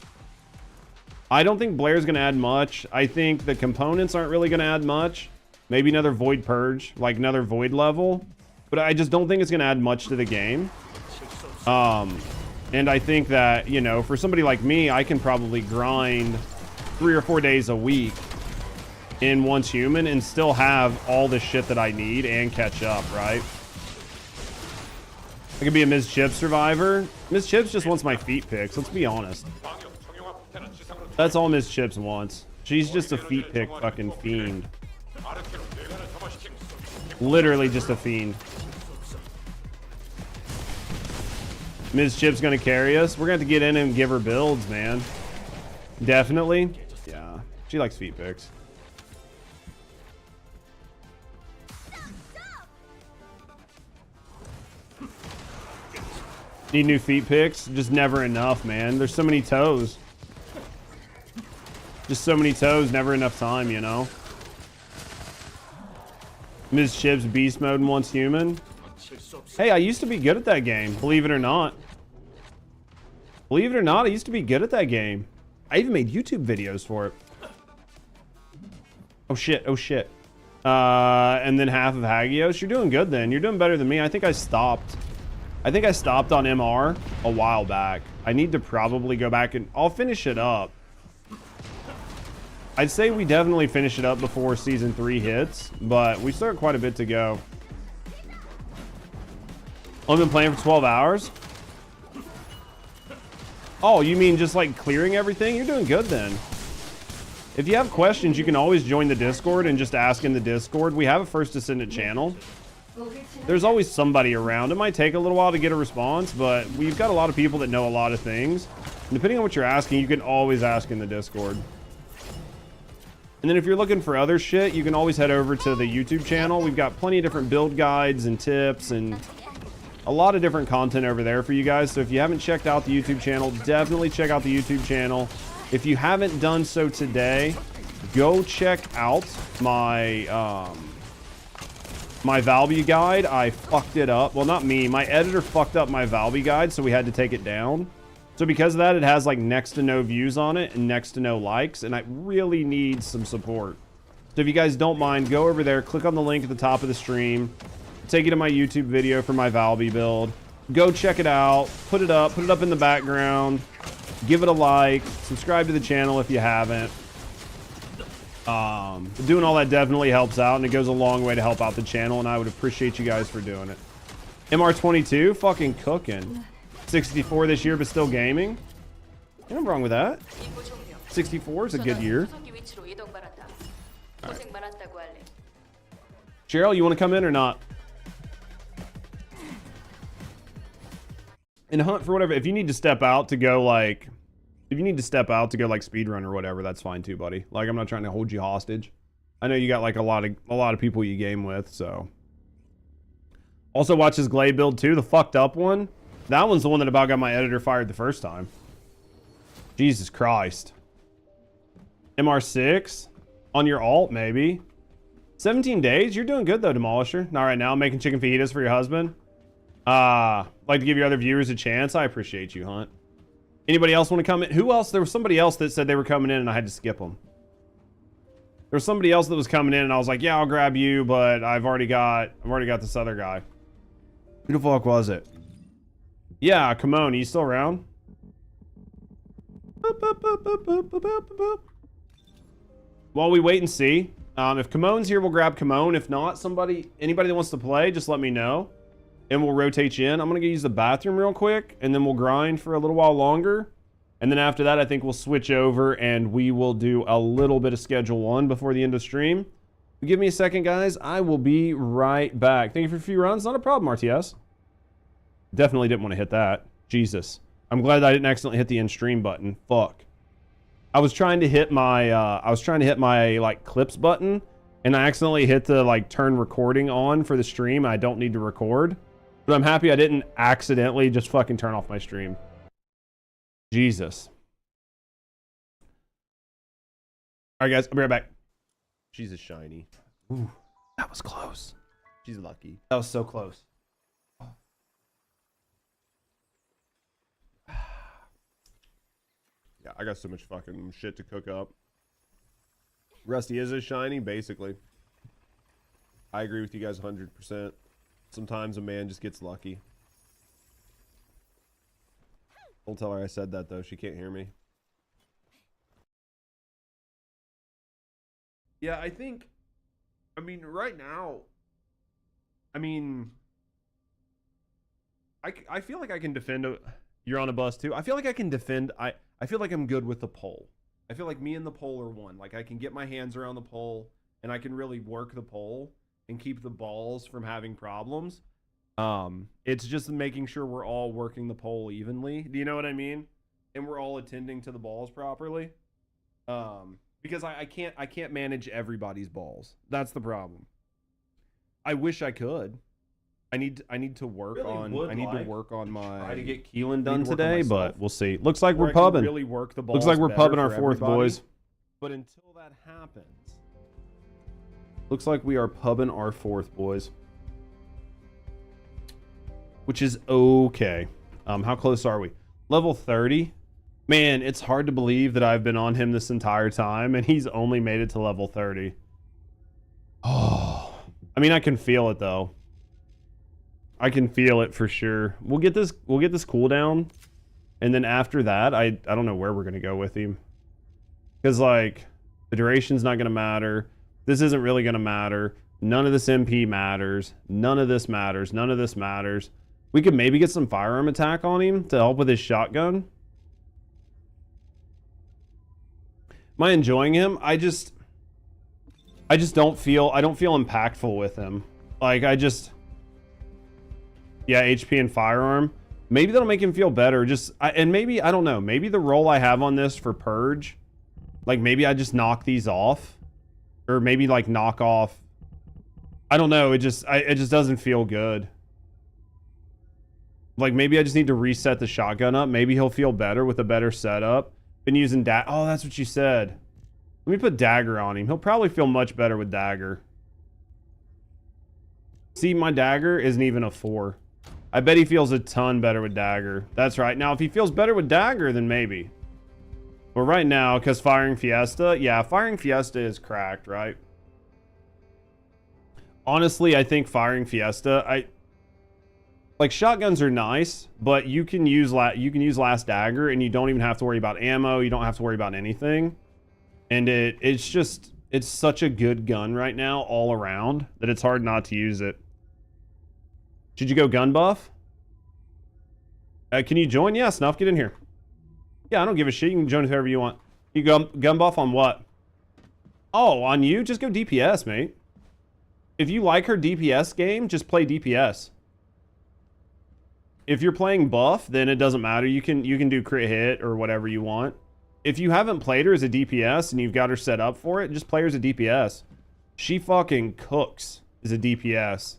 I don't think Blair's going to add much. I think the components aren't really going to add much. Maybe another Void Purge, like another Void level. But I just don't think it's going to add much to the game. And I think that, you know, for somebody like me, I can probably grind 3 or 4 days a week in Once Human and still have all the shit that I need and catch up, right? I could be a Ms. Chips survivor. Ms. Chips just wants my feet pics, let's be honest. That's all Ms. Chips wants. She's just a feet pick fucking fiend. Literally just a fiend. Ms. Chip's gonna carry us. We're gonna have to get in and give her builds, man. Definitely. Yeah. She likes feet picks. Need new feet picks? Just never enough, man. There's so many toes. Just so many toes, never enough time, you know? Ms. Chip's beast mode and once human. Hey, I used to be good at that game, believe it or not. Believe it or not, I used to be good at that game. I even made YouTube videos for it. Oh shit, oh shit. And then half of Hagios. You're doing good then. You're doing better than me. I think I stopped. I think I stopped on MR a while back. I need to probably go back and I'll finish it up. I'd say we definitely finish it up before season 3 hits, but we still got quite a bit to go. I've been playing for 12 hours. Oh, you mean just like clearing everything? You're doing good then. If you have questions, you can always join the Discord and just ask in the Discord. We have a First Descendant channel. There's always somebody around. It might take a little while to get a response, but we've got a lot of people that know a lot of things. And depending on what you're asking, you can always ask in the Discord. And then if you're looking for other shit, you can always head over to the YouTube channel. We've got plenty of different build guides and tips and a lot of different content over there for you guys. So if you haven't checked out the YouTube channel, definitely check out the YouTube channel. If you haven't done so today, go check out my my Valby guide. I fucked it up. Well, not me. My editor fucked up my Valby guide, so we had to take it down. So because of that, it has like next to no views on it and next to no likes, and I really need some support. So if you guys don't mind, go over there, click on the link at the top of the stream, take you to my YouTube video for my Valby build. Go check it out, put it up in the background, give it a like, subscribe to the channel if you haven't. Doing all that definitely helps out, and it goes a long way to help out the channel, and I would appreciate you guys for doing it. MR22, fucking cooking. 64 this year, but still gaming. Ain't nothing wrong with that. 64 is a good year. Right. Cheryl, you want to come in or not? And hunt for whatever. If you need to step out to go like, speedrun or whatever, that's fine too, buddy. Like, I'm not trying to hold you hostage. I know you got like a lot of people you game with, so. Also watch his Glade build too, the fucked up one. That one's the one that about got my editor fired the first time. Jesus Christ. MR6 on your alt, maybe. 17 days? You're doing good though, Demolisher. Not right now. I'm making chicken fajitas for your husband. Like to give your other viewers a chance. I appreciate you, Hunt. Anybody else want to come in? Who else? There was somebody else that said they were coming in and I had to skip them. There was somebody else that was coming in and I was like, yeah, I'll grab you, but I've already got this other guy. Who the fuck was it? Yeah, Kimon, you still around? Boop, boop, boop, boop, boop, boop, boop, boop. While we wait and see, if Kimon's here, we'll grab Kimon. If not, anybody that wants to play, just let me know, and we'll rotate you in. I'm gonna go use the bathroom real quick, and then we'll grind for a little while longer, and then after that, I think we'll switch over and we will do a little bit of Schedule 1 before the end of stream. Give me a second, guys. I will be right back. Thank you for a few runs. Not a problem, RTS. Definitely didn't want to hit that. Jesus. I'm glad I didn't accidentally hit the end stream button. Fuck. I was trying to hit my like clips button, and I accidentally hit the like turn recording on for the stream. I don't need to record, but I'm happy I didn't accidentally just fucking turn off my stream. Jesus. All right, guys. I'll be right back. She's a shiny. Ooh, that was close. She's lucky. That was so close. Yeah, I got so much fucking shit to cook up. Rusty is a shiny, basically. I agree with you guys 100%. Sometimes a man just gets lucky. Don't tell her I said that, though. She can't hear me. Yeah, I think... I mean, right now... I mean... I feel like I can defend... You're on a bus, too? I feel like I can defend... I feel like I'm good with the pole. I feel like me and the pole are one. Like, I can get my hands around the pole, and I can really work the pole and keep the balls from having problems. It's just making sure we're all working the pole evenly. Do you know what I mean? And we're all attending to the balls properly. Because I can't manage everybody's balls. That's the problem. I wish I could. I need to work on my try to get Keelan done today, but we'll see. Looks like we're pubbing. Really work the balls. Looks like we're pubbing our fourth, boys. But until that happens, looks like we are pubbing our fourth, boys. Which is okay. How close are we? Level 30. Man, it's hard to believe that I've been on him this entire time and he's only made it to level 30. Oh, I mean, I can feel it though. I can feel it for sure. We'll get this cooldown, and then after that, I don't know where we're gonna go with him, because like the duration's not gonna matter. This isn't really gonna matter. None of this MP matters. None of this matters. None of this matters. We could maybe get some firearm attack on him to help with his shotgun. Am I enjoying him? I just don't feel impactful with him. Like yeah, HP and firearm. Maybe that'll make him feel better. And maybe, I don't know, maybe the role I have on this for Purge, like maybe I just knock these off, or maybe like knock off. I don't know. It just doesn't feel good. Like maybe I just need to reset the shotgun up. Maybe he'll feel better with a better setup. Been using oh, that's what you said. Let me put dagger on him. He'll probably feel much better with dagger. See, my dagger isn't even a 4. I bet he feels a ton better with dagger. That's right. Now, if he feels better with dagger, then maybe. But right now, because firing Fiesta, yeah, firing Fiesta is cracked, right? Honestly, I think firing Fiesta, like shotguns are nice, but you can use last dagger, and you don't even have to worry about ammo. You don't have to worry about anything, and it's such a good gun right now all around that it's hard not to use it. Should you go gun buff? Can you join? Yeah, Snuff, get in here. Yeah, I don't give a shit. You can join whoever you want. You go gun buff on what? Oh, on you? Just go DPS, mate. If you like her DPS game, just play DPS. If you're playing buff, then it doesn't matter. You can do crit hit or whatever you want. If you haven't played her as a DPS and you've got her set up for it, just play her as a DPS. She fucking cooks as a DPS.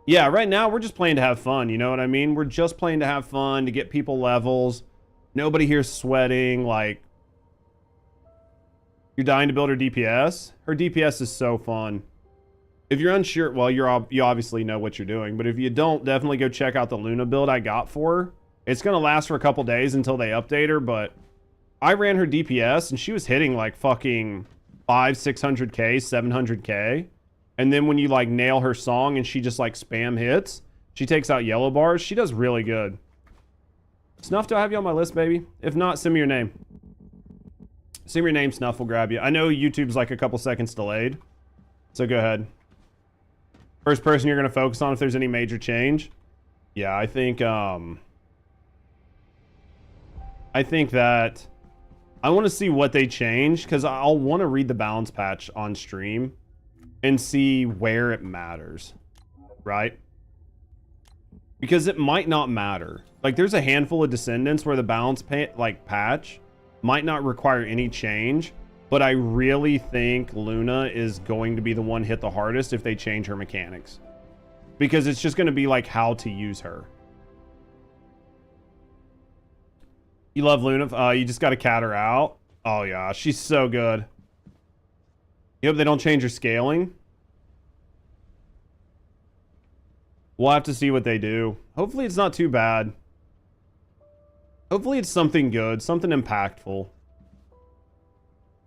Yeah, right now we're just playing to have fun, you know what I mean? We're just playing to have fun, to get people levels. Nobody here's sweating, like... You're dying to build her DPS? Her DPS is so fun. If you're unsure, well, you obviously know what you're doing, but if you don't, definitely go check out the Luna build I got for her. It's going to last for a couple days until they update her, but I ran her DPS and she was hitting like fucking 600k, 700k. And then when you like nail her song and she just like spam hits, she takes out yellow bars. She does really good. Snuff, do I have you on my list, baby? If not, send me your name. Send me your name, Snuff will grab you. I know YouTube's like a couple seconds delayed, so go ahead. First person you're going to focus on if there's any major change. Yeah, I think that I want to see what they change, because I'll want to read the balance patch on stream and see where it matters, right? Because it might not matter. Like there's a handful of Descendants where the balance patch might not require any change, but I really think Luna is going to be the one hit the hardest if they change her mechanics, because it's just going to be like how to use her. You love Luna? You just got to cat her out. Oh yeah, she's so good. You hope they don't change her scaling. We'll have to see what they do. Hopefully it's not too bad. Hopefully it's something good, something impactful.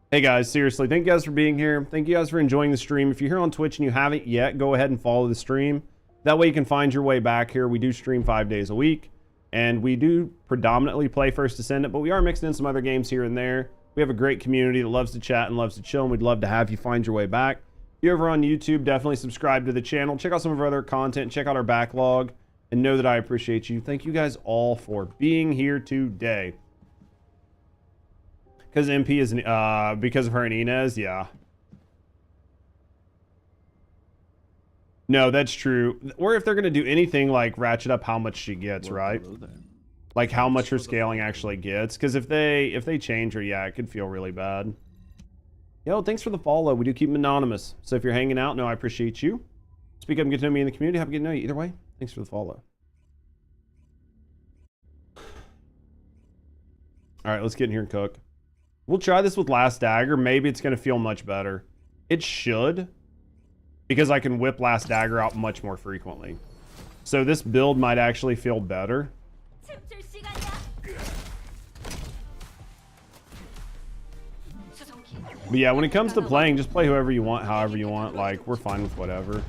Hey guys, seriously, thank you guys for being here. Thank you guys for enjoying the stream. If you're here on Twitch and you haven't yet, go ahead and follow the stream. That way you can find your way back here. We do stream 5 days a week, and we do predominantly play First Descendant, but we are mixing in some other games here and there. We have a great community that loves to chat and loves to chill, and we'd love to have you find your way back. If you're over on YouTube, definitely subscribe to the channel. Check out some of our other content. Check out our backlog, and know that I appreciate you. Thank you guys all for being here today. Because MP is because of her and Inez, yeah. No, that's true. Or if they're gonna do anything like ratchet up how much she gets, right? Like how much her scaling actually gets. Because if they change her, yeah, it could feel really bad. Yo, thanks for the follow. We do keep them anonymous. So if you're hanging out, no, I appreciate you. Speak up and get to know me in the community. Have a good night. Either way, thanks for the follow. All right, let's get in here and cook. We'll try this with Last Dagger. Maybe it's going to feel much better. It should, because I can whip Last Dagger out much more frequently. So this build might actually feel better. But yeah, when it comes to playing, just play whoever you want, however you want. Like, we're fine with whatever.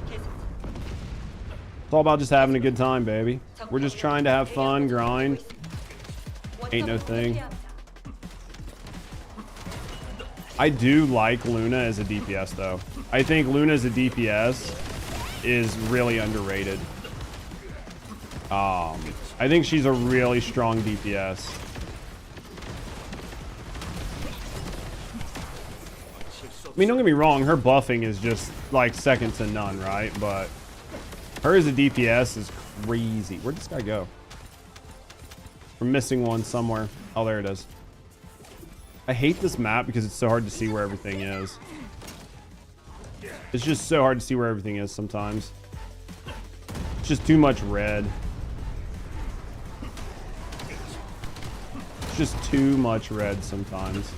It's all about just having a good time, baby. We're just trying to have fun, grind. Ain't no thing. I do like Luna as a DPS, though. I think Luna as a DPS is really underrated. I think she's a really strong DPS. I mean, don't get me wrong, her buffing is just like second to none, right? But her as a DPS is crazy. Where'd this guy go? We're missing one somewhere. Oh, there it is. I hate this map because it's so hard to see where everything is. It's just so hard to see where everything is sometimes. It's just too much red. It's just too much red sometimes.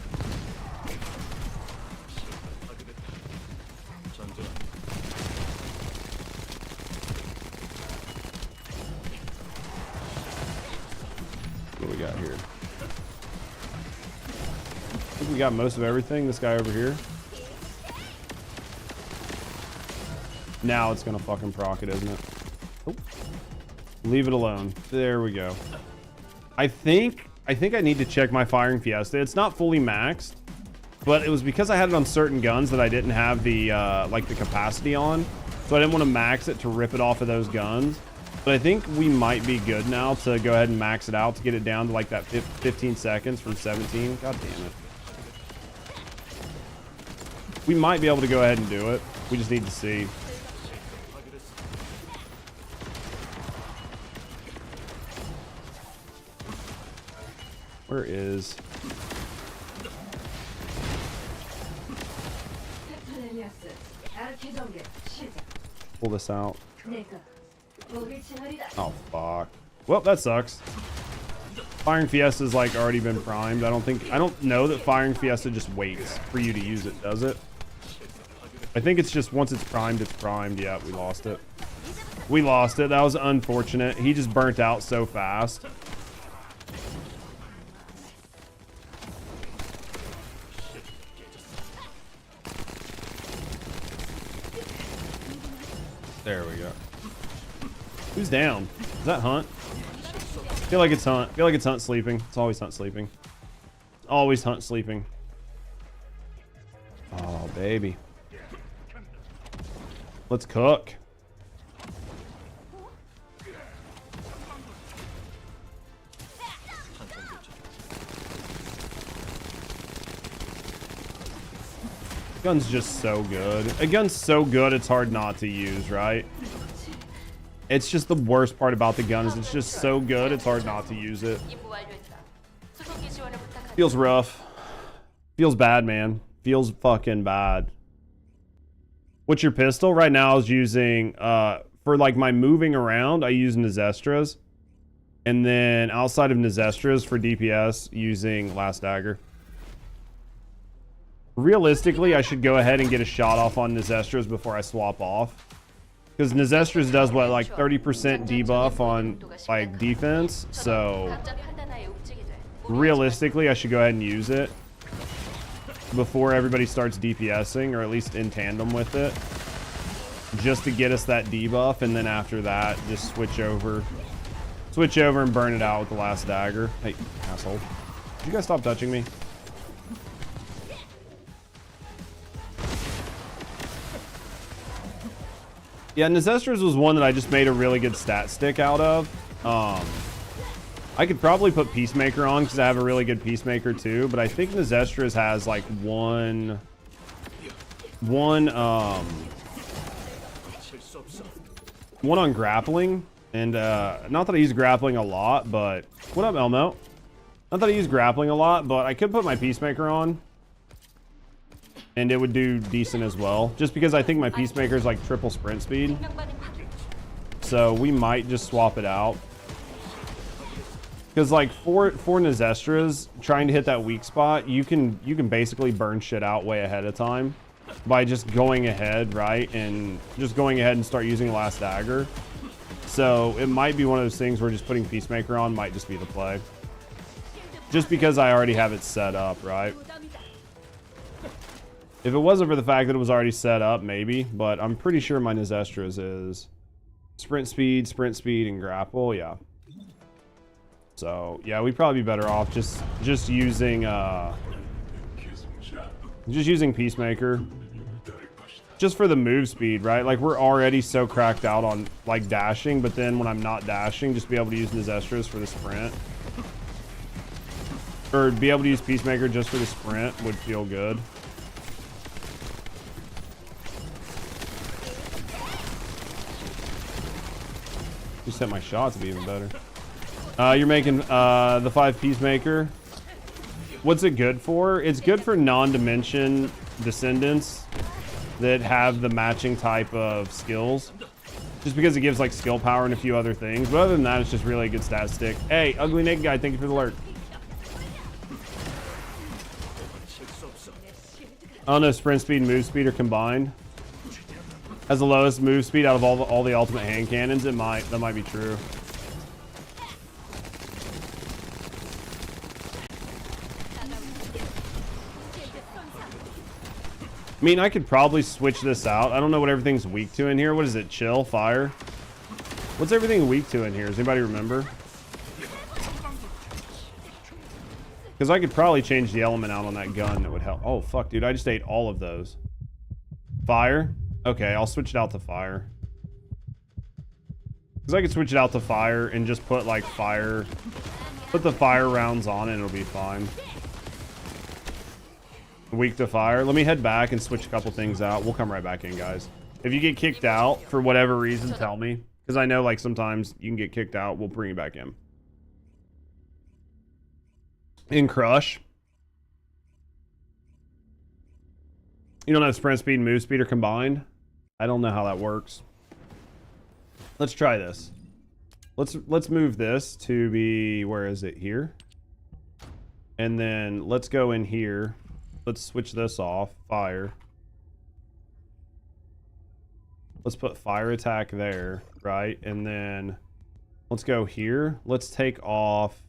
What do we got here? I think we got most of everything. This guy over here. Now it's gonna fucking proc it, isn't it? Oh. Leave it alone. There we go. I think I need to check my firing Fiesta. It's not fully maxed, but it was because I had it on certain guns that I didn't have the like the capacity on, so I didn't want to max it to rip it off of those guns. But I think we might be good now to go ahead and max it out to get it down to like that 15 seconds from 17. God damn it. We might be able to go ahead and do it. We just need to see. Where is... Pull this out. Oh, fuck. Well, that sucks. Firing Fiesta's like already been primed. I don't know that Firing Fiesta just waits for you to use it, does it? I think it's just once it's primed, it's primed. Yeah, we lost it. We lost it. That was unfortunate. He just burnt out so fast. There we go. Who's down? Is that Hunt? I feel like it's Hunt. I feel like it's Hunt sleeping. It's always Hunt sleeping. Always Hunt sleeping. Oh, baby. Let's cook. Gun's just so good. A gun's so good, it's hard not to use, right? It's just the worst part about the gun is it's just so good, it's hard not to use it. Feels rough. Feels bad, man. Feels fucking bad. What's your pistol? Right now I was using, for like my moving around, I use Nezestras. And then outside of Nezestras for DPS, using Last Dagger. Realistically, I should go ahead and get a shot off on Nezestras before I swap off. Because Nezestras does what, like 30% debuff on like defense. So realistically, I should go ahead and use it before everybody starts DPSing, or at least in tandem with it, just to get us that debuff. And then after that, just switch over and burn it out with the Last Dagger. Hey, asshole. Did you guys stop touching me? Yeah, Nezestras was one that I just made a really good stat stick out of. I could probably put Peacemaker on because I have a really good Peacemaker too, but I think Nezestras has like one one on grappling, and not that I use grappling a lot, but what up, Elmo? Not that I use grappling a lot, but I could put my Peacemaker on, and it would do decent as well. Just because I think my Peacemaker is like triple sprint speed, so we might just swap it out. Because like for Nezestras, trying to hit that weak spot, you can basically burn shit out way ahead of time by just going ahead, right? And just going ahead and start using Last Dagger. So it might be one of those things where just putting Peacemaker on might just be the play. Just because I already have it set up, right? If it wasn't for the fact that it was already set up, maybe. But I'm pretty sure my Nezestras is sprint speed, and grapple, yeah. So yeah, we'd probably be better off just using Peacemaker, just for the move speed, right? Like we're already so cracked out on like dashing, but then when I'm not dashing, just be able to use Nezestras for the sprint, or be able to use Peacemaker just for the sprint would feel good. Just set my shots to be even better. You're making the 5 Peacemaker. What's it good for? It's good for non-dimension descendants that have the matching type of skills. Just because it gives like skill power and a few other things. But other than that, it's just really a good stat stick. Hey, Ugly Naked Guy, thank you for the alert. I don't know, sprint speed and move speed are combined. Has the lowest move speed out of all the ultimate hand cannons. That might be true. I mean, I could probably switch this out. I don't know what everything's weak to in here. What is it? Chill? Fire? What's everything weak to in here? Does anybody remember? Because I could probably change the element out on that gun that would help. Oh, fuck, dude. I just ate all of those. Fire? Okay, I'll switch it out to fire. Because I could switch it out to fire and just put, like, fire... Put the fire rounds on and it'll be fine. Weak to fire. Let me head back and switch a couple things out. We'll come right back in, guys. If you get kicked out for whatever reason, tell me. Because I know, like, sometimes you can get kicked out. We'll bring you back in. In Crush. You don't have sprint speed and move speed are combined? I don't know how that works. Let's try this. Let's move this to be... Where is it? Here. And then let's go in here. Let's switch this off. Fire. Let's put fire attack there, right? And then let's go here. Let's take off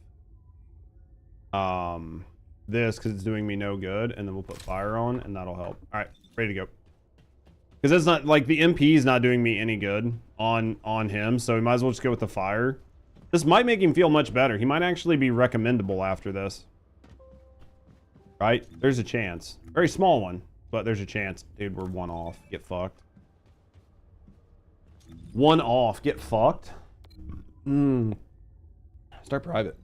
this because it's doing me no good. And then we'll put fire on and that'll help. All right, ready to go. Because that's not like the MP is not doing me any good on him. So we might as well just go with the fire. This might make him feel much better. He might actually be recommendable after this. Right? There's a chance. Very small one, but there's a chance. Dude, we're 1 off. Get fucked. 1 off. Get fucked. Start private.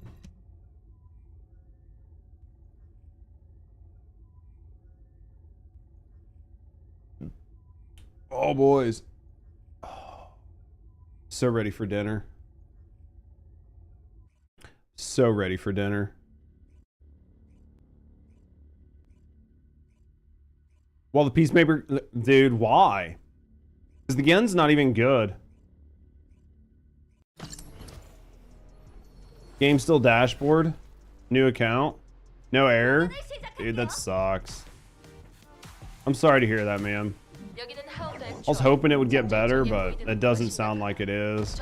Oh, boys. Oh. So ready for dinner. So ready for dinner. Well, the Peacemaker... Dude, why? Because the gun's not even good. Game still dashboard. New account. No error. Dude, that sucks. I'm sorry to hear that, man. I was hoping it would get better, but it doesn't sound like it is.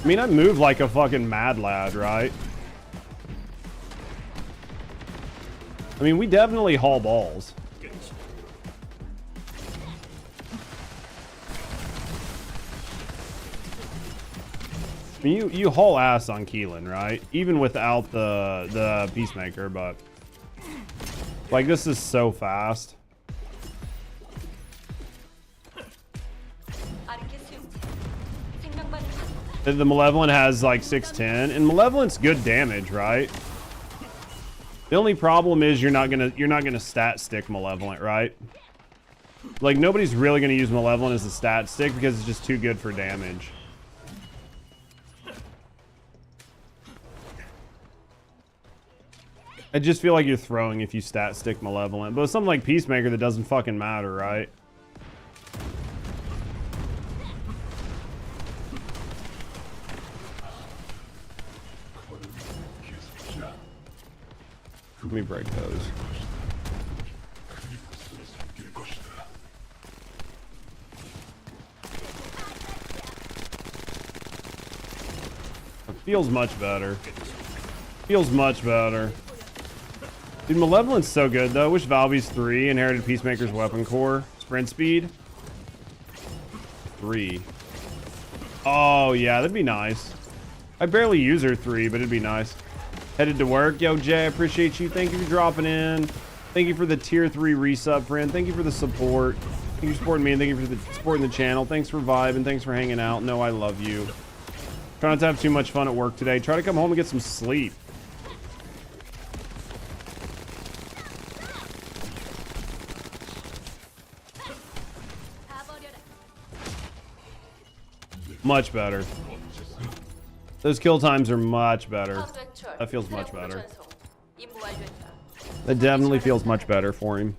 I mean, I move like a fucking mad lad, right? I mean, we definitely haul balls. I mean, you haul ass on Keelan, right? Even without the Peacemaker, but like this is so fast. The Malevolent has like 610, and Malevolent's good damage, right? The only problem is you're not gonna stat stick Malevolent, right? Like nobody's really gonna use Malevolent as a stat stick because it's just too good for damage. I just feel like you're throwing if you stat stick Malevolent, but with something like Peacemaker that doesn't fucking matter, right? Let me break those. It feels much better. Feels much better. Dude, Malevolent's so good though. Wish Valby's 3, inherited Peacemaker's weapon core. Sprint speed. 3. Oh yeah, that'd be nice. I barely use her 3, but it'd be nice. Headed to work. Yo, Jay, I appreciate you. Thank you for dropping in. Thank you for the tier 3 resub, friend. Thank you for the support. Thank you for supporting me, and thank you for supporting the channel. Thanks for vibing. Thanks for hanging out. No, I love you. Try not to have too much fun at work today. Try to come home and get some sleep. Much better. Those kill times are much better. That feels much better. That definitely feels much better for him.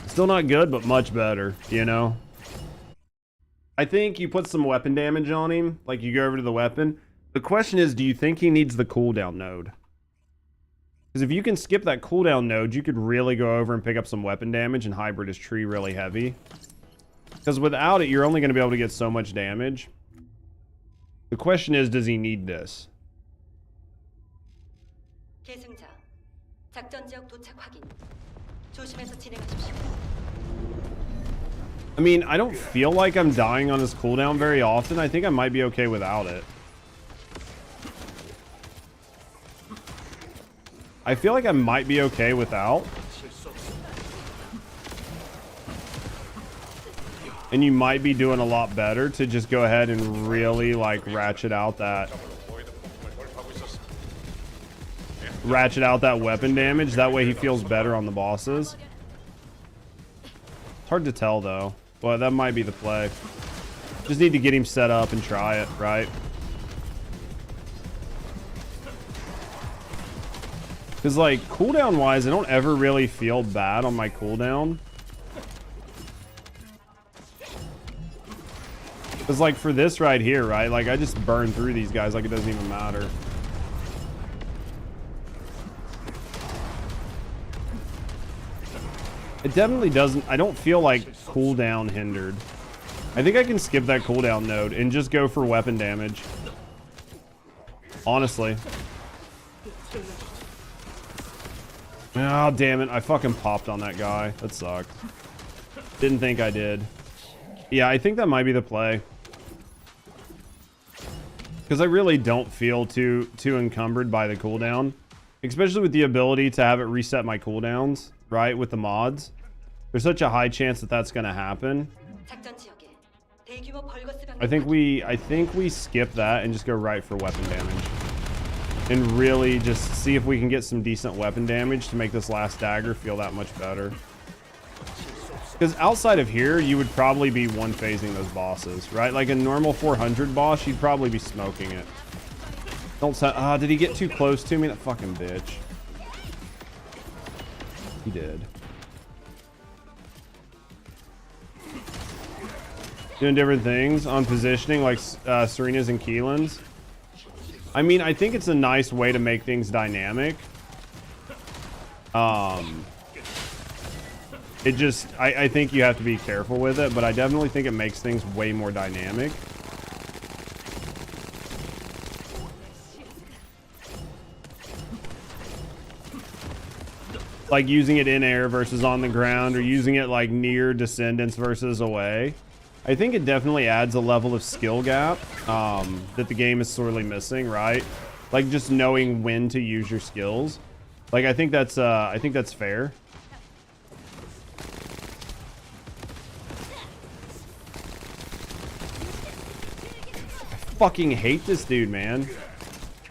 Still not good, but much better, you know? I think you put some weapon damage on him, like you go over to the weapon. The question is, do you think he needs the cooldown node? Because if you can skip that cooldown node, you could really go over and pick up some weapon damage and hybrid his tree really heavy. Because without it, you're only going to be able to get so much damage. The question is, does he need this? I mean, I don't feel like I'm dying on his cooldown very often. I think I might be okay without it. I feel like I might be okay without. And you might be doing a lot better to just go ahead and really like ratchet out that weapon damage. That way he feels better on the bosses. It's hard to tell though. Well, that might be the play. Just need to get him set up and try it, right? Because like cooldown wise, I don't ever really feel bad on my cooldown. Because like for this right here, right? Like I just burn through these guys like it doesn't even matter. It definitely doesn't. I don't feel like cooldown hindered. I think I can skip that cooldown node and just go for weapon damage. Honestly. Oh, damn it. I fucking popped on that guy. That sucked. Didn't think I did. Yeah, I think that might be the play. Because I really don't feel too encumbered by the cooldown. Especially with the ability to have it reset my cooldowns, right? With the mods. There's such a high chance that that's going to happen. I think we skip that and just go right for weapon damage. And really just see if we can get some decent weapon damage to make this last dagger feel that much better. Because outside of here, you would probably be one-phasing those bosses, right? Like a normal 400 boss, you'd probably be smoking it. Don't say, did he get too close to me? That fucking bitch. He did. Doing different things on positioning like Serena's and Keelan's. I mean, I think it's a nice way to make things dynamic. It just, I think you have to be careful with it, but I definitely think it makes things way more dynamic. Like using it in air versus on the ground, or using it like near Descendants versus away. I think it definitely adds a level of skill gap that the game is sorely missing, right? Like just knowing when to use your skills. Like I think that's fair. fucking hate this dude, man.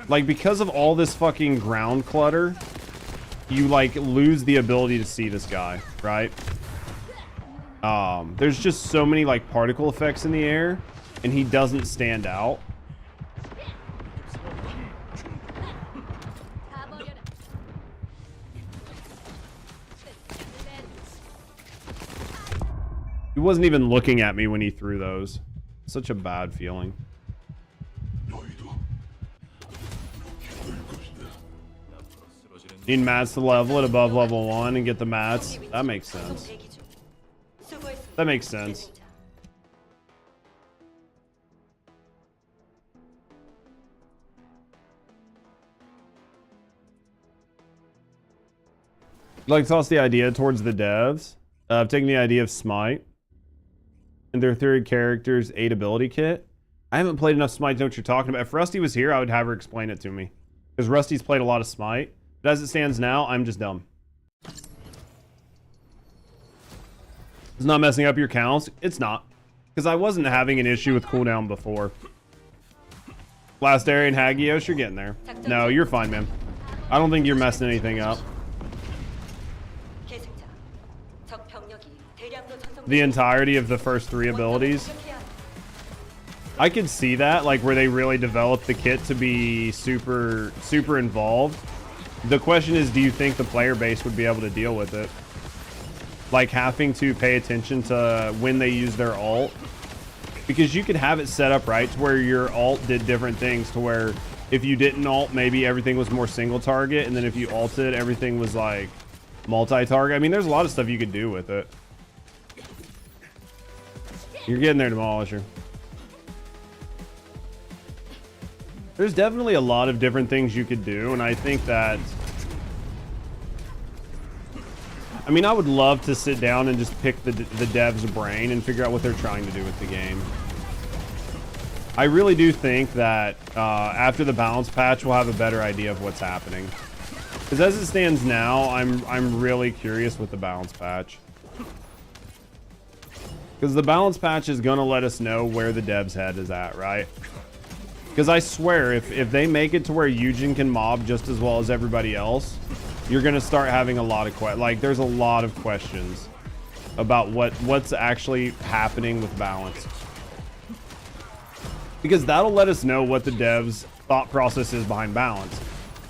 Like, because of all this fucking ground clutter, you like lose the ability to see this guy, right? There's just so many like particle effects in the air, and he doesn't stand out. He wasn't even looking at me when he threw those. Such a bad feeling. Need mats to level it above level 1 and get the mats. That makes sense. That makes sense. Like, toss the idea towards the devs of taking the idea of Smite and their third character's 8 ability kit. I haven't played enough Smite to know what you're talking about. If Rusty was here, I would have her explain it to me. Because Rusty's played a lot of Smite. But as it stands now, I'm just dumb. It's not messing up your counts. It's not. Because I wasn't having an issue with cooldown before. Last area and Hagios, you're getting there. No, you're fine, man. I don't think you're messing anything up. The entirety of the first 3 abilities. I could see that, like where they really developed the kit to be super involved. The question is, do you think the player base would be able to deal with it? Like having to pay attention to when they use their ult? Because you could have it set up right to where your ult did different things, to where if you didn't ult, maybe everything was more single target, and then if you ulted, everything was like multi-target. I mean, there's a lot of stuff you could do with it. You're getting there, Demolisher. There's definitely a lot of different things you could do, and I think that... I mean, I would love to sit down and just pick the dev's brain and figure out what they're trying to do with the game. I really do think that after the balance patch, we'll have a better idea of what's happening. Because as it stands now, I'm really curious with the balance patch. Because the balance patch is going to let us know where the dev's head is at, right? Because I swear, if they make it to where Eugen can mob just as well as everybody else, you're going to start having a lot of there's a lot of questions about what's actually happening with balance. Because that'll let us know what the devs' thought process is behind balance.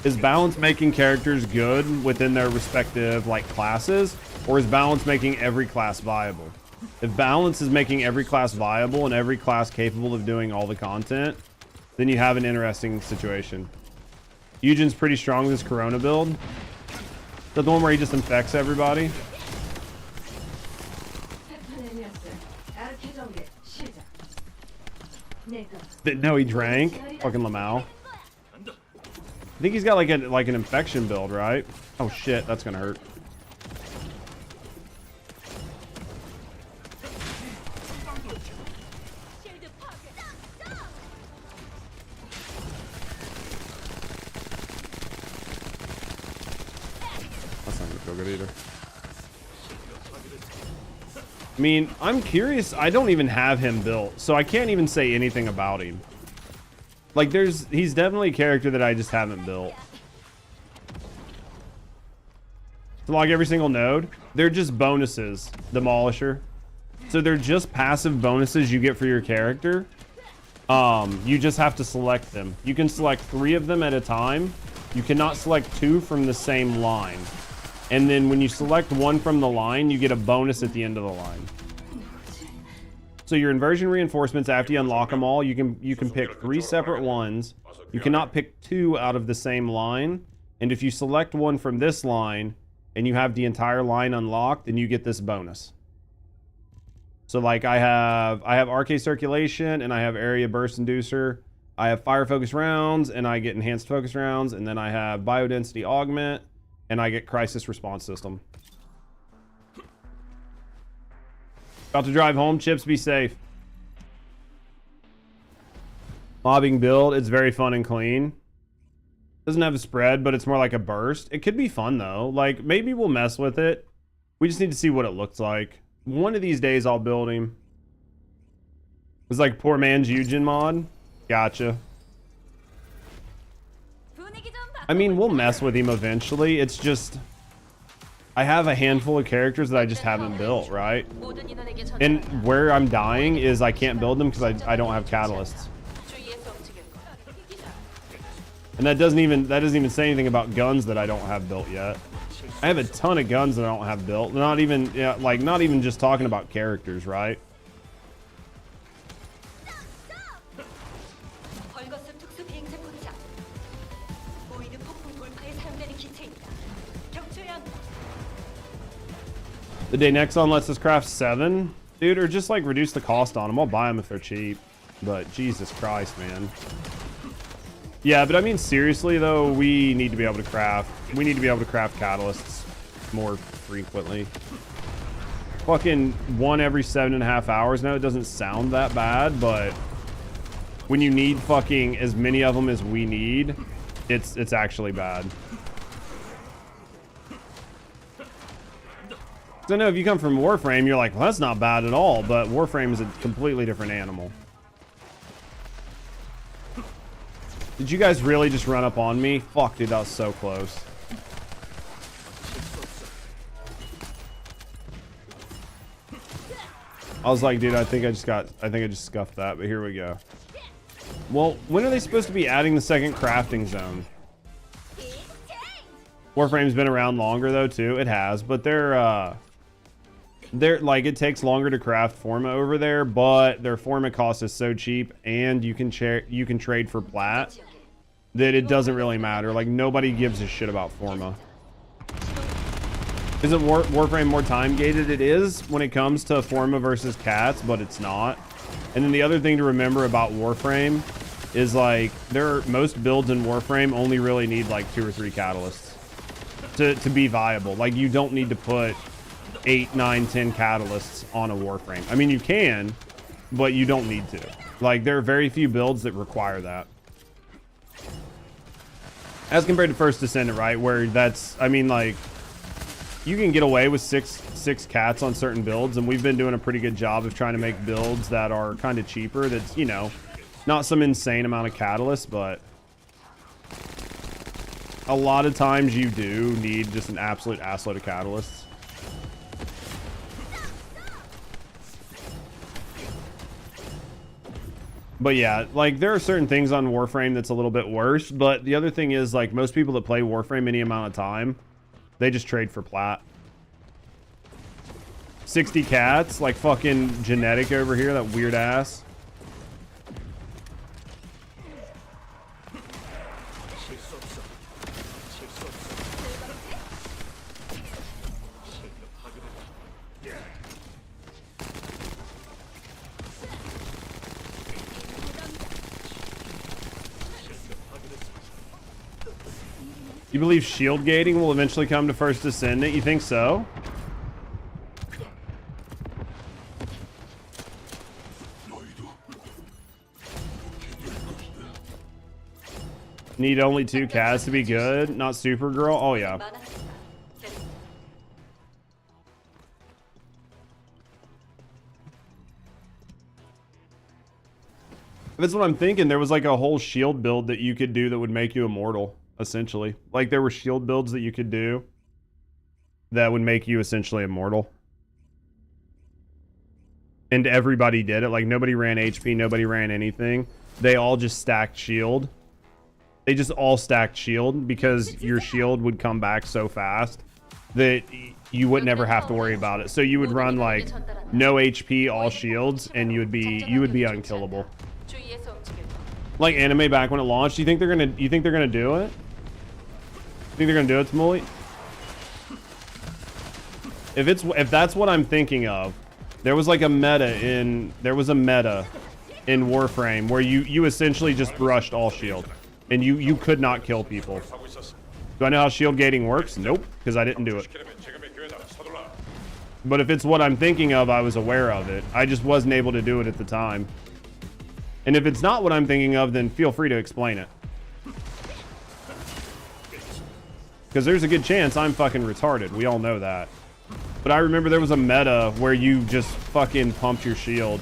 Is balance making characters good within their respective like classes, or is balance making every class viable? If balance is making every class viable and every class capable of doing all the content, then you have an interesting situation. Eugen's pretty strong with his Corona build. Is that the one where he just infects everybody? Didn't know he drank. Fucking Lamau. I think he's got like an infection build, right? Oh shit, that's gonna hurt. That's not gonna feel good either. I mean, I'm curious. I don't even have him built, so I can't even say anything about him. Like, he's definitely a character that I just haven't built. To log every single node, they're just bonuses, Demolisher. So they're just passive bonuses you get for your character. You just have to select them. You can select 3 of them at a time. You cannot select 2 from the same line. And then when you select 1 from the line, you get a bonus at the end of the line. So your inversion reinforcements, after you unlock them all, you can pick 3 separate ones. You cannot pick 2 out of the same line. And if you select 1 from this line and you have the entire line unlocked, then you get this bonus. So like I have RK circulation and I have area burst inducer. I have fire focus rounds and I get enhanced focus rounds, and then I have biodensity augment and I get crisis response system. About to drive home. Chips, be safe. Mobbing build. It's very fun and clean. Doesn't have a spread, but it's more like a burst. It could be fun though. Like maybe we'll mess with it. We just need to see what it looks like. One of these days I'll build him. It's like poor man's Eugen mod. Gotcha. I mean, we'll mess with him eventually. It's just, I have a handful of characters that I just haven't built, right? And where I'm dying is I can't build them because I don't have catalysts. And that doesn't even say anything about guns that I don't have built yet. I have a ton of guns that I don't have built. Not even, yeah, like not even just talking about characters, right? The day Nexon lets us craft 7, dude, or just like reduce the cost on them. I'll buy them if they're cheap, but Jesus Christ, man. Yeah, but I mean seriously though, we need to be able to craft. We need to be able to craft catalysts more frequently. Fucking one every 7.5 hours. Now it doesn't sound that bad, but when you need fucking as many of them as we need, it's actually bad. So I know if you come from Warframe, you're like, well, that's not bad at all, but Warframe is a completely different animal. Did you guys really just run up on me? Fuck, dude, that was so close. I was like, dude, I think I just scuffed that, but here we go. Well, when are they supposed to be adding the second crafting zone? Warframe's been around longer though too. It has, but they're like, it takes longer to craft Forma over there, but their Forma cost is so cheap, and you can trade for plat that it doesn't really matter. Like, nobody gives a shit about Forma. Isn't Warframe more time gated? It is when it comes to Forma versus cats, but it's not. And then the other thing to remember about Warframe is like most builds in Warframe only really need like 2 or 3 catalysts to be viable. Like, you don't need to put 8, 9, 10 catalysts on a Warframe. I mean, you can, but you don't need to. Like, there are very few builds that require that. As compared to First Descendant, right? Where that's, I mean, like, you can get away with six cats on certain builds, and we've been doing a pretty good job of trying to make builds that are kind of cheaper. That's, you know, not some insane amount of catalysts, but a lot of times you do need just an absolute assload of catalysts. But yeah, like, there are certain things on Warframe that's a little bit worse, but the other thing is, like, most people that play Warframe any amount of time, they just trade for plat. 60 cats, like fucking Genetic over here, that weird ass. You believe shield gating will eventually come to First Descendant? You think so? Need only 2 cats to be good? Not Supergirl? Oh, yeah. That's what I'm thinking. There was like a whole shield build that you could do that would make you immortal. Essentially, like, there were shield builds that you could do that would make you essentially immortal, and everybody did it. Like, nobody ran HP, nobody ran anything. They all just stacked shield. They just all stacked shield because your shield would come back so fast that you would never have to worry about it. So you would run like no HP, all shields, and you would be unkillable. Like anime back when it launched. You think they're gonna do it? You think they're gonna do it, Tamuli? If that's what I'm thinking of, there was a meta in Warframe where you essentially just brushed all shield, and you could not kill people. Do I know how shield gating works? Nope, because I didn't do it. But if it's what I'm thinking of, I was aware of it. I just wasn't able to do it at the time. And if it's not what I'm thinking of, then feel free to explain it. Because there's a good chance I'm fucking retarded. We all know that. But I remember there was a meta where you just fucking pumped your shield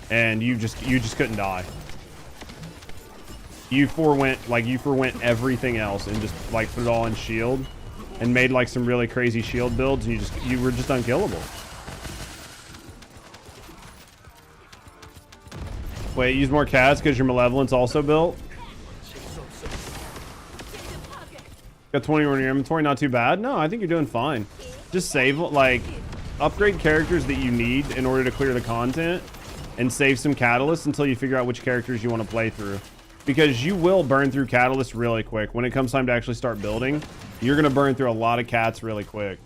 and you just couldn't die. you forwent everything else and just like put it all in shield and made like some really crazy shield builds, and you were just unkillable. Wait, use more cats because your malevolence also built? Got 21 in your inventory, not too bad. No, I think you're doing fine. Just save, like, upgrade characters that you need in order to clear the content, and save some catalysts until you figure out which characters you want to play through. Because you will burn through catalysts really quick. When it comes time to actually start building, you're going to burn through a lot of cats really quick.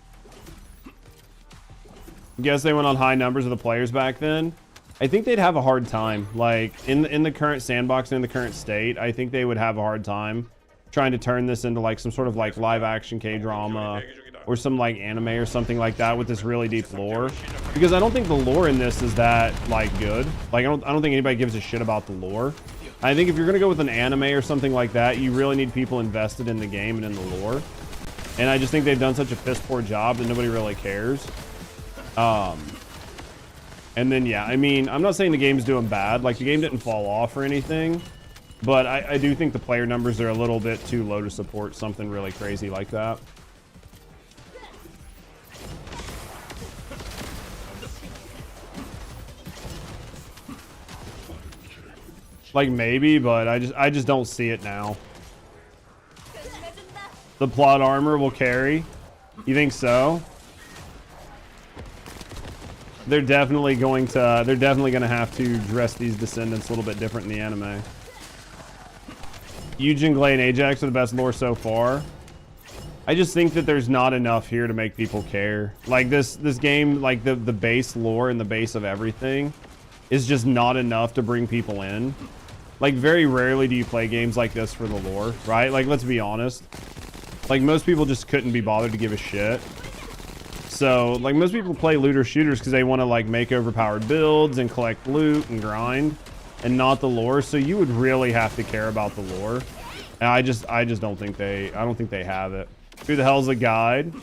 Guess they went on high numbers of the players back then. I think they'd have a hard time. Like, in the current sandbox and in the current state, I think they would have a hard time trying to turn this into like some sort of like live action K-drama or some like anime or something like that with this really deep lore, because I don't think the lore in this is that like good. Like, I don't think anybody gives a shit about the lore. I think if you're gonna go with an anime or something like that, you really need people invested in the game and in the lore, and I just think they've done such a piss poor job that nobody really cares. And then yeah, I mean, I'm not saying the game's doing bad, like the game didn't fall off or anything, but I do think the player numbers are a little bit too low to support something really crazy like that. Like maybe, but I just don't see it now. The plot armor will carry. You think so? They're definitely going to have to dress these descendants a little bit different in the anime. Eugen, Glay, and Ajax are the best lore so far. I just think that there's not enough here to make people care. Like this game, like the base lore and the base of everything is just not enough to bring people in. Like very rarely do you play games like this for the lore, right? Like, let's be honest. Like most people just couldn't be bothered to give a shit. So like most people play looter shooters because they want to like make overpowered builds and collect loot and grind, and not the lore. So you would really have to care about the lore, and I just don't think they have it. Who the hell's a guide?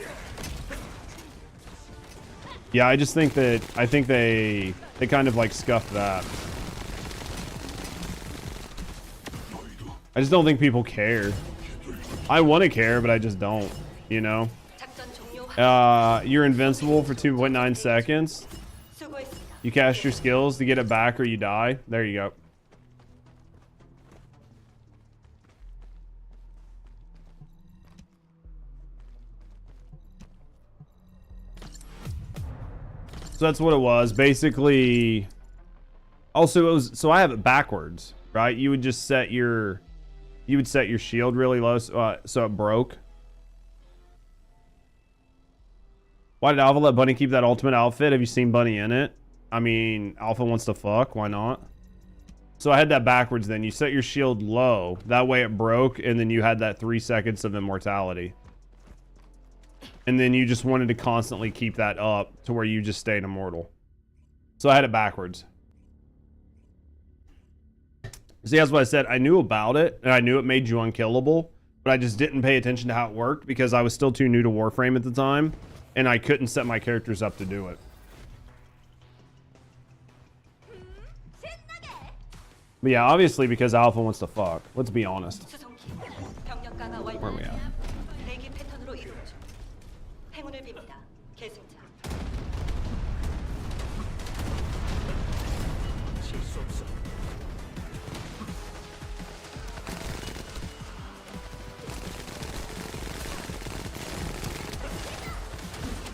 Yeah, I think they kind of like scuffed that. I just don't think people care. I want to care, but I just don't, you know? You're invincible for 2.9 seconds. You cast your skills to get it back or you die. There you go. So that's what it was. Basically, also it was, so I have it backwards, right? You would just set your shield really low so it broke. Why did Alpha let Bunny keep that ultimate outfit? Have you seen Bunny in it? I mean, Alpha wants to fuck. Why not? So I had that backwards then. You set your shield low. That way it broke, and then you had that 3 seconds of immortality. And then you just wanted to constantly keep that up to where you just stayed immortal. So I had it backwards. See, that's what I said. I knew about it, and I knew it made you unkillable, but I just didn't pay attention to how it worked because I was still too new to Warframe at the time, and I couldn't set my characters up to do it. But yeah, obviously because Alpha wants to fuck. Let's be honest. Where are we at?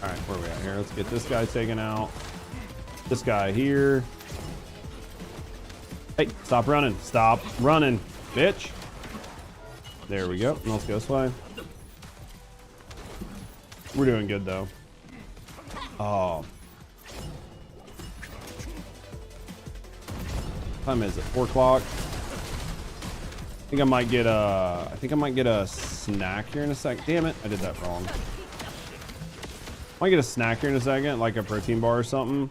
Alright, where are we at here? Let's get this guy taken out. This guy here. Hey, stop running. Stop running, bitch. There we go. Let's go this way. We're doing good, though. Oh. What time is it? 4 o'clock. I think I might get a snack here in a sec. Damn it, I did that wrong. Might get a snack here in a second, like a protein bar or something.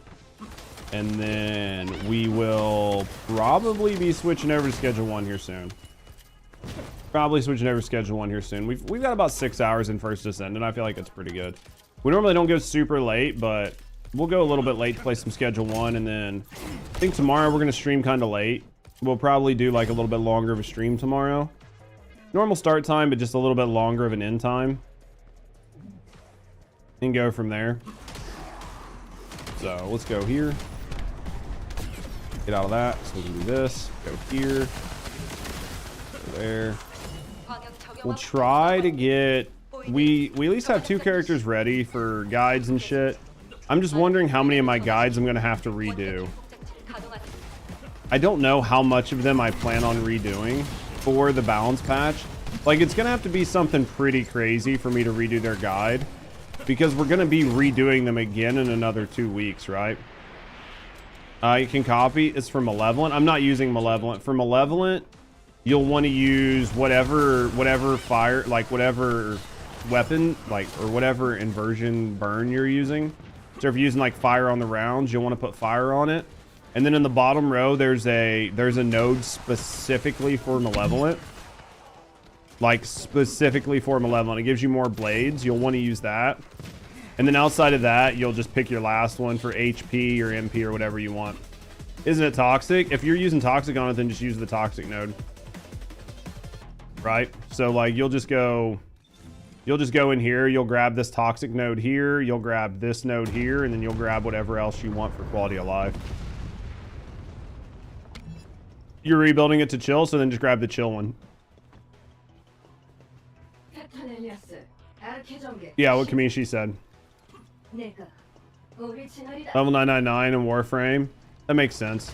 And then we will probably be switching over to Schedule 1 here soon. Probably switching over to Schedule 1 here soon. We've got about 6 hours in First Descendant. I feel like it's pretty good. We normally don't go super late, but we'll go a little bit late to play some Schedule 1. And then I think tomorrow we're going to stream kind of late. we'll probably do like a little bit longer of a stream tomorrow. Normal start time, but just a little bit longer of an end time. And go from there. So let's go here. Get out of that. So we can do this. Go here. Go there. We'll try to get... We at least have 2 characters ready for guides and shit. I'm just wondering how many of my guides I'm going to have to redo. I don't know how much of them I plan on redoing for the balance patch. Like, it's going to have to be something pretty crazy for me to redo their guide. Because we're going to be redoing them again in another 2 weeks, right? You can copy. It's for Malevolent. I'm not using Malevolent. For Malevolent, you'll want to use whatever fire, like whatever weapon, like, or whatever inversion burn you're using. So if you're using like fire on the rounds, you'll want to put fire on it. And then in the bottom row, there's a node specifically for Malevolent. Like specifically for Malevolent. It gives you more blades. You'll want to use that. And then outside of that, you'll just pick your last one for HP or MP or whatever you want. Isn't it toxic? If you're using toxic on it, then just use the toxic node. Right? So like you'll just go in here, you'll grab this toxic node here, you'll grab this node here, and then you'll grab whatever else you want for quality of life. You're rebuilding it to chill, so then just grab the chill one. Yeah, what Kamishi said. Level 999 in Warframe. That makes sense.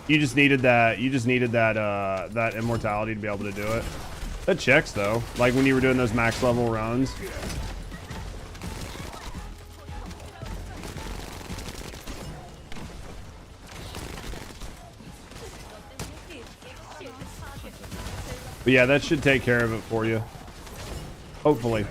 You just needed that. You just needed that immortality to be able to do it. That checks though. Like when you were doing those max level runs. But yeah, that should take care of it for you. Hopefully.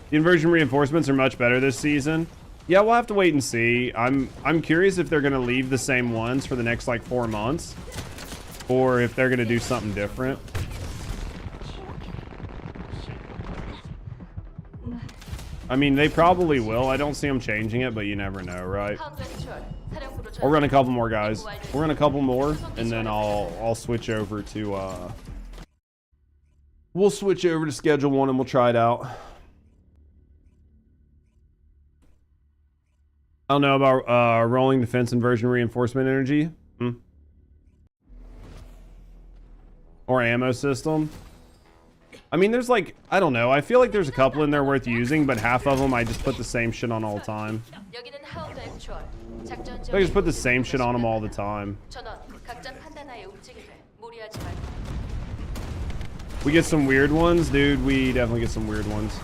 The inversion reinforcements are much better this season. Yeah, we'll have to wait and see. I'm curious if they're going to leave the same ones for the next like 4 months, or if they're going to do something different. I mean, they probably will. I don't see them changing it, but you never know, right? We'll run a couple more, guys. We'll run a couple more, and then I'll switch over to we'll switch over to schedule 1 and we'll try it out. I don't know about rolling defense inversion reinforcement energy. Or ammo system. I mean, there's like, I don't know. I feel like there's a couple in there worth using, but half of them I just put the same shit on all the time. I just put the same shit on them all the time. We get some weird ones, dude. We definitely get some weird ones.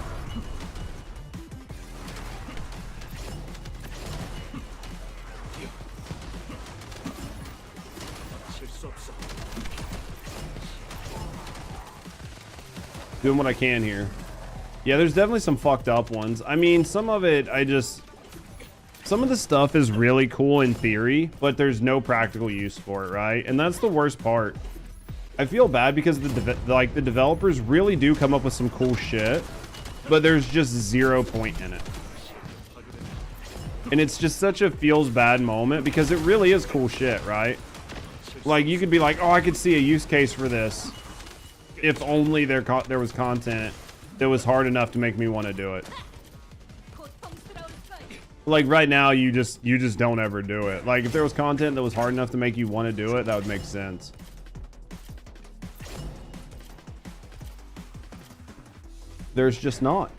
Doing what I can here. Yeah, there's definitely some fucked up ones. I mean, some of it, some of the stuff is really cool in theory, but there's no practical use for it, right? And that's the worst part. I feel bad because the developers really do come up with some cool shit, but there's just 0 point in it. And it's just such a feels bad moment because it really is cool shit, right? Like, you could be like, oh, I could see a use case for this. If only there was content that was hard enough to make me want to do it. Like right now, you just don't ever do it. Like if there was content that was hard enough to make you want to do it, that would make sense. There's just not.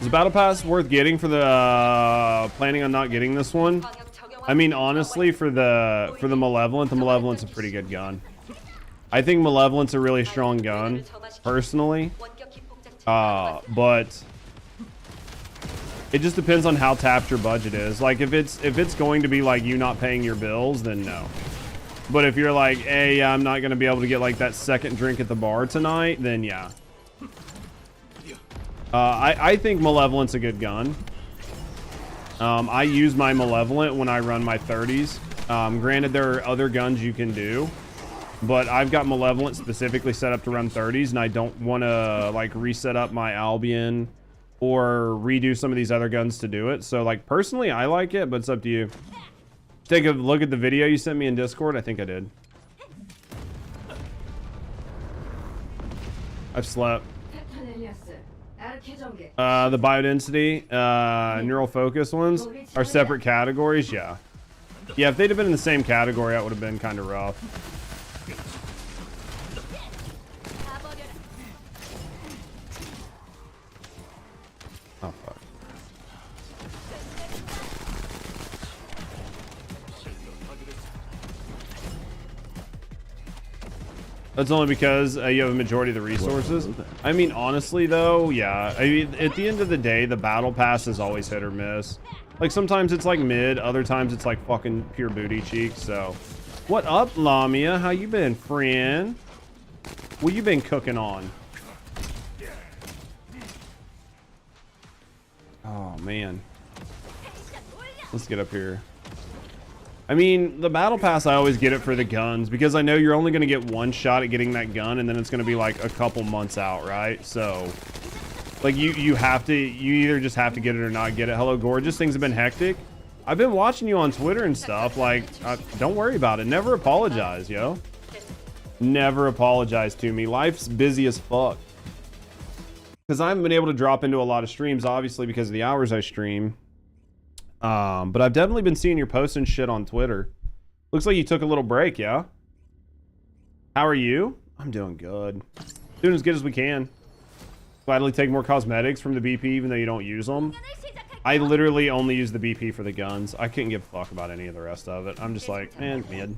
Is Battle Pass worth getting for the planning on not getting this one? I mean, honestly, for the Malevolent's a pretty good gun. I think Malevolent's a really strong gun, personally. But it just depends on how tapped your budget is. Like if it's going to be like you not paying your bills, then no. But if you're like, hey, I'm not gonna be able to get like that second drink at the bar tonight, then yeah. I think Malevolent's a good gun. I use my Malevolent when I run my 30s. Granted, there are other guns you can do, but I've got Malevolent specifically set up to run 30s, and I don't want to like reset up my Albion or redo some of these other guns to do it. So like personally, I like it, but it's up to you. Take a look at the video you sent me in Discord. I think I did. I've slept. The biodensity, neural focus ones are separate categories. Yeah. Yeah, if they'd have been in the same category, that would have been kind of rough. Oh, fuck. That's only because you have a majority of the resources. I mean, honestly, though, yeah. I mean, at the end of the day, the battle pass is always hit or miss. Like, sometimes it's like mid, other times it's like fucking pure booty cheek, so. What up, Lamia? How you been, friend? What you been cooking on? Oh, man. Let's get up here. I mean, the battle pass, I always get it for the guns because I know you're only going to get one shot at getting that gun, and then it's going to be like a couple months out, right? So, like, you have to, you either just have to get it or not get it. Hello, gorgeous. Things have been hectic. I've been watching you on Twitter and stuff. Like, don't worry about it. Never apologize, yo. Never apologize to me. Life's busy as fuck. Because I haven't been able to drop into a lot of streams, obviously, because of the hours I stream. But I've definitely been seeing your posts and shit on Twitter. Looks like you took a little break, yeah? How are you? I'm doing good. Doing as good as we can. Gladly take more cosmetics from the BP even though you don't use them. I literally only use the BP for the guns. I couldn't give a fuck about any of the rest of it. I'm just like, man, mid.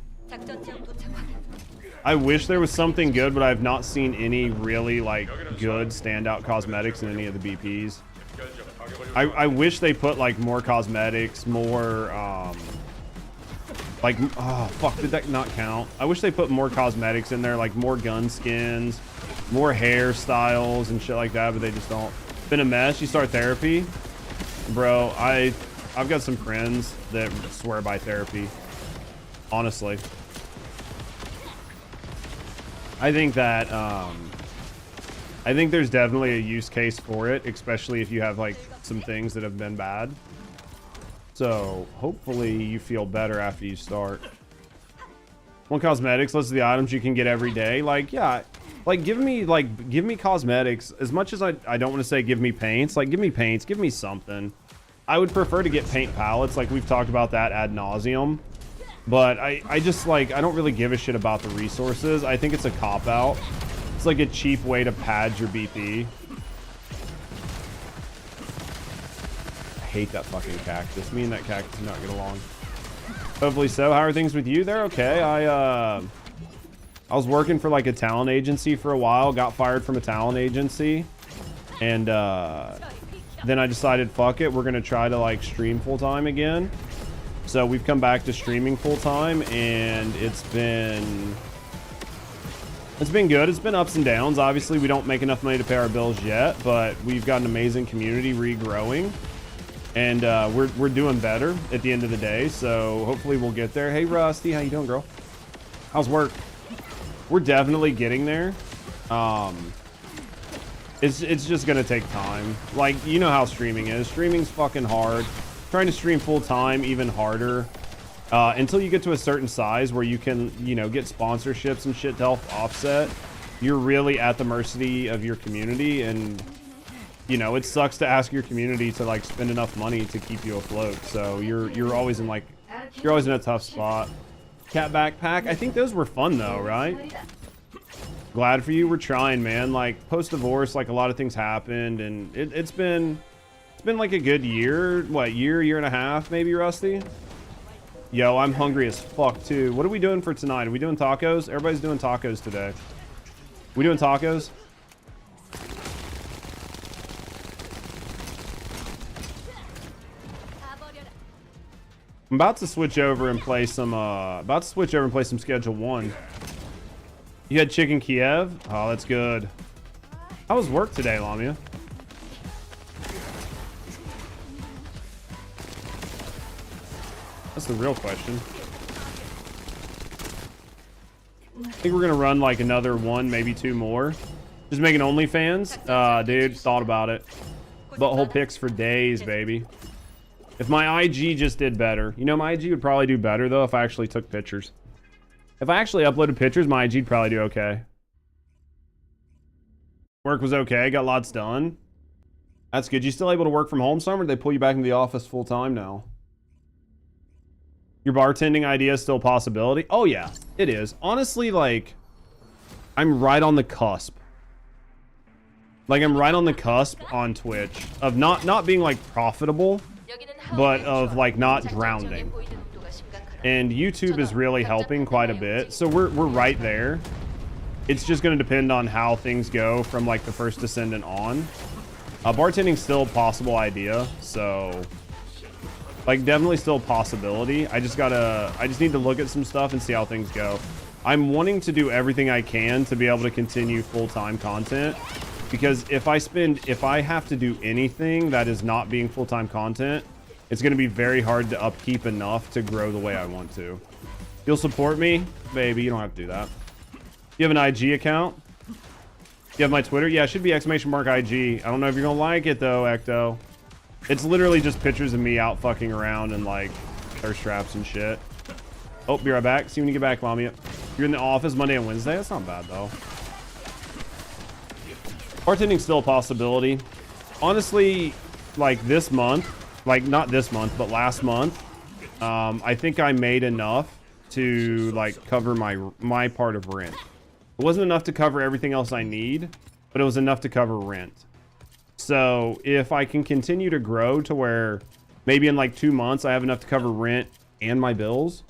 I wish there was something good, but I've not seen any really like good standout cosmetics in any of the BPs. I wish they put like more cosmetics, more like, oh fuck, did that not count? I wish they put more cosmetics in there, like more gun skins, more hairstyles and shit like that, but they just don't. Been a mess. You start therapy, bro. I've got some friends that swear by therapy, honestly. I think that I think there's definitely a use case for it, especially if you have like some things that have been bad. So hopefully you feel better after you start. One cosmetics, lists the items you can get every day. Like, yeah, like give me cosmetics. As much as I don't want to say give me paints, like give me paints, give me something. I would prefer to get paint palettes, like we've talked about that ad nauseum. But I just like, I don't really give a shit about the resources. I think it's a cop-out. It's like a cheap way to pad your BP. I hate that fucking cactus. Me and that cactus do not get along. Hopefully so. How are things with you? They're okay. I was working for like a talent agency for a while. Got fired from a talent agency. And then I decided, fuck it. We're going to try to like stream full-time again. So we've come back to streaming full-time, and it's been good. It's been ups and downs. Obviously, we don't make enough money to pay our bills yet, but we've got an amazing community regrowing, and we're doing better at the end of the day. So hopefully we'll get there. Hey, Rusty, how you doing, girl? How's work? We're definitely getting there. It's just gonna take time. Like, you know how streaming is. Streaming's fucking hard. Trying to stream full-time, even harder. Until you get to a certain size where you can, you know, get sponsorships and shit to help offset, you're really at the mercy of your community. And, you know, it sucks to ask your community to, like, spend enough money to keep you afloat. So you're always in, like, you're always in a tough spot. Cat backpack. I think those were fun, though, right? Glad for you. We're trying, man. Like, post-divorce, like, a lot of things happened, and it's been like a good year. What, year and a half, maybe, Rusty? Yo, I'm hungry as fuck, too. What are we doing for tonight? Are we doing tacos? Everybody's doing tacos today. We doing tacos? I'm about to switch over and play some, Schedule 1. You had chicken Kiev? Oh, that's good. How was work today, Lamia? That's the real question. think we're gonna run like another one, maybe 2 more. Just making OnlyFans. Dude, thought about it. Butthole pics for days, baby. If my IG just did better. You know, my IG would probably do better though if I actually took pictures. If I actually uploaded pictures, my IG'd probably do okay. Work was okay, got lots done. That's good. You still able to work from home, Summer? Or did they pull you back into the office full time now? Your bartending idea is still a possibility? Oh yeah, it is. Honestly, like, I'm right on the cusp. Like, I'm right on the cusp on Twitch of not being like profitable, but of like not drowning. And YouTube is really helping quite a bit. So we're right there. It's just going to depend on how things go from like the First Descendant on. Bartending's still a possible idea, so like definitely still a possibility. I just need to look at some stuff and see how things go. I'm wanting to do everything I can to be able to continue full-time content, because if I have to do anything that is not being full-time content, it's going to be very hard to upkeep enough to grow the way I want to. You'll support me? Baby, you don't have to do that. You have an IG account? You have my Twitter? Yeah, it should be !IG. I don't know if you're gonna like it though, Ecto. It's literally just pictures of me out fucking around and like thirst traps and shit. Oh, be right back. See you when you get back, Mommy. You're in the office Monday and Wednesday? That's not bad though. Bartending's still a possibility. Honestly, like this month, like not this month, but last month, I think I made enough to like cover my part of rent. It wasn't enough to cover everything else I need, but it was enough to cover rent. So if I can continue to grow to where maybe in like 2 months I have enough to cover rent and my bills,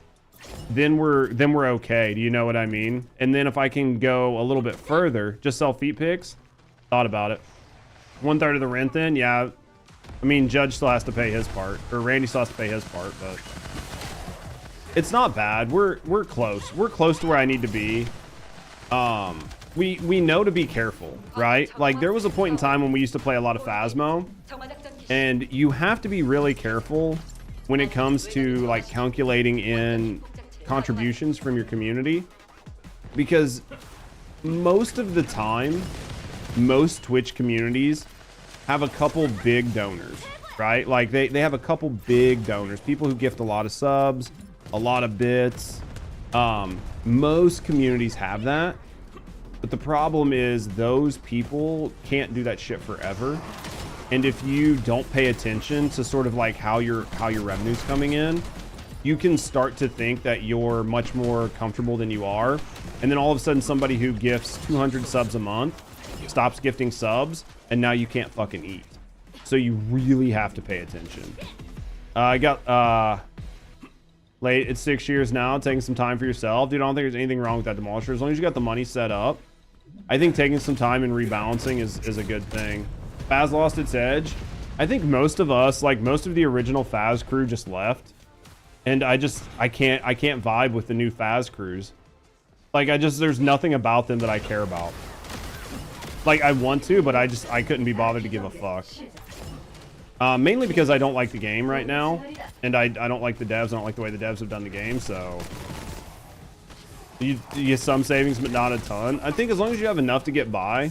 then we're okay. Do you know what I mean? And then if I can go a little bit further, just sell feet pics, thought about it. 1/3 of the rent then, yeah. I mean, Judge still has to pay his part, or Randy still has to pay his part, but it's not bad. We're close. We're close to where I need to be. We know to be careful, right? Like there was a point in time when we used to play a lot of Phasmo, and you have to be really careful when it comes to like calculating in contributions from your community, because most of the time, most Twitch communities have a couple big donors, right? Like they have a couple big donors, people who gift a lot of subs, a lot of bits. Most communities have that, but the problem is those people can't do that shit forever. And if you don't pay attention to sort of like how your revenue's coming in, you can start to think that you're much more comfortable than you are. And then all of a sudden somebody who gifts 200 subs a month stops gifting subs, and now you can't fucking eat. So you really have to pay attention. I got late. It's 6 years now, taking some time for yourself. Dude, I don't think there's anything wrong with that, Demolisher. As long as you got the money set up, I think taking some time and rebalancing is a good thing. Faz lost its edge. I think most of us, like most of the original Faz crew, just left, and I can't vibe with the new Faz crews. Like there's nothing about them that I care about. Like I want to, but I couldn't be bothered to give a fuck. Mainly because I don't like the game right now, and I don't like the devs. I don't like the way the devs have done the game, so you get some savings, but not a ton. I think as long as you have enough to get by,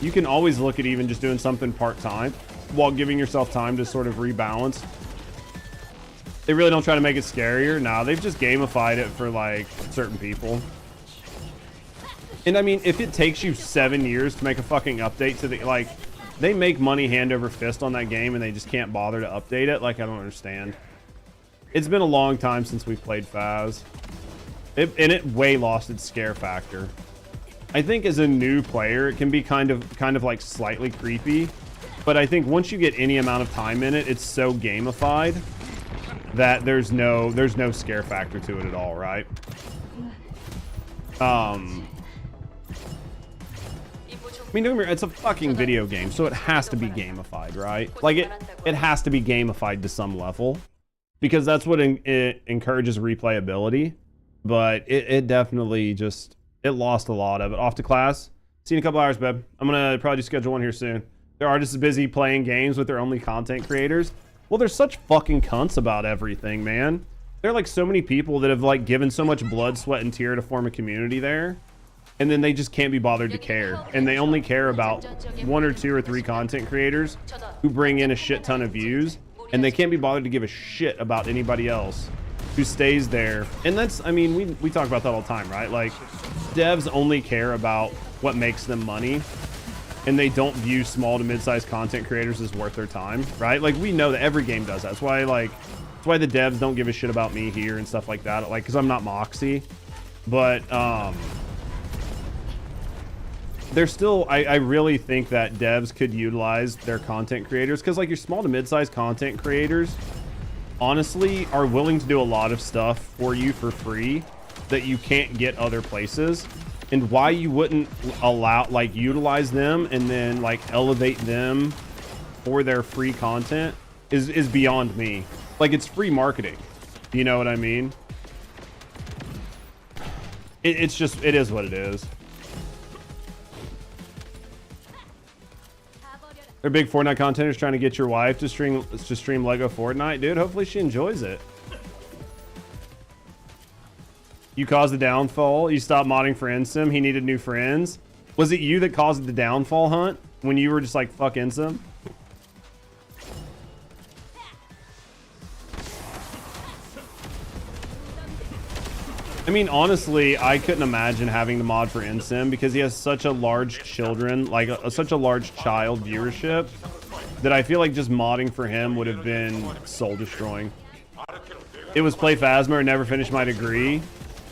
you can always look at even just doing something part-time while giving yourself time to sort of rebalance. They really don't try to make it scarier. Nah, they've just gamified it for like certain people. And I mean, if it takes you 7 years to make a fucking update to the, like, they make money hand over fist on that game and they just can't bother to update it. Like, I don't understand. It's been a long time since we've played Faz. And it way lost its scare factor. I think as a new player, it can be kind of like slightly creepy. But I think once you get any amount of time in it, it's so gamified that there's no scare factor to it at all, right? I mean, it's a fucking video game, so it has to be gamified, right? Like, it has to be gamified to some level, because that's what it encourages replayability. But it definitely just, it lost a lot of it. Off to class. See you in a couple hours, babe. I'm gonna probably schedule one here soon. There are just busy playing games with their only content creators. Well, there's such fucking cunts about everything, man. There are like so many people that have like given so much blood, sweat, and tear to form a community there. and then they just can't be bothered to care, and they only care about 1 or 2 or 3 content creators who bring in a shit ton of views, and they can't be bothered to give a shit about anybody else who stays there. And that's, I mean, we talk about that all the time, right? Like, devs only care about what makes them money, and they don't view small to mid-sized content creators as worth their time, right? Like, we know that every game does that. That's why, like, that's why the devs don't give a shit about me here and stuff like that, like, because I'm not Moxie. But there's still, I really think that devs could utilize their content creators, because like your small to mid-sized content creators honestly are willing to do a lot of stuff for you for free that you can't get other places. And why you wouldn't allow, like, utilize them and then like elevate them for their free content is beyond me. Like, it's free marketing, you know what I mean? It's just, it is what it is. They're big Fortnite contenders trying to get your wife to stream Lego Fortnite, dude. Hopefully she enjoys it. You caused the downfall. You stopped modding for Insim. He needed new friends. Was it you that caused the downfall, Hunt? When you were just like, fuck Insim? I mean, honestly, I couldn't imagine having the mod for Insim because he has such a large children, like such a large child viewership, that I feel like just modding for him would have been soul destroying. It was play Phasma or never finish my degree.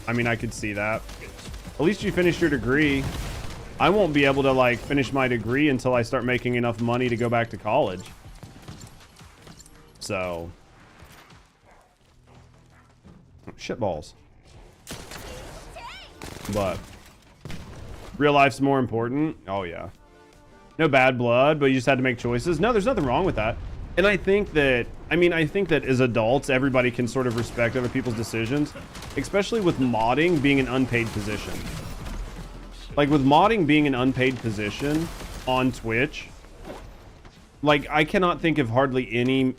I mean, I could see that. At least you finished your degree. I won't be able to like finish my degree until I start making enough money to go back to college. So, shitballs. But real life's more important. Oh yeah. No bad blood, but you just had to make choices. No, there's nothing wrong with that. And I think that, I mean, I think that as adults, everybody can sort of respect other people's decisions, especially with modding being an unpaid position. Like with modding being an unpaid position on Twitch, like I cannot think of hardly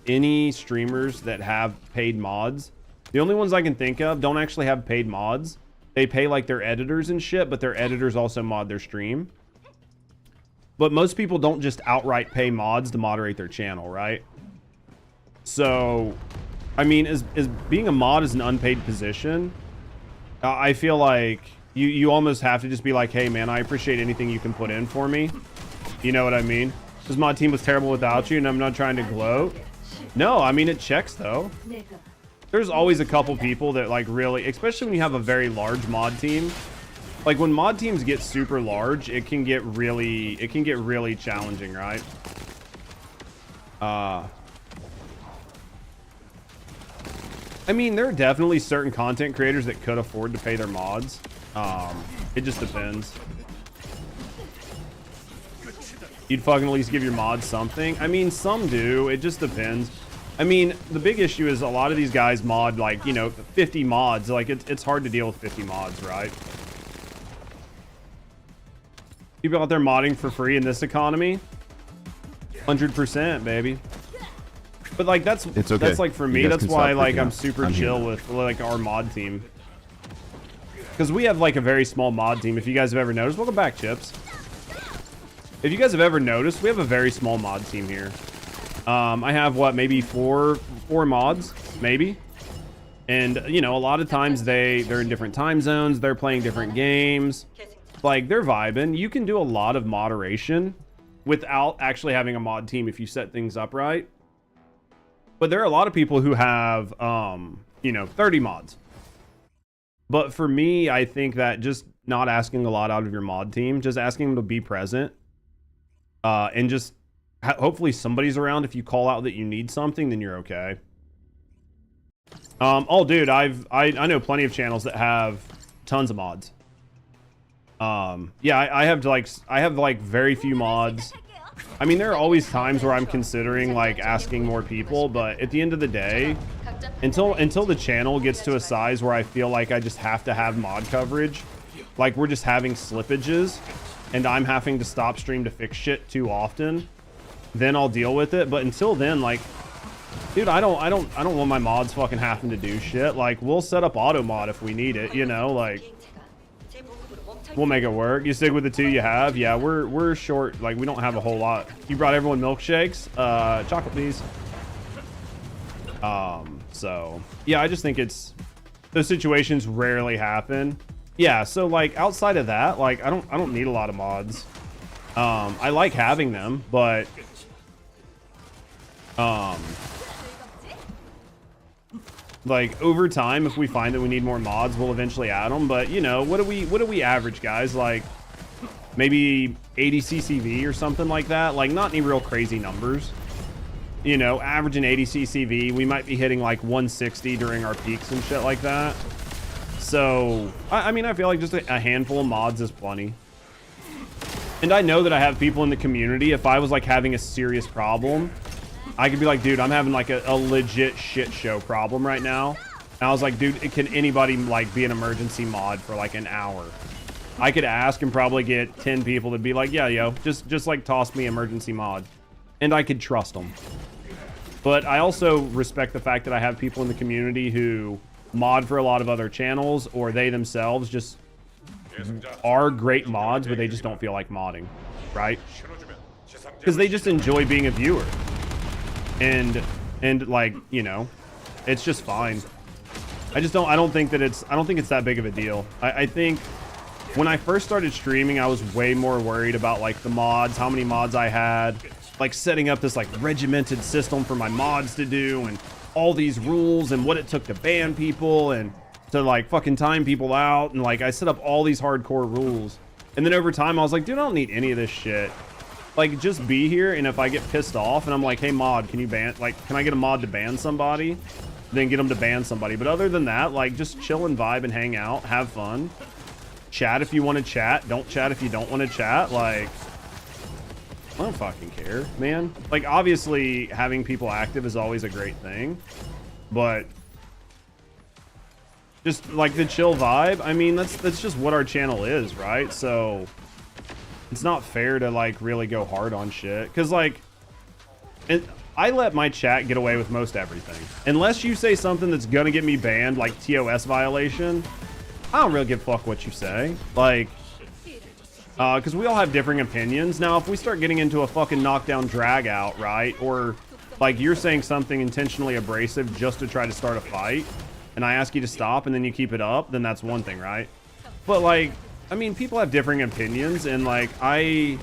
any streamers that have paid mods. The only ones I can think of don't actually have paid mods. They pay like their editors and shit, but their editors also mod their stream. But most people don't just outright pay mods to moderate their channel, right? So, I mean, as being a mod is an unpaid position, I feel like you almost have to just be like, hey man, I appreciate anything you can put in for me. You know what I mean? This mod team was terrible without you, and I'm not trying to gloat. No, I mean, it checks though. There's always a couple people that like really, especially when you have a very large mod team. Like when mod teams get super large, it can get really challenging, right? I mean, there are definitely certain content creators that could afford to pay their mods. It just depends. You'd fucking at least give your mods something. I mean, some do. It just depends. I mean, the big issue is a lot of these guys mod like, you know, 50 mods. Like it's hard to deal with 50 mods, right? People out there modding for free in this economy, 100%, baby. But like that's okay. That's like for me. That's why like I'm super chill with like our mod team, because we have like a very small mod team. If you guys have ever noticed, welcome back, Chips. If you guys have ever noticed, we have a very small mod team here. I have what, maybe four mods, maybe. And you know, a lot of times they're in different time zones. They're playing different games. Like they're vibing. You can do a lot of moderation without actually having a mod team if you set things up right. But there are a lot of people who have, you know, 30 mods. But for me, I think that just not asking a lot out of your mod team, just asking them to be present, and just hopefully somebody's around. If you call out that you need something, then you're okay. Oh, dude, I know plenty of channels that have tons of mods. Yeah, I have like very few mods. I mean, there are always times where I'm considering like asking more people, but at the end of the day, until the channel gets to a size where I feel like I just have to have mod coverage, like we're just having slippages and I'm having to stop stream to fix shit too often, then I'll deal with it. But until then, like, dude, I don't want my mods fucking having to do shit. Like, we'll set up auto mod if we need it, you know, like We'll make it work. You stick with the 2 you have. Yeah, we're short. Like, we don't have a whole lot. You brought everyone milkshakes. Chocolate, please. So yeah, I just think those situations rarely happen. Yeah, so like outside of that, like I don't need a lot of mods. I like having them, but like over time, if we find that we need more mods, we'll eventually add them. But you know, what do we average, guys? Like maybe 80 CCV or something like that. Like not any real crazy numbers. You know, averaging 80 CCV. We might be hitting like 160 during our peaks and shit like that. So I mean, I feel like just a handful of mods is plenty. And I know that I have people in the community. If I was like having a serious problem, I could be like, dude, I'm having like a legit shit show problem right now. And I was like, dude, can anybody like be an emergency mod for like an hour? I could ask and probably get 10 people to be like, yeah, yo, just like toss me emergency mod. And I could trust them. But I also respect the fact that I have people in the community who mod for a lot of other channels, or they themselves just are great mods, but they just don't feel like modding, right? Because they just enjoy being a viewer. And like, you know, it's just fine. I don't think it's that big of a deal. I think when I first started streaming, I was way more worried about like the mods, how many mods I had, like setting up this like regimented system for my mods to do, and all these rules and what it took to ban people and to like fucking time people out. And like I set up all these hardcore rules, and then over time I was like, dude, I don't need any of this shit. Like just be here, and if I get pissed off and I'm like, hey mod, can you ban, like, can I get a mod to ban somebody? Then get them to ban somebody. But other than that, like just chill and vibe and hang out, have fun, chat if you want to chat, don't chat if you don't want to chat. Like I don't fucking care, man. Like obviously having people active is always a great thing, but just like the chill vibe, I mean, that's just what our channel is, right? So it's not fair to like really go hard on shit, because like I let my chat get away with most everything, unless you say something that's gonna get me banned, like TOS violation. I don't really give a fuck what you say, like because we all have differing opinions. Now if we start getting into a fucking knockdown drag out, right, or like you're saying something intentionally abrasive just to try to start a fight, and I ask you to stop and then you keep it up, then that's one thing, right? But like, I mean, people have differing opinions, and like I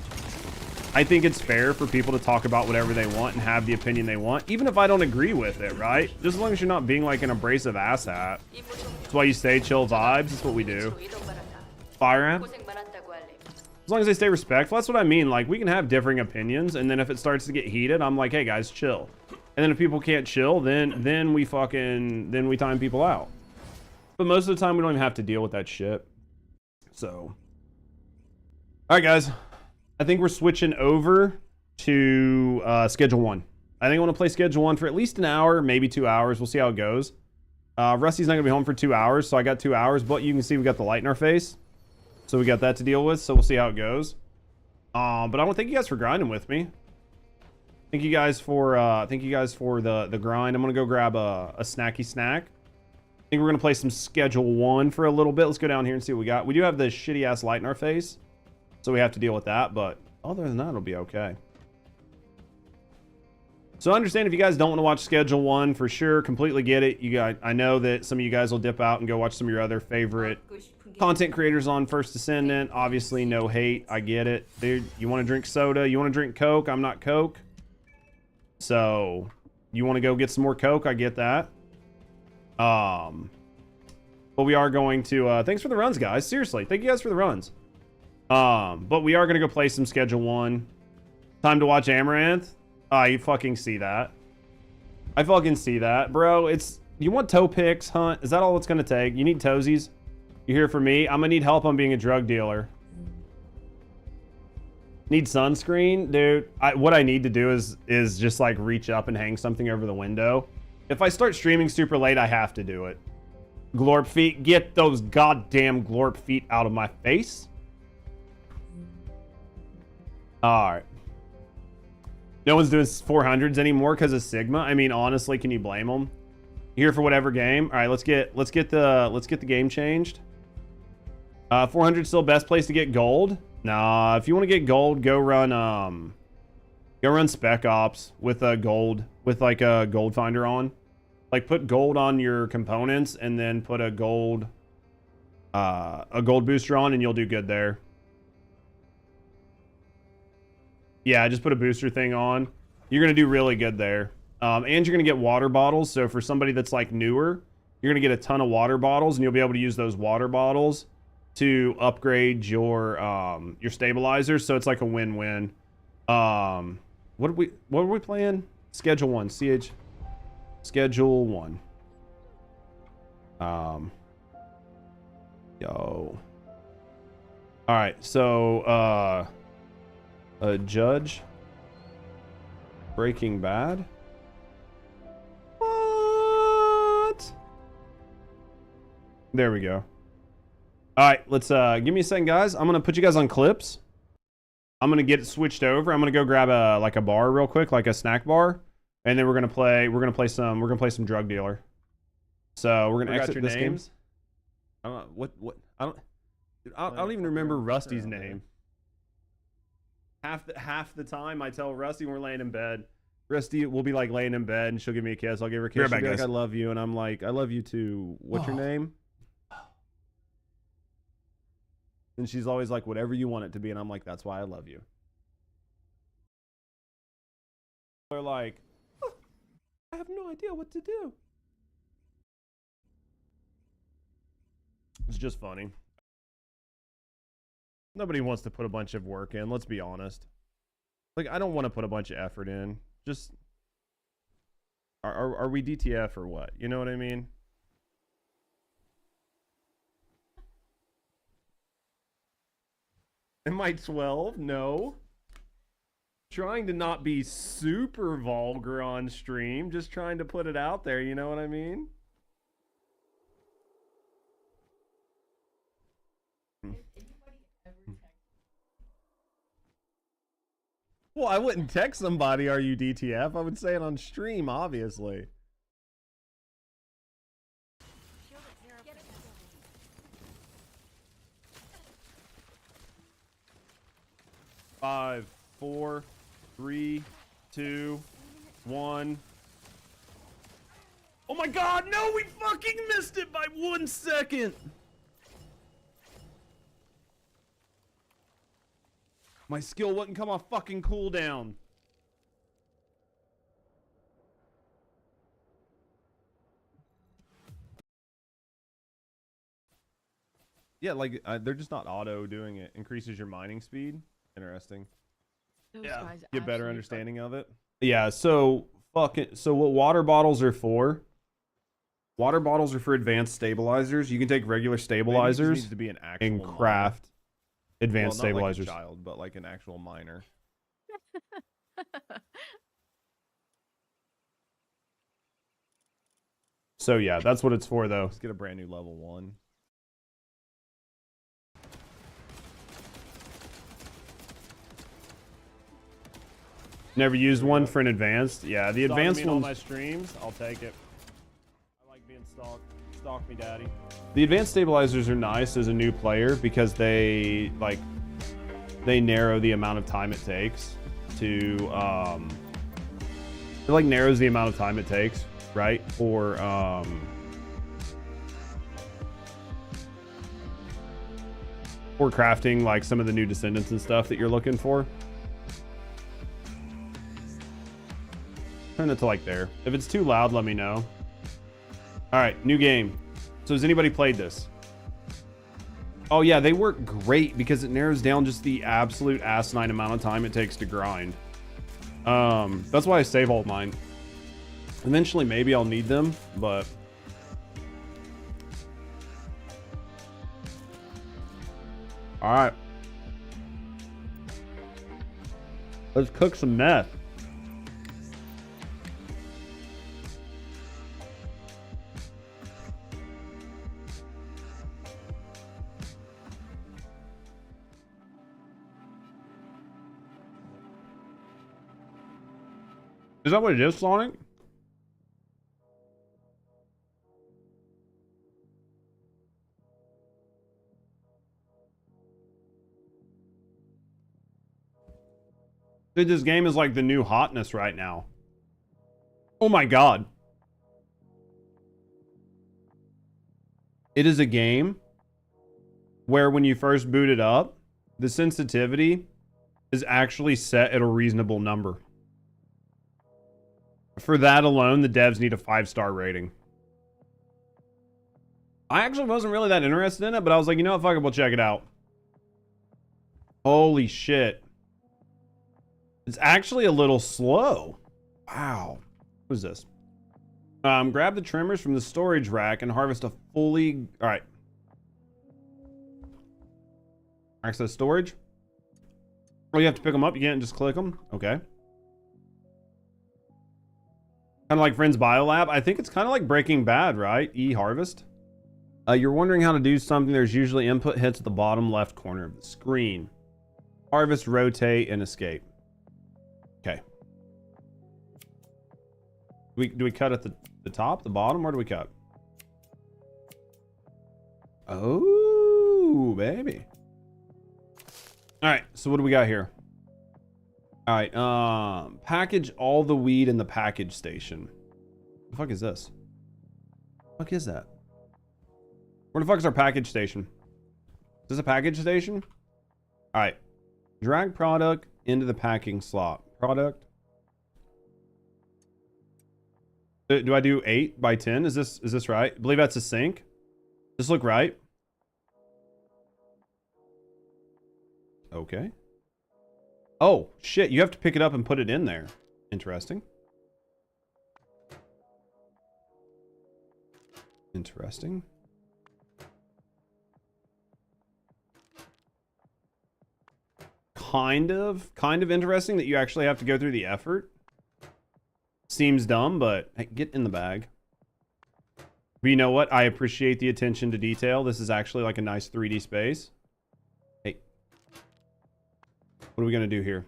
think it's fair for people to talk about whatever they want and have the opinion they want, even if I don't agree with it, right? Just as long as you're not being like an abrasive asshat. That's why you stay chill vibes. That's what we do. Fire Amp. As long as they stay respectful, that's what I mean. Like, we can have differing opinions, and then if it starts to get heated, I'm like, hey guys, chill. And then if people can't chill, then we time people out. But most of the time, we don't even have to deal with that shit. So, all right, guys, I think we're switching over to Schedule 1. I think I want to play Schedule 1 for at least an hour, maybe 2 hours. We'll see how it goes. Rusty's not gonna be home for 2 hours, so I got 2 hours. But you can see we got the light in our face. So we got that to deal with, so we'll see how it goes. But I want to thank you guys for grinding with me. Thank you guys for the grind. I'm gonna go grab a snacky snack. I think we're gonna play some Schedule 1 for a little bit. Let's go down here and see what we got. We do have the shitty ass light in our face, so we have to deal with that. But other than that, it'll be okay. So I understand if you guys don't want to watch Schedule 1 for sure. Completely get it. You guys, I know that some of you guys will dip out and go watch some of your other favorite content creators on First Descendant. Obviously, no hate. I get it. Dude, you want to drink soda? You want to drink Coke? I'm not Coke. So, you want to go get some more Coke? I get that. But we are going to... thanks for the runs, guys. Seriously, thank you guys for the runs. But we are going to go play some Schedule 1. Time to watch Amaranth. You fucking see that. I fucking see that. Bro, it's... You want toe picks, Hunt? Is that all it's going to take? You need toesies? You hear from me? I'm gonna need help on being a drug dealer. Need sunscreen? Dude, what I need to do is just like reach up and hang something over the window. If I start streaming super late, I have to do it. Glorp feet, get those goddamn glorp feet out of my face. Alright. No one's doing 400s anymore because of Sigma. I mean, honestly, can you blame them? Here for whatever game. All right, let's get the game changed. 400 still best place to get gold. Nah, if you want to get gold, go run Spec Ops with a gold, with like a gold finder on. Like put gold on your components and then put a gold booster on and you'll do good there. Yeah, just put a booster thing on. You're going to do really good there. And you're going to get water bottles. So for somebody that's like newer, you're going to get a ton of water bottles and you'll be able to use those water bottles to upgrade your stabilizers. So it's like a win-win. What are we playing? Schedule 1, CH. Schedule 1. Yo. All right, so a Judge. Breaking Bad. What? There we go. All right, let's give me a second, guys. I'm gonna put you guys on clips. I'm gonna get it switched over. I'm gonna go grab a bar real quick, like a snack bar, and then we're gonna play some drug dealer. So we're gonna exit this game. I don't know what I don't even remember Rusty's name. Half the time I tell Rusty we're laying in bed. Rusty will be like laying in bed and she'll give me a kiss. I'll give her a kiss. She'll be like, I love you, and I'm like, I love you too. What's your name? And she's always like, whatever you want it to be, and I'm like, that's why I love you. They're like, oh, I have no idea what to do. It's just funny. Nobody wants to put a bunch of work in, let's be honest. Like, I don't want to put a bunch of effort in. Just, are we DTF or what? You know what I mean? Am I 12? No. Trying to not be super vulgar on stream. Just trying to put it out there, you know what I mean? Well, I wouldn't text somebody, are you DTF? I would say it on stream, obviously. Five, 4, 3, 2, 1. Oh my god, no, we fucking missed it by 1 second. My skill wouldn't come off fucking cooldown. Yeah, like they're just not auto doing it. Increases your mining speed. Interesting. Yeah, get better understanding of it. Yeah, so so what water bottles are for? Water bottles are for advanced stabilizers. You can take regular stabilizers needs to be an actual and craft advanced stabilizers. Like a child, but like an actual miner. So yeah, that's what it's for though. Let's get a brand new level 1. Never used one for an advanced. Yeah, the advanced one. On my streams, I'll take it. I like being stalked. Stalk me, daddy. The advanced stabilizers are nice as a new player because they narrow the amount of time it takes to it like narrows the amount of time it takes, right? For crafting like some of the new descendants and stuff that you're looking for. Turn it to like there. If it's too loud, let me know. All right, new game. So has anybody played this? Oh yeah, they work great because it narrows down just the absolute asinine amount of time it takes to grind. That's why I save all mine. Eventually, maybe I'll need them, but all right. Let's cook some meth. Is that what it is, Sonic? Dude, this game is like the new hotness right now. Oh my god. It is a game where when you first boot it up, the sensitivity is actually set at a reasonable number. For that alone, the devs need a 5-star rating. I actually wasn't really that interested in it, but I was like, you know what, fuck it, we'll check it out. Holy shit. It's actually a little slow. Wow. What is this? Grab the trimmers from the storage rack and harvest a fully... Alright. Access storage. Oh, you have to pick them up? You can't just click them? Okay. Kind of like Friends Biolab. I think it's kind of like Breaking Bad, right? E-harvest. You're wondering how to do something. There's usually input hits at the bottom left corner of the screen. Harvest, rotate, and escape. Okay. Do we cut at the top, the bottom? Where do we cut? Oh, baby. All right, so what do we got here? All right, package all the weed in the package station. The fuck is this? The fuck is that? Where the fuck is our package station? Is this a package station? All right, drag product into the packing slot. Product. Do I do 8 by 10? Is this right? I believe that's a sink. Does this look right? Okay. Oh, shit. You have to pick it up and put it in there. Interesting. Interesting. Kind of interesting that you actually have to go through the effort. Seems dumb, but hey, get in the bag. But you know what? I appreciate the attention to detail. This is actually like a nice 3D space. Hey. What are we going to do here?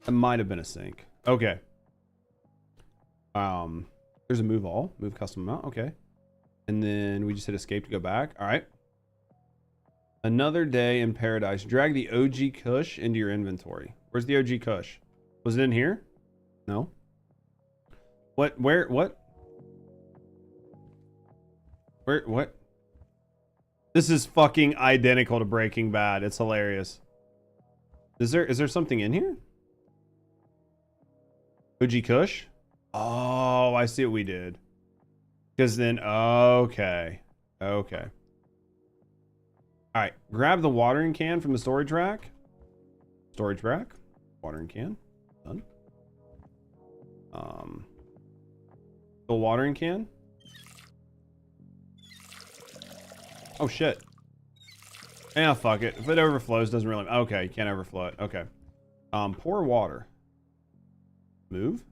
It might have been a sink. Okay. There's a move all. Move custom amount. Okay. And then we just hit escape to go back. All right. Another day in paradise. Drag the OG Kush into your inventory. Where's the OG Kush? Was it in here? No. What? Where? What? Where? What? This is fucking identical to Breaking Bad. It's hilarious. Is there something in here? OG Kush? Oh, I see what we did. Because then, okay. Okay. All right. Grab the watering can from the storage rack. Storage rack. Watering can. Done. The watering can. Oh shit. Yeah, fuck it. If it overflows, doesn't really. Okay, you can't overflow it. Okay. Pour water. Move.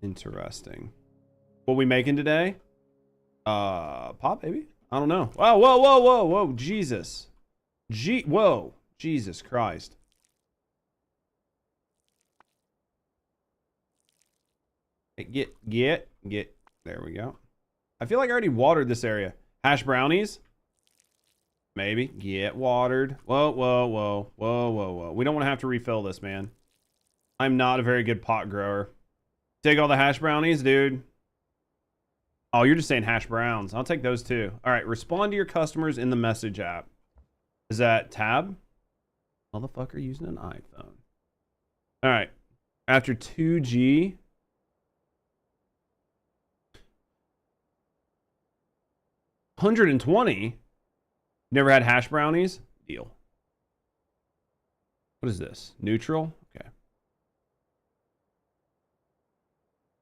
Interesting. What we making today? Pop, baby. I don't know. Wow, whoa, whoa, whoa, whoa, Jesus. Whoa, Jesus Christ. Get. There we go. I feel like I already watered this area. Hash brownies? Maybe. Get watered. Whoa, whoa, whoa, whoa, whoa, whoa. We don't want to have to refill this, man. I'm not a very good pot grower. Take all the hash brownies, dude. Oh, you're just saying hash browns. I'll take those too. All right, respond to your customers in the message app. Is that tab? Motherfucker using an iPhone. All right. After 2G. $120. Never had hash brownies? Deal. What is this? Neutral? Okay.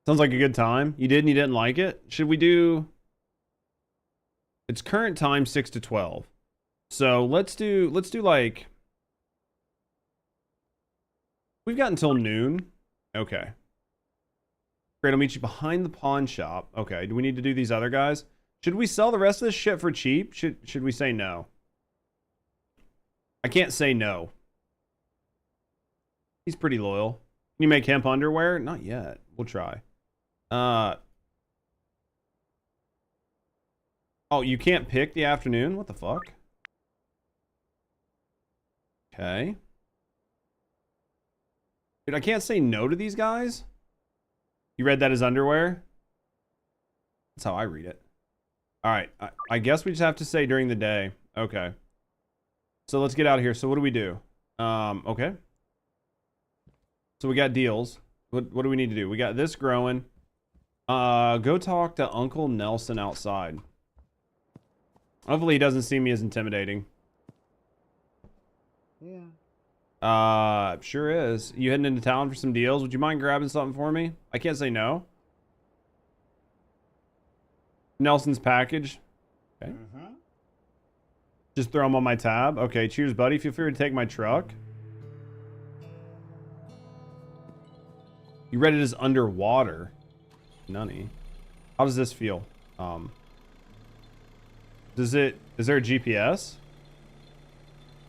Sounds like a good time. You did and you didn't like it? Should we do... It's current time 6 to 12. So let's do like... We've got until noon. Okay. Great, I'll meet you behind the pawn shop. Okay, do we need to do these other guys? Should we sell the rest of this shit for cheap? Should we say no? I can't say no. He's pretty loyal. Can you make hemp underwear? Not yet. We'll try. Oh, you can't pick the afternoon? What the fuck? Okay. Dude, I can't say no to these guys. You read that as underwear? That's how I read it. All right. I guess we just have to say during the day. Okay. So let's get out of here. So what do we do? Okay. So we got deals. What do we need to do? We got this growing. Go talk to Uncle Nelson outside. Hopefully he doesn't see me as intimidating. Yeah. Sure is. You heading into town for some deals? Would you mind grabbing something for me? I can't say no. Nelson's package. Okay. Just throw them on my tab. Okay, cheers, buddy. Feel free to take my truck. You read it as underwater. Nunny. How does this feel? Is there a GPS?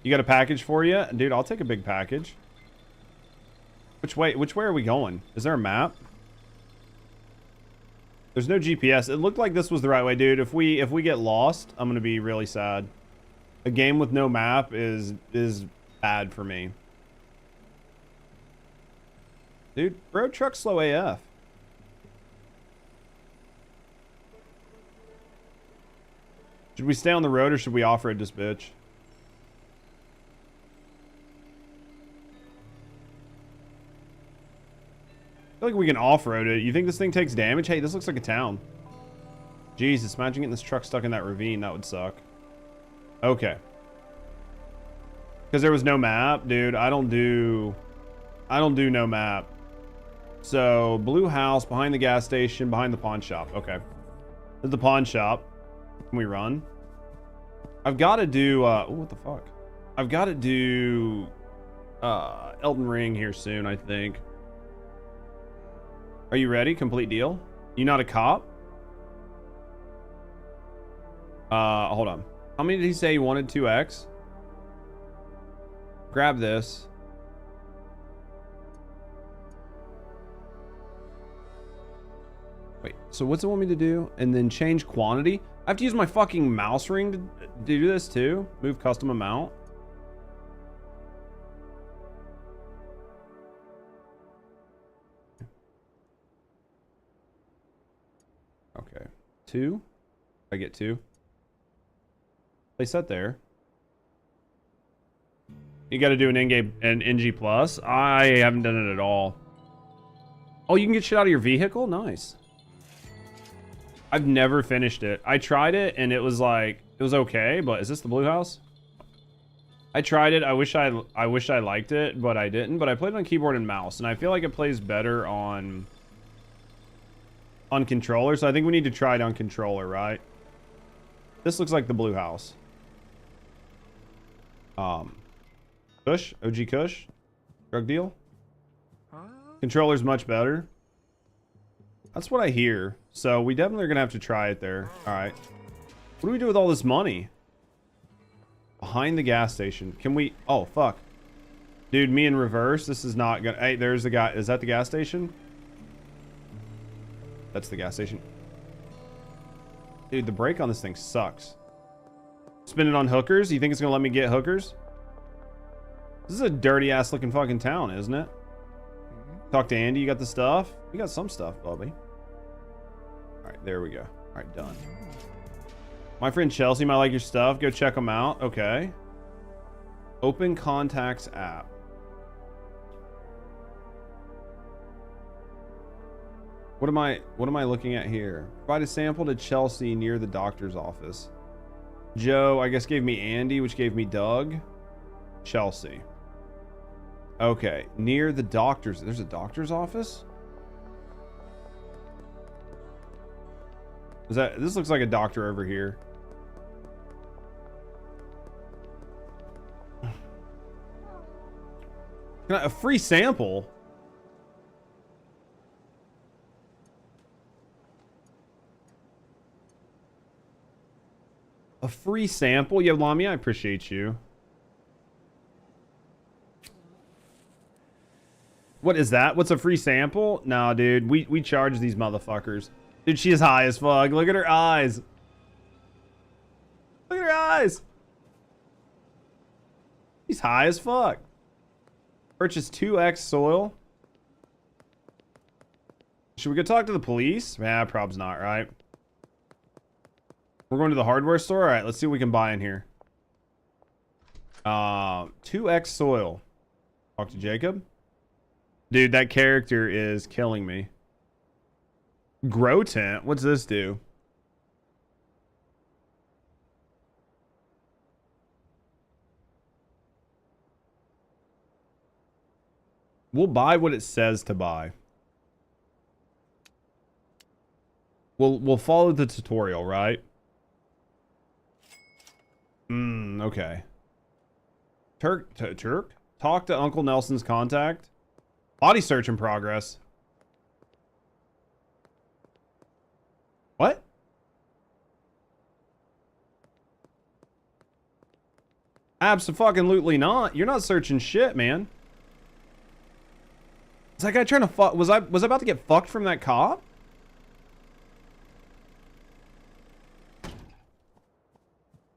You got a package for you? Dude, I'll take a big package. Which way are we going? Is there a map? There's no GPS. It looked like this was the right way, dude. If we get lost, I'm gonna be really sad. A game with no map is bad for me. Dude, road truck slow AF. Should we stay on the road or should we off-road this bitch? I feel like we can off-road it. You think this thing takes damage? Hey, this looks like a town. Jesus, imagine getting this truck stuck in that ravine. That would suck. Okay. Because there was no map, dude. I don't do no map. So, blue house, behind the gas station, behind the pawn shop. Okay. There's the pawn shop. Can we run? I've got to do, oh, what the fuck? I've got to do, Elden Ring here soon, I think. Are you ready? Complete deal? You not a cop? Hold on. How many did he say he wanted? 2x? Grab this. Wait, so what's it want me to do? And then change quantity? I have to use my fucking mouse ring to do this too? Move custom amount? Okay. 2? I get 2. Place that there. You got to do an in-game and NG plus. I haven't done it at all. Oh, you can get shit out of your vehicle? Nice. I've never finished it. I tried it and it was like, it was okay, but is this the blue house? I tried it. I wish I liked it, but I didn't. But I played it on keyboard and mouse, and I feel like it plays better on controller. So I think we need to try it on controller, right? This looks like the blue house. Kush, OG Kush, drug deal. Controller's much better. That's what I hear. So we definitely are gonna have to try it there. All right. What do we do with all this money? Behind the gas station. Can we? Oh fuck, dude. Me in reverse. This is not gonna. Hey, there's the guy. Is that the gas station? That's the gas station. Dude, the brake on this thing sucks. Spin it on hookers. You think it's gonna let me get hookers? This is a dirty ass looking fucking town, isn't it? Talk to Andy. You got the stuff? We got some stuff, Bubby. All right, there we go. All right, done. My friend Chelsea might like your stuff. Go check them out. Okay. Open contacts app. What am I looking at here? Provide a sample to Chelsea near the doctor's office. Joe, I guess, gave me Andy, which gave me Doug. Chelsea. Okay, near the doctor's. There's a doctor's office? This looks like a doctor over here. A free sample? A free sample? Yeah, Lami, I appreciate you. What is that? What's a free sample? Nah, dude, we charge these motherfuckers. Dude, she is high as fuck. Look at her eyes. Look at her eyes. He's high as fuck. Purchase 2x soil. Should we go talk to the police? Yeah, prob's not, right? We're going to the hardware store? Alright, let's see what we can buy in here. 2x soil. Talk to Jacob. Dude, that character is killing me. Grow tent? What's this do? We'll buy what it says to buy. We'll follow the tutorial, right? Okay. Turk? Talk to Uncle Nelson's contact. Body search in progress. What? Abso-fucking-lutely not. You're not searching shit, man. Is that guy trying to fuck? Was I about to get fucked from that cop?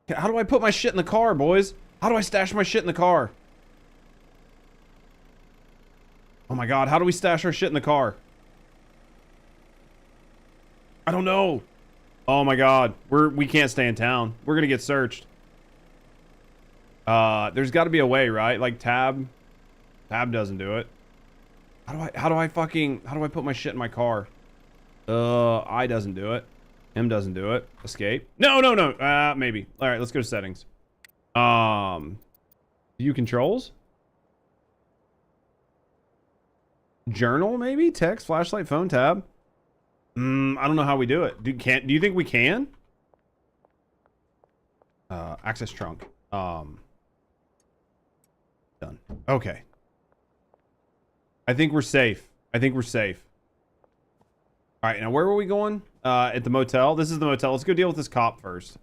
Okay, how do I put my shit in the car, boys? How do I stash my shit in the car? Oh my god, how do we stash our shit in the car? I don't know. Oh my god, we can't stay in town. We're gonna get searched. There's got to be a way, right? Like tab doesn't do it. How do I put my shit in my car? I doesn't do it. M doesn't do it. Escape. No. Maybe. All right, let's go to settings. View controls. Journal, maybe? Text, flashlight, phone, tab. I don't know how we do it. Do you think we can? Access trunk. Done. Okay. I think we're safe. All right, now where were we going? At the motel? This is the motel. Let's go deal with this cop first.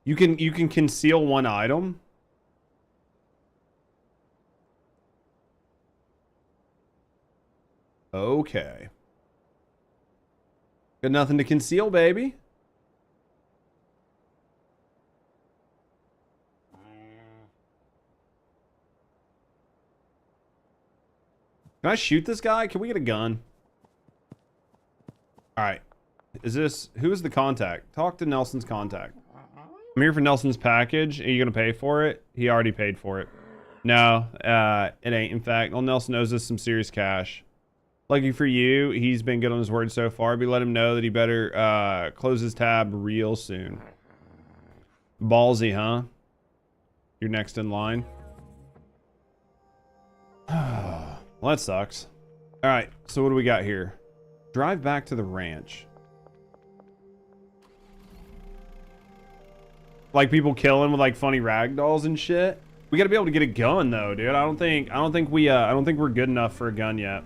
You can conceal one item. Okay. Got nothing to conceal, baby. Can I shoot this guy? Can we get a gun? All right. Who is the contact? Talk to Nelson's contact. I'm here for Nelson's package. Are you going to pay for it? He already paid for it. No, it ain't. In fact, old Nelson owes us some serious cash. Lucky for you, he's been good on his word so far, but let him know that he better close his tab real soon. Ballsy, huh? You're next in line. Well, that sucks. All right, so what do we got here? Drive back to the ranch. Like people killing with like funny ragdolls and shit. We got to be able to get a gun though, dude. I don't think we're good enough for a gun yet.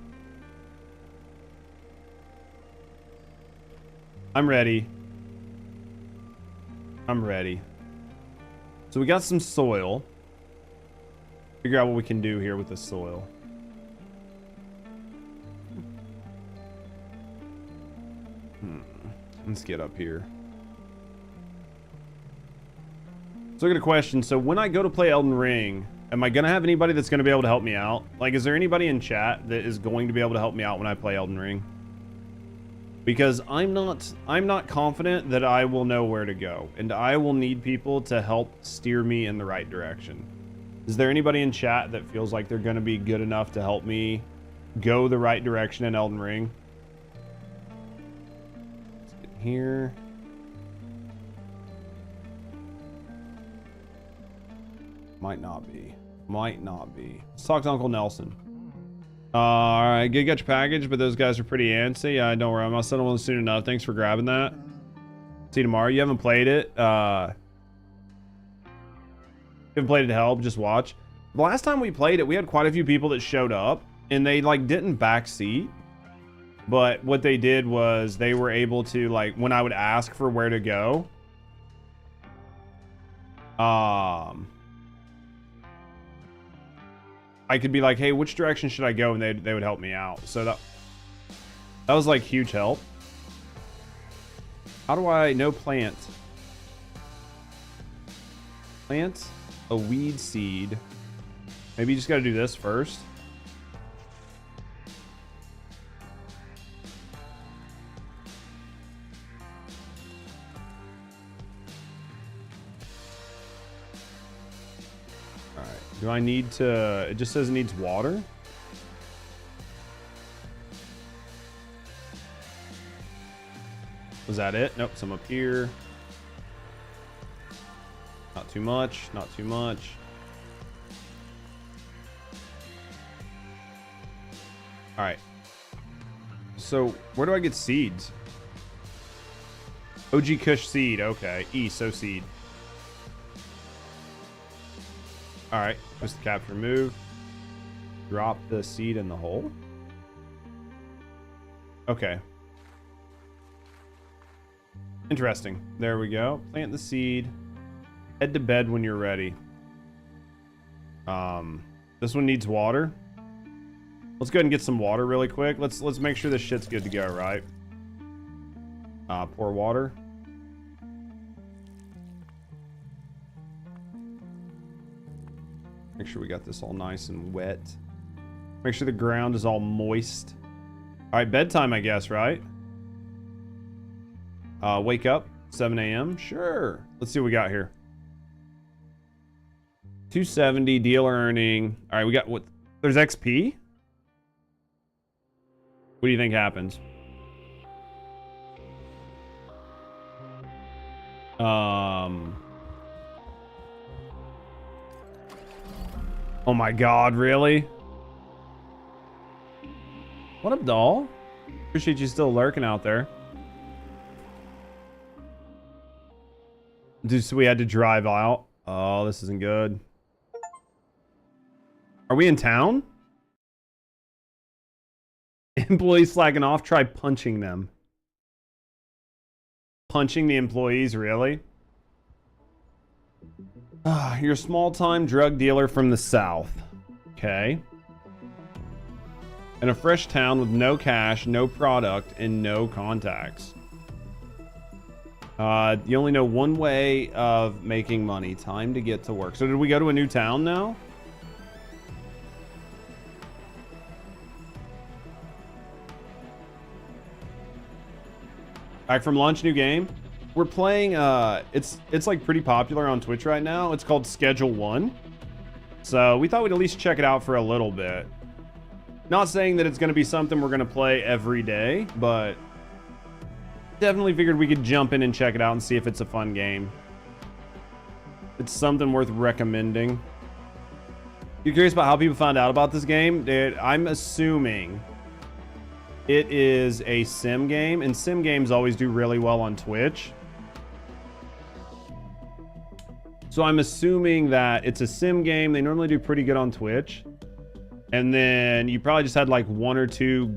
I'm ready. So we got some soil. Figure out what we can do here with the soil. Let's get up here. So I got a question. So when I go to play Elden Ring, am I going to have anybody that's going to be able to help me out? Like, is there anybody in chat that is going to be able to help me out when I play Elden Ring? Because I'm not confident that I will know where to go, and I will need people to help steer me in the right direction. Is there anybody in chat that feels like they're going to be good enough to help me go the right direction in Elden Ring? Let's get here. Might not be. Let's talk to Uncle Nelson. All right, got your package, but those guys are pretty antsy. Don't worry, I'll settle one soon enough. Thanks for grabbing that. See you tomorrow. You haven't played it. You haven't played it to help. Just watch. The last time we played it, we had quite a few people that showed up, and they like didn't backseat. But what they did was they were able to, like, when I would ask for where to go, I could be like, hey, which direction should I go? And they would help me out. So That was like huge help. How do I no plant? Plant a weed seed. Maybe you just got to do this first. All right. Do I need to? It just says it needs water. Was that it? Nope, some up here. Not too much, not too much. All right. So where do I get seeds? OG Kush seed, okay. So seed. All right, twist the cap to remove. Drop the seed in the hole. Okay. Interesting. There we go. Plant the seed. Head to bed when you're ready. This one needs water. Let's go ahead and get some water really quick. Let's make sure this shit's good to go, right? Pour water. Make sure we got this all nice and wet. Make sure the ground is all moist. All right, bedtime, I guess, right? Wake up, 7 a.m. Sure. Let's see what we got here. 270 dealer earning. All right, we got what? There's XP. What do you think happens? Oh my God, really? What up, doll? Appreciate you still lurking out there. Dude, so we had to drive out. Oh, this isn't good. Are we in town? Employees slacking off. Try punching them. Punching the employees, really? You're a small-time drug dealer from the South. Okay. In a fresh town with no cash, no product, and no contacts. You only know one way of making money. Time to get to work. So did we go to a new town now? Back from lunch, new game. We're playing, it's like pretty popular on Twitch right now. It's called Schedule 1. So we thought we'd at least check it out for a little bit. Not saying that it's going to be something we're going to play every day, but definitely figured we could jump in and check it out and see if it's a fun game. It's something worth recommending. You curious about how people found out about this game? Dude, I'm assuming it is a sim game, and sim games always do really well on Twitch. So I'm assuming that it's a sim game. They normally do pretty good on Twitch. And then you probably just had like one or two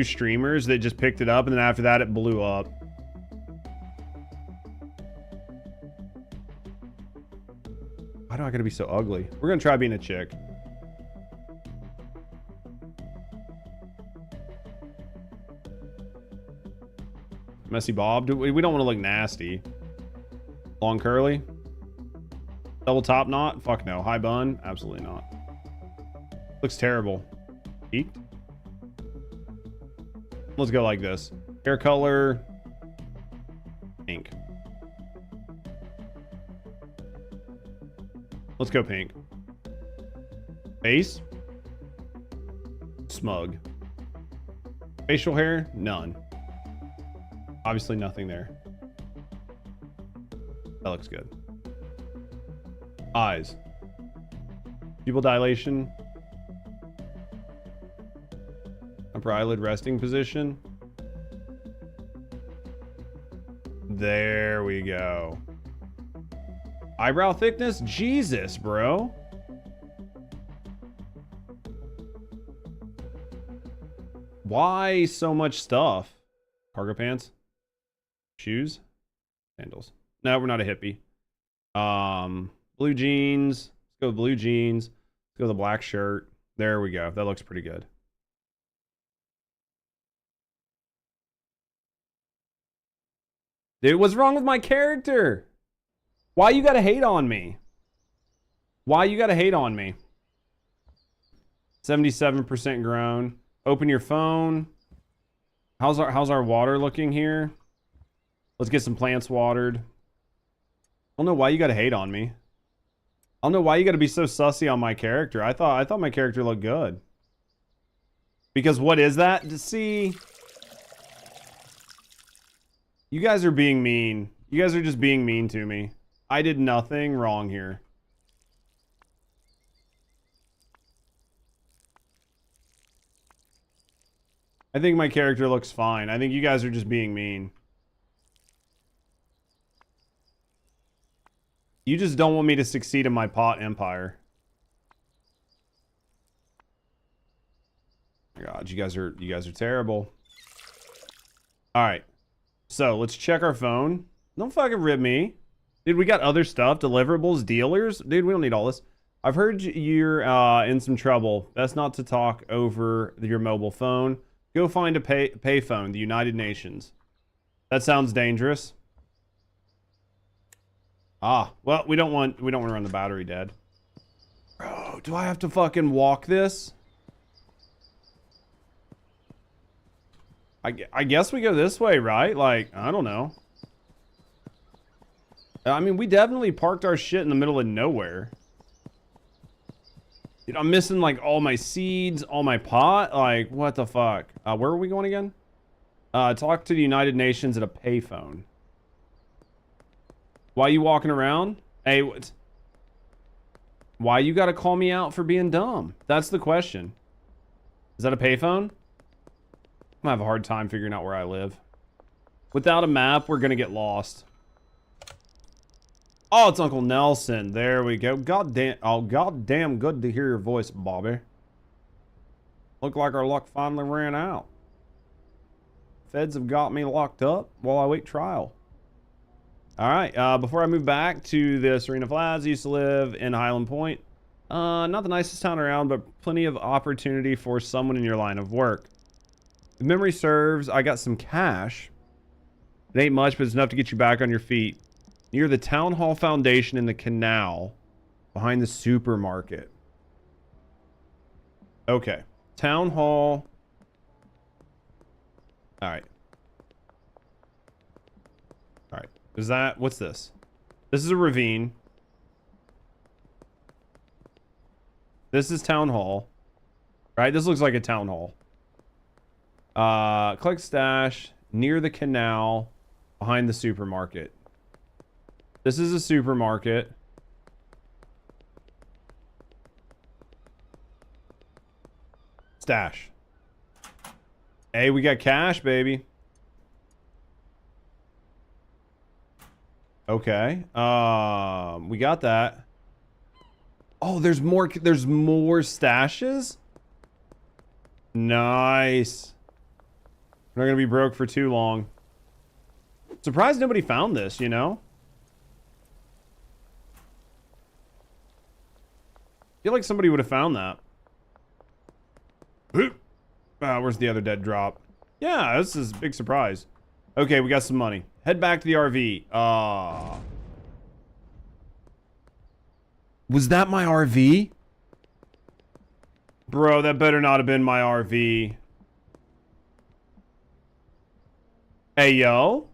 streamers that just picked it up, and then after that it blew up. Why do I gotta be so ugly? We're gonna try being a chick. Messy Bob. We don't want to look nasty. Long curly. Double top knot? Fuck no. High bun? Absolutely not. Looks terrible. Peaked? Let's go like this. Hair color. Pink. Let's go pink. Face. Smug. Facial hair? None. Obviously nothing there. That looks good. Eyes. Pupil dilation. Upper eyelid resting position. There we go. Eyebrow thickness? Jesus, bro. Why so much stuff? Cargo pants? Shoes? Sandals. No, we're not a hippie. Blue jeans. Let's go with blue jeans. Let's go with the black shirt. There we go. That looks pretty good. Dude, what's wrong with my character? Why you gotta hate on me? Why you gotta hate on me? 77% grown. Open your phone. How's our water looking here? Let's get some plants watered. I don't know why you gotta hate on me. I don't know why you gotta be so sussy on my character. I thought my character looked good. Because what is that? See, you guys are being mean. You guys are just being mean to me. I did nothing wrong here. I think my character looks fine. I think you guys are just being mean. You just don't want me to succeed in my pot empire. God, you guys are terrible. All right. So, let's check our phone. Don't fucking rip me. Dude, we got other stuff, deliverables, dealers. Dude, we don't need all this. I've heard you're in some trouble. Best not to talk over your mobile phone. Go find a payphone, the United Nations. That sounds dangerous. Ah, well, we don't want to run the battery dead. Bro, do I have to fucking walk this? I guess we go this way, right? Like, I don't know. I mean, we definitely parked our shit in the middle of nowhere. Dude, I'm missing, like, all my seeds, all my pot. Like, what the fuck? Where are we going again? Talk to the United Nations at a payphone. Why you walking around? Hey, what? Why you gotta call me out for being dumb? That's the question. Is that a payphone? I'm gonna have a hard time figuring out where I live. Without a map, we're gonna get lost. Oh, it's Uncle Nelson. There we go. Goddamn good to hear your voice, Bobby. Look like our luck finally ran out. Feds have got me locked up while I wait trial. All right, before I move back to the Serena Flats, I used to live in Highland Point. Not the nicest town around, but plenty of opportunity for someone in your line of work. If memory serves, I got some cash. It ain't much, but it's enough to get you back on your feet. Near the Town Hall Foundation in the canal, behind the supermarket. Okay, Town Hall. All right. All right. Is that, what's this? This is a ravine. This is Town Hall. Right? This looks like a Town Hall. Click stash near the canal behind the supermarket. This is a supermarket. Stash. Hey, we got cash, baby. Okay. We got that. Oh, there's more stashes? Nice. We're not gonna be broke for too long. Surprised nobody found this, you know? I feel like somebody would have found that. Where's the other dead drop? Yeah, this is a big surprise. Okay, we got some money. Head back to the RV. Was that my RV? Bro, that better not have been my RV. Hey, yo.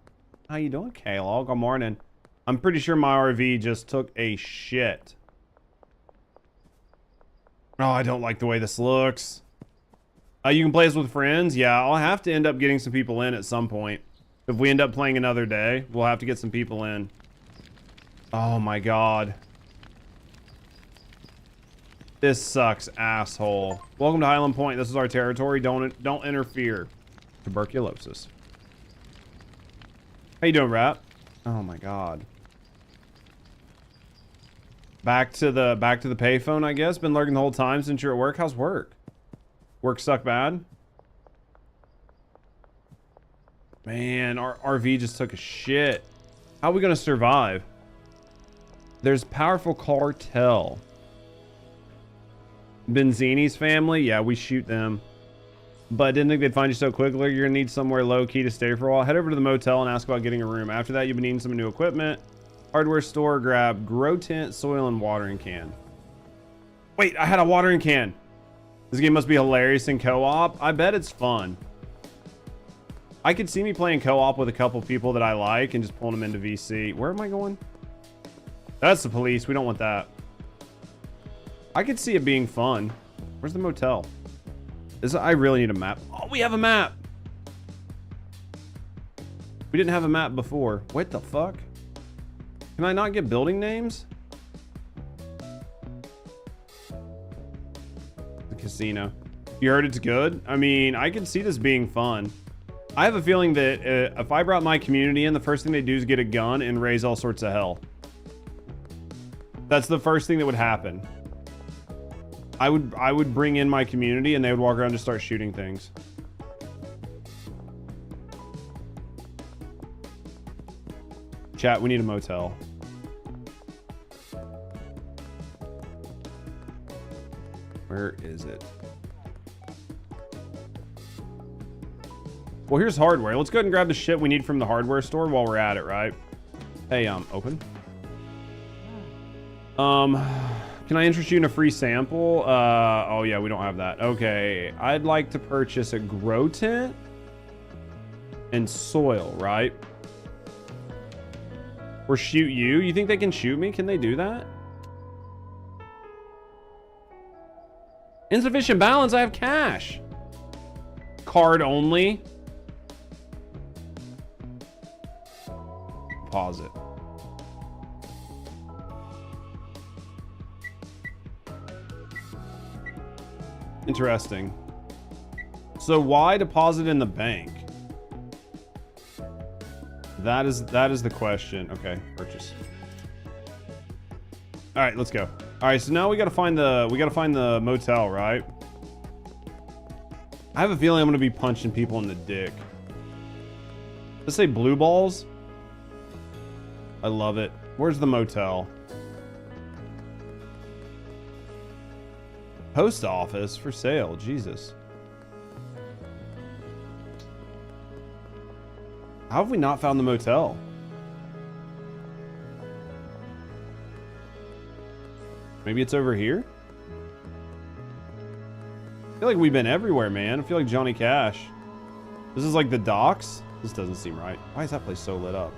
How you doing, K-Log? Good morning. I'm pretty sure my RV just took a shit. Oh, I don't like the way this looks. You can play this with friends. Yeah, I'll have to end up getting some people in at some point. If we end up playing another day, we'll have to get some people in. Oh my god. This sucks, asshole. Welcome to Highland Point. This is our territory. Don't interfere. Tuberculosis. How you doing, Rap? Oh my god. Back to the payphone, I guess. Been lurking the whole time since you're at work. How's work? Work suck bad? Man, our RV just took a shit. How are we gonna survive? There's powerful cartel. Benzini's family? Yeah, we shoot them. but didn't think they'd find you so quickly. You're gonna need somewhere low-key to stay for a while. Head over to the motel and ask about getting a room. After that, you'll be needing some new equipment. Hardware store, grab grow tent, soil, and watering can. Wait, I had a watering can. This game must be hilarious in co-op. I bet it's fun. I could see me playing co-op with a couple people that I like and just pulling them into VC. Where am I going? That's the police. We don't want that. I could see it being fun. Where's the motel? I really need a map. Oh, we have a map. We didn't have a map before. What the fuck? Can I not get building names? The casino. You heard it's good? I mean, I can see this being fun. I have a feeling that if I brought my community in, the first thing they do is get a gun and raise all sorts of hell. That's the first thing that would happen. I would bring in my community and they would walk around and just start shooting things. Chat, we need a motel. Where is it? Well, here's hardware. Let's go ahead and grab the shit we need from the hardware store while we're at it, right? Hey, open. Can I interest you in a free sample? Oh yeah, we don't have that. Okay, I'd like to purchase a grow tent and soil, right? Or shoot you? You think they can shoot me? Can they do that? Insufficient balance, I have cash. Card only. Deposit. Interesting. So why deposit in the bank? That is the question. Okay, purchase. All right, let's go. All right, so now we gotta find the motel, right? I have a feeling I'm gonna be punching people in the dick. Let's say blue balls. I love it. Where's the motel? Post office for sale. Jesus. How have we not found the motel? Maybe it's over here? I feel like we've been everywhere, man. I feel like Johnny Cash. This is like the docks? This doesn't seem right. Why is that place so lit up?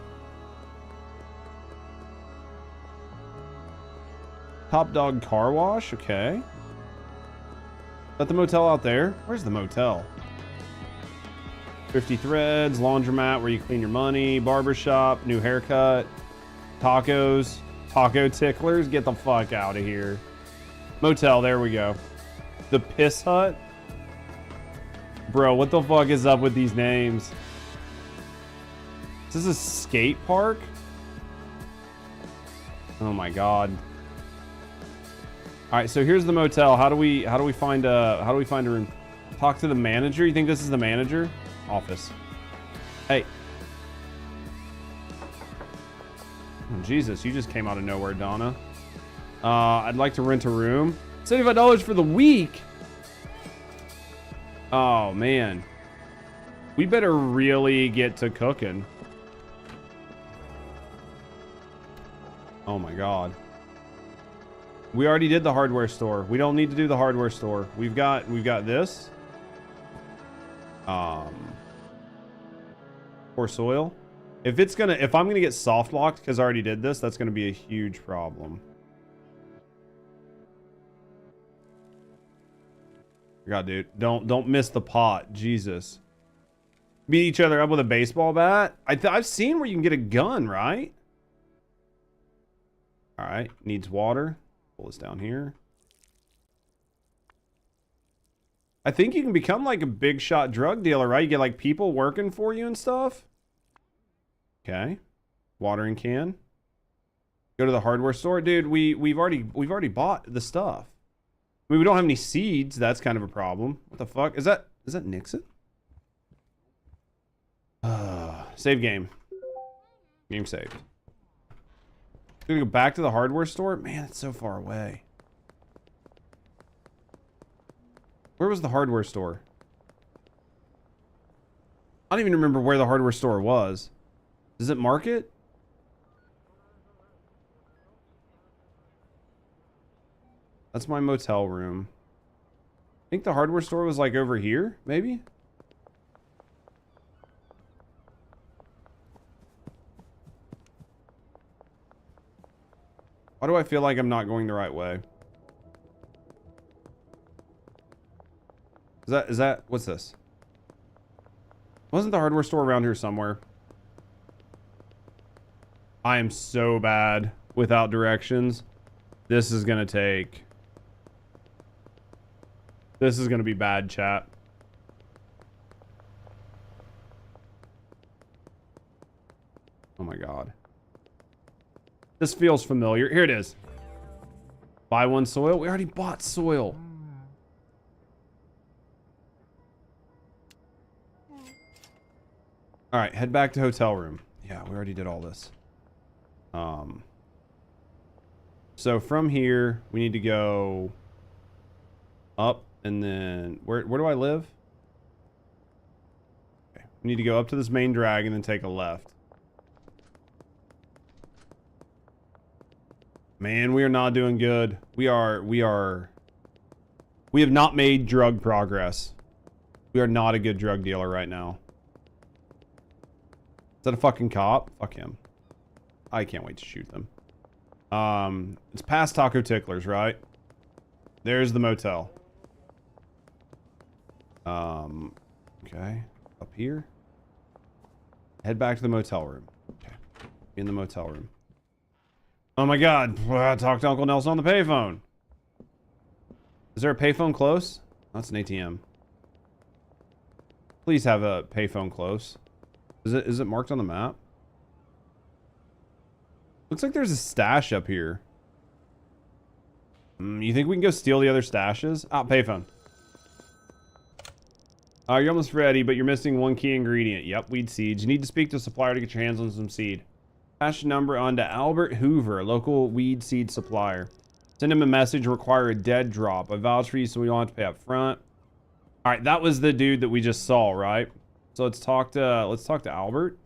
Top Dog Car Wash, okay. Is that the motel out there? Where's the motel? 50 Threads, laundromat where you clean your money, barbershop, new haircut, tacos, taco ticklers, get the fuck out of here. Motel, there we go. The Piss Hut? Bro, what the fuck is up with these names? Is this a skate park? Oh my god. All right, so here's the motel. How do we find a room? Talk to the manager. You think this is the manager? Office. Hey. Oh, Jesus, you just came out of nowhere, Donna. I'd like to rent a room. $75 for the week. Oh man. We better really get to cooking. Oh my god. We already did the hardware store. We don't need to do the hardware store. We've got this. Or soil. If I'm gonna get soft locked because I already did this, that's gonna be a huge problem. God, dude, don't miss the pot. Jesus. Beat each other up with a baseball bat. I've seen where you can get a gun, right? All right, needs water. Pull this down here. I think you can become like a big shot drug dealer, right? You get like people working for you and stuff. Okay. Watering can. Go to the hardware store. Dude, we've already bought the stuff. I mean, we don't have any seeds. That's kind of a problem. What the fuck? Is that Nixon? Save game. Game saved. Gonna go back to the hardware store? Man, it's so far away. Where was the hardware store? I don't even remember where the hardware store was. Does it mark it? That's my motel room. I think the hardware store was like over here, maybe? Why do I feel like I'm not going the right way? Is that, what's this? Wasn't the hardware store around here somewhere? I am so bad without directions. This is gonna be bad, chat. Oh my God. This feels familiar. Here it is. Buy one soil. We already bought soil. All right, head back to hotel room. Yeah, we already did all this. So from here, we need to go up and then where do I live? Okay. We need to go up to this main drag and then take a left. Man, we are not doing good. We have not made drug progress. We are not a good drug dealer right now. Is that a fucking cop? Fuck him. I can't wait to shoot them. It's past Taco Ticklers, right? There's the motel. Okay. Up here. Head back to the motel room. Okay. In the motel room. Oh my God. Talk to Uncle Nelson on the payphone. Is there a payphone close? That's an ATM. Please have a payphone close. Is it marked on the map? Looks like there's a stash up here. You think we can go steal the other stashes? Ah, payphone. You're almost ready, but you're missing one key ingredient. Yep, weed seeds. You need to speak to a supplier to get your hands on some seed. Pass your number on to Albert Hoover, a local weed seed supplier. Send him a message, require a dead drop. I vouch for you so we don't have to pay up front. All right, that was the dude that we just saw, right? So let's talk to Albert.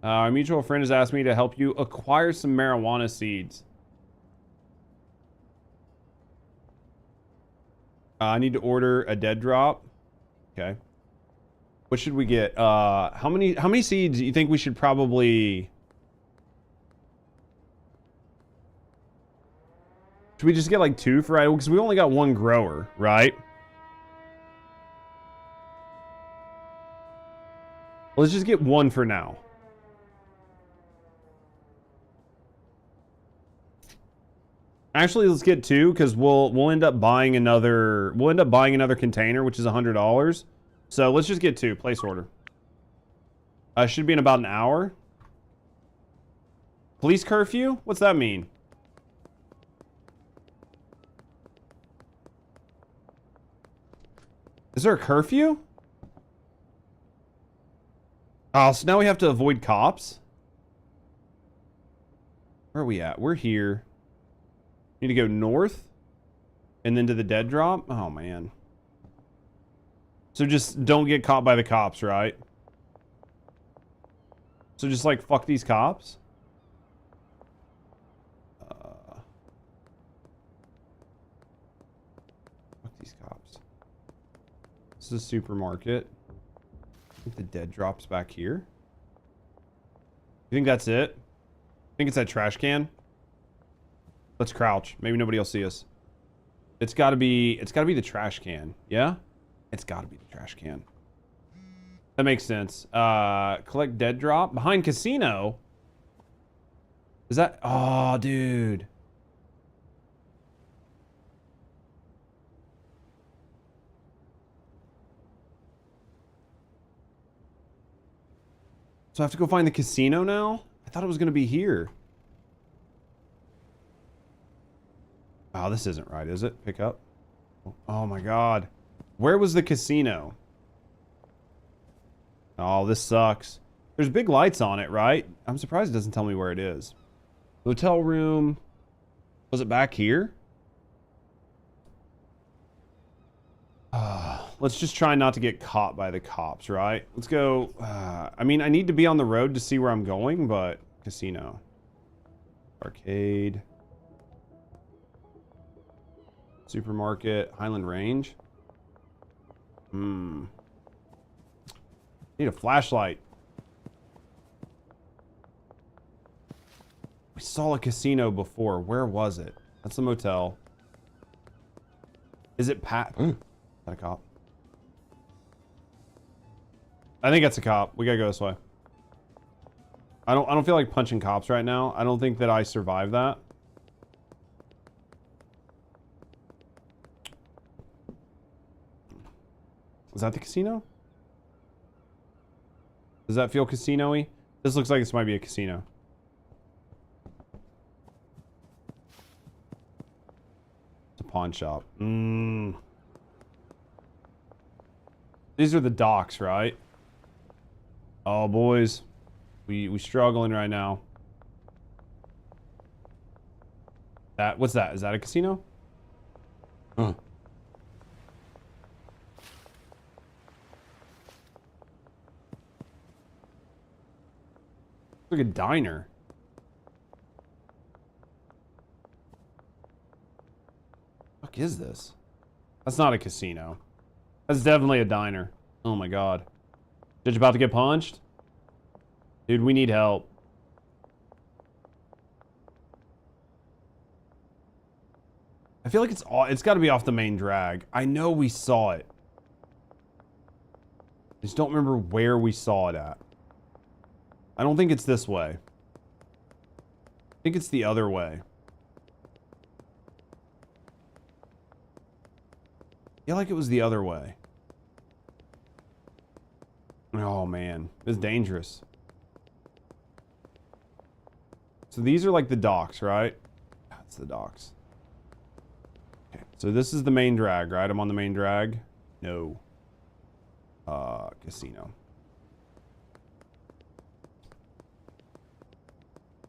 Our mutual friend has asked me to help you acquire some marijuana seeds. I need to order a dead drop. Okay. What should we get? How many seeds do you think we should probably... Should we just get like 2 for right? Because we only got 1 grower, right? Let's just get 1 for now. Actually, let's get 2 because we'll end up buying another container, which is $100. So let's just get 2. Place order. Should be in about an hour. Police curfew? What's that mean? Is there a curfew? Oh, so now we have to avoid cops? Where are we at? We're here. Need to go north and then to the dead drop. Oh man. So just don't get caught by the cops, right? So just like fuck these cops. Fuck these cops. This is a supermarket. I think the dead drop's back here. You think that's it? I think it's that trash can. Let's crouch. Maybe nobody will see us. It's gotta be the trash can. Yeah? It's gotta be the trash can. That makes sense. Collect dead drop. Behind casino? Is that... Oh, dude. So I have to go find the casino now? I thought it was gonna be here. Oh, this isn't right, is it? Pick up. Oh my God. Where was the casino? Oh, this sucks. There's big lights on it, right? I'm surprised it doesn't tell me where it is. Hotel room. Was it back here? Ah. let's just try not to get caught by the cops, right? Let's go. I mean, I need to be on the road to see where I'm going, but casino. Arcade. Supermarket. Highland Range. Need a flashlight. We saw a casino before. Where was it? That's the motel. Is it Pat? Is that a cop? I think that's a cop. We gotta go this way. I don't feel like punching cops right now. I don't think that I survived that. Is that the casino? Does that feel casino-y? This looks like this might be a casino. It's a pawn shop. These are the docks, right? Oh, boys. We struggling right now. What's that? Is that a casino? Huh. It's like a diner. What the fuck is this? That's not a casino. That's definitely a diner. Oh my god. Judge about to get punched? Dude, we need help. I feel like it's got to be off the main drag. I know we saw it. I just don't remember where we saw it at. I don't think it's this way. I think it's the other way. I feel like it was the other way. Oh man, it's dangerous. So these are like the docks, right? That's the docks. Okay, so this is the main drag, right? I'm on the main drag. No. Casino.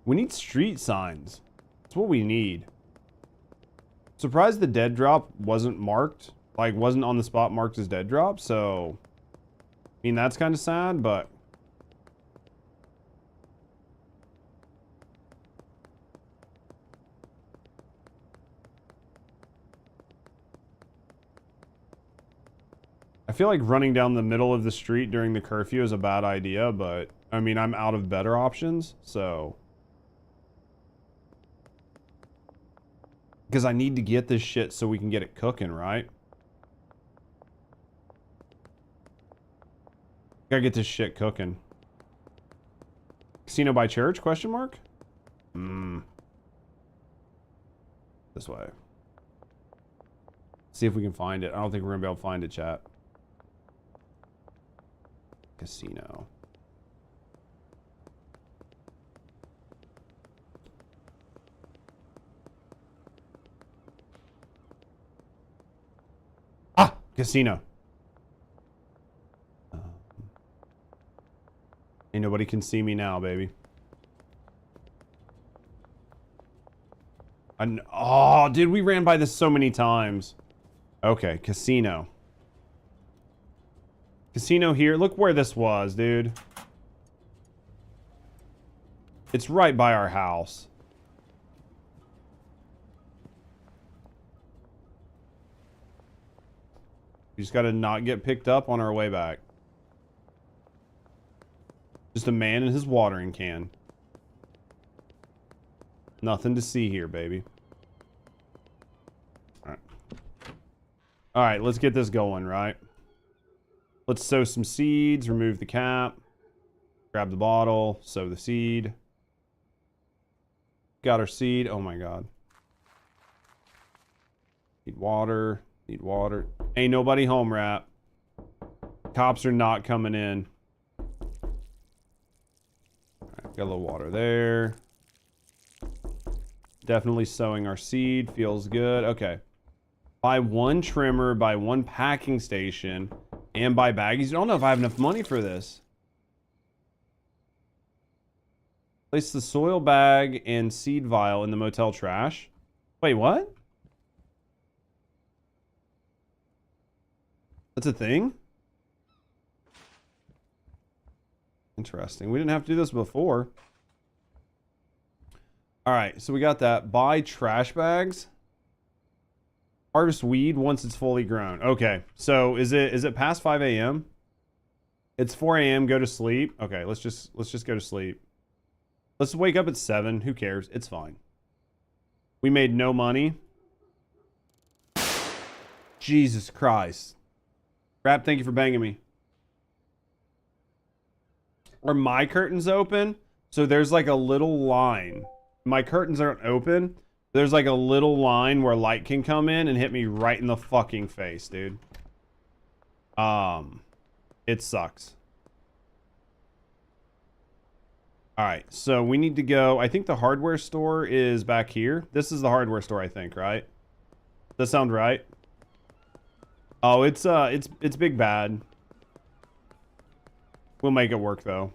We need street signs. That's what we need. Surprised the dead drop wasn't marked. Like, wasn't on the spot marked as dead drop, so... I mean, that's kind of sad, but... I feel like running down the middle of the street during the curfew is a bad idea, but... I mean, I'm out of better options, so... Because I need to get this shit so we can get it cooking, right? Gotta get this shit cooking. Casino by church? Question mark? This way. See if we can find it. I don't think we're gonna be able to find it, chat. Casino. Ah! Casino. Ain't nobody can see me now, baby. Oh, dude, we ran by this so many times. Okay, casino. Casino here. Look where this was, dude. It's right by our house. We just gotta not get picked up on our way back. Just a man in his watering can. Nothing to see here, baby. Alright. Alright, let's get this going, right? Let's sow some seeds, remove the cap. Grab the bottle, sow the seed. Got our seed. Oh my god. Need water. Need water. Ain't nobody home, Rap. Cops are not coming in. Alright, got a little water there. Definitely sowing our seed. Feels good. Okay. Buy one trimmer, buy one packing station, and buy baggies. I don't know if I have enough money for this. Place the soil bag and seed vial in the motel trash. Wait, what? That's a thing? Interesting. We didn't have to do this before. All right, so we got that. Buy trash bags. Harvest weed once it's fully grown. Okay, so is it past 5 a.m.? It's 4 a.m. Go to sleep. Okay, let's just go to sleep. Let's wake up at 7. Who cares? It's fine. We made no money. Jesus Christ. Rap, thank you for banging me. Are my curtains open? So there's like a little line. My curtains aren't open. There's like a little line where light can come in and hit me right in the fucking face, dude. It sucks. All right, so we need to go. I think the hardware store is back here. This is the hardware store, I think, right? Does that sound right? Oh, it's big bad. We'll make it work though.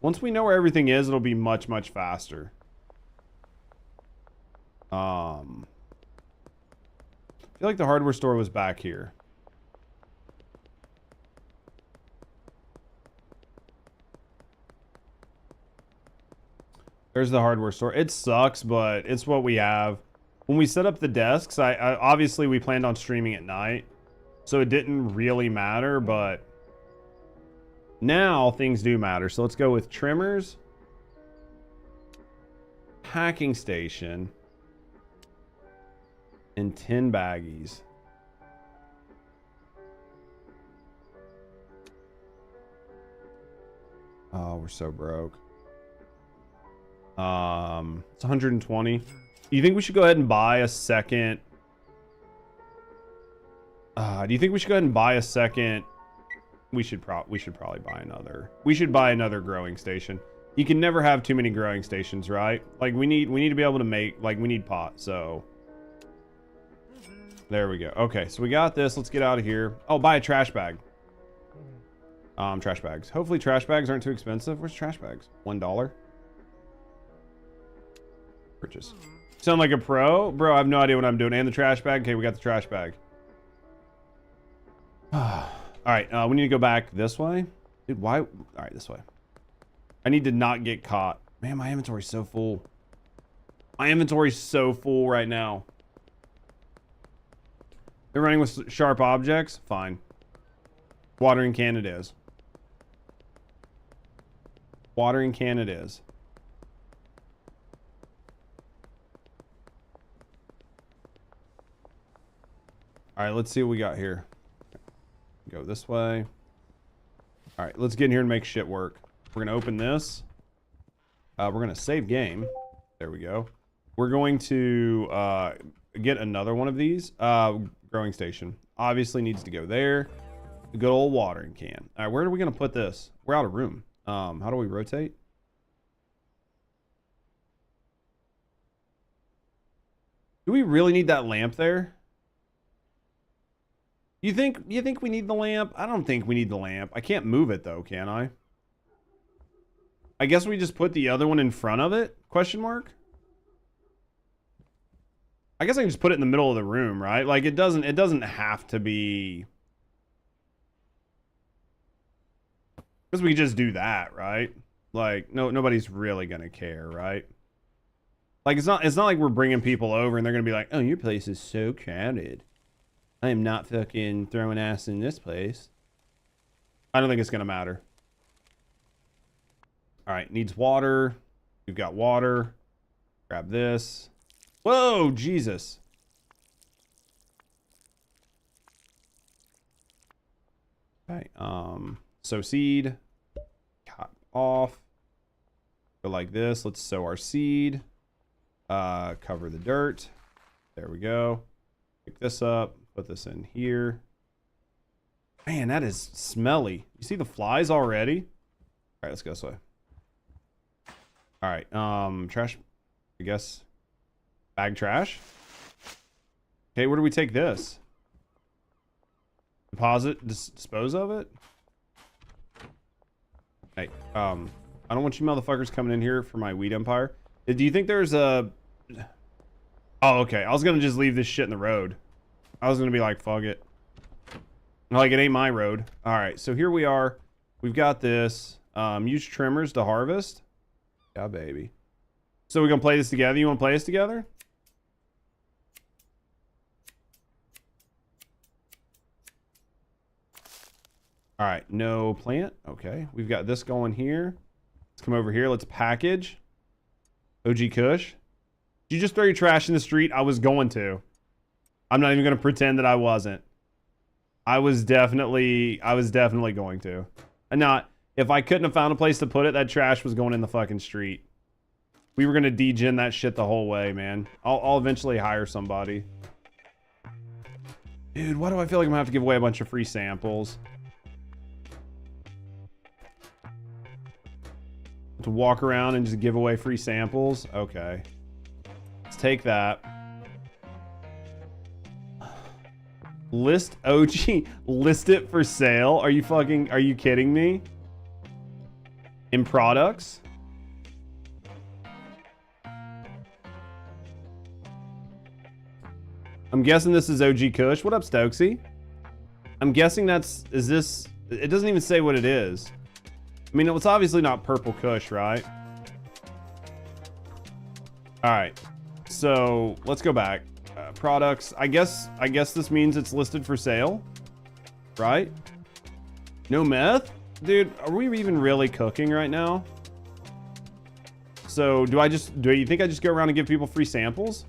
Once we know where everything is, it'll be much, much faster. I feel like the hardware store was back here. There's the hardware store. It sucks, but it's what we have. When we set up the desks, I obviously we planned on streaming at night, so it didn't really matter, but now things do matter. So let's go with trimmers, packing station, and 10 baggies. Oh, we're so broke. It's 120. Do you think we should go ahead and buy a second? Do you think we should go ahead and buy a second? We should probably buy another. We should buy another growing station. You can never have too many growing stations, right? Like we need to be able to make, like we need pot. So there we go. Okay, so we got this. Let's get out of here. Oh, buy a trash bag. Trash bags. Hopefully trash bags aren't too expensive. Where's trash bags? $1. Purchase. Sound like a pro? Bro, I have no idea what I'm doing. And the trash bag? Okay, we got the trash bag. Alright, we need to go back this way. Dude, why? Alright, this way. I need to not get caught. Man, my inventory's so full. My inventory's so full right now. They're running with sharp objects? Fine. Watering can it is. Watering can it is. All right, let's see what we got here. Go this way. All right, let's get in here and make shit work. We're gonna open this. We're gonna save game. There we go. We're going to get another one of these. Growing station obviously needs to go there. The good old watering can. All right, where are we gonna put this? We're out of room. How do we rotate? Do we really need that lamp there? You think we need the lamp? I don't think we need the lamp. I can't move it though, can I? I guess we just put the other one in front of it? Question mark? I guess I can just put it in the middle of the room, right? Like it doesn't have to be. Because we could just do that, right? Like nobody's really gonna care, right? Like it's not like we're bringing people over and they're gonna be like, oh, your place is so crowded. I am not fucking throwing ass in this place. I don't think it's gonna matter. All right, needs water. We've got water. Grab this. Whoa, Jesus. Okay, sow seed. Cut off. Go like this. Let's sow our seed. Cover the dirt. There we go. Pick this up. Put this in here. Man, that is smelly. You see the flies already? All right, let's go this way. All right, trash, I guess. Bag trash. Okay, where do we take this? Deposit, dispose of it? Hey, I don't want you motherfuckers coming in here for my weed empire. Do you think there's a... Oh, okay. I was gonna just leave this shit in the road. I was gonna be like, fuck it. Like, it ain't my road. All right, so here we are. We've got this. Use trimmers to harvest. Yeah, baby. So we're gonna play this together. You wanna play this together? All right, no plant. Okay, we've got this going here. Let's come over here. Let's package. OG Kush. Did you just throw your trash in the street? I was going to. I'm not even going to pretend that I wasn't. I was definitely going to. And not, if I couldn't have found a place to put it, that trash was going in the fucking street. We were going to degen that shit the whole way, man. I'll eventually hire somebody. Dude, why do I feel like I'm going to have to give away a bunch of free samples? To walk around and just give away free samples? Okay. Let's take that. List OG. List it for sale? Are you kidding me? In products? I'm guessing this is OG Kush. What up, Stokesy? I'm guessing is this, it doesn't even say what it is. I mean, it's obviously not purple Kush, right? All right, so let's go back. Products. I guess this means it's listed for sale, right? No meth, dude. Are we even really cooking right now? So do you think I just go around and give people free samples?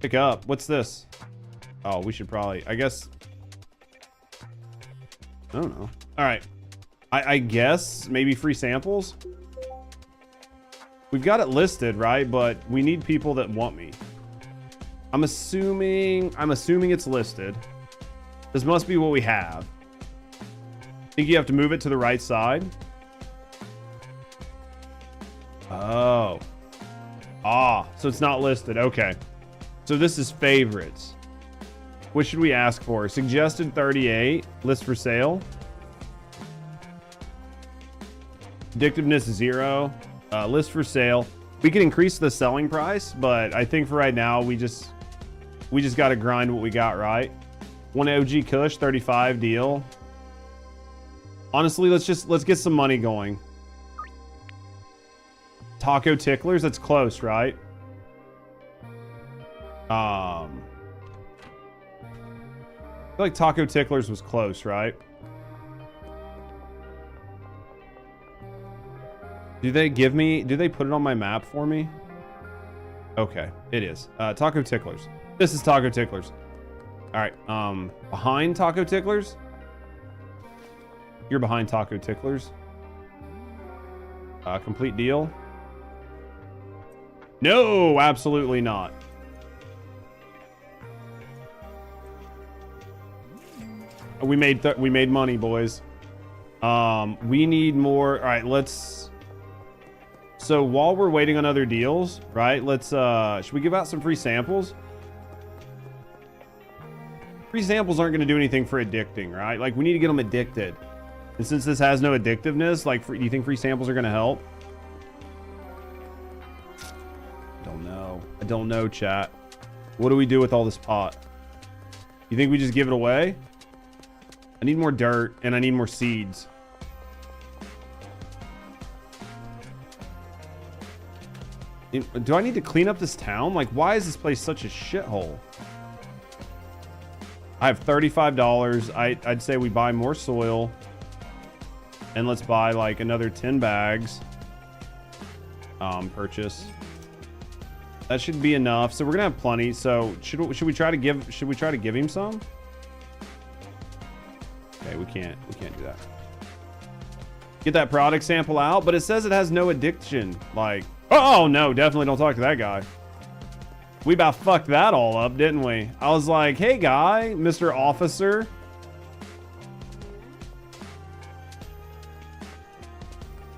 Pick up. What's this? Oh, we should probably. I guess. I don't know. All right. I guess maybe free samples. We've got it listed, right? But we need people that want me. I'm assuming it's listed. This must be what we have. Think you have to move it to the right side? Oh. Ah, so it's not listed. Okay. So this is favorites. What should we ask for? Suggested 38. List for sale. Addictiveness 0. List for sale. We can increase the selling price, but I think for right now we just got to grind what we got, right? One OG Kush 35 deal. Honestly, let's get some money going. Taco Ticklers, that's close, right? I feel like Taco Ticklers was close, right? Do they put it on my map for me? Okay, it is. Taco Ticklers. This is Taco Ticklers. All right, behind Taco Ticklers? You're behind Taco Ticklers. Complete deal? No, absolutely not. We made money, boys. We need more. All right, so while we're waiting on other deals, right? Should we give out some free samples? Free samples aren't going to do anything for addicting, right? Like, we need to get them addicted. And since this has no addictiveness, like, do you think free samples are going to help? I don't know, chat. What do we do with all this pot? You think we just give it away? I need more dirt and I need more seeds. Do I need to clean up this town? Like, why is this place such a shithole? I have $35. I'd say we buy more soil. And let's buy like another 10 bags. Purchase. That should be enough. So we're gonna have plenty. So should we try to give him some? Okay, we can't do that. Get that product sample out, but it says it has no addiction. Like, oh no, definitely don't talk to that guy. We about fucked that all up, didn't we? I was like, hey guy, Mr. Officer.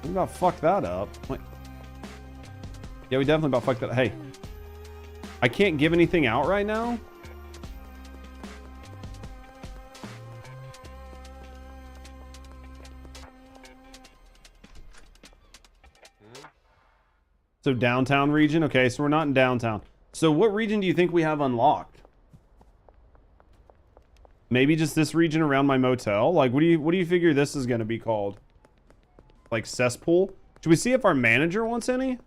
We about fucked that up. Wait. Yeah, we definitely about fucked that. Hey, I can't give anything out right now. So downtown region. Okay, so we're not in downtown. So what region do you think we have unlocked? Maybe just this region around my motel. Like, what do you figure this is gonna be called? Like cesspool? Should we see if our manager wants any?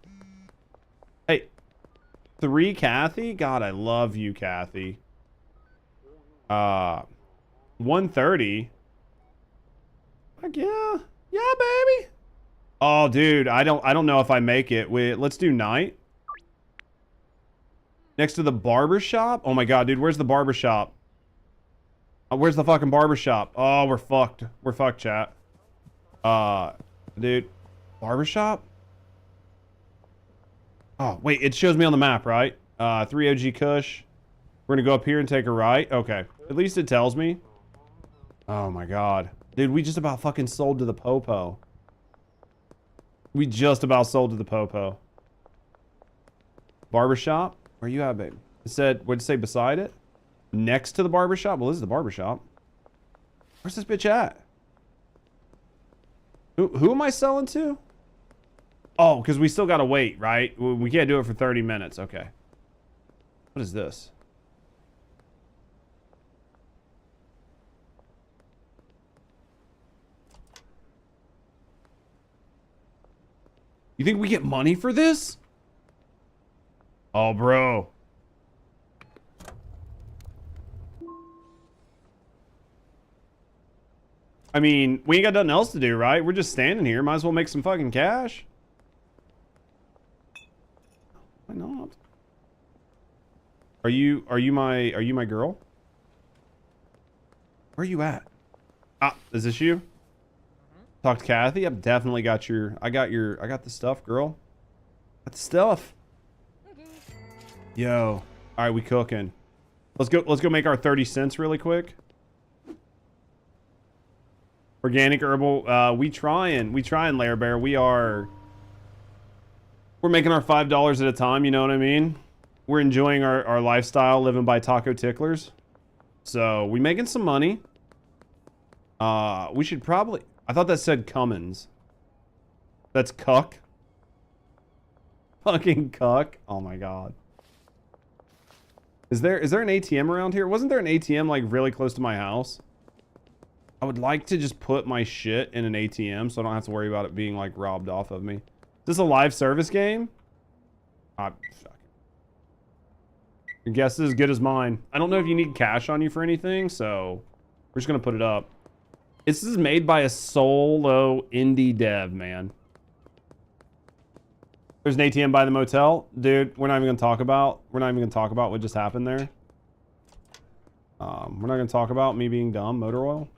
Hey, 3 Kathy? God, I love you, Kathy. 130. Heck yeah. Yeah, baby. Oh, dude, I don't know if I make it. Wait, let's do night. Next to the barber shop? Oh my god, dude, where's the barber shop? Where's the fucking barber shop? Oh, we're fucked. We're fucked, chat. Dude, barber shop? Oh, wait, it shows me on the map, right? 3 OG Kush. We're gonna go up here and take a right. Okay, at least it tells me. Oh my god. Dude, we just about fucking sold to the popo. We just about sold to the popo. Barbershop? Where you at, babe? It said, what'd it say beside it? Next to the barbershop? Well, this is the barbershop. Where's this bitch at? Who am I selling to? Oh, because we still gotta wait, right? We can't do it for 30 minutes. Okay. What is this? You think we get money for this? Oh, bro. I mean, we ain't got nothing else to do, right? We're just standing here. Might as well make some fucking cash. Why not? Are you my girl? Where are you at? Ah, is this you? Talk to Kathy. I've definitely got I got the stuff, girl. Got the stuff. Yo. All right, we cooking. Let's go make our 30 cents really quick. Organic herbal. We trying, Lair Bear. We're making our $5 at a time, you know what I mean? We're enjoying our lifestyle, living by taco ticklers. So, we making some money. We should probably... I thought that said Cummins. That's cuck. Fucking cuck. Oh my god. Is there an ATM around here? Wasn't there an ATM like really close to my house? I would like to just put my shit in an ATM so I don't have to worry about it being like robbed off of me. Is this a live service game? Your guess is as good as mine. I don't know if you need cash on you for anything, so we're just gonna put it up. This is made by a solo indie dev, man. There's an ATM by the motel. Dude, we're not even gonna talk about what just happened there. We're not gonna talk about me being dumb, motor oil.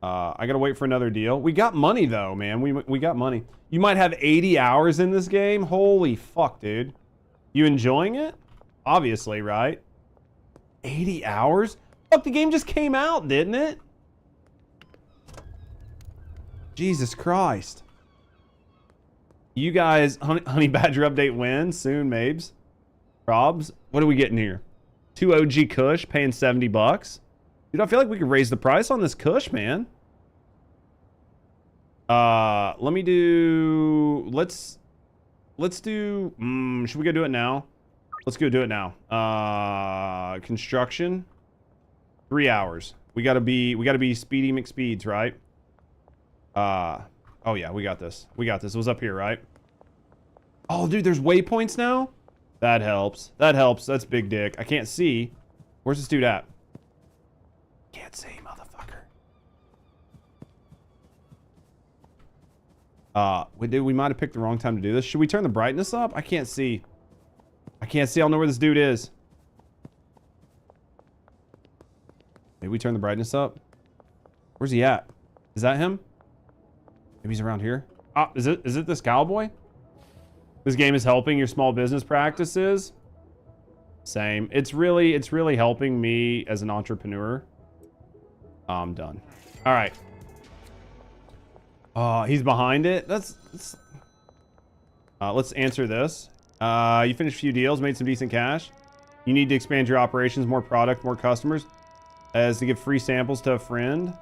I gotta wait for another deal. We got money though, man. We got money. You might have 80 hours in this game. Holy fuck, dude. You enjoying it? Obviously, right? 80 hours? Fuck, the game just came out, didn't it? Jesus Christ. You guys, Honey Badger update wins soon, Mabes. Robs, what are we getting here? 2 OG Kush paying 70 bucks. Dude, I feel like we could raise the price on this Kush, man. Let's do, should we go do it now? Let's go do it now. Construction. 3 hours. We gotta be Speedy McSpeeds, right? Oh yeah, we got this. It was up here, right? Oh, dude, there's waypoints now? That helps. That's big dick. I can't see. Where's this dude at? Can't see, motherfucker. We might have picked the wrong time to do this. Should we turn the brightness up? I can't see. I don't know where this dude is. Maybe we turn the brightness up. Where's he at? Is that him? Maybe he's around here. Ah, is it this cowboy? This game is helping your small business practices. Same. It's really helping me as an entrepreneur. I'm done. All right. He's behind it. Let's answer this. You finished a few deals, made some decent cash. You need to expand your operations, more product, more customers. As to give free samples to a friend.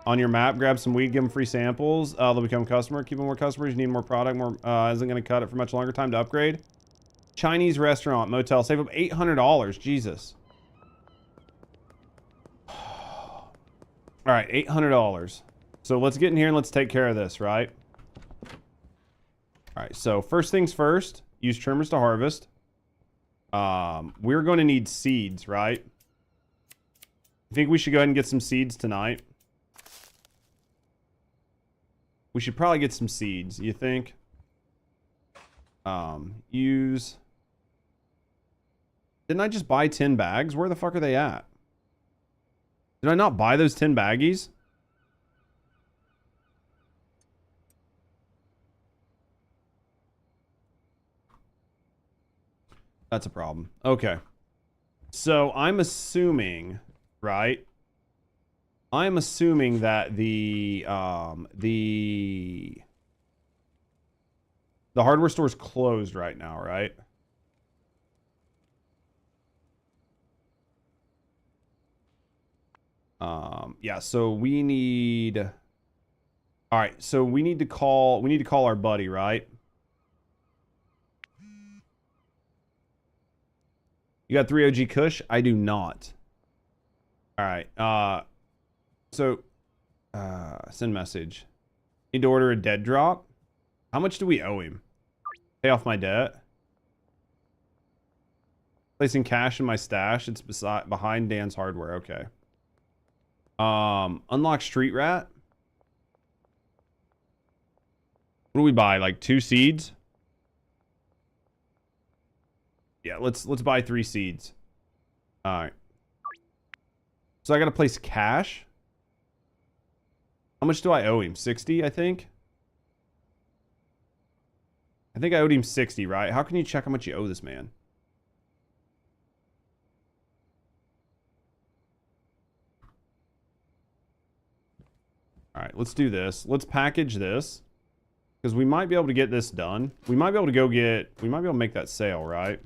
On your map, grab some weed, give them free samples. They'll become a customer. Keep them more customers. You need more product. More isn't going to cut it for much longer. Time to upgrade. Chinese restaurant, motel. Save up $800. Jesus. All right, $800. So let's get in here and let's take care of this, right? All right, so first things first, use trimmers to harvest. We're going to need seeds, right? I think we should go ahead and get some seeds tonight. We should probably get some seeds, you think? Use... Didn't I just buy 10 bags? Where the fuck are they at? Did I not buy those 10 baggies? That's a problem. Okay. So I'm assuming, right? I'm assuming that the hardware store is closed right now, right? Yeah, so we need... All right, so we need to call our buddy, right? You got 3 OG Kush? I do not. All right, send message. Need to order a dead drop. How much do we owe him? Pay off my debt. Placing cash in my stash. It's behind Dan's hardware. Okay. Unlock street rat. What do we buy? Like 2 seeds? Yeah, let's buy 3 seeds. All right. So I got to place cash. How much do I owe him? 60, I think. I think I owed him 60, right? How can you check how much you owe this man? All right, let's do this. Let's package this because we might be able to get this done. We might be able to make that sale, right?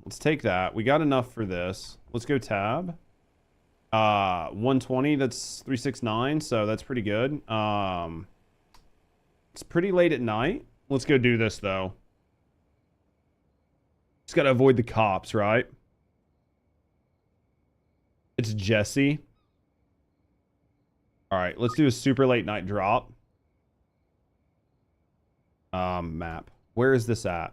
Let's take that. We got enough for this. Let's go tab. 120, that's 369, so that's pretty good. It's pretty late at night. Let's go do this though. Just gotta avoid the cops, right? It's Jesse. All right, let's do a super late night drop. Map. Where is this at?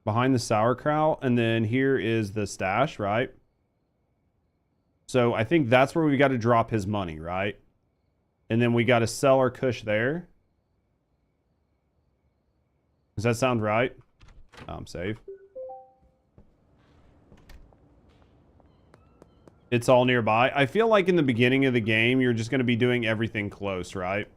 Behind the sauerkraut, and then here is the stash, right? So I think that's where we got to drop his money, right? And then we got to sell our Kush there. Does that sound right? Save. It's all nearby. I feel like in the beginning of the game, you're just going to be doing everything close, right?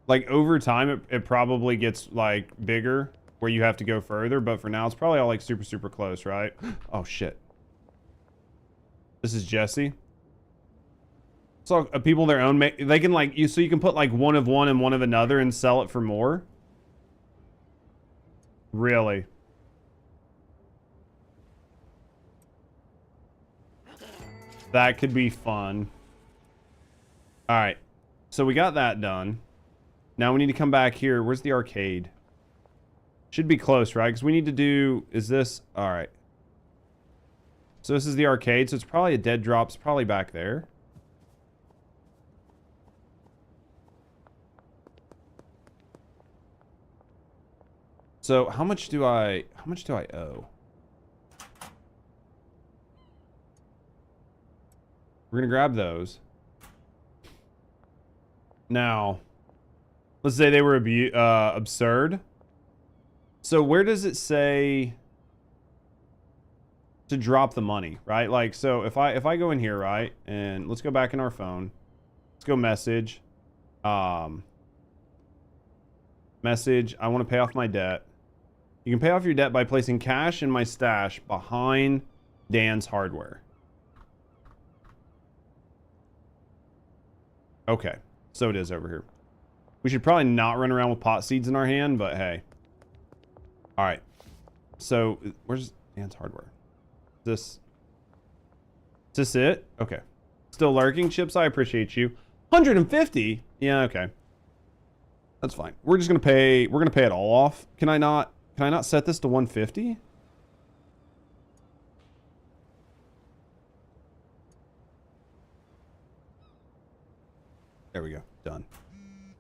Like over time, it probably gets like bigger where you have to go further. But for now, it's probably all like super, super close, right? Oh, shit. This is Jesse. So people their own, they can like, so you can put like one of one and one of another and sell it for more. Really? That could be fun. All right. So we got that done. Now we need to come back here. Where's the arcade? Should be close, right? Because we need to do... Is this... All right. So this is the arcade. So it's probably a dead drop. It's probably back there. So how much do I owe? We're gonna grab those. Now, let's say they were absurd. So where does it say to drop the money, right? Like, so if I go in here, right, and let's go back in our phone. Let's go message. Message. I want to pay off my debt. You can pay off your debt by placing cash in my stash behind Dan's hardware. Okay, so it is over here. We should probably not run around with pot seeds in our hand, but hey. All right. So where's Dan's hardware? Is this it? Okay. Still lurking, Chips. I appreciate you. 150? Yeah, okay. That's fine. We're just gonna pay, we're gonna pay it all off. Can I not set this to 150? There we go. Done.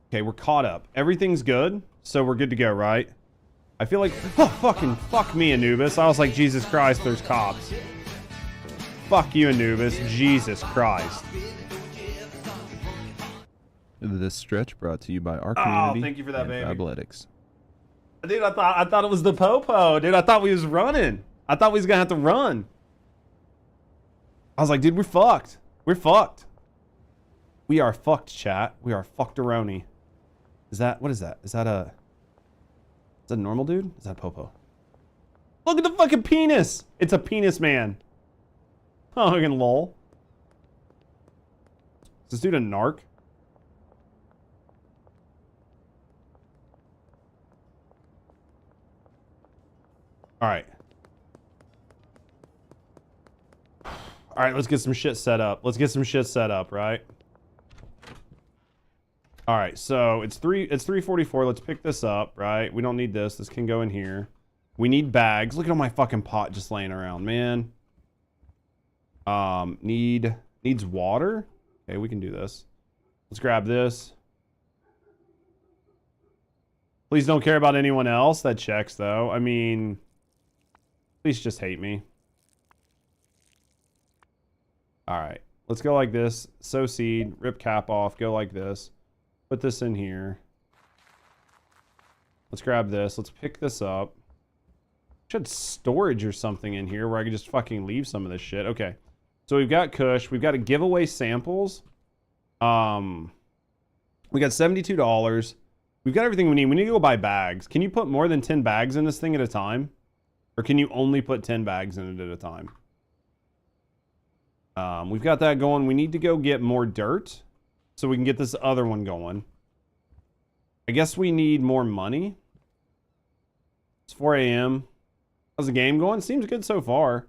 Okay, we're caught up. Everything's good, so we're good to go, right? I feel like, oh, fuck me, Anubis. I was like, Jesus Christ, there's cops. Fuck you, Anubis. Jesus Christ. This stretch brought to you by our community. Oh, thank you for that, and baby. Fabletics. Dude, I thought it was the Popo. Dude, I thought we was running. I thought we was gonna have to run. I was like, dude, we're fucked. We're fucked. We are fucked, chat. We are fucked-a-roni. Is that, what is that? Is that a normal dude? Is that a Popo? Look at the fucking penis. It's a penis man. Oh, fucking lol. Is this dude a narc? All right. All right, let's get some shit set up. Let's get some shit set up, right? All right, so it's 344. Let's pick this up, right? We don't need this. This can go in here. We need bags. Look at all my fucking pot just laying around, man. Needs water. Okay, we can do this. Let's grab this. Please don't care about anyone else. That checks, though. I mean, please just hate me. All right, let's go like this. Sow seed, rip cap off, go like this. Put this in here. Let's grab this. Let's pick this up. Should storage or something in here where I could just fucking leave some of this shit. Okay. So we've got Kush. We've got to give away samples. We got $72. We've got everything we need. We need to go buy bags. Can you put more than 10 bags in this thing at a time? Or can you only put 10 bags in it at a time? We've got that going. We need to go get more dirt so we can get this other one going. I guess we need more money. It's 4 a.m. How's the game going? Seems good so far.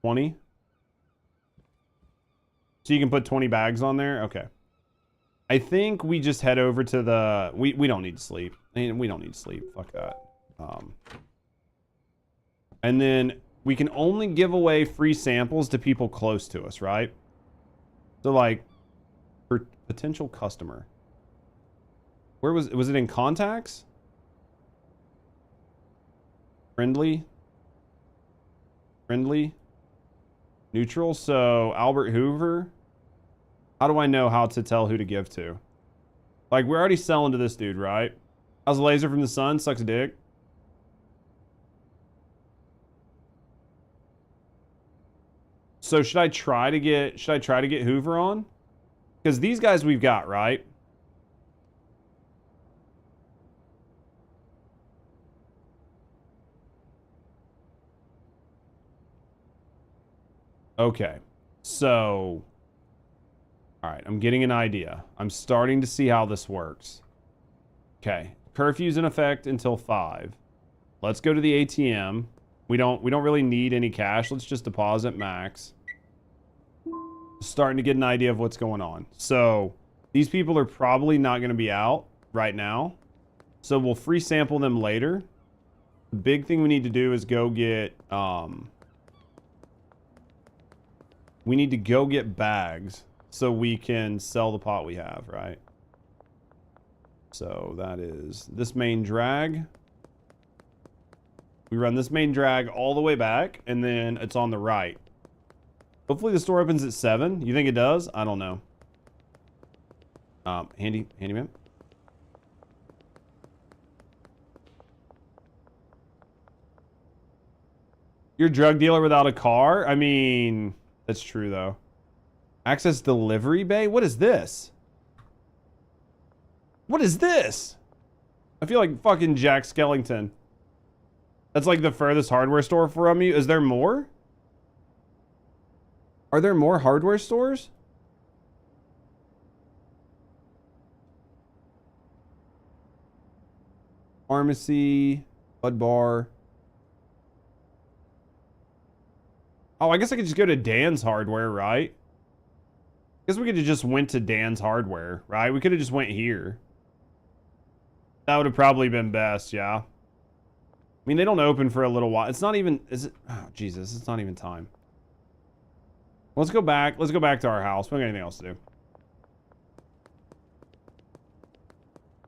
20. So you can put 20 bags on there? Okay. I think we just head over to the... We don't need to sleep. We don't need to sleep. Fuck that. And then we can only give away free samples to people close to us, right? So like, for potential customer. Where was it in contacts? Friendly? Neutral? So Albert Hoover? How do I know how to tell who to give to? Like, we're already selling to this dude, right? How's a laser from the sun? Sucks dick. So should I try to get Hoover on? Because these guys we've got, right? Okay. So, all right, I'm getting an idea. I'm starting to see how this works. Okay. Curfew's in effect until 5. Let's go to the ATM. We don't really need any cash. Let's just deposit max. Starting to get an idea of what's going on. So these people are probably not going to be out right now. So we'll free sample them later. The big thing we need to do is go get, we need to go get bags so we can sell the pot we have, right? So that is this main drag. We run this main drag all the way back, and then it's on the right. Hopefully the store opens at 7. You think it does? I don't know. Handyman. You're a drug dealer without a car? I mean, that's true though. Access delivery bay? What is this? What is this? I feel like fucking Jack Skellington. That's like the furthest hardware store from you. Is there more? Are there more hardware stores? Pharmacy, Bud Bar. Oh, I guess I could just go to Dan's Hardware, right? Guess we could have just went to Dan's Hardware, right? We could have just went here. That would have probably been best, yeah. I mean, they don't open for a little while. It's not even, is it? Oh, Jesus, it's not even time. Let's go back. Let's go back to our house. We don't got anything else to do.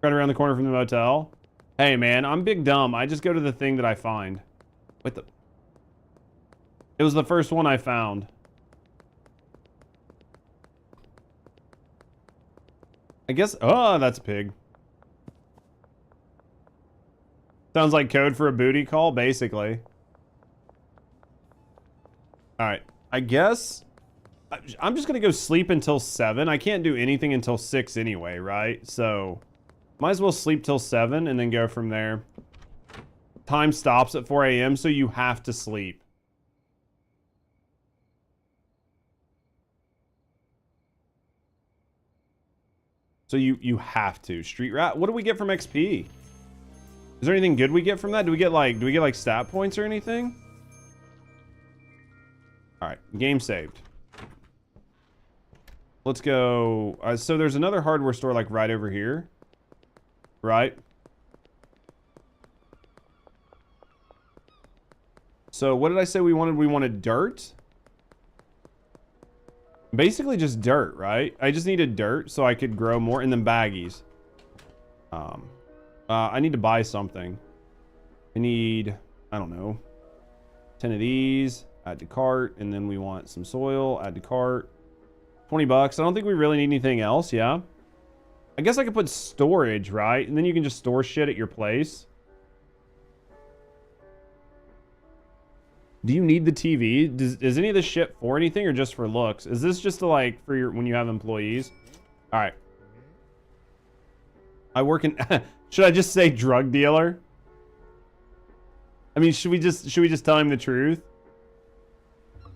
Right around the corner from the motel. Hey, man, I'm big dumb. I just go to the thing that I find. What the? It was the first one I found. I guess, oh, that's a pig. Sounds like code for a booty call, basically. All right, I guess I'm just gonna go sleep until 7. I can't do anything until 6 anyway, right? So might as well sleep till 7 and then go from there. Time stops at 4 a.m., so you have to sleep. So you have to. Street rat. What do we get from XP? Is there anything good we get from that? Do we get like stat points or anything? All right, game saved. Let's go. So there's another hardware store like right over here, right? So what did I say we wanted? We wanted dirt. Basically just dirt, right? I just needed dirt so I could grow more, and then baggies. I need to buy something. I need, I don't know, 10 of these, add to cart, and then we want some soil, add to cart. 20 bucks. I don't think we really need anything else, yeah? I guess I could put storage, right? And then you can just store shit at your place. Do you need the TV? Is any of this shit for anything or just for looks? Is this just to like for your when you have employees? All right. I work in. Should I just say drug dealer? I mean, should we just tell him the truth?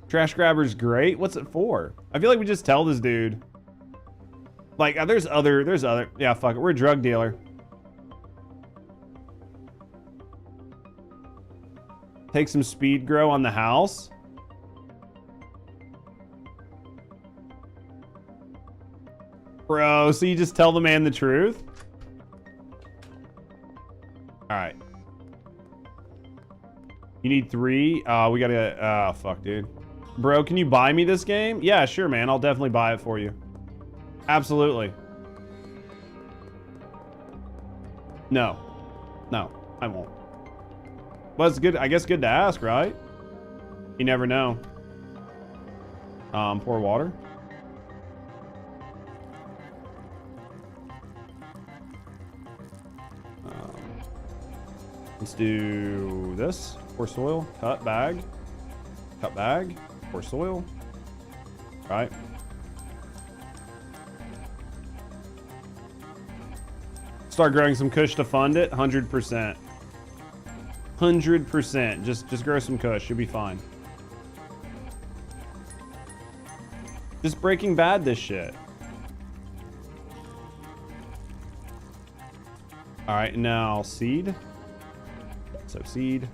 Trash grabber's great. What's it for? I feel like we just tell this dude. Like, there's other. Yeah, fuck it. We're a drug dealer. Take some speed grow on the house. Bro, so you just tell the man the truth? Alright. You need 3? We gotta, oh, fuck, dude. Bro, can you buy me this game? Yeah, sure, man. I'll definitely buy it for you. Absolutely. No. No, I won't. Well, it's good. I guess good to ask, right? You never know. Pour water. Let's do this. Pour soil. Cut bag. Cut bag. Pour soil. Right. Start growing some kush to fund it. 100%. 100%. Just grow some kush. You'll be fine. Just Breaking Bad this shit. Alright, now seed. So seed.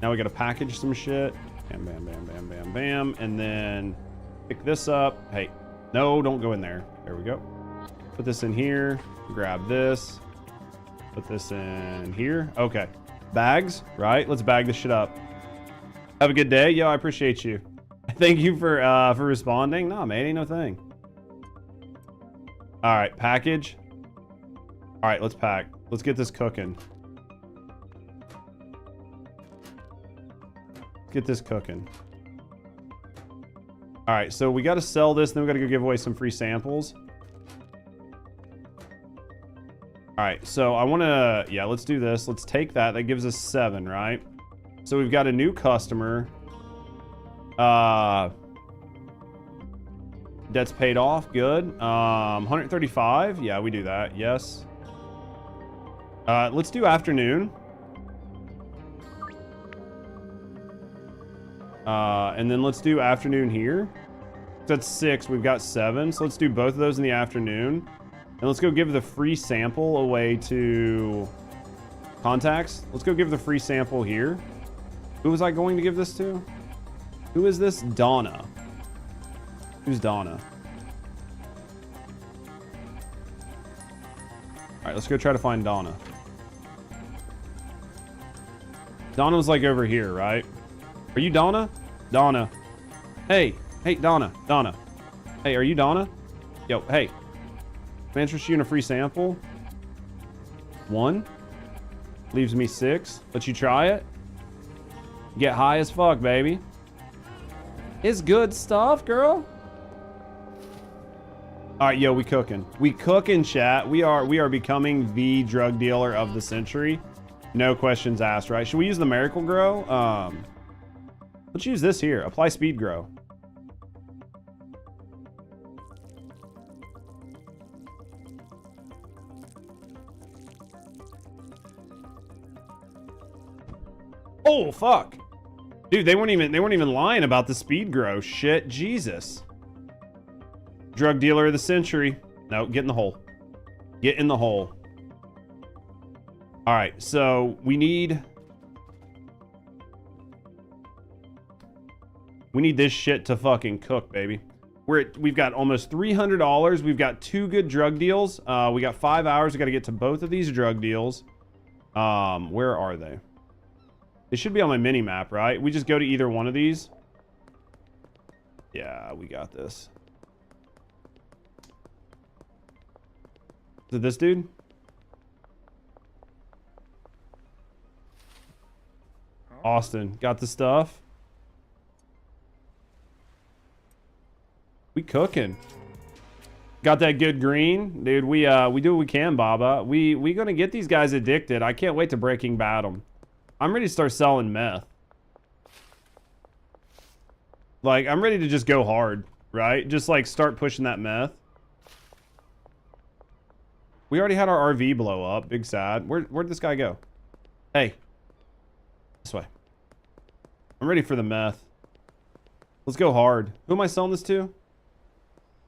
Now we gotta package some shit. Bam, bam, bam, bam, bam, bam. And then pick this up. Hey, no, don't go in there. There we go. Put this in here. Grab this. Put this in here. Okay. Bags, right? Let's bag this shit up. Have a good day. Yo, I appreciate you. Thank you for responding. Nah, mate, ain't no thing. All right, package. All right, let's pack. Let's get this cooking. Get this cooking. All right, so we got to sell this, then we got to go give away some free samples. All right, so I want to, yeah, let's do this. Let's take that. That gives us 7, right? So we've got a new customer. Debt's paid off. Good. 135. Yeah, we do that. Yes. Let's do afternoon. And then let's do afternoon here. That's 6. We've got 7. So let's do both of those in the afternoon. And let's go give the free sample away to contacts. Let's go give the free sample here. Who was I going to give this to? Who is this? Donna. Who's Donna? Alright, let's go try to find Donna. Donna was like over here, right? Are you Donna? Donna. Hey. Hey, Donna. Donna. Hey, are you Donna? Yo, hey. Can I interest you in a free sample? 1. Leaves me 6. Let you try it. Get high as fuck, baby. It's good stuff, girl. All right, yo, we cooking. We cooking, chat. We are becoming the drug dealer of the century. No questions asked, right? Should we use the Miracle Grow? Let's use this here. Apply Speed Grow. Oh, fuck. Dude, they weren't even lying about the Speed Grow. Shit, Jesus. Drug dealer of the century. No, get in the hole. Get in the hole. All right, so we need this shit to fucking cook, baby. We've got almost $300. We've got 2 good drug deals. We got 5 hours. We got to get to both of these drug deals. Where are they? They should be on my mini map, right? We just go to either one of these. Yeah, we got this. Is it this dude? Austin, got the stuff. We cooking. Got that good green, dude. We do what we can, Baba. We gonna get these guys addicted. I can't wait to Breaking Bad them. I'm ready to start selling meth. Like, I'm ready to just go hard, right? Just like start pushing that meth. We already had our RV blow up. Big sad. Where'd this guy go? Hey. This way. I'm ready for the meth. Let's go hard. Who am I selling this to?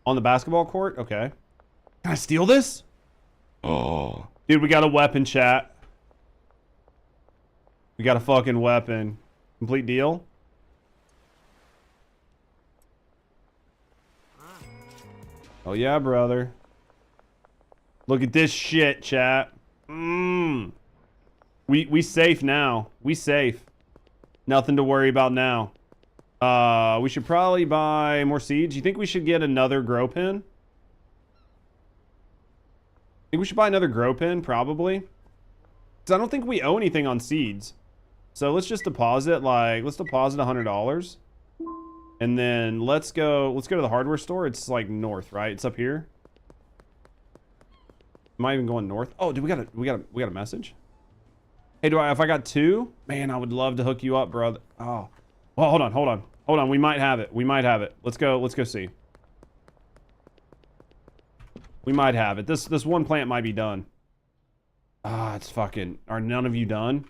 On the basketball court? Okay. Can I steal this? Oh. Dude, we got a weapon, chat. We got a fucking weapon. Complete deal? Oh yeah, brother. Look at this shit, chat. We safe now. We safe. Nothing to worry about now. We should probably buy more seeds. You think we should get another grow pen? Think we should buy another grow pen, probably. Because I don't think we owe anything on seeds. So let's just deposit, like, let's deposit $100. And then let's go to the hardware store. It's like north, right? It's up here. Am I even going north? Oh, dude, we got a message. Hey, if I got 2? Man, I would love to hook you up, brother. Oh. Well, hold on. We might have it. Let's go see. We might have it. This one plant might be done. It's fucking... Are none of you done?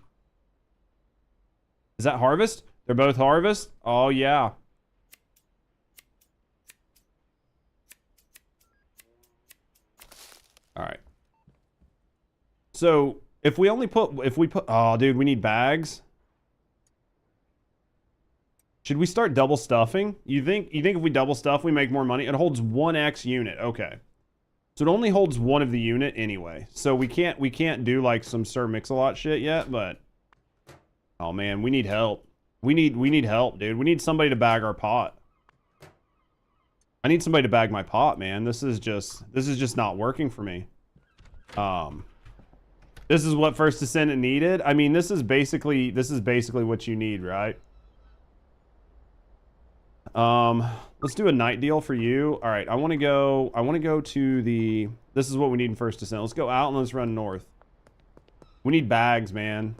Is that harvest? They're both harvest? Oh, yeah. All right. So, if we put... Oh, dude, we need bags. Should we start double stuffing? You think if we double stuff, we make more money? It holds 1x unit. Okay. So it only holds 1 of the unit anyway. So we can't do like some Sir Mix-a-Lot shit yet, but oh man, we need help. We need help, dude. We need somebody to bag our pot. I need somebody to bag my pot, man. This is just not working for me. This is what First Descendant needed. I mean, this is basically what you need, right? Let's do a night deal for you. All right, I want to go to the... This is what we need in First Descent. Let's go out and let's run north. We need bags, man.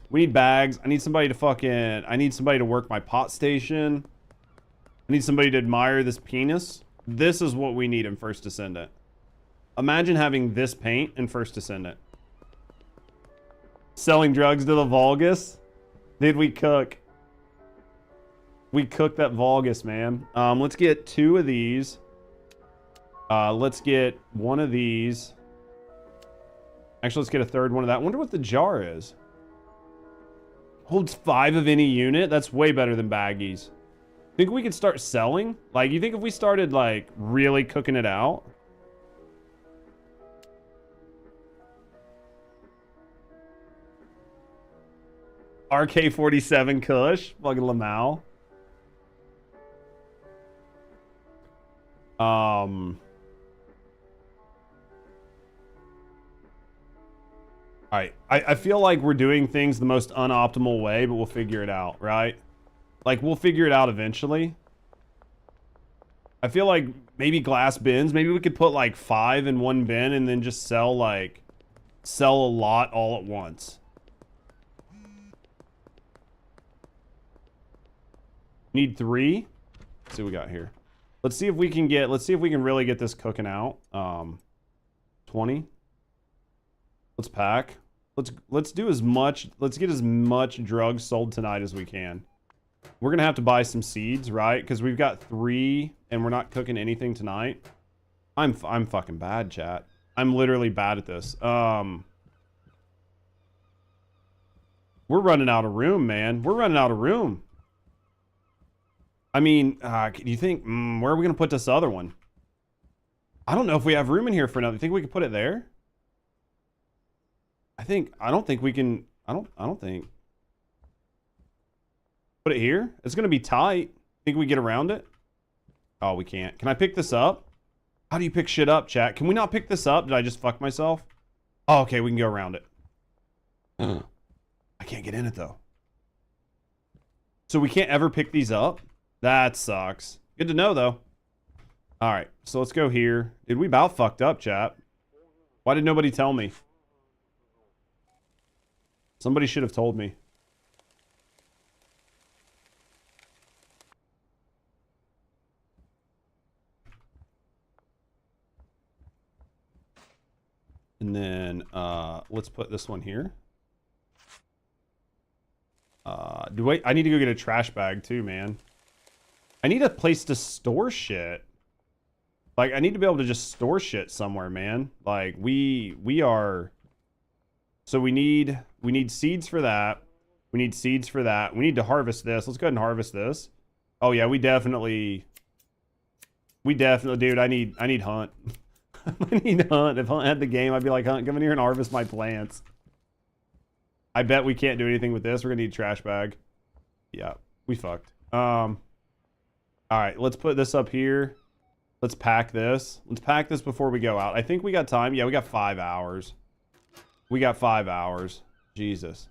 We need bags. I need somebody to work my pot station. I need somebody to admire this penis. This is what we need in First Descendant. Imagine having this paint in First Descendant. Selling drugs to the Vulgus. Did we cook? We cooked that Vulgus, man. Let's get 2 of these. Let's get 1 of these. Actually, let's get a 3rd one of that. I wonder what the jar is. Holds 5 of any unit? That's way better than baggies. Think we could start selling? Like, you think if we started, like, really cooking it out? RK-47 Kush, fucking Lamau. Alright, I feel like we're doing things the most unoptimal way, but we'll figure it out, right? Like, we'll figure it out eventually. I feel like maybe glass bins, maybe we could put like 5 in one bin and then just sell a lot all at once. Need 3. Let's see what we got here. Let's see if we can really get this cooking out. 20. Let's pack. Let's do as much. Let's get as much drugs sold tonight as we can. We're gonna have to buy some seeds, right? Because we've got 3 and we're not cooking anything tonight. I'm fucking bad, chat. I'm literally bad at this. We're running out of room, man. We're running out of room. I mean, do you think, where are we gonna put this other one? I don't know if we have room in here for another. You think we could put it there? I don't think we can. I don't think. Put it here. It's gonna be tight. Think we get around it? Oh, we can't. Can I pick this up? How do you pick shit up, chat? Can we not pick this up? Did I just fuck myself? Oh, okay, we can go around it. I can't get in it though. So we can't ever pick these up? That sucks. Good to know though. All right, so let's go here. Dude, we about fucked up, chat. Why did nobody tell me? Somebody should have told me. And then let's put this one here. I need to go get a trash bag too, man. I need a place to store shit. Like, I need to be able to just store shit somewhere, man. Like, we are... So we need seeds for that. We need seeds for that. We need to harvest this. Let's go ahead and harvest this. Oh yeah, we definitely, dude, I need Hunt. I need Hunt. If Hunt had the game, I'd be like, Hunt, come in here and harvest my plants. I bet we can't do anything with this. We're gonna need a trash bag. Yeah, we fucked. All right, let's put this up here. Let's pack this. Let's pack this before we go out. I think we got time. Yeah, we got 5 hours. We got 5 hours. Jesus.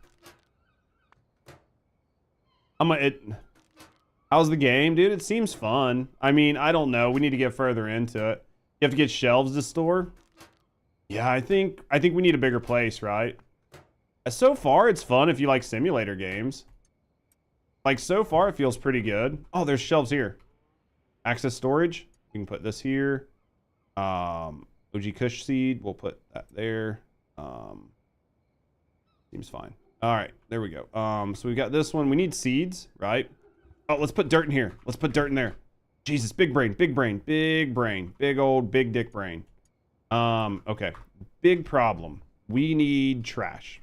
How's the game, dude? It seems fun. I mean, I don't know. We need to get further into it. You have to get shelves to store. Yeah, I think we need a bigger place, right? So far, it's fun if you like simulator games. Like, so far, it feels pretty good. Oh, there's shelves here. Access storage. We can put this here. OG Kush seed. We'll put that there. Seems fine. All right, there we go. So we got this one. We need seeds, right? Oh, let's put dirt in here. Let's put dirt in there. Jesus, big brain, big brain, big brain, big old big dick brain. Okay, big problem. We need trash.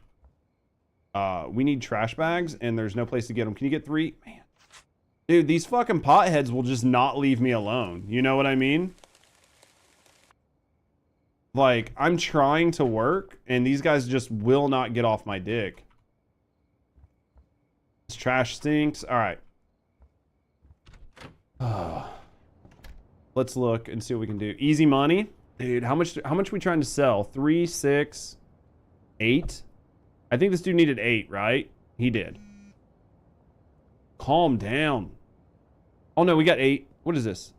We need trash bags, and there's no place to get them. Can you get 3? Man, dude, these fucking potheads will just not leave me alone. You know what I mean? Like, I'm trying to work, and these guys just will not get off my dick. This trash stinks. All right. Let's look and see what we can do. Easy money. Dude, how much are we trying to sell? 3, 6, 8? I think this dude needed 8, right? He did. Calm down. Oh, no, we got 8. What is this?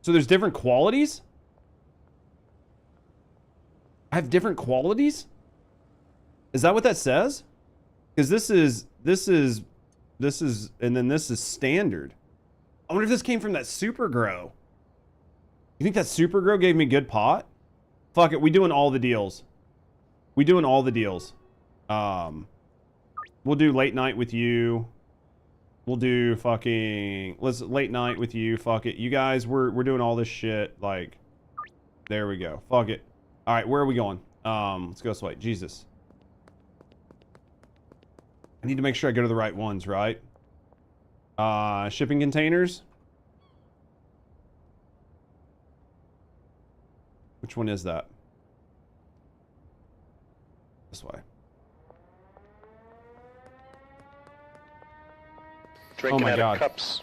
So there's different qualities? I have different qualities? Is that what that says? Because this is, and then this is standard. I wonder if this came from that super grow. You think that super grow gave me good pot? Fuck it, we doing all the deals. We doing all the deals. We'll do late night with you. We'll do fucking, let's late night with you. Fuck it. You guys, we're doing all this shit. Like, there we go. Fuck it. All right, where are we going? Let's go this way. Jesus. I need to make sure I go to the right ones, right? Shipping containers. Which one is that? This way. Drinking Oh my out God. of cups.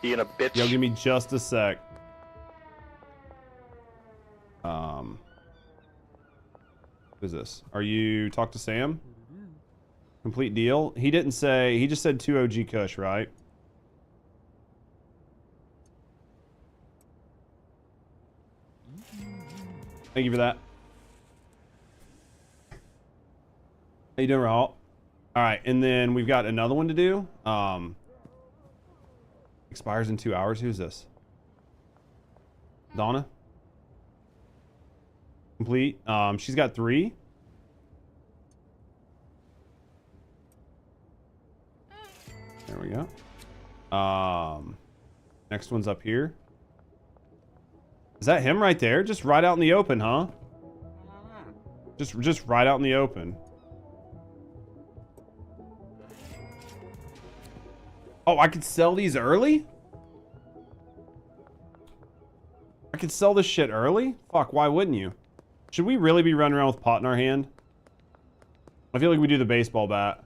Being a bitch. Yo, give me just a sec. Who's this? Are you talk to Sam? Complete deal. He didn't say. He just said 2 OG Kush, right? Thank you for that. How you doing, Raul? All right, and then we've got another one to do. Expires in 2 hours. Who's this? Donna? Complete. She's got 3. There we go. Next one's up here. Is that him right there? Just right out in the open, huh? Just right out in the open. Oh, I could sell these early? I could sell this shit early? Fuck, why wouldn't you? Should we really be running around with pot in our hand? I feel like we do the baseball bat.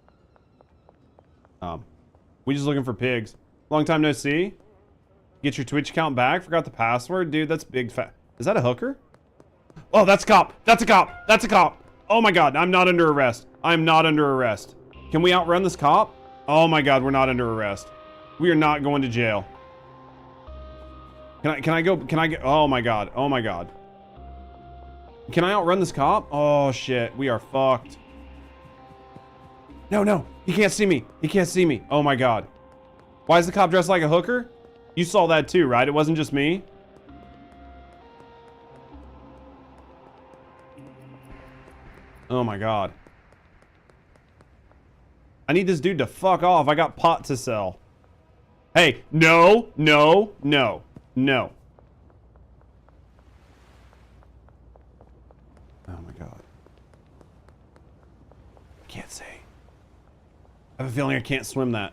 We just looking for pigs. Long time no see. Get your Twitch account back. Forgot the password. Dude, that's big fat. Is that a hooker? Oh, that's a cop. That's a cop. That's a cop. Oh my God, I'm not under arrest. I'm not under arrest. Can we outrun this cop? Oh my God, we're not under arrest. We are not going to jail. Can I go? Can I get? Oh my God. Oh my God. Can I outrun this cop? Oh shit, we are fucked. No, no, he can't see me. He can't see me. Oh my God. Why is the cop dressed like a hooker? You saw that too, right? It wasn't just me. Oh my God. I need this dude to fuck off. I got pot to sell. Hey, no, no, no, no. Oh my God. I can't say. I have a feeling I can't swim that.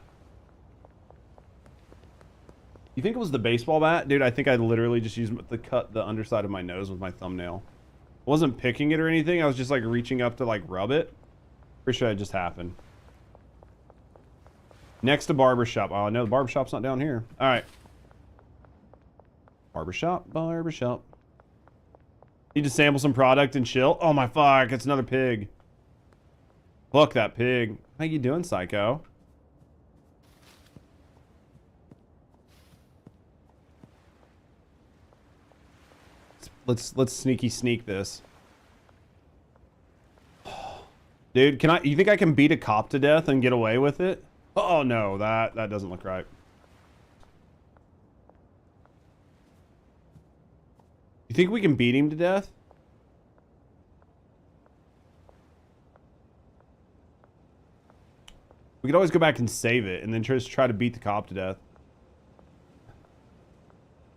You think it was the baseball bat? Dude, I think I literally just used to cut the underside of my nose with my thumbnail. I wasn't picking it or anything. I was just like reaching up to like rub it. Pretty sure it just happened. Next to barbershop. Oh, no, the barbershop's not down here. All right. Barbershop, barbershop. Need to sample some product and chill. Oh my fuck, it's another pig. Look, that pig. How you doing, psycho? Let's sneaky sneak this. Dude, you think I can beat a cop to death and get away with it? Oh no, that doesn't look right. You think we can beat him to death? We could always go back and save it and then just try to beat the cop to death.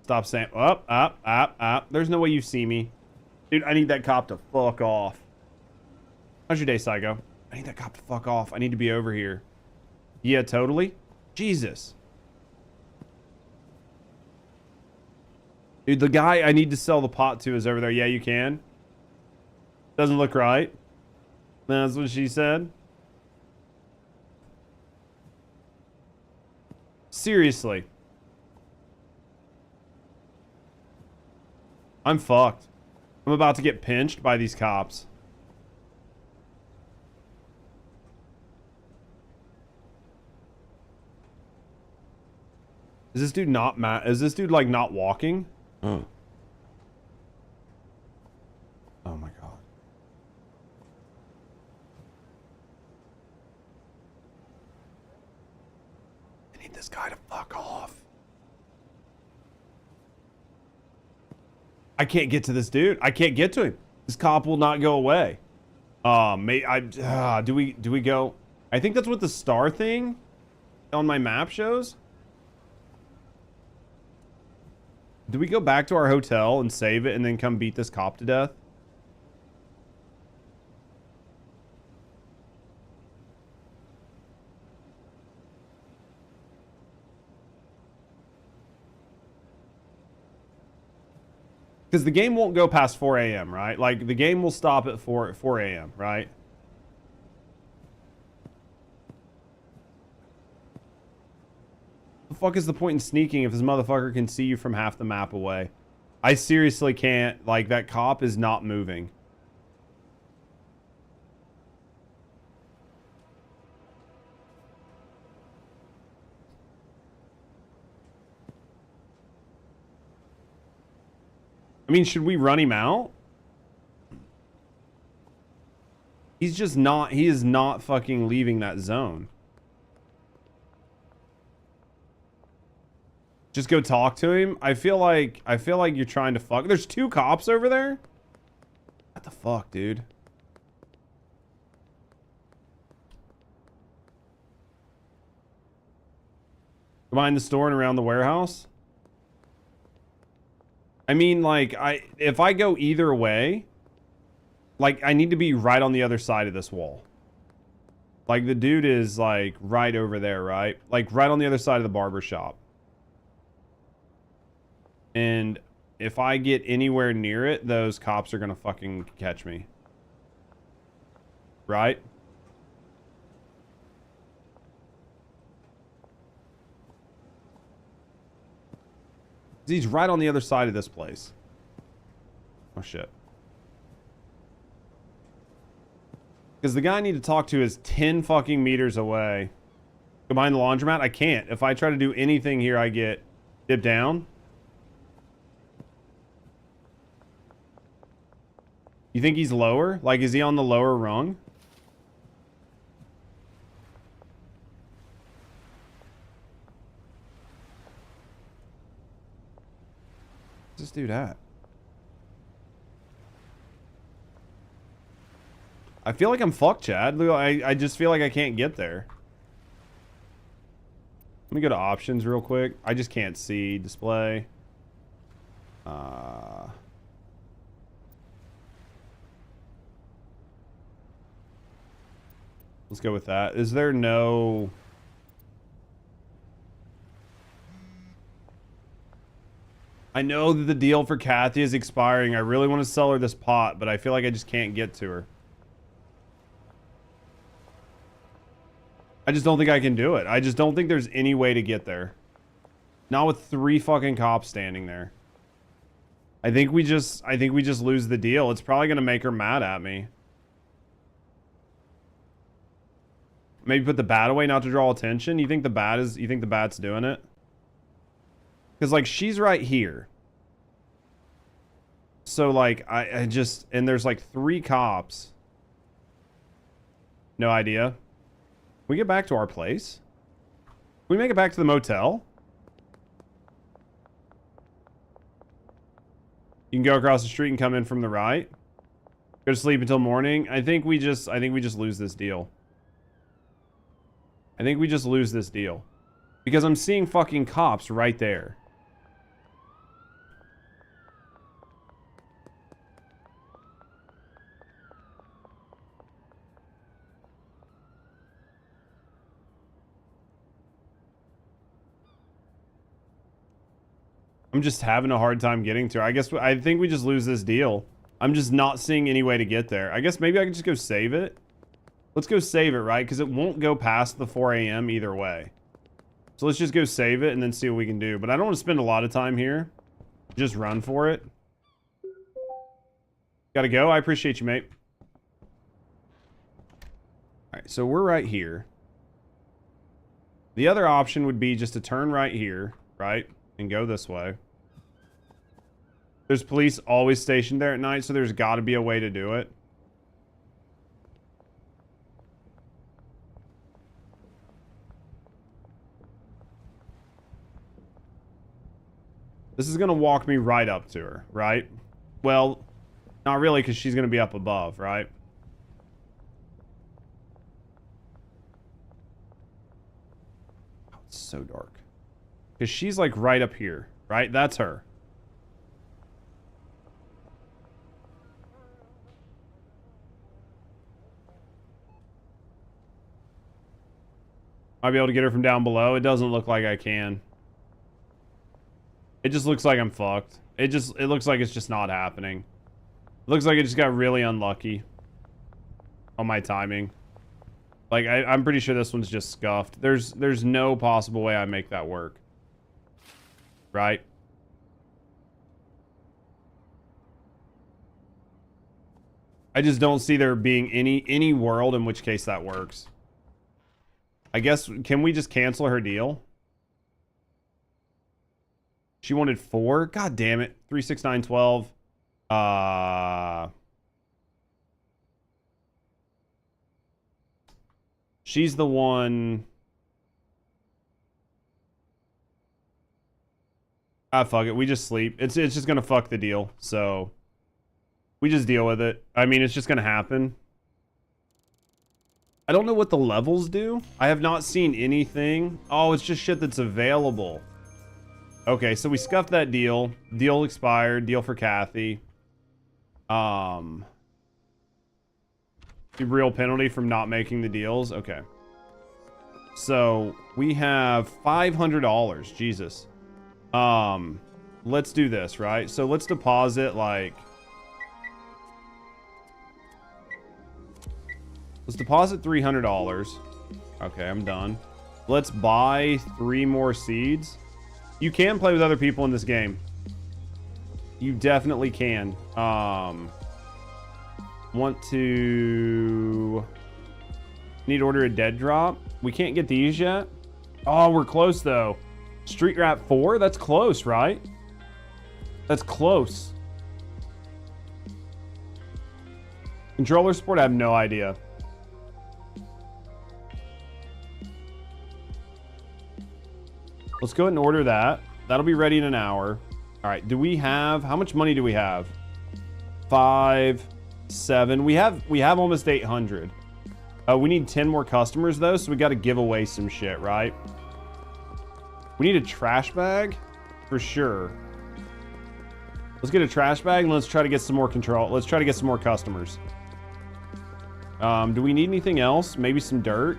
Stop saying, up. There's no way you see me. Dude, I need that cop to fuck off. How's your day, Psycho? I need that cop to fuck off. I need to be over here. Yeah, totally. Jesus. Dude, the guy I need to sell the pot to is over there. Yeah, you can. Doesn't look right. That's what she said. Seriously. I'm fucked. I'm about to get pinched by these cops. Is this dude not is this dude like not walking? Oh my God. I need this guy to fuck off. I can't get to this dude. I can't get to him. This cop will not go away. Do we go? I think that's what the star thing on my map shows. Do we go back to our hotel and save it and then come beat this cop to death? Because the game won't go past 4 a.m., right? Like, the game will stop at 4 a.m., right? The fuck is the point in sneaking if this motherfucker can see you from half the map away? I seriously can't. Like, that cop is not moving. I mean, should we run him out? He's just not, he is not fucking leaving that zone. Just go talk to him. I feel like you're trying to fuck. There's 2 cops over there? What the fuck, dude? Behind the store and around the warehouse? I mean, like, if I go either way, like, I need to be right on the other side of this wall. Like, the dude is, like, right over there, right? Like, right on the other side of the barber shop. And if I get anywhere near it, those cops are gonna fucking catch me. Right? He's right on the other side of this place. Oh, shit. Because the guy I need to talk to is 10 fucking meters away. Go behind the laundromat? I can't. If I try to do anything here, I get dipped down. You think he's lower? Like, is he on the lower rung? Where's this dude at? I feel like I'm fucked, Chad. I just feel like I can't get there. Let me go to options real quick. I just can't see display. Let's go with that. Is there no... I know that the deal for Kathy is expiring. I really want to sell her this pot, but I feel like I just can't get to her. I just don't think I can do it. I just don't think there's any way to get there. Not with 3 fucking cops standing there. I think we just lose the deal. It's probably going to make her mad at me. Maybe put the bat away not to draw attention. You think the bat's doing it? Because, like, she's right here. So, like, I just... And there's, like, 3 cops. No idea. Can we get back to our place? Can we make it back to the motel? You can go across the street and come in from the right. Go to sleep until morning. I think we just lose this deal. I think we just lose this deal. Because I'm seeing fucking cops right there. I'm just having a hard time getting to her. I think we just lose this deal. I'm just not seeing any way to get there. I guess maybe I can just go save it. Let's go save it, right? Because it won't go past the 4 a.m. either way. So let's just go save it and then see what we can do. But I don't want to spend a lot of time here. Just run for it. Gotta go. I appreciate you, mate. Alright, so we're right here. The other option would be just to turn right here, right? And go this way. There's police always stationed there at night, so there's got to be a way to do it. This is going to walk me right up to her, right? Well, not really, because she's going to be up above, right? Oh, it's so dark. Because she's like right up here, right? That's her. Might be able to get her from down below. It doesn't look like I can. It just looks like I'm fucked. It looks like it's just not happening. It looks like it just got really unlucky on my timing. Like, I'm pretty sure this one's just scuffed. There's no possible way I make that work. Right? I just don't see there being any world in which case that works. I guess, can we just cancel her deal? She wanted 4? God damn it. 3, 6, 9, 12. She's the one. Ah, fuck it. We just sleep. It's just gonna fuck the deal. So we just deal with it. I mean, it's just gonna happen. I don't know what the levels do. I have not seen anything. Oh, it's just shit that's available. Okay, so we scuffed that deal. Deal expired. Deal for Kathy. The real penalty from not making the deals. Okay. So we have $500. Jesus. Let's do this, right? So let's deposit like. Let's deposit $300. Okay, I'm done. Let's buy 3 more seeds. You can play with other people in this game. You definitely can. Want to... Need to order a dead drop. We can't get these yet. Oh, we're close though. Street Rat 4? That's close, right? That's close. Controller support? I have no idea. Let's go ahead and order that. That'll be ready in an hour. All right. Do we have... How much money do we have? 5, 7. We have almost 800. We need 10 more customers though, so we got to give away some shit, right? We need a trash bag for sure. Let's get a trash bag and let's try to get some more control. Let's try to get some more customers. Do we need anything else? Maybe some dirt.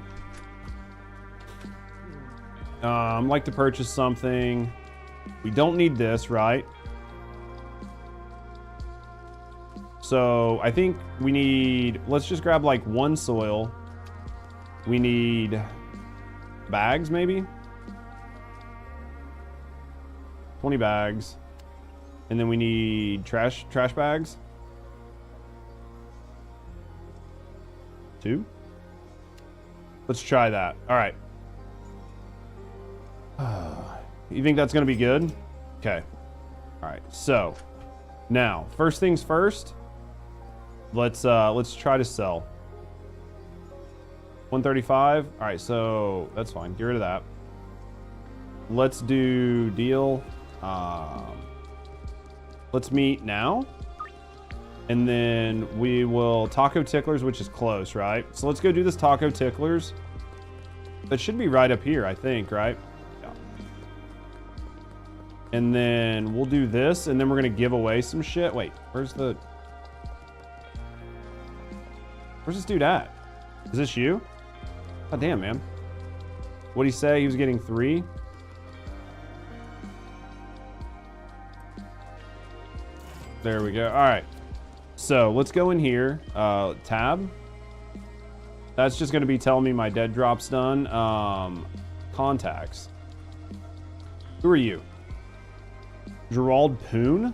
Like to purchase something. We don't need this, right? So I think we need, let's just grab like 1 soil. We need bags maybe. 20 bags. And then we need trash bags. 2. Let's try that. All right. You think that's gonna be good? Okay. All right. So now, first things first. Let's try to sell. 135. All right. So that's fine. Get rid of that. Let's do deal. Let's meet now. And then we will Taco Ticklers, which is close, right? So let's go do this Taco Ticklers. That should be right up here, I think, right? Yeah. And then we'll do this, and then we're gonna give away some shit. Wait, where's this dude at? Is this you? God damn, man. What'd he say? He was getting 3? There we go. All right. So let's go in here. Tab. That's just going to be telling me my dead drop's done. Contacts. Who are you? Gerald Poon?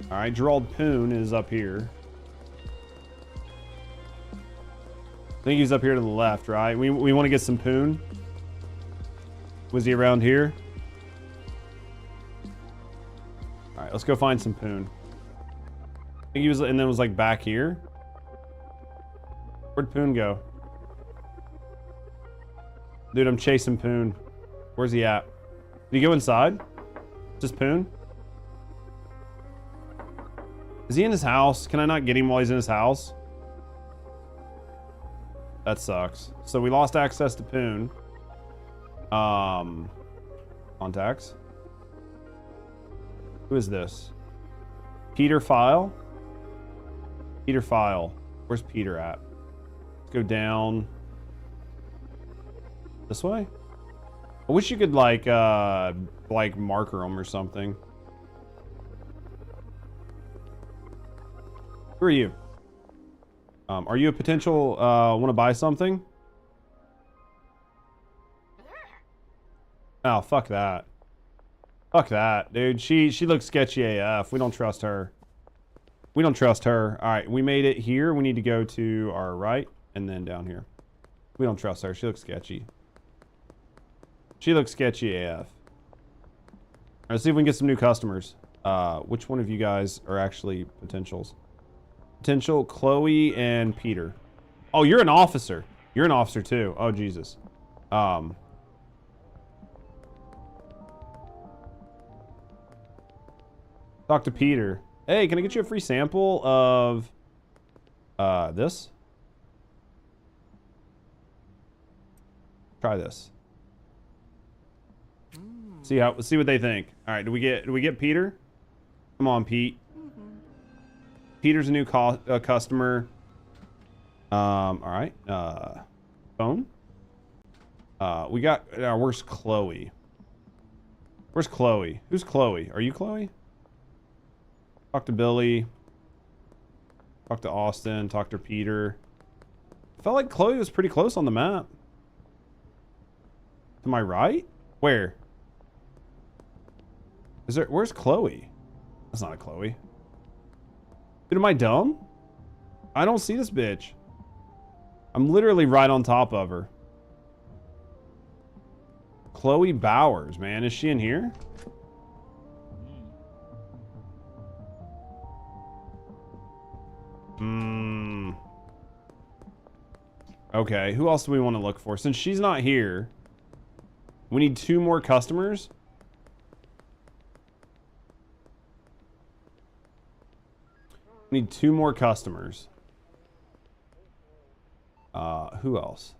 All right. Gerald Poon is up here. I think he's up here to the left, right? We want to get some Poon. Was he around here? All right, let's go find some Poon. I think he was, and then it was like back here. Where'd Poon go? Dude, I'm chasing Poon. Where's he at? Did he go inside? Just Poon? Is he in his house? Can I not get him while he's in his house? That sucks. So we lost access to Poon. Contacts. Who is this? Peter File? Peter File. Where's Peter at? Let's go down. This way? I wish you could like marker them or something. Who are you? Are you a potential want to buy something? Oh, fuck that. Fuck that, dude. She looks sketchy AF. We don't trust her. We don't trust her. All right, we made it here. We need to go to our right and then down here. We don't trust her. She looks sketchy. She looks sketchy AF. All right, let's see if we can get some new customers. Which one of you guys are actually potentials? Potential Chloe and Peter. Oh, you're an officer. You're an officer too. Oh, Jesus. Talk to Peter. Hey, can I get you a free sample of this? Try this. See what they think. All right, do we get Peter? Come on, Pete. Peter's a new customer. All right. Phone. We got. Where's Chloe? Where's Chloe? Who's Chloe? Are you Chloe? Talk to Billy. Talk to Austin. Talk to Peter. Felt like Chloe was pretty close on the map. To my right? Where? Is there? Where's Chloe? That's not a Chloe. Dude, am I dumb? I don't see this bitch. I'm literally right on top of her. Chloe Bowers, man. Is she in here? Okay, who else do we want to look for? Since she's not here, we need 2 more customers. We need 2 more customers. Who else?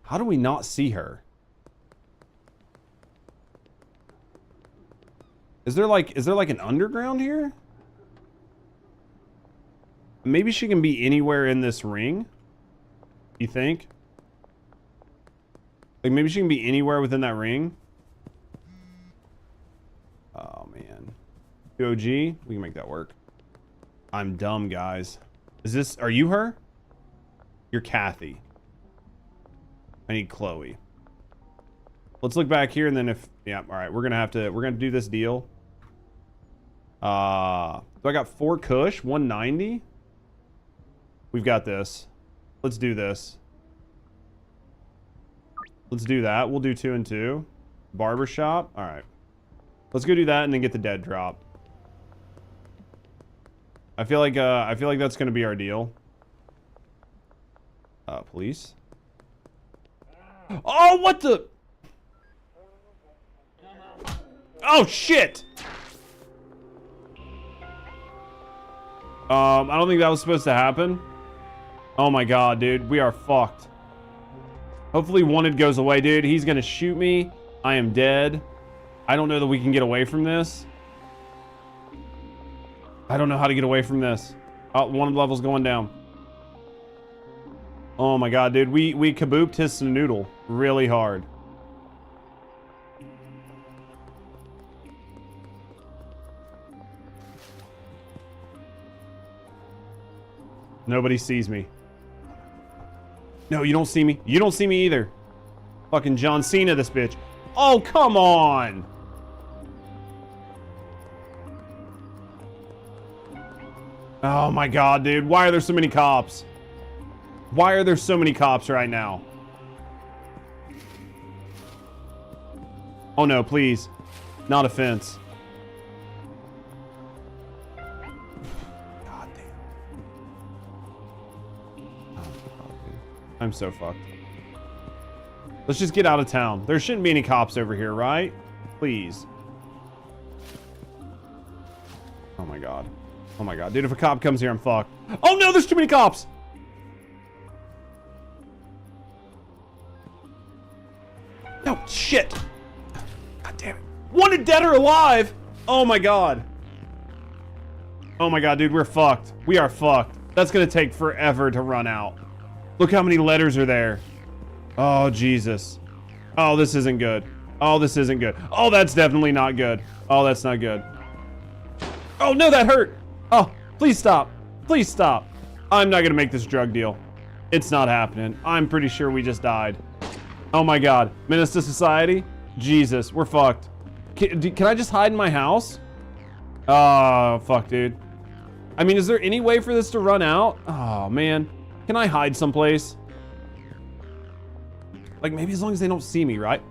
How do we not see her? Is there like an underground here? Maybe she can be anywhere in this ring. You think? Like maybe she can be anywhere within that ring. Oh man. 2OG, we can make that work. I'm dumb, guys. Are you her? You're Kathy. I need Chloe. Let's look back here and then yeah, all right, we're gonna do this deal. So I got 4 Kush, 190. We've got this. Let's do this. Let's do that. We'll do 2 and 2. Barbershop. All right. Let's go do that and then get the dead drop. I feel like that's gonna be our deal. Police. Oh, what the? Oh shit! I don't think that was supposed to happen. Oh my god, dude, we are fucked. Hopefully wanted goes away, dude. He's gonna shoot me. I am dead. I don't know that we can get away from this. I don't know how to get away from this. Oh, wanted level's going down. Oh my god, dude. We kabooped his noodle really hard. Nobody sees me. No, you don't see me. You don't see me either. Fucking John Cena, this bitch. Oh, come on. Oh my god, dude. Why are there so many cops? Why are there so many cops right now? Oh no, please. Not a fence. God damn. Oh, God, dude. I'm so fucked. Let's just get out of town. There shouldn't be any cops over here, right? Please. Oh my god. Oh my god. Dude, if a cop comes here, I'm fucked. Oh no, there's too many cops! No, shit! God damn it. Wanted dead or alive! Oh my god. Oh my god, dude, we're fucked. We are fucked. That's gonna take forever to run out. Look how many letters are there. Oh, Jesus. Oh, this isn't good. Oh, this isn't good. Oh, that's definitely not good. Oh, that's not good. Oh, no, that hurt. Oh, please stop. Please stop. I'm not going to make this drug deal. It's not happening. I'm pretty sure we just died. Oh, my God. Menace to society? Jesus, we're fucked. Can I just hide in my house? Oh, fuck, dude. I mean, is there any way for this to run out? Oh, man. Can I hide someplace? Like, maybe as long as they don't see me, right?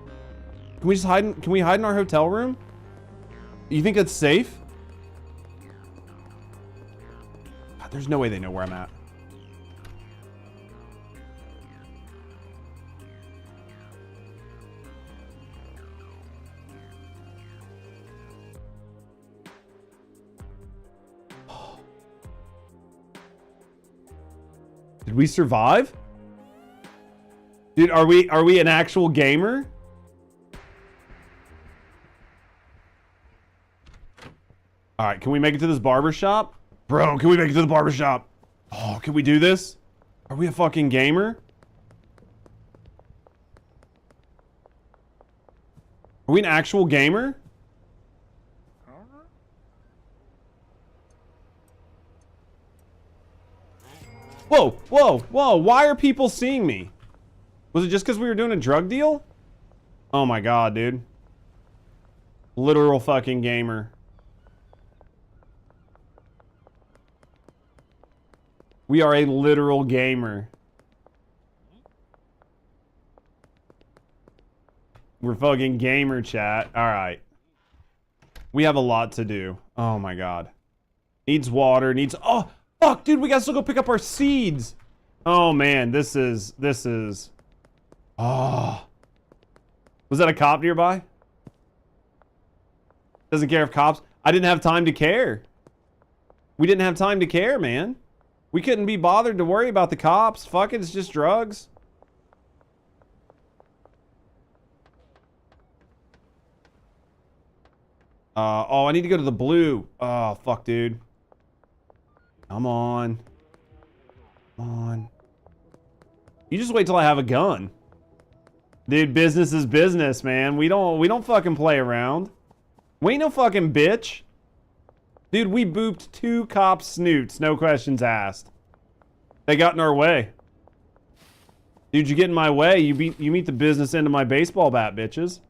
Can we just hide in, can we hide in our hotel room? You think it's safe? God, there's no way they know where I'm at. Did we survive? Dude, are we an actual gamer? All right, can we make it to this barber shop? Bro, can we make it to the barber shop? Oh, can we do this? Are we a fucking gamer? Are we an actual gamer? Whoa, whoa, whoa, why are people seeing me? Was it just because we were doing a drug deal? Oh my God, dude. Literal fucking gamer. We are a literal gamer. We're fucking gamer, chat. All right. We have a lot to do. Oh my God. Needs water, needs... Oh, fuck, dude, we gotta still go pick up our seeds. Oh man, this is... Oh. Was that a cop nearby? Doesn't care if cops... I didn't have time to care. We didn't have time to care, man. We couldn't be bothered to worry about the cops. Fuck it, it's just drugs. Oh, I need to go to the blue. Oh, fuck, dude. Come on. Come on. You just wait till I have a gun. Dude, business is business, man. We don't fucking play around. We ain't no fucking bitch. Dude, we booped 2 cops' snoots, no questions asked. They got in our way. Dude, you get in my way, you meet the business end of my baseball bat, bitches.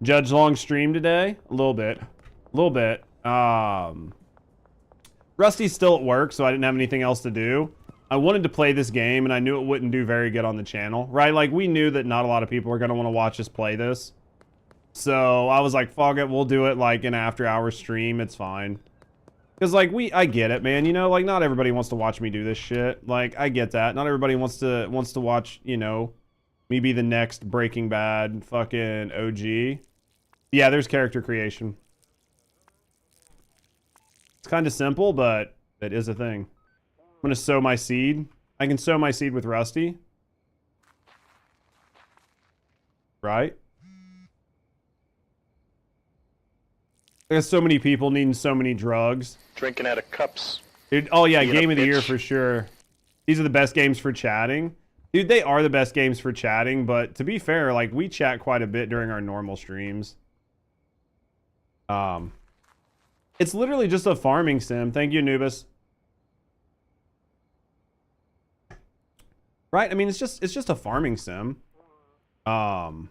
Judge Long stream today? A little bit. A little bit. Rusty's still at work, so I didn't have anything else to do. I wanted to play this game, and I knew it wouldn't do very good on the channel, right? Like, we knew that not a lot of people are going to want to watch us play this. So, I was like, fuck it, we'll do it, like, an after-hours stream. It's fine. Because, like, I get it, man. You know, like, not everybody wants to watch me do this shit. Like, I get that. Not everybody wants to watch, you know, me be the next Breaking Bad fucking OG. Yeah, there's character creation. It's kind of simple, but it is a thing. I'm going to sow my seed. I can sow my seed with Rusty. Right? There's so many people needing so many drugs. Drinking out of cups. Dude, oh yeah, Being game a of the year bitch. for sure. These are the best games for chatting. Dude, they are the best games for chatting, but to be fair, like, we chat quite a bit during our normal streams. It's literally just a farming sim. Thank you, Anubis. Right? I mean, it's just a farming sim. Bag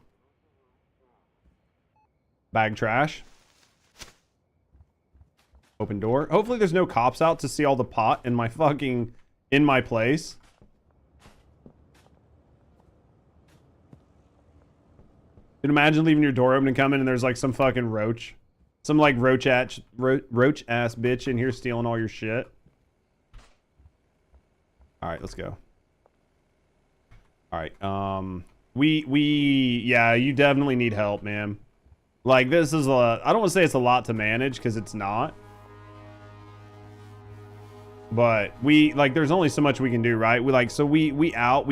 trash. Open door. Hopefully there's no cops out to see all the pot in my fucking... in my place. Dude, imagine leaving your door open and coming and there's like some fucking roach. Some like roach ass bitch in here stealing all your shit. Alright, let's go. Alright, yeah, you definitely need help, man. Like, this is I don't want to say it's a lot to manage, because it's not. But like, there's only so much we can do, right? We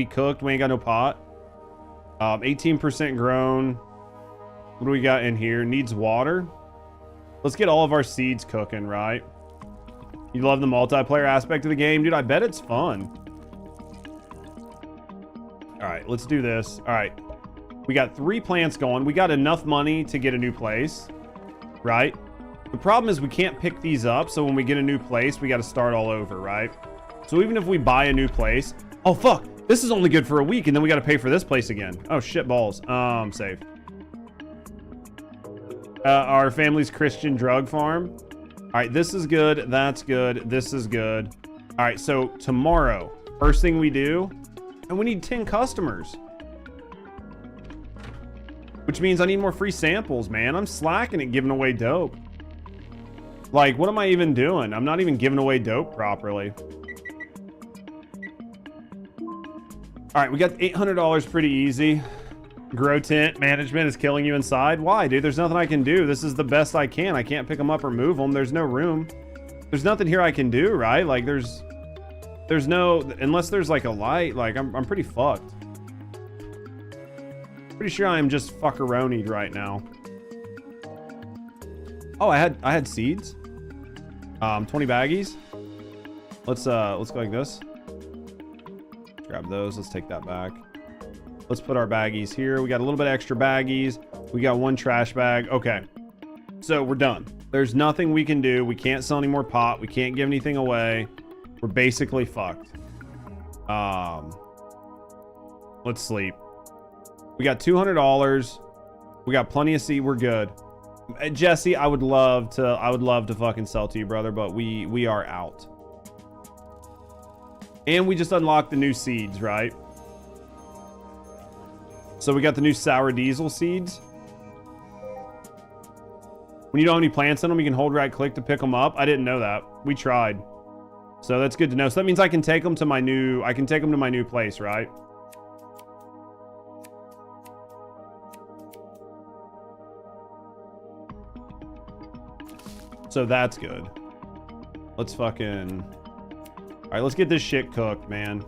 cooked, we ain't got no pot. 18% grown. What do we got in here? Needs water. Let's get all of our seeds cooking, right? You love the multiplayer aspect of the game? Dude, I bet it's fun. All right, let's do this. All right. We got 3 plants going. We got enough money to get a new place, right? The problem is we can't pick these up, so when we get a new place, we got to start all over, right? So even if we buy a new place... Oh, fuck! This is only good for a week, and then we got to pay for this place again. Oh, shit balls. Save. Our family's Christian drug farm. All right, this is good. That's good. This is good. All right, so tomorrow, first thing we do, and we need 10 customers. Which means I need more free samples, man. I'm slacking at giving away dope. Like, what am I even doing? I'm not even giving away dope properly. All right, we got $800 pretty easy. Grow tent management is killing you inside. Why, dude? There's nothing I can do. This is the best I can. I can't pick them up or move them. There's no room. There's nothing here I can do, right? Like, there's no... Unless there's, like, a light. Like, I'm pretty fucked. Pretty sure I am just fuckeronied right now. Oh, I had seeds. 20 baggies. Let's go like this. Grab those. Let's take that back. Let's put our baggies here. We got a little bit extra baggies. We got 1 trash bag. Okay. So we're done. There's nothing we can do. We can't sell any more pot. We can't give anything away. We're basically fucked. Let's sleep. We got $200. We got plenty of seed. We're good. Jesse, I would love to fucking sell to you, brother, but we are out. And we just unlocked the new seeds, right? So we got the new sour diesel seeds. When you don't have any plants in them, you can hold right click to pick them up. I didn't know that. We tried. So that's good to know. So that means I can take them to my new place, right? So that's good. Let's fucking... All right, let's get this shit cooked, man.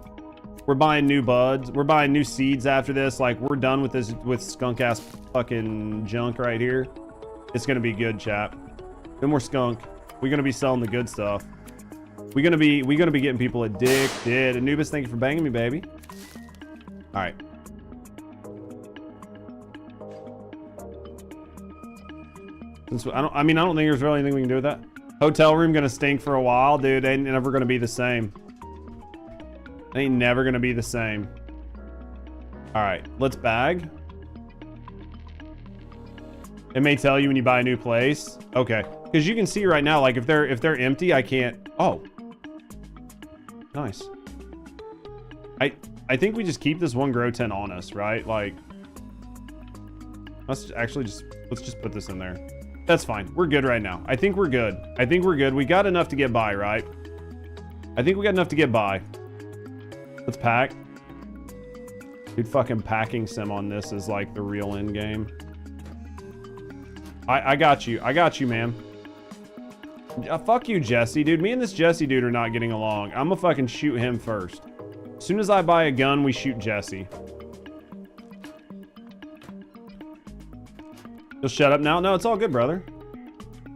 We're buying new buds. We're buying new seeds after this. Like, we're done with this, with skunk-ass fucking junk right here. It's gonna be good, chap. No more skunk. We're gonna be selling the good stuff. We're gonna be getting people addicted. Anubis, thank you for banging me, baby. All right. Since I don't think there's really anything we can do with that. Hotel room gonna stink for a while, dude. Ain't never gonna be the same. Ain't never gonna be the same. All right, let's bag. It may tell you when you buy a new place. Okay, because you can see right now, like if they're empty, I can't. Oh, nice. I think we just keep this 1 grow tent on us, right? Like, let's just put this in there. That's fine. We're good right now. I think we're good. I think we're good. We got enough to get by, right? I think we got enough to get by. Let's pack. Dude, fucking packing sim on this is like the real end game. I got you. I got you, man. Fuck you, Jesse, dude. Me and this Jesse dude are not getting along. I'm gonna fucking shoot him first. As soon as I buy a gun, we shoot Jesse. You'll shut up now? No, it's all good, brother.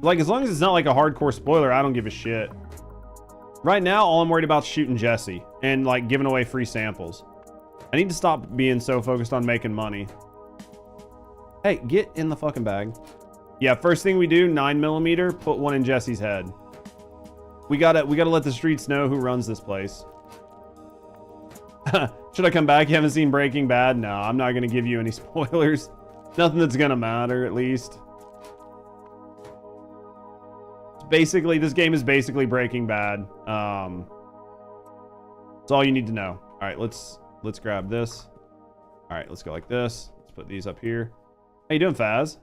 Like, as long as it's not like a hardcore spoiler, I don't give a shit. Right now, all I'm worried about is shooting Jesse and, like, giving away free samples. I need to stop being so focused on making money. Hey, get in the fucking bag. Yeah, first thing we do, 9mm, put 1 in Jesse's head. We gotta let the streets know who runs this place. Should I come back? You haven't seen Breaking Bad? No, I'm not gonna give you any spoilers. Nothing that's gonna matter, at least. Basically, this game is basically Breaking Bad. That's all you need to know. All right, let's grab this. All right, let's go like this. Let's put these up here. How you doing, Faz?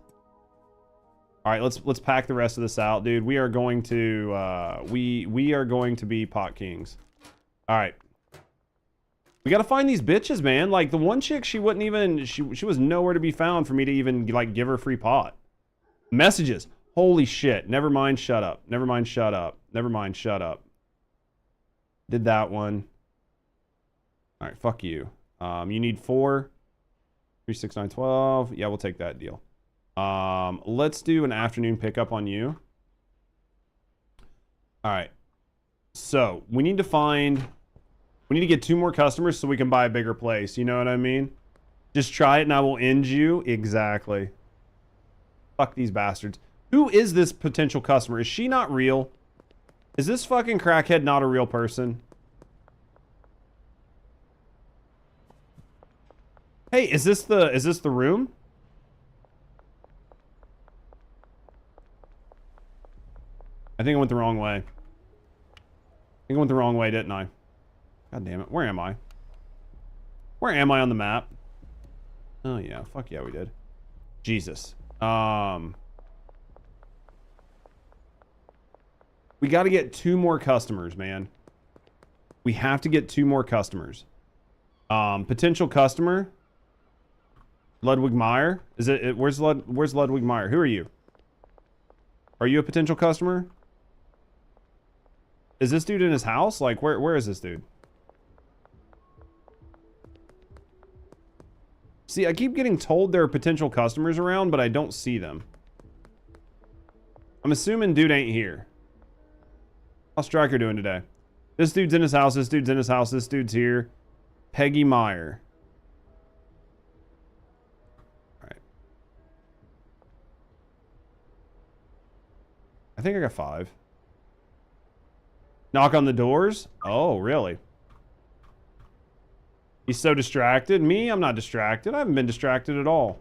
All right, let's pack the rest of this out, dude. We are going to we are going to be pot kings. All right. We gotta find these bitches, man. Like, the one chick, she wouldn't even... She was nowhere to be found for me to even, like, give her free pot. Messages. Holy shit. Never mind, shut up. Never mind, shut up. Never mind, shut up. Did that one. All right, fuck you. You need 4. 3, 6, 9, 12. Yeah, we'll take that deal. Let's do an afternoon pickup on you. All right. So we need to get 2 more customers so we can buy a bigger place. You know what I mean? Just try it and I will end you. Exactly. Fuck these bastards. Who is this potential customer? Is she not real? Is this fucking crackhead not a real person? Hey, is this the room? I think I went the wrong way. I think I went the wrong way, didn't I? God damn it. Where am I? Where am I on the map? Oh yeah, fuck yeah, we did. Jesus. We got to get 2 more customers, man. We have to get 2 more customers. Potential customer. Ludwig Meyer. Is it where's Ludwig Meyer? Who are you? Are you a potential customer? Is this dude in his house? Like where is this dude? See, I keep getting told there are potential customers around, but I don't see them. I'm assuming dude ain't here. How's Striker doing today? This dude's in his house, this dude's in his house, this dude's here. Peggy Meyer. Alright. I think I got 5. Knock on the doors? Oh, really? He's so distracted. Me? I'm not distracted. I haven't been distracted at all.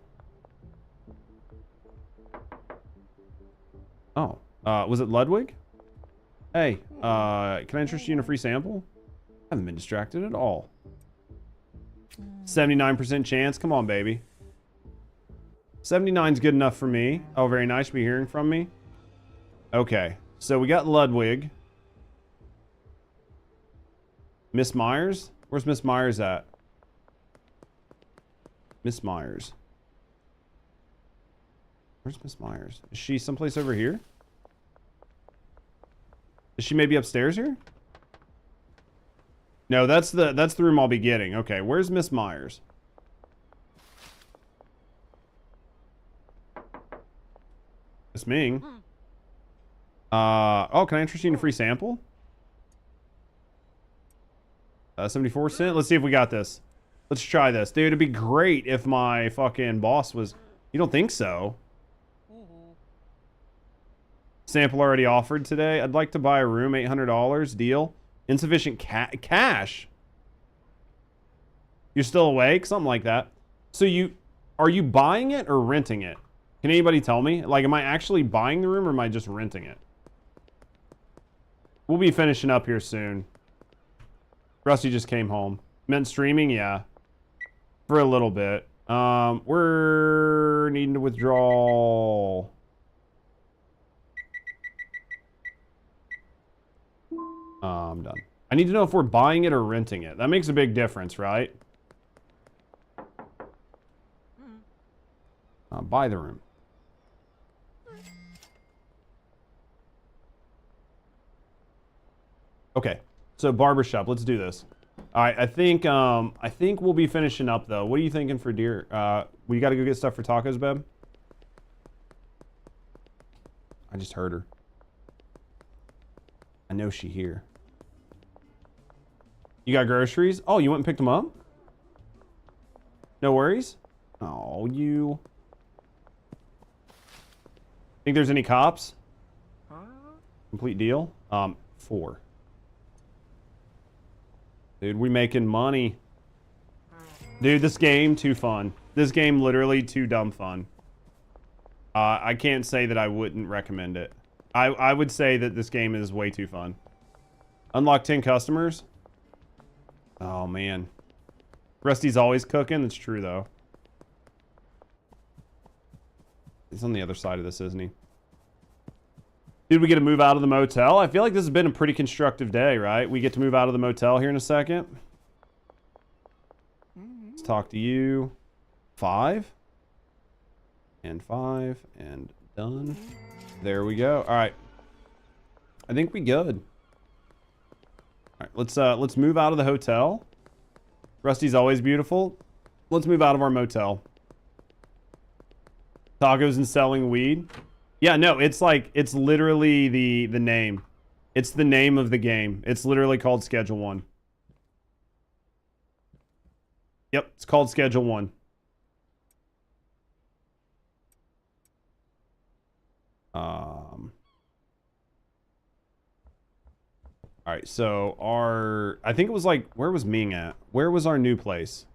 Oh. Was it Ludwig? Hey, can I interest you in a free sample? I haven't been distracted at all. 79% chance. Come on, baby. 79's good enough for me. Oh, very nice to be hearing from me. Okay. So we got Ludwig. Miss Myers? Where's Miss Myers at? Miss Myers. Where's Miss Myers? Is she someplace over here? Is she maybe upstairs here? No, that's the room I'll be getting. Okay, where's Miss Myers? Miss Ming. Oh, can I interest you in a free sample? 74 cent. Let's see if we got this. Let's try this. Dude, it'd be great if my fucking boss was... You don't think so? Sample already offered today. I'd like to buy a room, $800. Deal. Insufficient cash. You're still awake? Something like that. So are you buying it or renting it? Can anybody tell me? Like, am I actually buying the room or am I just renting it? We'll be finishing up here soon. Rusty just came home. Meant streaming? Yeah. For a little bit. We're needing to withdraw. I'm done. I need to know if we're buying it or renting it. That makes a big difference, right? Buy the room. Okay. So barbershop, let's do this. All right, I think we'll be finishing up though. What are you thinking for deer? We got to go get stuff for tacos, Beb. I just heard her. I know she here. You got groceries? Oh, you went and picked them up? No worries. Oh, you. Think there's any cops? Complete deal. 4. Dude, we making money. Dude, this game, too fun. This game, literally too dumb fun. I can't say that I wouldn't recommend it. I would say that this game is way too fun. Unlock 10 customers. Oh, man. Rusty's always cooking. That's true, though. He's on the other side of this, isn't he? Did we get to move out of the motel? I feel like this has been a pretty constructive day, right? We get to move out of the motel here in a second. Let's talk to you. 5. And 5. And done. There we go. All right. I think we good. All right, let's move out of the hotel. Rusty's always beautiful. Let's move out of our motel. Tacos and selling weed. Yeah, no, it's like, it's literally the name. It's the name of the game. It's literally called Schedule 1. Yep, it's called Schedule 1. All right, so I think it was like, where was Ming at? Where was our new place?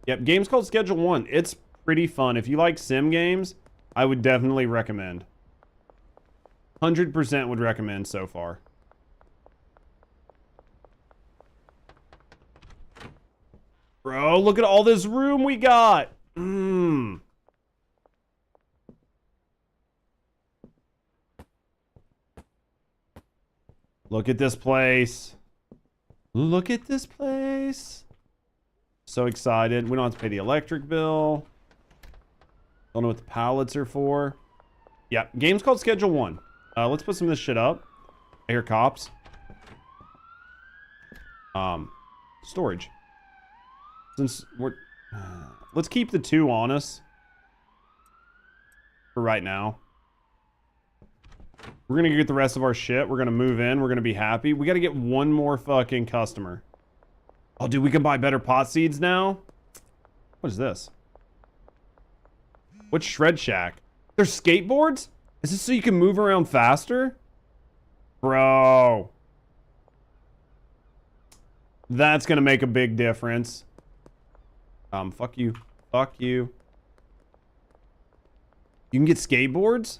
Yep, game's called Schedule 1. It's pretty fun. If you like sim games, I would definitely recommend. 100% would recommend so far. Bro, look at all this room we got. Look at this place. Look at this place. So excited. We don't have to pay the electric bill. Don't know what the pallets are for. Yeah, game's called Schedule 1. Let's put some of this shit up. I hear cops. Storage. Since we're... let's keep the 2 on us. For right now. We're gonna get the rest of our shit. We're gonna move in. We're gonna be happy. We gotta get one more fucking customer. Oh, dude, we can buy better pot seeds now? What is this? What's Shred Shack? There's skateboards? Is this so you can move around faster? Bro. That's gonna make a big difference. Fuck you. Fuck you. You can get skateboards?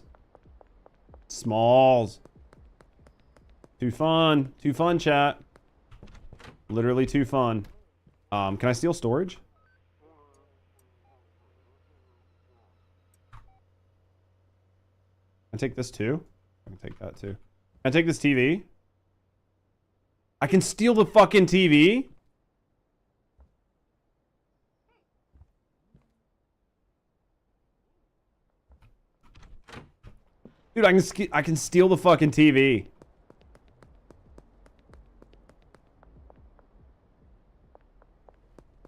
Smalls. Too fun. Too fun, chat. Literally too fun. Can I steal storage? Can I take this too? I can take that too. Can I take this TV? I can steal the fucking TV? Dude, I can steal the fucking TV.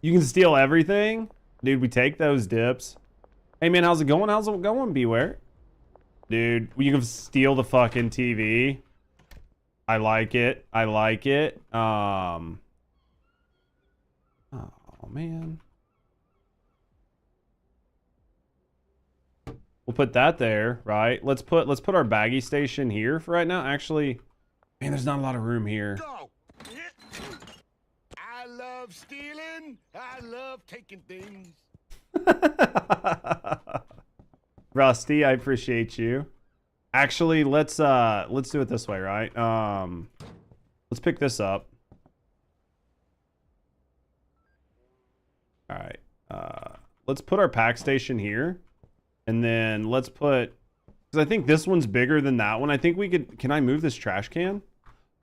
You can steal everything? Dude, we take those dips. Hey man, how's it going? How's it going, Beware? Dude, you can steal the fucking TV. I like it. I like it. Oh man. We'll put that there, right? Let's put our baggy station here for right now. Actually, man, there's not a lot of room here. Go. I love stealing. I love taking things. Rusty, I appreciate you. Actually, let's do it this way, right? Let's pick this up. All right. Let's put our pack station here. And then let's put, because I think this one's bigger than that one. I think we could, can I move this trash can?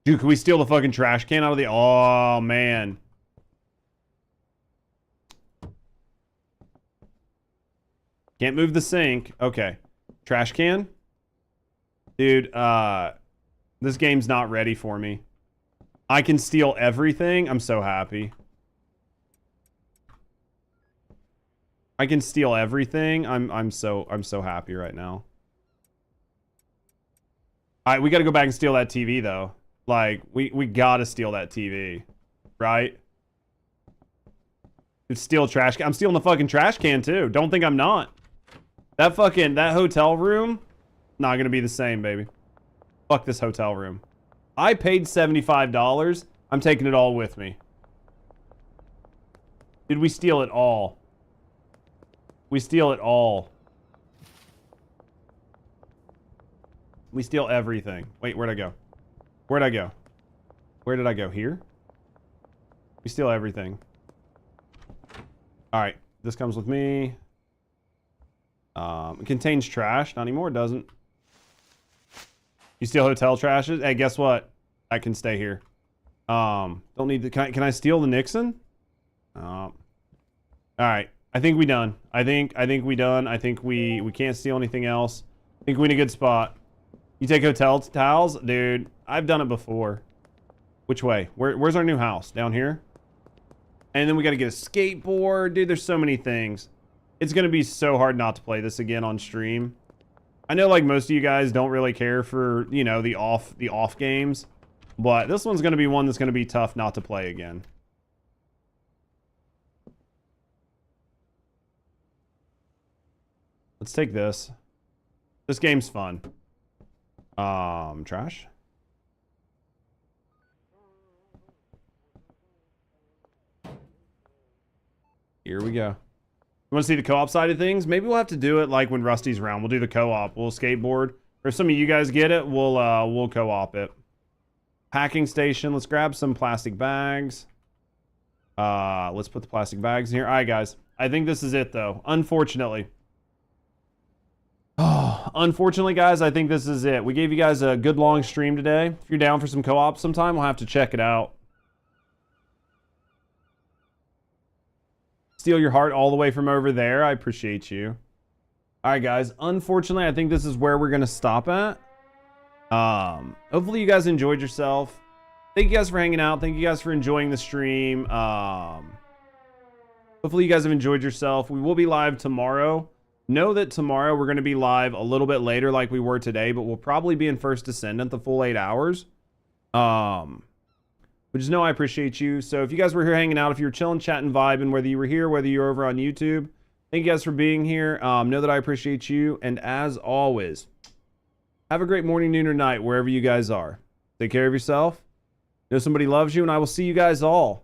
Dude, can we steal the fucking trash can out of the, oh man. Can't move the sink. Okay. Trash can? Dude, this game's not ready for me. I can steal everything. I'm so happy. I can steal everything. I'm so happy right now. All right, we got to go back and steal that TV though. Like we got to steal that TV, right? Steal trash can. I'm stealing the fucking trash can too. Don't think I'm not. That hotel room, not gonna be the same, baby. Fuck this hotel room. I paid $75. I'm taking it all with me. Did we steal it all? We steal it all. We steal everything. Wait, where'd I go? Where'd I go? Where did I go? Here? We steal everything. Alright, this comes with me. It contains trash. Not anymore, it doesn't. You steal hotel trashes? Hey, guess what? I can stay here. Don't need the... Can I steal the Nixon? Alright. I think we done. I think we done. I think we can't steal anything else. I think we in a good spot. You take hotel towels? Dude, I've done it before. Which way? Where's our new house? Down here? And then we got to get a skateboard. Dude, there's so many things. It's going to be so hard not to play this again on stream. I know like most of you guys don't really care for, you know, the off games, but this one's going to be one that's going to be tough not to play again. Let's take this. This game's fun. Trash. Here we go. You want to see the co-op side of things? Maybe we'll have to do it like when Rusty's around. We'll do the co-op. We'll skateboard. Or if some of you guys get it, we'll co-op it. Packing station. Let's grab some plastic bags. Let's put the plastic bags in here. All right, guys. I think this is it, though. Unfortunately. Oh, unfortunately, guys, I think this is it. We gave you guys a good long stream today. If you're down for some co-op sometime, we'll have to check it out. Steal your heart all the way from over there. I appreciate you. All right, guys. Unfortunately, I think this is where we're going to stop at. Hopefully you guys enjoyed yourself. Thank you guys for hanging out. Thank you guys for enjoying the stream. Hopefully you guys have enjoyed yourself. We will be live tomorrow. Know that tomorrow we're going to be live a little bit later like we were today, but we'll probably be in First Descendant the full 8 hours. But just know I appreciate you. So if you guys were here hanging out, if you were chilling, chatting, vibing, whether you were here, whether you're over on YouTube, thank you guys for being here. Know that I appreciate you. And as always, have a great morning, noon, or night, wherever you guys are. Take care of yourself. Know somebody loves you, and I will see you guys all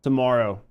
tomorrow.